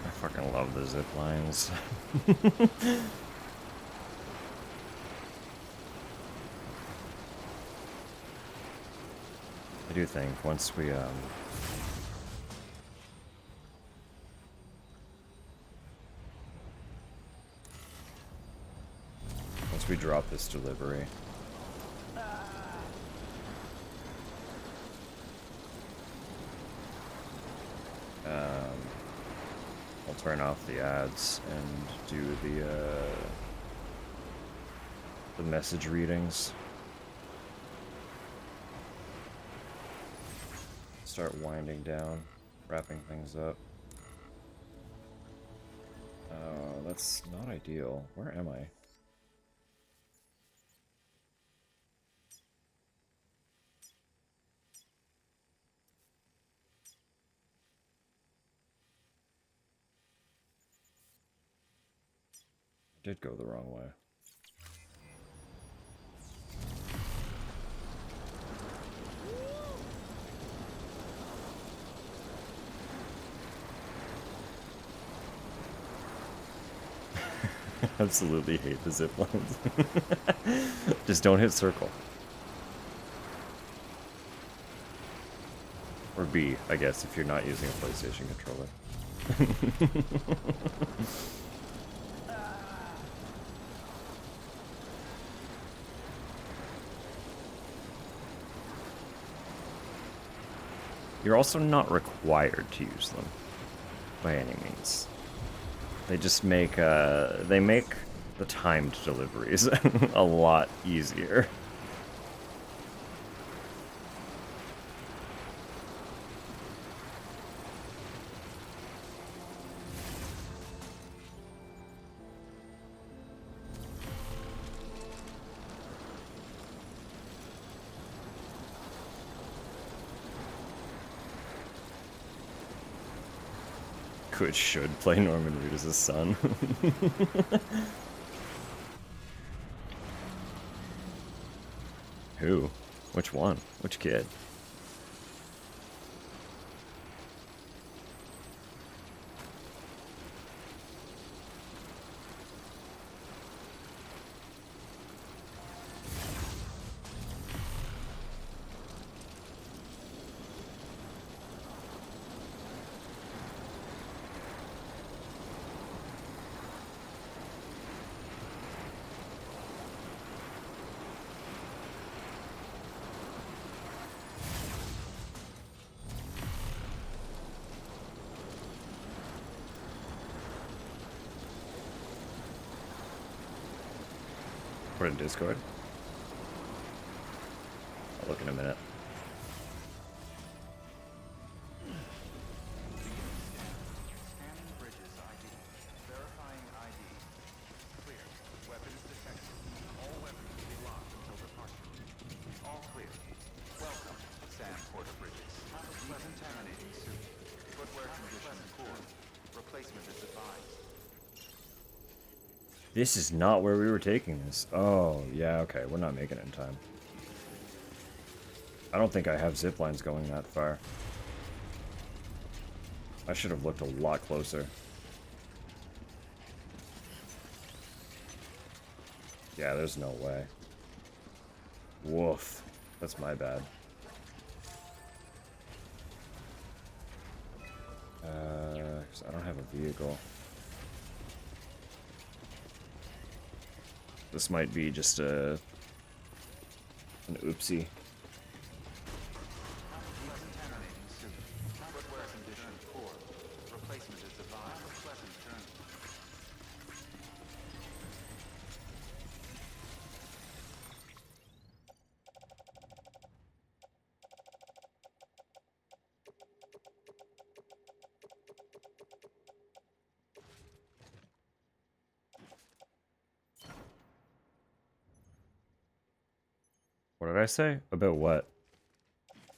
I fucking love the zip lines. I do think once we drop this delivery, I'll turn off the ads and do the message readings. Start winding down, wrapping things up. Oh, that's not ideal. Where am I? I did go the wrong way. Absolutely hate the zip lines. Just don't hit circle. Or B, I guess, if you're not using a PlayStation controller. You're also not required to use them, by any means. They just make, they make the timed deliveries a lot easier. Could should play Norman Reedus' son. Who? Which one? Which kid? Put it in Discord. I'll look in a minute. Scanning bridges ID. Verifying ID. Clear. Weapons detected. All weapons will be locked until departure. All clear. Welcome, Sam Porter Bridges. Contaminating suit. Footwear condition poor. Replacement is advised. This is not where we were taking this. Oh, yeah, okay. We're not making it in time. I don't think I have zip lines going that far. I should have looked a lot closer. Yeah, there's no way. Woof. That's my bad. 'Cause I don't have a vehicle. This might be just an oopsie. Contaminating suit. Footwear condition poor. Replacement is advised. Pleasant journey. What did I say? About what?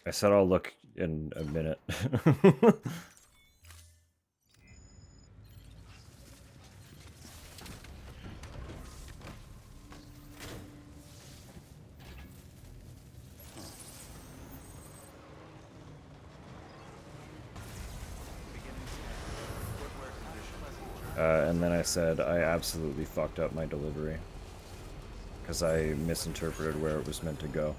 I said I'll look in a minute. And then I said I absolutely fucked up my delivery. Because I misinterpreted where it was meant to go.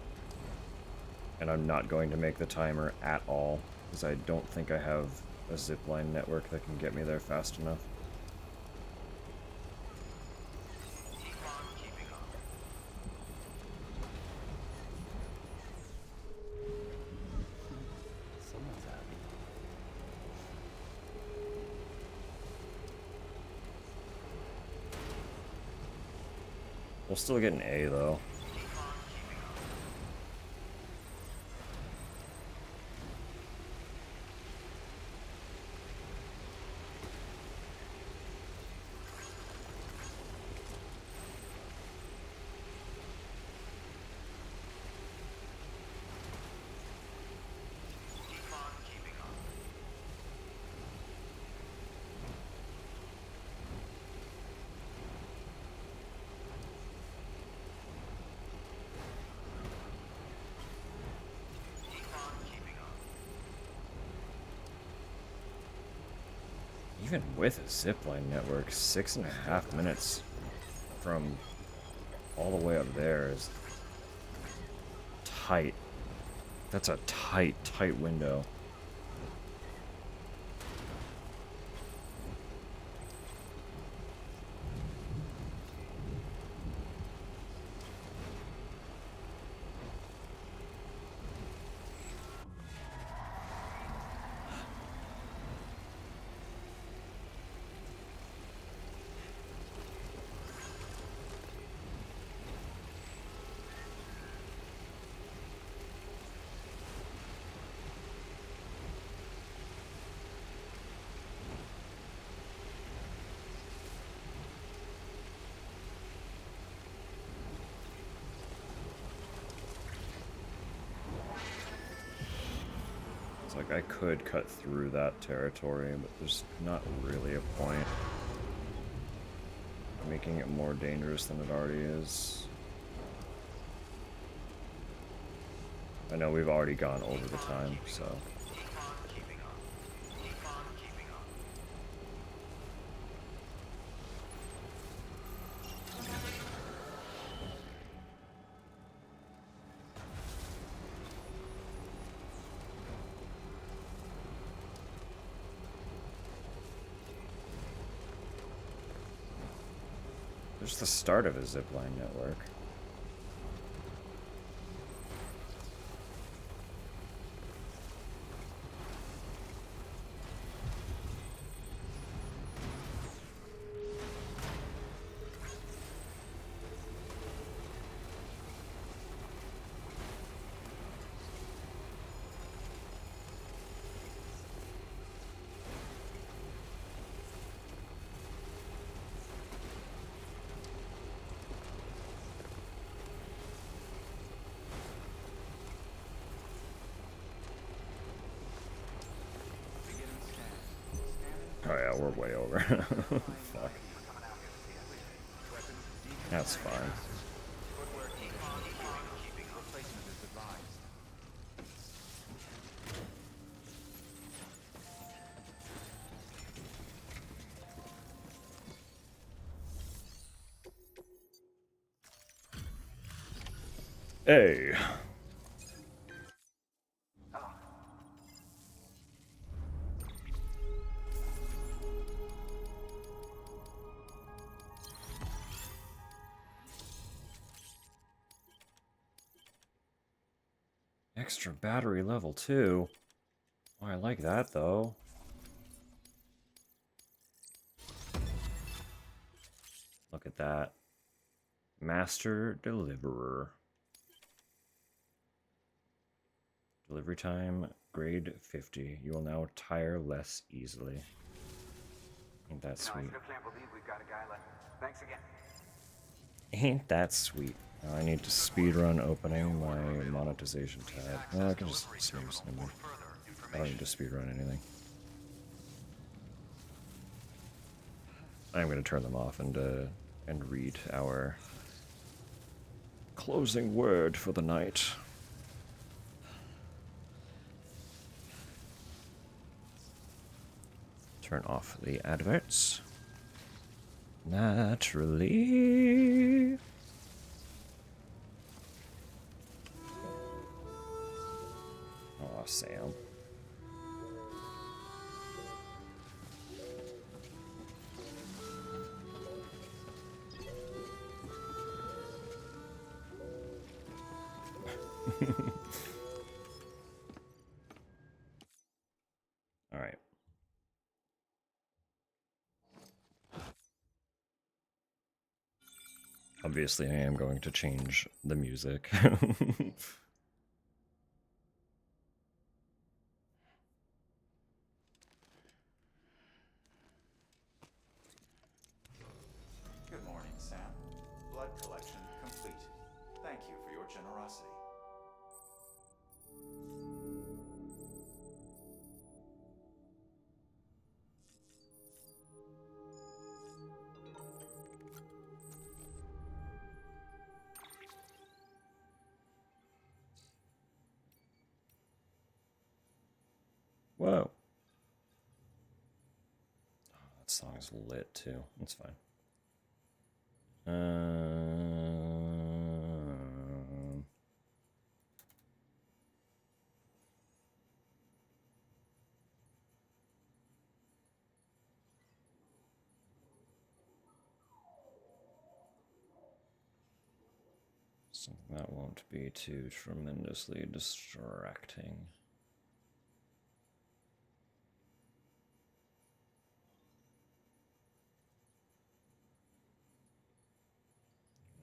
And I'm not going to make the timer at all. Because I don't think I have a zipline network that can get me there fast enough. Someone's happy. We'll still get an A though. Even with a zipline network, 6.5 minutes from all the way up there is tight. That's a tight, tight window. It's like I could cut through that territory, but there's not really a point. Making it more dangerous than it already is. I know we've already gone over the time, so. There's the start of a zipline network. Oh yeah, we're way over. Fuck. That's fine. Replacement is advised. Hey. Extra battery level 2. Oh, I like that though. Look at that. Master Deliverer. Delivery time, grade 50. You will now tire less easily. Ain't that sweet? Can't believe we've got a guy like. Thanks again. Ain't that sweet? Now I need to speedrun opening my monetization tab. Well, I can just snooze. I don't need to speedrun anything. I'm going to turn them off and read our closing word for the night. Turn off the adverts. Naturally. Aw, Sam. All right. Obviously, I am going to change the music. Good morning, Sam. Blood collection complete. Thank you for your generosity. Whoa. Oh, that song is lit too. That's fine. Something that won't be too tremendously distracting.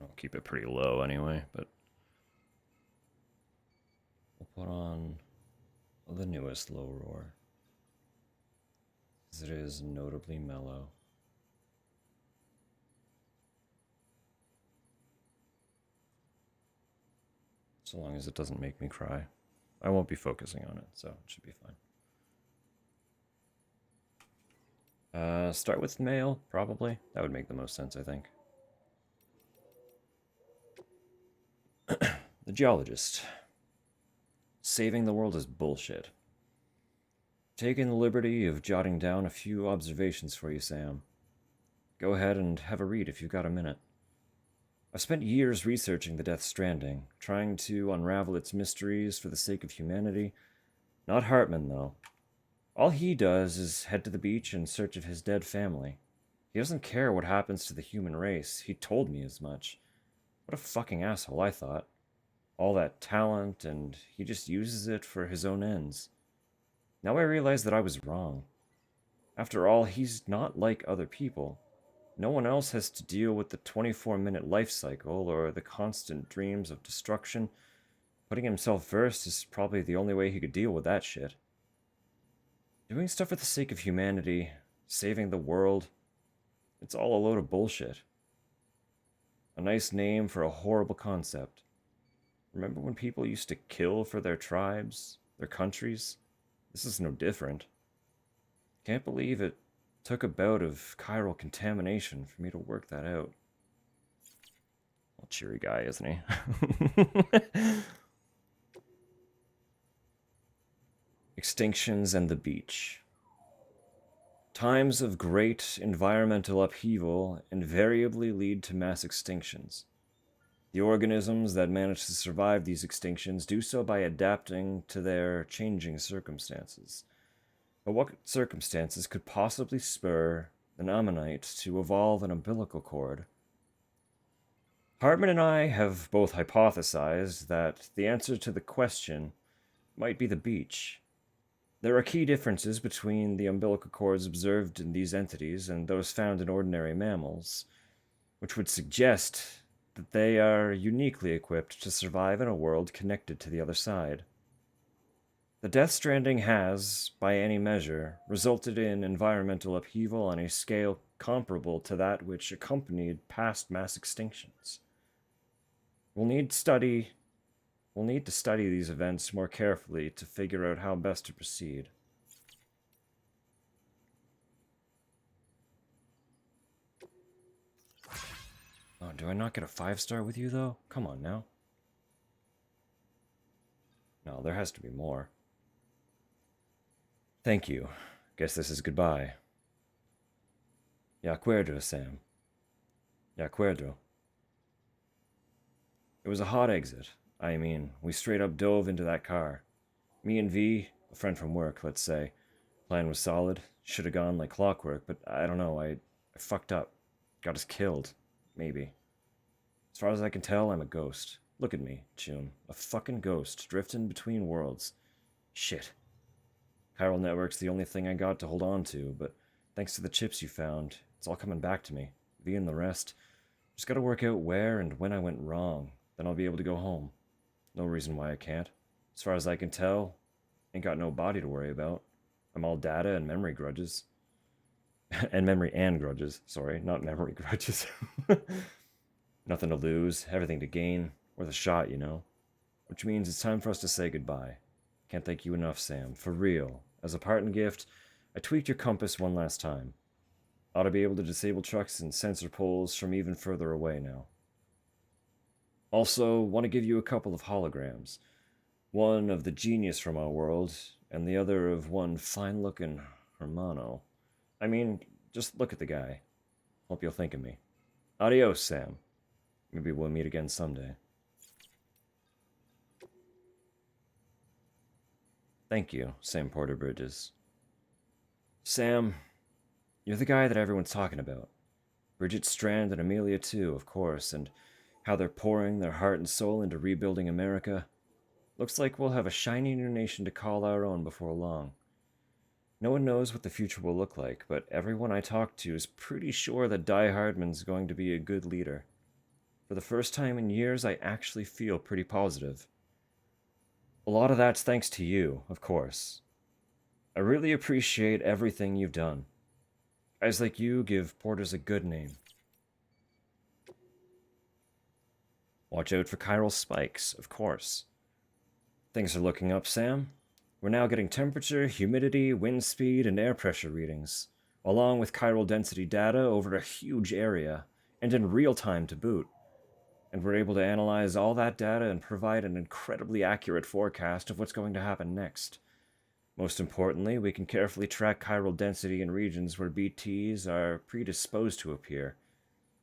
I'll keep it pretty low anyway, but we'll put on the newest low roar, as it is notably mellow. So long as it doesn't make me cry. I won't be focusing on it, so it should be fine. Start with male, probably. That would make the most sense, I think. The geologist. Saving the world is bullshit. Taking the liberty of jotting down a few observations for you, Sam. Go ahead and have a read if you've got a minute. I've spent years researching the Death Stranding, trying to unravel its mysteries for the sake of humanity. Not Hartman, though. All he does is head to the beach in search of his dead family. He doesn't care what happens to the human race. He told me as much. What a fucking asshole, I thought. All that talent, and he just uses it for his own ends. Now I realize that I was wrong. After all, he's not like other people. No one else has to deal with the 24-minute life cycle or the constant dreams of destruction. Putting himself first is probably the only way he could deal with that shit. Doing stuff for the sake of humanity, saving the world, it's all a load of bullshit. A nice name for a horrible concept. Remember when people used to kill for their tribes, their countries? This is no different. Can't believe it took a bout of chiral contamination for me to work that out. Well, cheery guy, isn't he? Extinctions and the beach. Times of great environmental upheaval invariably lead to mass extinctions. The organisms that manage to survive these extinctions do so by adapting to their changing circumstances. But what circumstances could possibly spur an ammonite to evolve an umbilical cord? Hartman and I have both hypothesized that the answer to the question might be the beach. There are key differences between the umbilical cords observed in these entities and those found in ordinary mammals, which would suggest that they are uniquely equipped to survive in a world connected to the other side. The Death Stranding has, by any measure, resulted in environmental upheaval on a scale comparable to that which accompanied past mass extinctions. We'll need to study these events more carefully to figure out how best to proceed. Oh, do I not get a 5-star with you, though? Come on now. No, there has to be more. Thank you. Guess this is goodbye. De acuerdo, Sam. De acuerdo. It was a hot exit. I mean, we straight up dove into that car. Me and V, a friend from work, let's say. Plan was solid. Should have gone like clockwork, but I don't know. I fucked up. Got us killed. Maybe. As far as I can tell, I'm a ghost. Look at me, Chum. A fucking ghost, drifting between worlds. Shit. Chiral network's the only thing I got to hold on to, but thanks to the chips you found, it's all coming back to me. V and the rest. Just gotta work out where and when I went wrong. Then I'll be able to go home. No reason why I can't. As far as I can tell, ain't got no body to worry about. I'm all data and memory grudges. And memory and grudges. Sorry, not memory grudges. Nothing to lose, everything to gain. Worth a shot, you know. Which means it's time for us to say goodbye. Can't thank you enough, Sam. For real. As a parting gift, I tweaked your compass one last time. Ought to be able to disable trucks and sensor poles from even further away now. Also, want to give you a couple of holograms. One of the genius from our world, and the other of one fine-looking Hermano. I mean, just look at the guy. Hope you'll think of me. Adios, Sam. Maybe we'll meet again someday. Thank you, Sam Porter Bridges. Sam, you're the guy that everyone's talking about. Bridget Strand and Amelia too, of course, and how they're pouring their heart and soul into rebuilding America. Looks like we'll have a shiny new nation to call our own before long. No one knows what the future will look like, but everyone I talk to is pretty sure that Die Hardman's going to be a good leader. For the first time in years, I actually feel pretty positive. A lot of that's thanks to you, of course. I really appreciate everything you've done. Guys like you give Porters a good name. Watch out for chiral spikes, of course. Things are looking up, Sam. We're now getting temperature, humidity, wind speed, and air pressure readings, along with chiral density data over a huge area, and in real time to boot. And we're able to analyze all that data and provide an incredibly accurate forecast of what's going to happen next. Most importantly, we can carefully track chiral density in regions where BTs are predisposed to appear,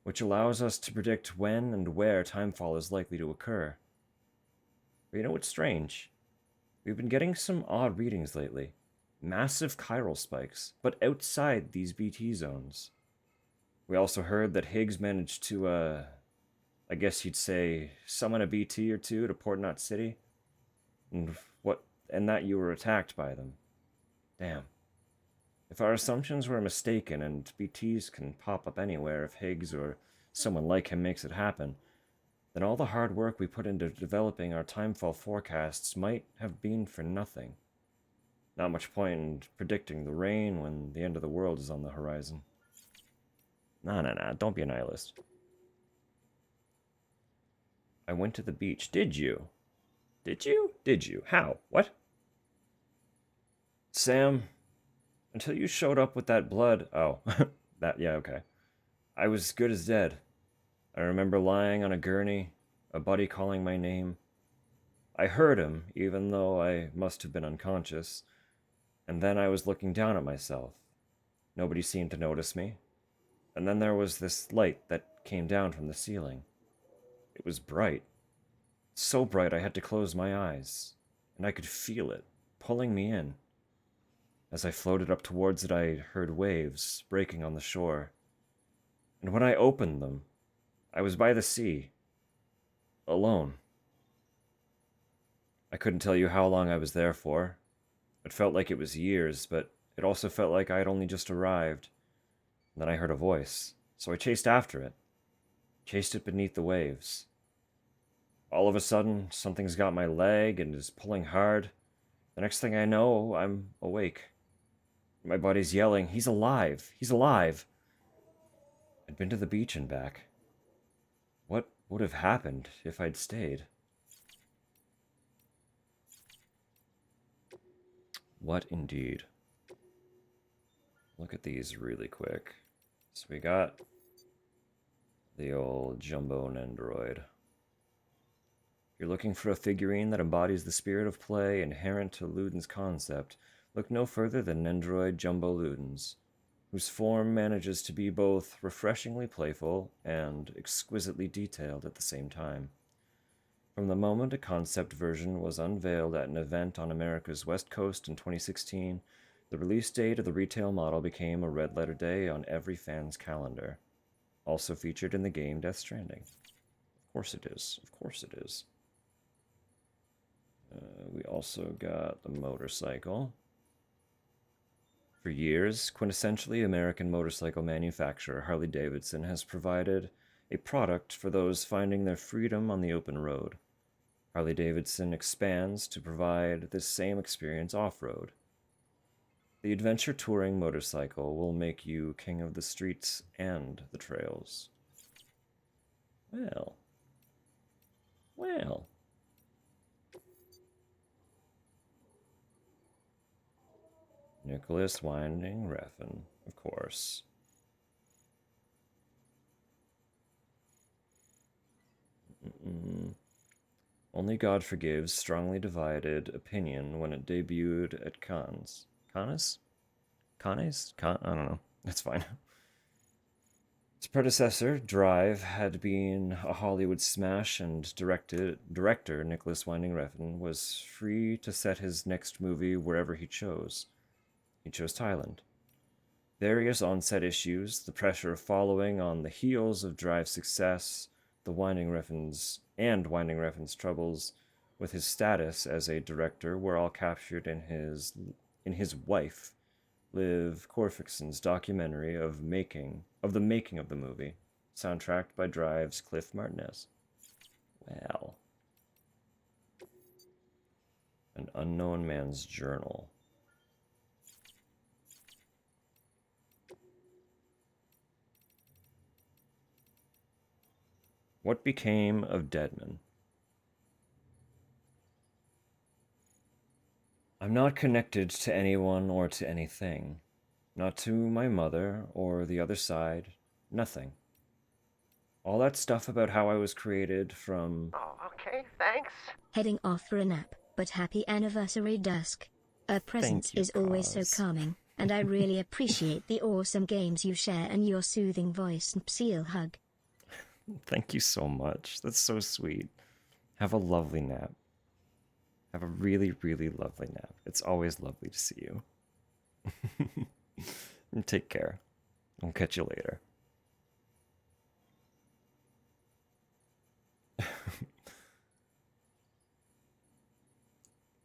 which allows us to predict when and where timefall is likely to occur. But you know what's strange? We've been getting some odd readings lately. Massive chiral spikes, but outside these BT zones. We also heard that Higgs managed to, I guess you'd say, summon a BT or two to Port Knot City. And that you were attacked by them. Damn. If our assumptions were mistaken and BTs can pop up anywhere if Higgs or someone like him makes it happen, then all the hard work we put into developing our timefall forecasts might have been for nothing. Not much point in predicting the rain when the end of the world is on the horizon. Nah, don't be a nihilist. I went to the beach. Did you? Did you? Did you? How? What? Sam, until you showed up with that blood... Oh, yeah, okay. I was good as dead. I remember lying on a gurney, a buddy calling my name. I heard him, even though I must have been unconscious, and then I was looking down at myself. Nobody seemed to notice me. And then there was this light that came down from the ceiling. It was bright. So bright I had to close my eyes, and I could feel it, pulling me in. As I floated up towards it, I heard waves breaking on the shore. And when I opened them, I was by the sea, alone. I couldn't tell you how long I was there for. It felt like it was years, but it also felt like I had only just arrived. And then I heard a voice, so I chased after it. Chased it beneath the waves. All of a sudden, something's got my leg and is pulling hard. The next thing I know, I'm awake. My body's yelling, "He's alive! He's alive!" I'd been to the beach and back. What would have happened if I'd stayed? What indeed? Look at these really quick. So we got the old jumbo Nendroid. You're looking for a figurine that embodies the spirit of play inherent to Luden's concept. Look no further than Nendroid Jumbo Ludens, whose form manages to be both refreshingly playful and exquisitely detailed at the same time. From the moment a concept version was unveiled at an event on America's West Coast in 2016, the release date of the retail model became a red-letter day on every fan's calendar. Also featured in the game Death Stranding. Of course it is. Of course it is. We also got the motorcycle. For years, quintessentially American motorcycle manufacturer Harley-Davidson has provided a product for those finding their freedom on the open road. Harley-Davidson expands to provide this same experience off-road. The adventure touring motorcycle will make you king of the streets and the trails. Well. Nicholas Winding Refn, of course. Only God Forgives strongly divided opinion when it debuted at Cannes? I don't know. That's fine. Its predecessor, Drive, had been a Hollywood smash, and director Nicholas Winding Refn was free to set his next movie wherever he chose. He chose Thailand. Various on-set issues, the pressure following on the heels of Drive's success, Winding Refn's troubles with his status as a director were all captured in his wife, Liv Corfixon's documentary of the making of the movie, soundtracked by Drive's Cliff Martinez. Well, an unknown man's journal. What became of Deadman? I'm not connected to anyone or to anything. Not to my mother or the other side. Nothing. All that stuff about how I was created from... Oh, okay, thanks. Heading off for a nap, but happy anniversary Dusk. A presence you, is always so Cause. calming, and I really appreciate the awesome games you share and your soothing voice and seal hug. Thank you so much. That's so sweet. Have a lovely nap. Have a really, really lovely nap. It's always lovely to see you. And take care. I'll catch you later.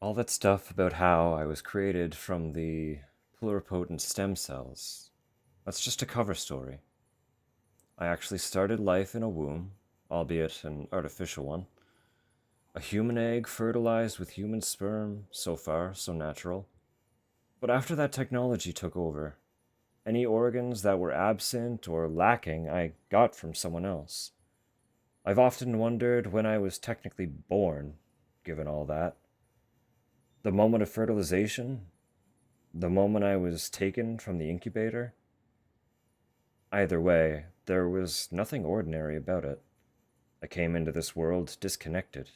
All that stuff about how I was created from the pluripotent stem cells, that's just a cover story. I actually started life in a womb, albeit an artificial one. A human egg fertilized with human sperm, so far, so natural. But after that technology took over, any organs that were absent or lacking I got from someone else. I've often wondered when I was technically born, given all that. The moment of fertilization? The moment I was taken from the incubator? Either way, there was nothing ordinary about it. I came into this world disconnected.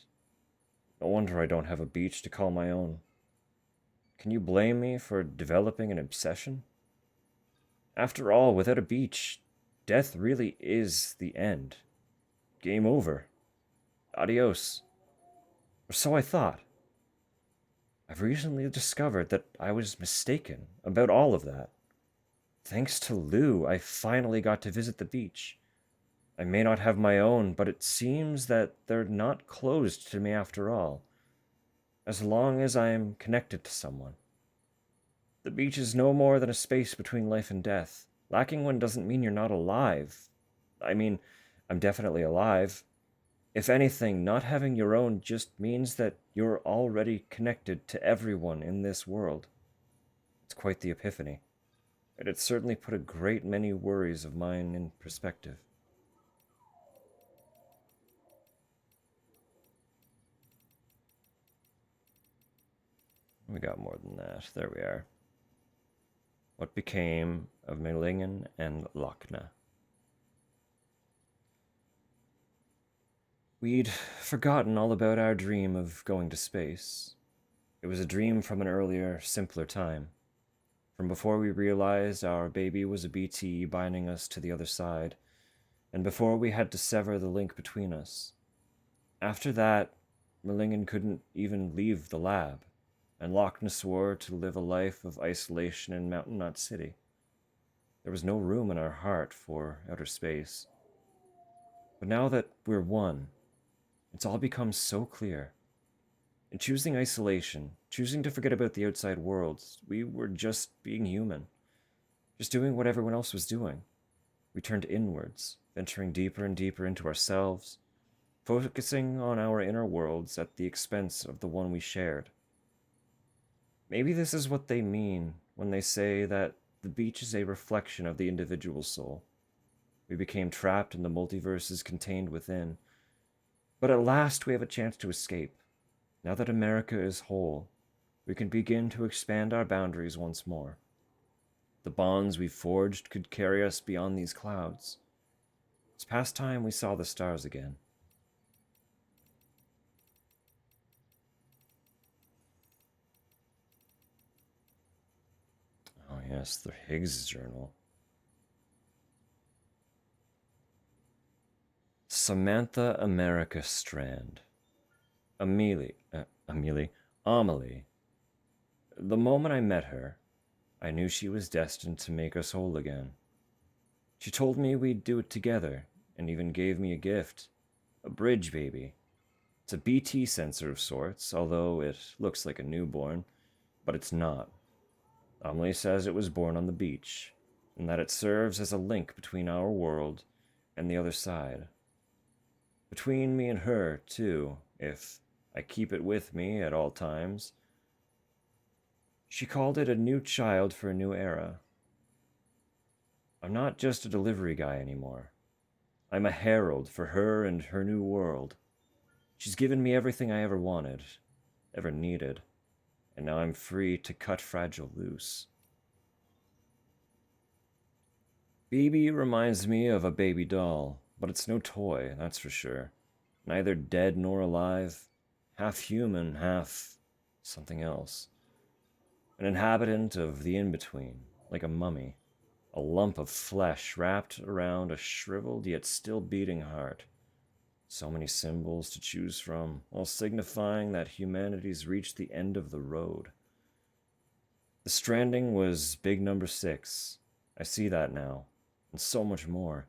No wonder I don't have a beach to call my own. Can you blame me for developing an obsession? After all, without a beach, death really is the end. Game over. Adios. Or so I thought. I've recently discovered that I was mistaken about all of that. Thanks to Lou, I finally got to visit the beach. I may not have my own, but it seems that they're not closed to me after all, as long as I am connected to someone. The beach is no more than a space between life and death. Lacking one doesn't mean you're not alive. I mean, I'm definitely alive. If anything, not having your own just means that you're already connected to everyone in this world. It's quite the epiphany, and it certainly put a great many worries of mine in perspective. We got more than that. There we are. What became of Melingen and Lochna? We'd forgotten all about our dream of going to space. It was a dream from an earlier, simpler time. From before we realized our baby was a BT binding us to the other side, and before we had to sever the link between us. After that, Merlingen couldn't even leave the lab, and Lochna swore to live a life of isolation in Mountain Knot City. There was no room in our heart for outer space. But now that we're one, it's all become so clear. In choosing isolation, choosing to forget about the outside world, we were just being human. Just doing what everyone else was doing. We turned inwards, venturing deeper and deeper into ourselves, focusing on our inner worlds at the expense of the one we shared. Maybe this is what they mean when they say that the beach is a reflection of the individual soul. We became trapped in the multiverses contained within. But at last we have a chance to escape. Now that America is whole, we can begin to expand our boundaries once more. The bonds we've forged could carry us beyond these clouds. It's past time we saw the stars again. Oh yes, the Higgs journal. Samantha America Strand. Amelie. The moment I met her, I knew she was destined to make us whole again. She told me we'd do it together, and even gave me a gift. A bridge baby. It's a BT sensor of sorts, although it looks like a newborn, but it's not. Amelie says it was born on the beach, and that it serves as a link between our world and the other side. Between me and her, too, if I keep it with me at all times. She called it a new child for a new era. I'm not just a delivery guy anymore. I'm a herald for her and her new world. She's given me everything I ever wanted, ever needed, and now I'm free to cut Fragile loose. Baby reminds me of a baby doll, but it's no toy, that's for sure. Neither dead nor alive, half human, half something else. An inhabitant of the in-between, like a mummy, a lump of flesh wrapped around a shriveled yet still beating heart. So many symbols to choose from, all signifying that humanity's reached the end of the road. The Stranding was big number 6. I see that now, and so much more.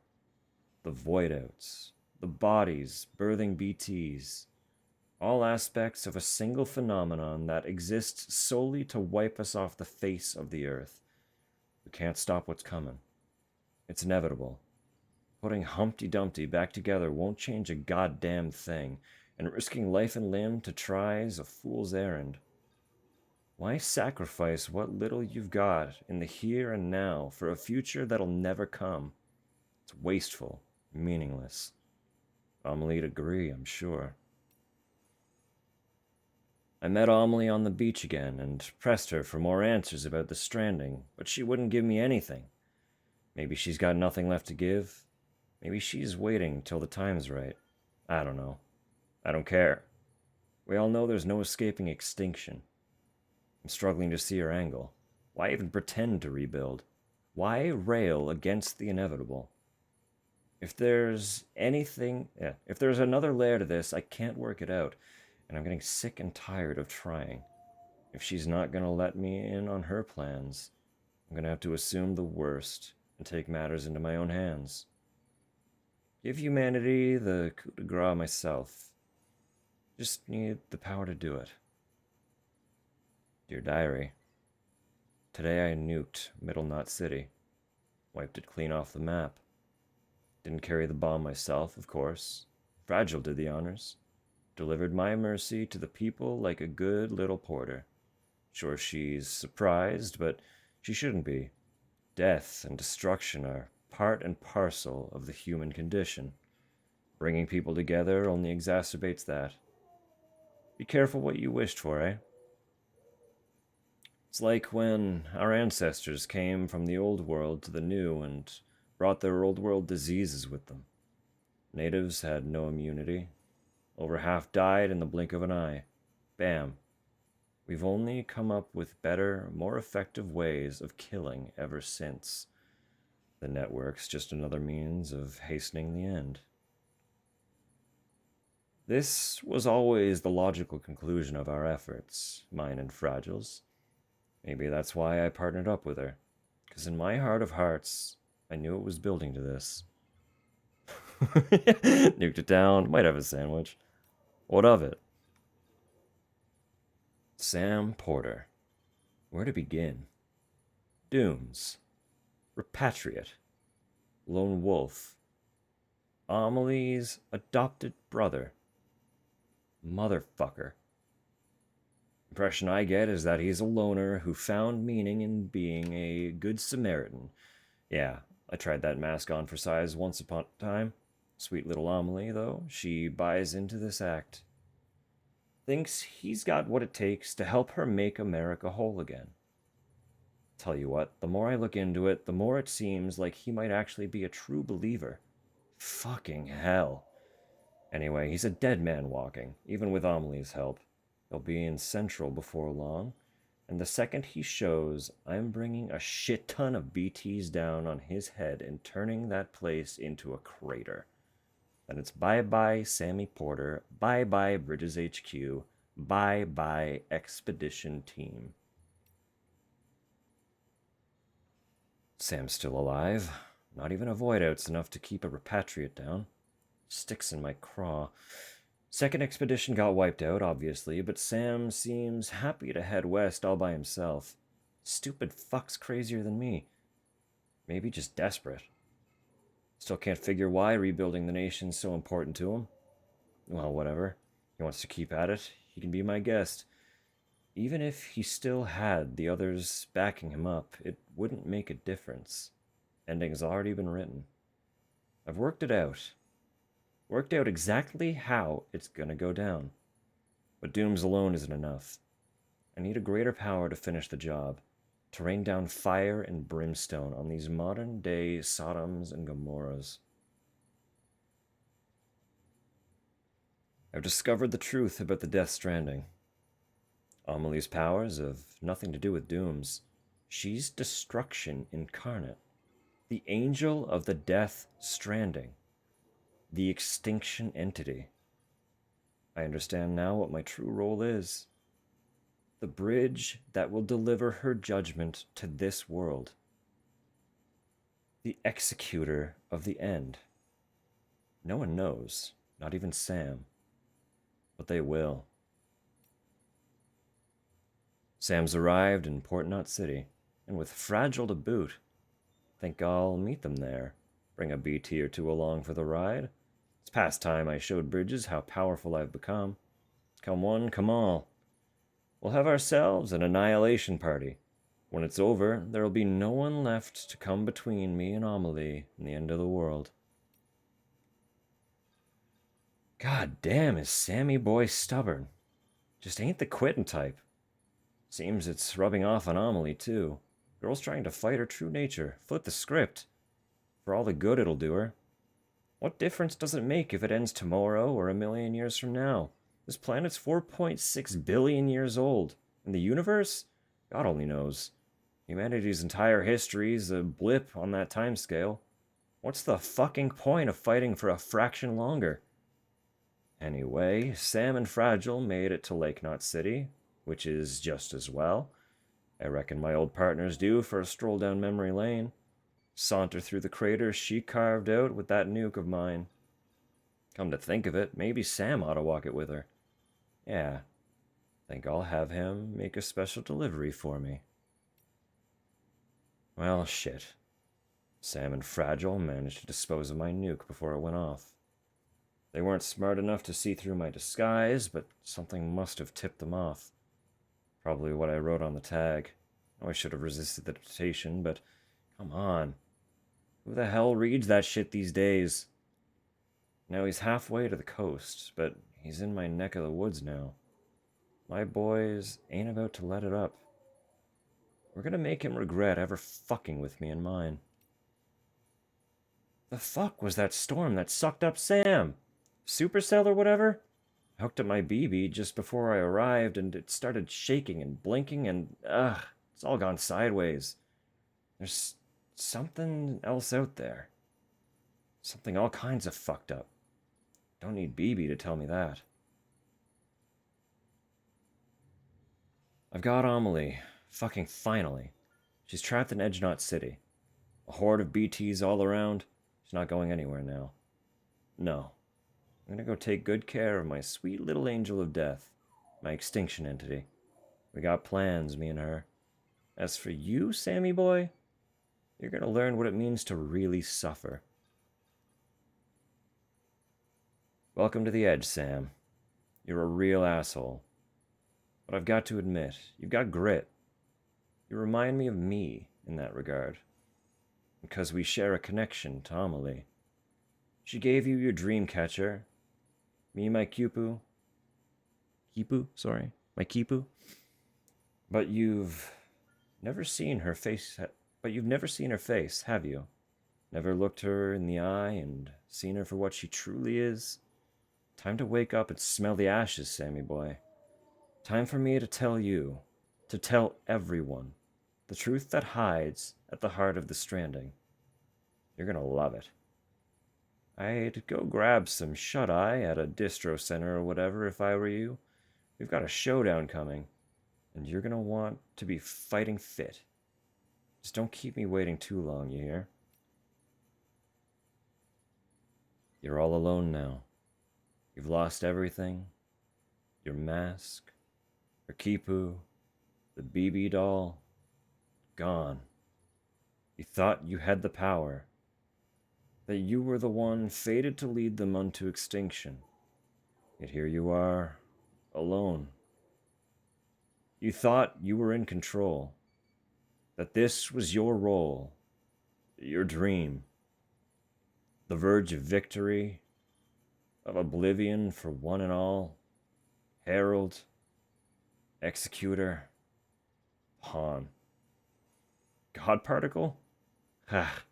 The voidouts, the bodies birthing BTs, all aspects of a single phenomenon that exists solely to wipe us off the face of the earth. We can't stop what's coming. It's inevitable. Putting Humpty Dumpty back together won't change a goddamn thing, and risking life and limb to try is a fool's errand. Why sacrifice what little you've got in the here and now for a future that'll never come? It's wasteful, meaningless. Amelie'd agree, I'm sure. I met Amelie on the beach again and pressed her for more answers about the Stranding, but she wouldn't give me anything. Maybe she's got nothing left to give. Maybe she's waiting till the time's right. I don't know. I don't care. We all know there's no escaping extinction. I'm struggling to see her angle. Why even pretend to rebuild? Why rail against the inevitable? If there's another layer to this, I can't work it out, and I'm getting sick and tired of trying. If she's not gonna let me in on her plans, I'm gonna have to assume the worst and take matters into my own hands. Give humanity the coup de grace myself. Just need the power to do it. Dear Diary, today I nuked Middle Knot City. Wiped it clean off the map. Didn't carry the bomb myself, of course. Fragile did the honors. Delivered my mercy to the people like a good little porter. Sure, she's surprised, but she shouldn't be. Death and destruction are part and parcel of the human condition. Bringing people together only exacerbates that. Be careful what you wished for, eh? It's like when our ancestors came from the old world to the new and brought their old world diseases with them. Natives had no immunity. Over half died in the blink of an eye. Bam. We've only come up with better, more effective ways of killing ever since. The network's just another means of hastening the end. This was always the logical conclusion of our efforts, mine and Fragile's. Maybe that's why I partnered up with her. Because in my heart of hearts, I knew it was building to this. Nuked it down, might have a sandwich. What of it? Sam Porter. Where to begin? Dunes. Repatriate. Lone Wolf. Amelie's adopted brother. Motherfucker. Impression I get is that he's a loner who found meaning in being a good Samaritan. Yeah, I tried that mask on for size once upon a time. Sweet little Amelie, though, she buys into this act. Thinks he's got what it takes to help her make America whole again. Tell you what, the more I look into it, the more it seems like he might actually be a true believer. Fucking hell. Anyway, he's a dead man walking, even with Amelie's help. He'll be in Central before long, and the second he shows, I'm bringing a shit ton of BTs down on his head and turning that place into a crater. Then it's bye-bye Sammy Porter, bye-bye Bridges HQ, bye-bye Expedition Team. Sam's still alive. Not even a void out's enough to keep a repatriate down. Sticks in my craw. Second expedition got wiped out, obviously, but Sam seems happy to head west all by himself. Stupid fuck's crazier than me. Maybe just desperate. Still can't figure why rebuilding the nation's so important to him. Well, whatever. He wants to keep at it. He can be my guest. Even if he still had the others backing him up, it wouldn't make a difference. Ending's already been written. I've worked it out. Worked out exactly how it's gonna go down. But dooms alone isn't enough. I need a greater power to finish the job, to rain down fire and brimstone on these modern-day Sodoms and Gomorrahs. I've discovered the truth about the Death Stranding. Amelie's powers have nothing to do with dooms. She's destruction incarnate. The angel of the Death Stranding. The extinction entity. I understand now what my true role is. The bridge that will deliver her judgment to this world. The executor of the end. No one knows, not even Sam. But they will. Sam's arrived in Port Knot City, and with Fragile to boot. Think I'll meet them there. Bring a BT or two along for the ride. It's past time I showed Bridges how powerful I've become. Come one, come all. We'll have ourselves an annihilation party. When it's over, there'll be no one left to come between me and Amelie and the end of the world. God damn, is Sammy boy stubborn. Just ain't the quittin' type. Seems it's rubbing off on Amelie, too. Girl's trying to fight her true nature, flip the script. For all the good it'll do her. What difference does it make if it ends tomorrow or a million years from now? This planet's 4.6 billion years old. And the universe? God only knows. Humanity's entire history's a blip on that timescale. What's the fucking point of fighting for a fraction longer? Anyway, Sam and Fragile made it to Lake Knot City, which is just as well. I reckon my old partner's due for a stroll down memory lane. Saunter through the crater she carved out with that nuke of mine. Come to think of it, maybe Sam ought to walk it with her. Yeah, think I'll have him make a special delivery for me. Well, shit. Sam and Fragile managed to dispose of my nuke before it went off. They weren't smart enough to see through my disguise, but something must have tipped them off. Probably what I wrote on the tag. I should have resisted the temptation, but come on. Who the hell reads that shit these days? Now he's halfway to the coast, but he's in my neck of the woods now. My boys ain't about to let it up. We're gonna make him regret ever fucking with me and mine. The fuck was that storm that sucked up Sam? Supercell or whatever? I hooked up my BB just before I arrived and it started shaking and blinking and it's all gone sideways. There's something else out there. Something all kinds of fucked up. Don't need BB to tell me that. I've got Amelie. Fucking finally. She's trapped in Edge Knot City. A horde of BTs all around. She's not going anywhere now. No. I'm gonna go take good care of my sweet little angel of death. My extinction entity. We got plans, me and her. As for you, Sammy boy, you're gonna learn what it means to really suffer. Welcome to the Edge, Sam. You're a real asshole. But I've got to admit, you've got grit. You remind me of me in that regard. Because we share a connection to Amelie. She gave you your dream catcher. Me, my Kipu. My Kipu. But you've never seen her face, have you? Never looked her in the eye and seen her for what she truly is? Time to wake up and smell the ashes, Sammy boy. Time for me to tell you, to tell everyone, the truth that hides at the heart of the stranding. You're gonna love it. I'd go grab some shut-eye at a distro center or whatever if I were you. We've got a showdown coming, and you're gonna want to be fighting fit. Just don't keep me waiting too long, you hear? You're all alone now. You've lost everything. Your mask, your kipu, the BB doll, gone. You thought you had the power, that you were the one fated to lead them unto extinction. Yet here you are, alone. You thought you were in control, that this was your role, your dream, the verge of victory, of oblivion for one and all, herald, executor, pawn. God particle? Ha!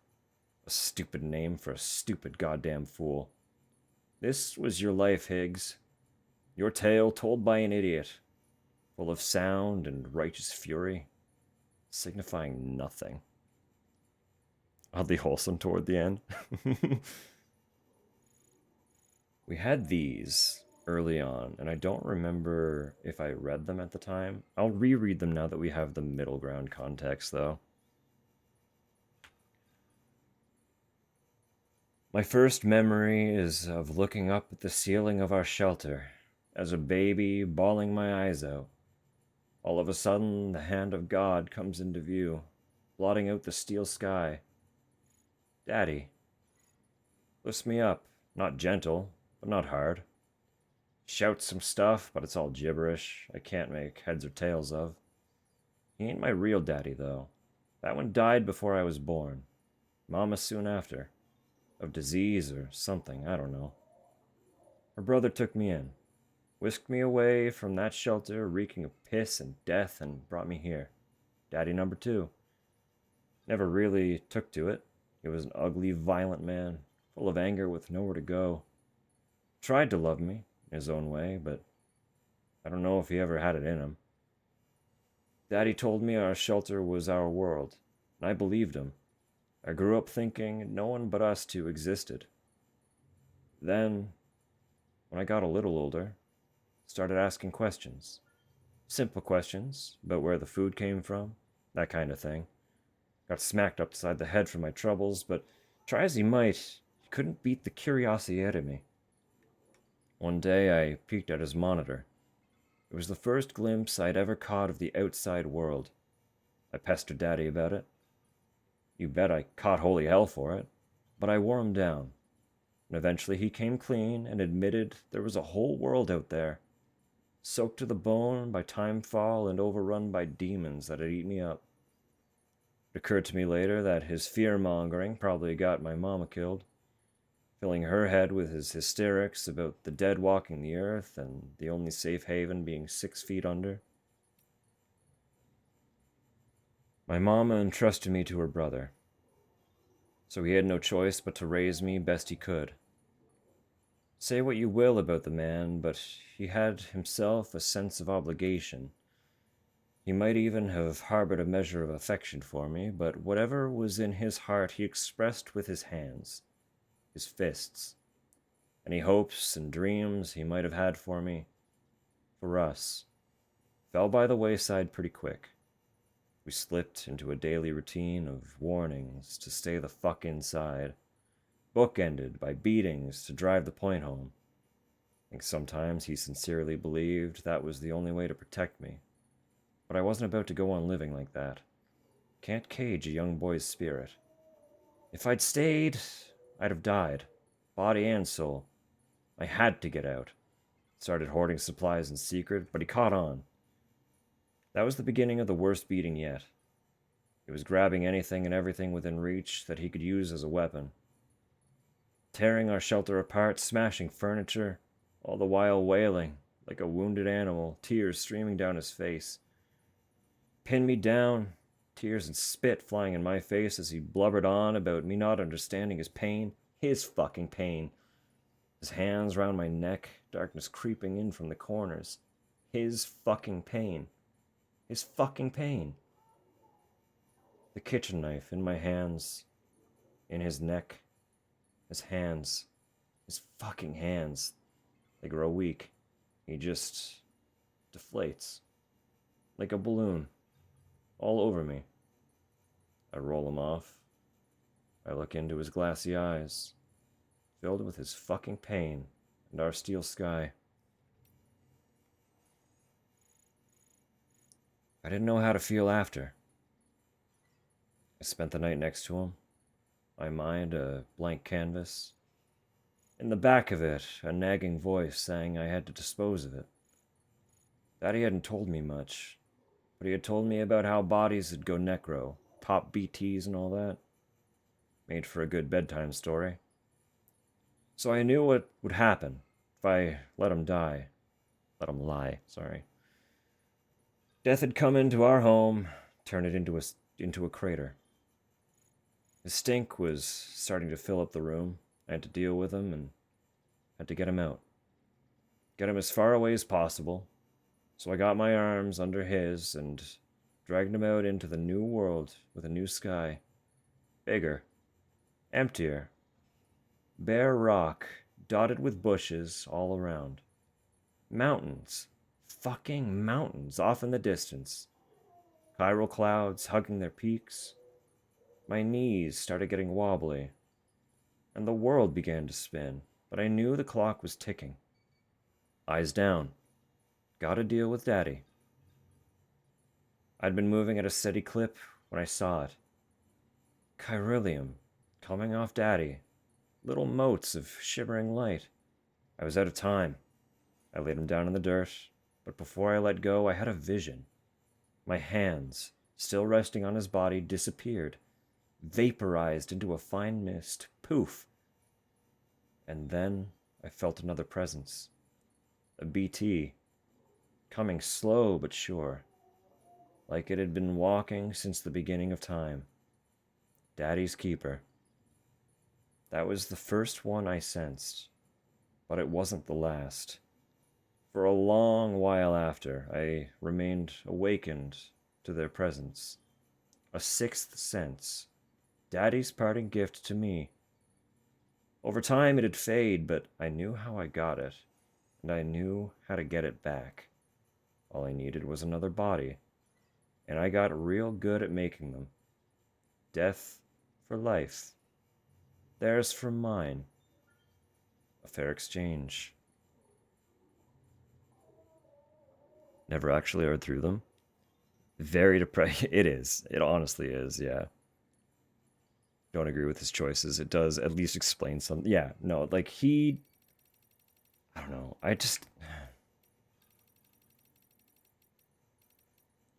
A stupid name for a stupid goddamn fool. This was your life, Higgs. Your tale told by an idiot, full of sound and righteous fury, signifying nothing. Oddly wholesome toward the end. We had these early on, and I don't remember if I read them at the time. I'll reread them now that we have the middle ground context, though. My first memory is of looking up at the ceiling of our shelter, as a baby, bawling my eyes out. All of a sudden, the hand of God comes into view, blotting out the steel sky. Daddy lifts me up, not gentle, but not hard. Shouts some stuff, but it's all gibberish I can't make heads or tails of. He ain't my real daddy, though. That one died before I was born. Mama soon after. Of disease or something, I don't know. Her brother took me in, whisked me away from that shelter reeking of piss and death, and brought me here. Daddy number 2. Never really took to it. He was an ugly, violent man, full of anger with nowhere to go. Tried to love me, in his own way, but I don't know if he ever had it in him. Daddy told me our shelter was our world, and I believed him. I grew up thinking no one but us two existed. Then, when I got a little older, started asking questions. Simple questions about where the food came from, that kind of thing. Got smacked upside the head for my troubles, but try as he might, he couldn't beat the curiosity out of me. One day I peeked at his monitor. It was the first glimpse I'd ever caught of the outside world. I pestered Daddy about it. You bet I caught holy hell for it, but I wore him down. And eventually he came clean and admitted there was a whole world out there, soaked to the bone by timefall and overrun by demons that had eaten me up. It occurred to me later that his fear-mongering probably got my mama killed, filling her head with his hysterics about the dead walking the earth and the only safe haven being 6 feet under. My mama entrusted me to her brother, so he had no choice but to raise me best he could. Say what you will about the man, but he had himself a sense of obligation. He might even have harbored a measure of affection for me, but whatever was in his heart he expressed with his hands, his fists. Any hopes and dreams he might have had for me, for us, fell by the wayside pretty quick. We slipped into a daily routine of warnings to stay the fuck inside, bookended by beatings to drive the point home. I think sometimes he sincerely believed that was the only way to protect me, but I wasn't about to go on living like that. Can't cage a young boy's spirit. If I'd stayed, I'd have died, body and soul. I had to get out. Started hoarding supplies in secret, but he caught on. That was the beginning of the worst beating yet. He was grabbing anything and everything within reach that he could use as a weapon. Tearing our shelter apart, smashing furniture, all the while wailing like a wounded animal, tears streaming down his face. Pinned me down, tears and spit flying in my face as he blubbered on about me not understanding his pain, his fucking pain. His hands round my neck, darkness creeping in from the corners. His fucking pain. His fucking pain. The kitchen knife in my hands, in his neck, his hands. His fucking hands, they grow weak. He just deflates like a balloon all over me. I roll him off. I look into his glassy eyes, filled with his fucking pain and our steel sky. I didn't know how to feel after. I spent the night next to him, my mind a blank canvas. In the back of it, a nagging voice saying I had to dispose of it. Daddy hadn't told me much, but he had told me about how bodies would go necro, pop BTs and all that. Made for a good bedtime story. So I knew what would happen if I let him die. Let him lie, sorry. Death had come into our home, turned it into a crater. The stink was starting to fill up the room. I had to deal with him and had to get him out. Get him as far away as possible. So I got my arms under his and dragged him out into the new world with a new sky. Bigger. Emptier. Bare rock, dotted with bushes all around. Mountains. Fucking mountains off in the distance. Chiral clouds hugging their peaks. My knees started getting wobbly, and the world began to spin, but I knew the clock was ticking. Eyes down. Gotta deal with Daddy. I'd been moving at a steady clip when I saw it. Chiralium, coming off Daddy. Little motes of shimmering light. I was out of time. I laid him down in the dirt, but before I let go, I had a vision. My hands, still resting on his body, disappeared, vaporized into a fine mist. Poof! And then I felt another presence. A BT, coming slow but sure, like it had been walking since the beginning of time. Daddy's keeper. That was the first one I sensed, but it wasn't the last. For a long while after, I remained awakened to their presence. A sixth sense. Daddy's parting gift to me. Over time it'd fade, but I knew how I got it, and I knew how to get it back. All I needed was another body, and I got real good at making them. Death for life. Theirs for mine. A fair exchange. Never actually read through them. Very depressing. It is. It honestly is, yeah. Don't agree with his choices. It does at least explain something. Yeah, no, like I don't know.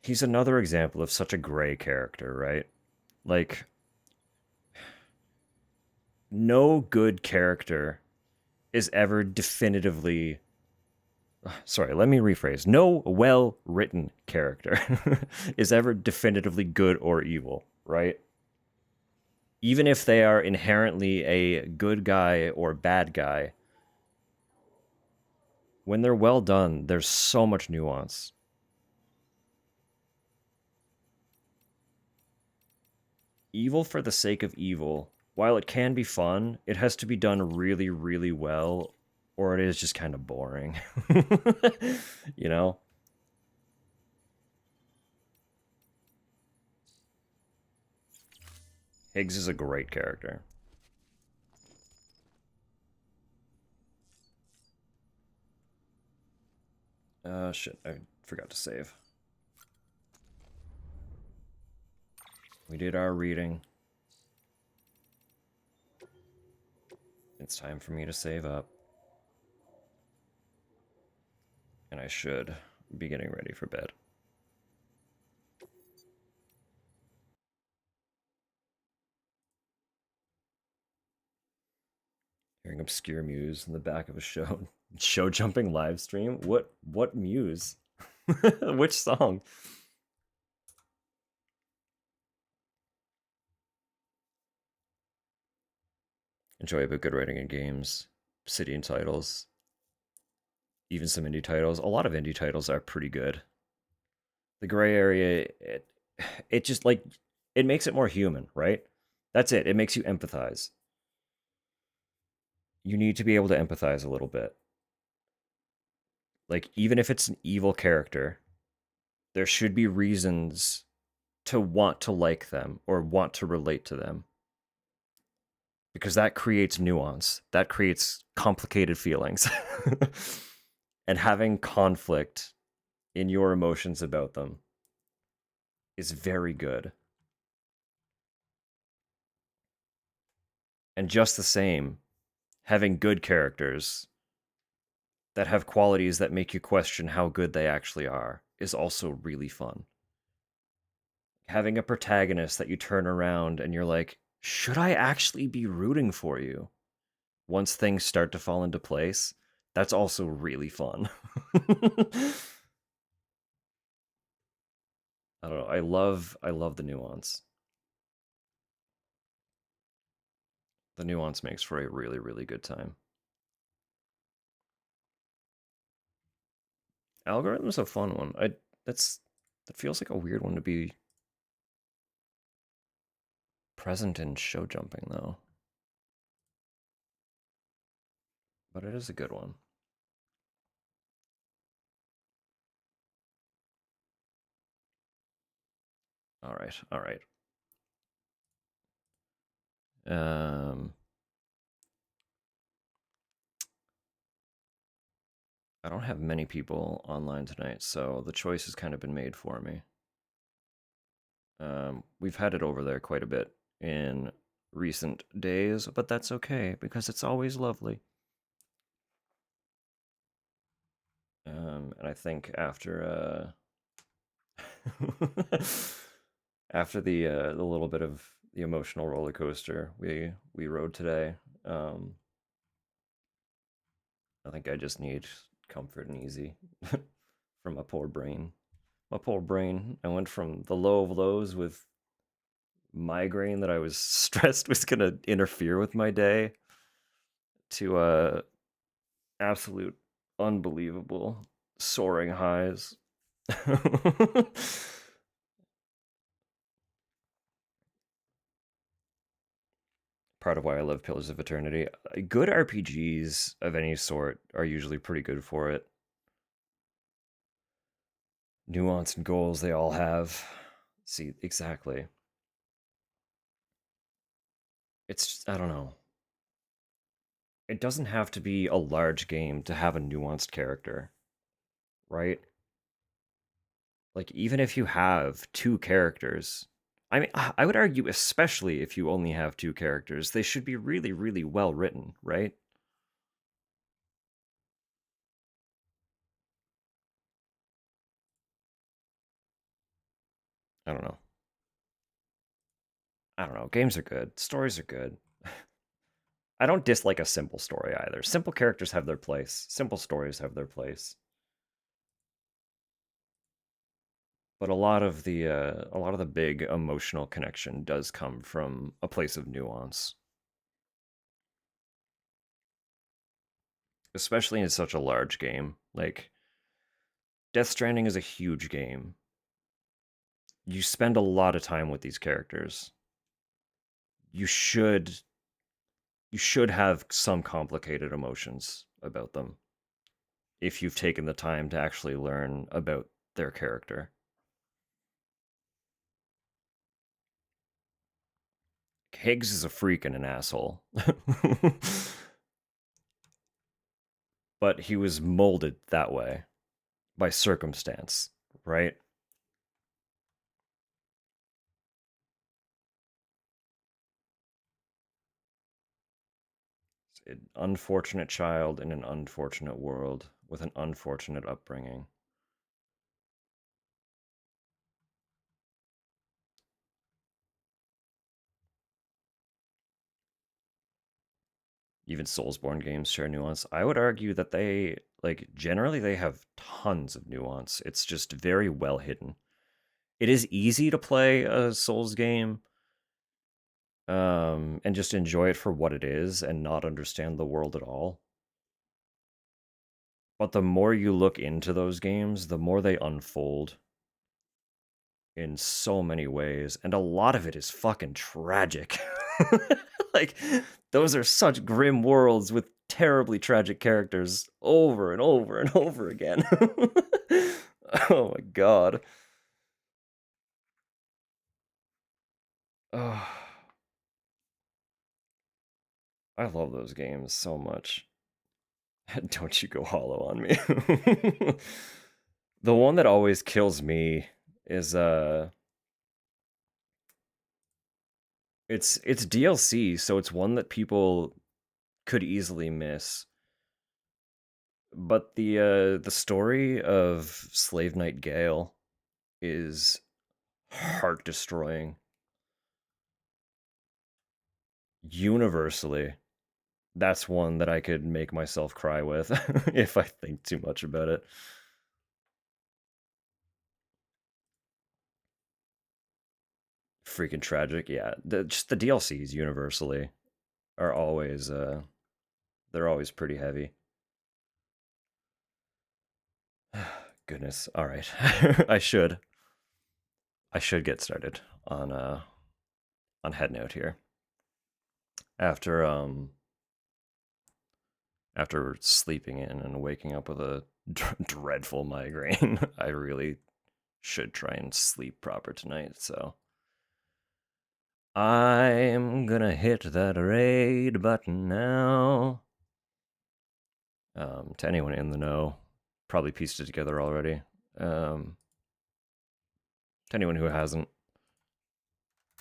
He's another example of such a gray character, right? Like, no good character is ever definitively. Sorry, let me rephrase. No well written character is ever definitively good or evil, right? Even if they are inherently a good guy or bad guy, when they're well done, there's so much nuance. Evil for the sake of evil, while it can be fun, it has to be done really, really well, or it is just kind of boring. You know? Higgs is a great character. Shit, I forgot to save. We did our reading. It's time for me to save up. And I should be getting ready for bed. Hearing obscure muse in the back of a show jumping live stream. What muse? Which song? Enjoy a bit good writing in games, Obsidian titles, even some indie titles. A lot of indie titles are pretty good. The gray area, it just like it makes it more human, right? That's it. It makes you empathize. you need to be able to empathize a little bit. Like, even if it's an evil character, there should be reasons to want to like them or want to relate to them. Because that creates nuance, that creates complicated feelings. And having conflict in your emotions about them is very good. And just the same, having good characters that have qualities that make you question how good they actually are is also really fun. Having a protagonist that you turn around and you're like, should I actually be rooting for you? Once things start to fall into place, that's also really fun. I don't know. I love the nuance. The nuance makes for a really, really good time. Algorithm's a fun one. That feels like a weird one to be present in show jumping though. But it is a good one. All right, all right. I don't have many people online tonight, so the choice has kind of been made for me. We've had it over there quite a bit in recent days, but that's okay because it's always lovely. And I think after after the little bit of the emotional roller coaster we rode today, I think I just need comfort and easy from my poor brain. My poor brain. I went from the low of lows with migraine that I was stressed was gonna interfere with my day to absolute unbelievable soaring highs. Part of why I love Pillars of Eternity. Good RPGs of any sort are usually pretty good for it. Nuance and goals they all have. See, exactly. It's I don't know. It doesn't have to be a large game to have a nuanced character, right? Like, even if you have two characters, I mean, I would argue, especially if you only have two characters, they should be really, really well written, right? I don't know. I don't know. Games are good. Stories are good. I don't dislike a simple story either. Simple characters have their place. Simple stories have their place. But a lot of the big emotional connection does come from a place of nuance, especially in such a large game. Like Death Stranding is a huge game. You spend a lot of time with these characters. You should you should have some complicated emotions about them if you've taken the time to actually learn about their character. Higgs is a freak and an asshole. But he was molded that way by circumstance, right? An unfortunate child in an unfortunate world with an unfortunate upbringing. Even Soulsborne games share nuance. I would argue that they, like, generally they have tons of nuance. It's just very well hidden. It is easy to play a Souls game and just enjoy it for what it is and not understand the world at all. But the more you look into those games, the more they unfold in so many ways, and a lot of it is fucking tragic. Like, those are such grim worlds with terribly tragic characters over and over and over again. Oh my god. Oh, I love those games so much. Don't you go hollow on me. The one that always kills me is it's DLC, so it's one that people could easily miss. But the story of Slave Knight Gale is heart destroying. Universally, that's one that I could make myself cry with if I think too much about it. Freaking tragic, yeah. Just the DLCs universally are always they're always pretty heavy. Goodness. All right. I should get started on head note here. After after sleeping in and waking up with a dreadful migraine, I really should try and sleep proper tonight, so I'm gonna hit that raid button now. To anyone in the know, probably pieced it together already. To anyone who hasn't,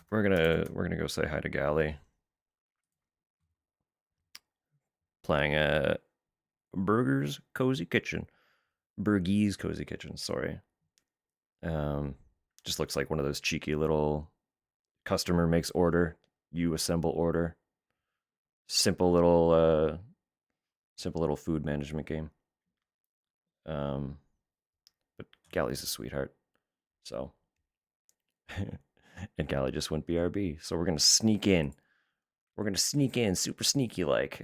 we're gonna go say hi to Gally. Playing at Burger's Cozy Kitchen. Burgie's Cozy Kitchen, sorry. Just looks like one of those cheeky little customer makes order, you assemble order. Simple little food management game. But Gally's a sweetheart. So and Gally just went BRB. So we're gonna sneak in. We're gonna sneak in super sneaky like.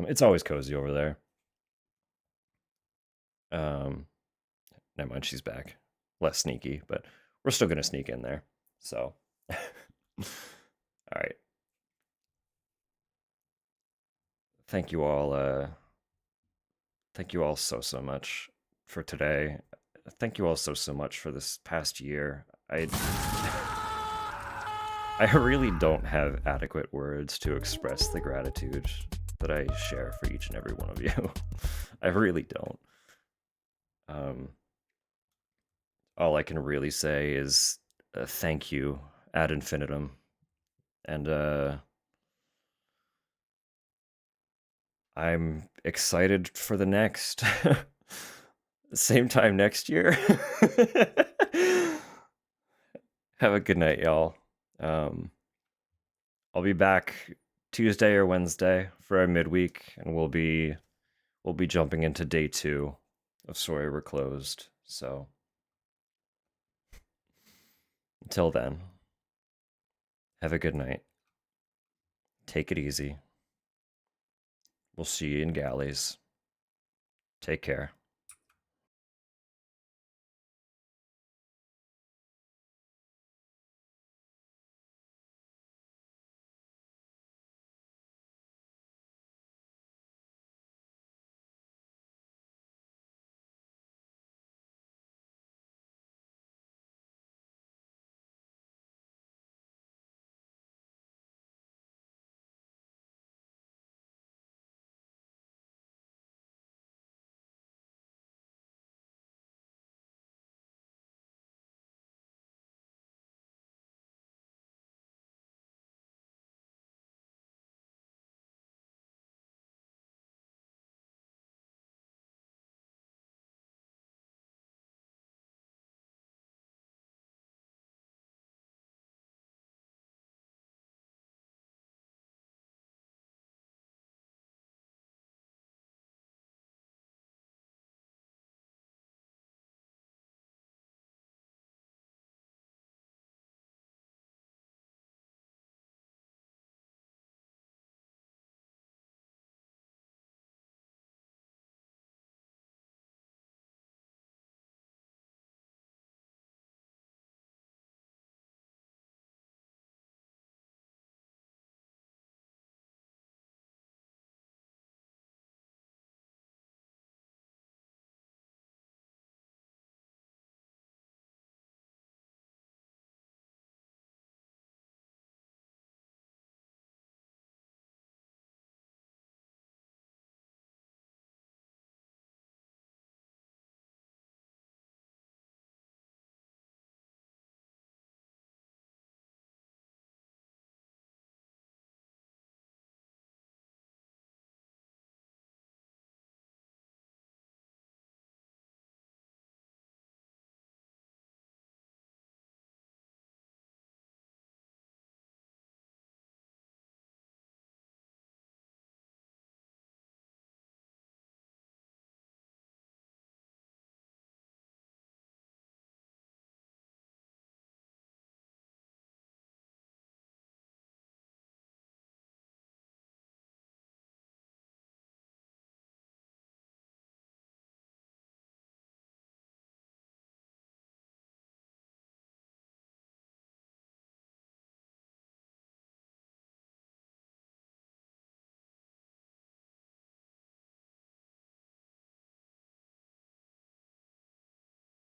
It's always cozy over there. Never mind, she's back. Less sneaky, but we're still gonna sneak in there. So all right. Thank you all, thank you all so much for today. Thank you all so much for this past year. I really don't have adequate words to express the gratitude that I share for each and every one of you. I really don't. All I can really say is thank you ad infinitum. And I'm excited for the next. Same time next year. Have a good night, y'all. I'll be back Tuesday or Wednesday for our midweek, and we'll be jumping into day 2 of Sorry We're Closed. So until then, have a good night. Take it easy. We'll see you in galleys. Take care.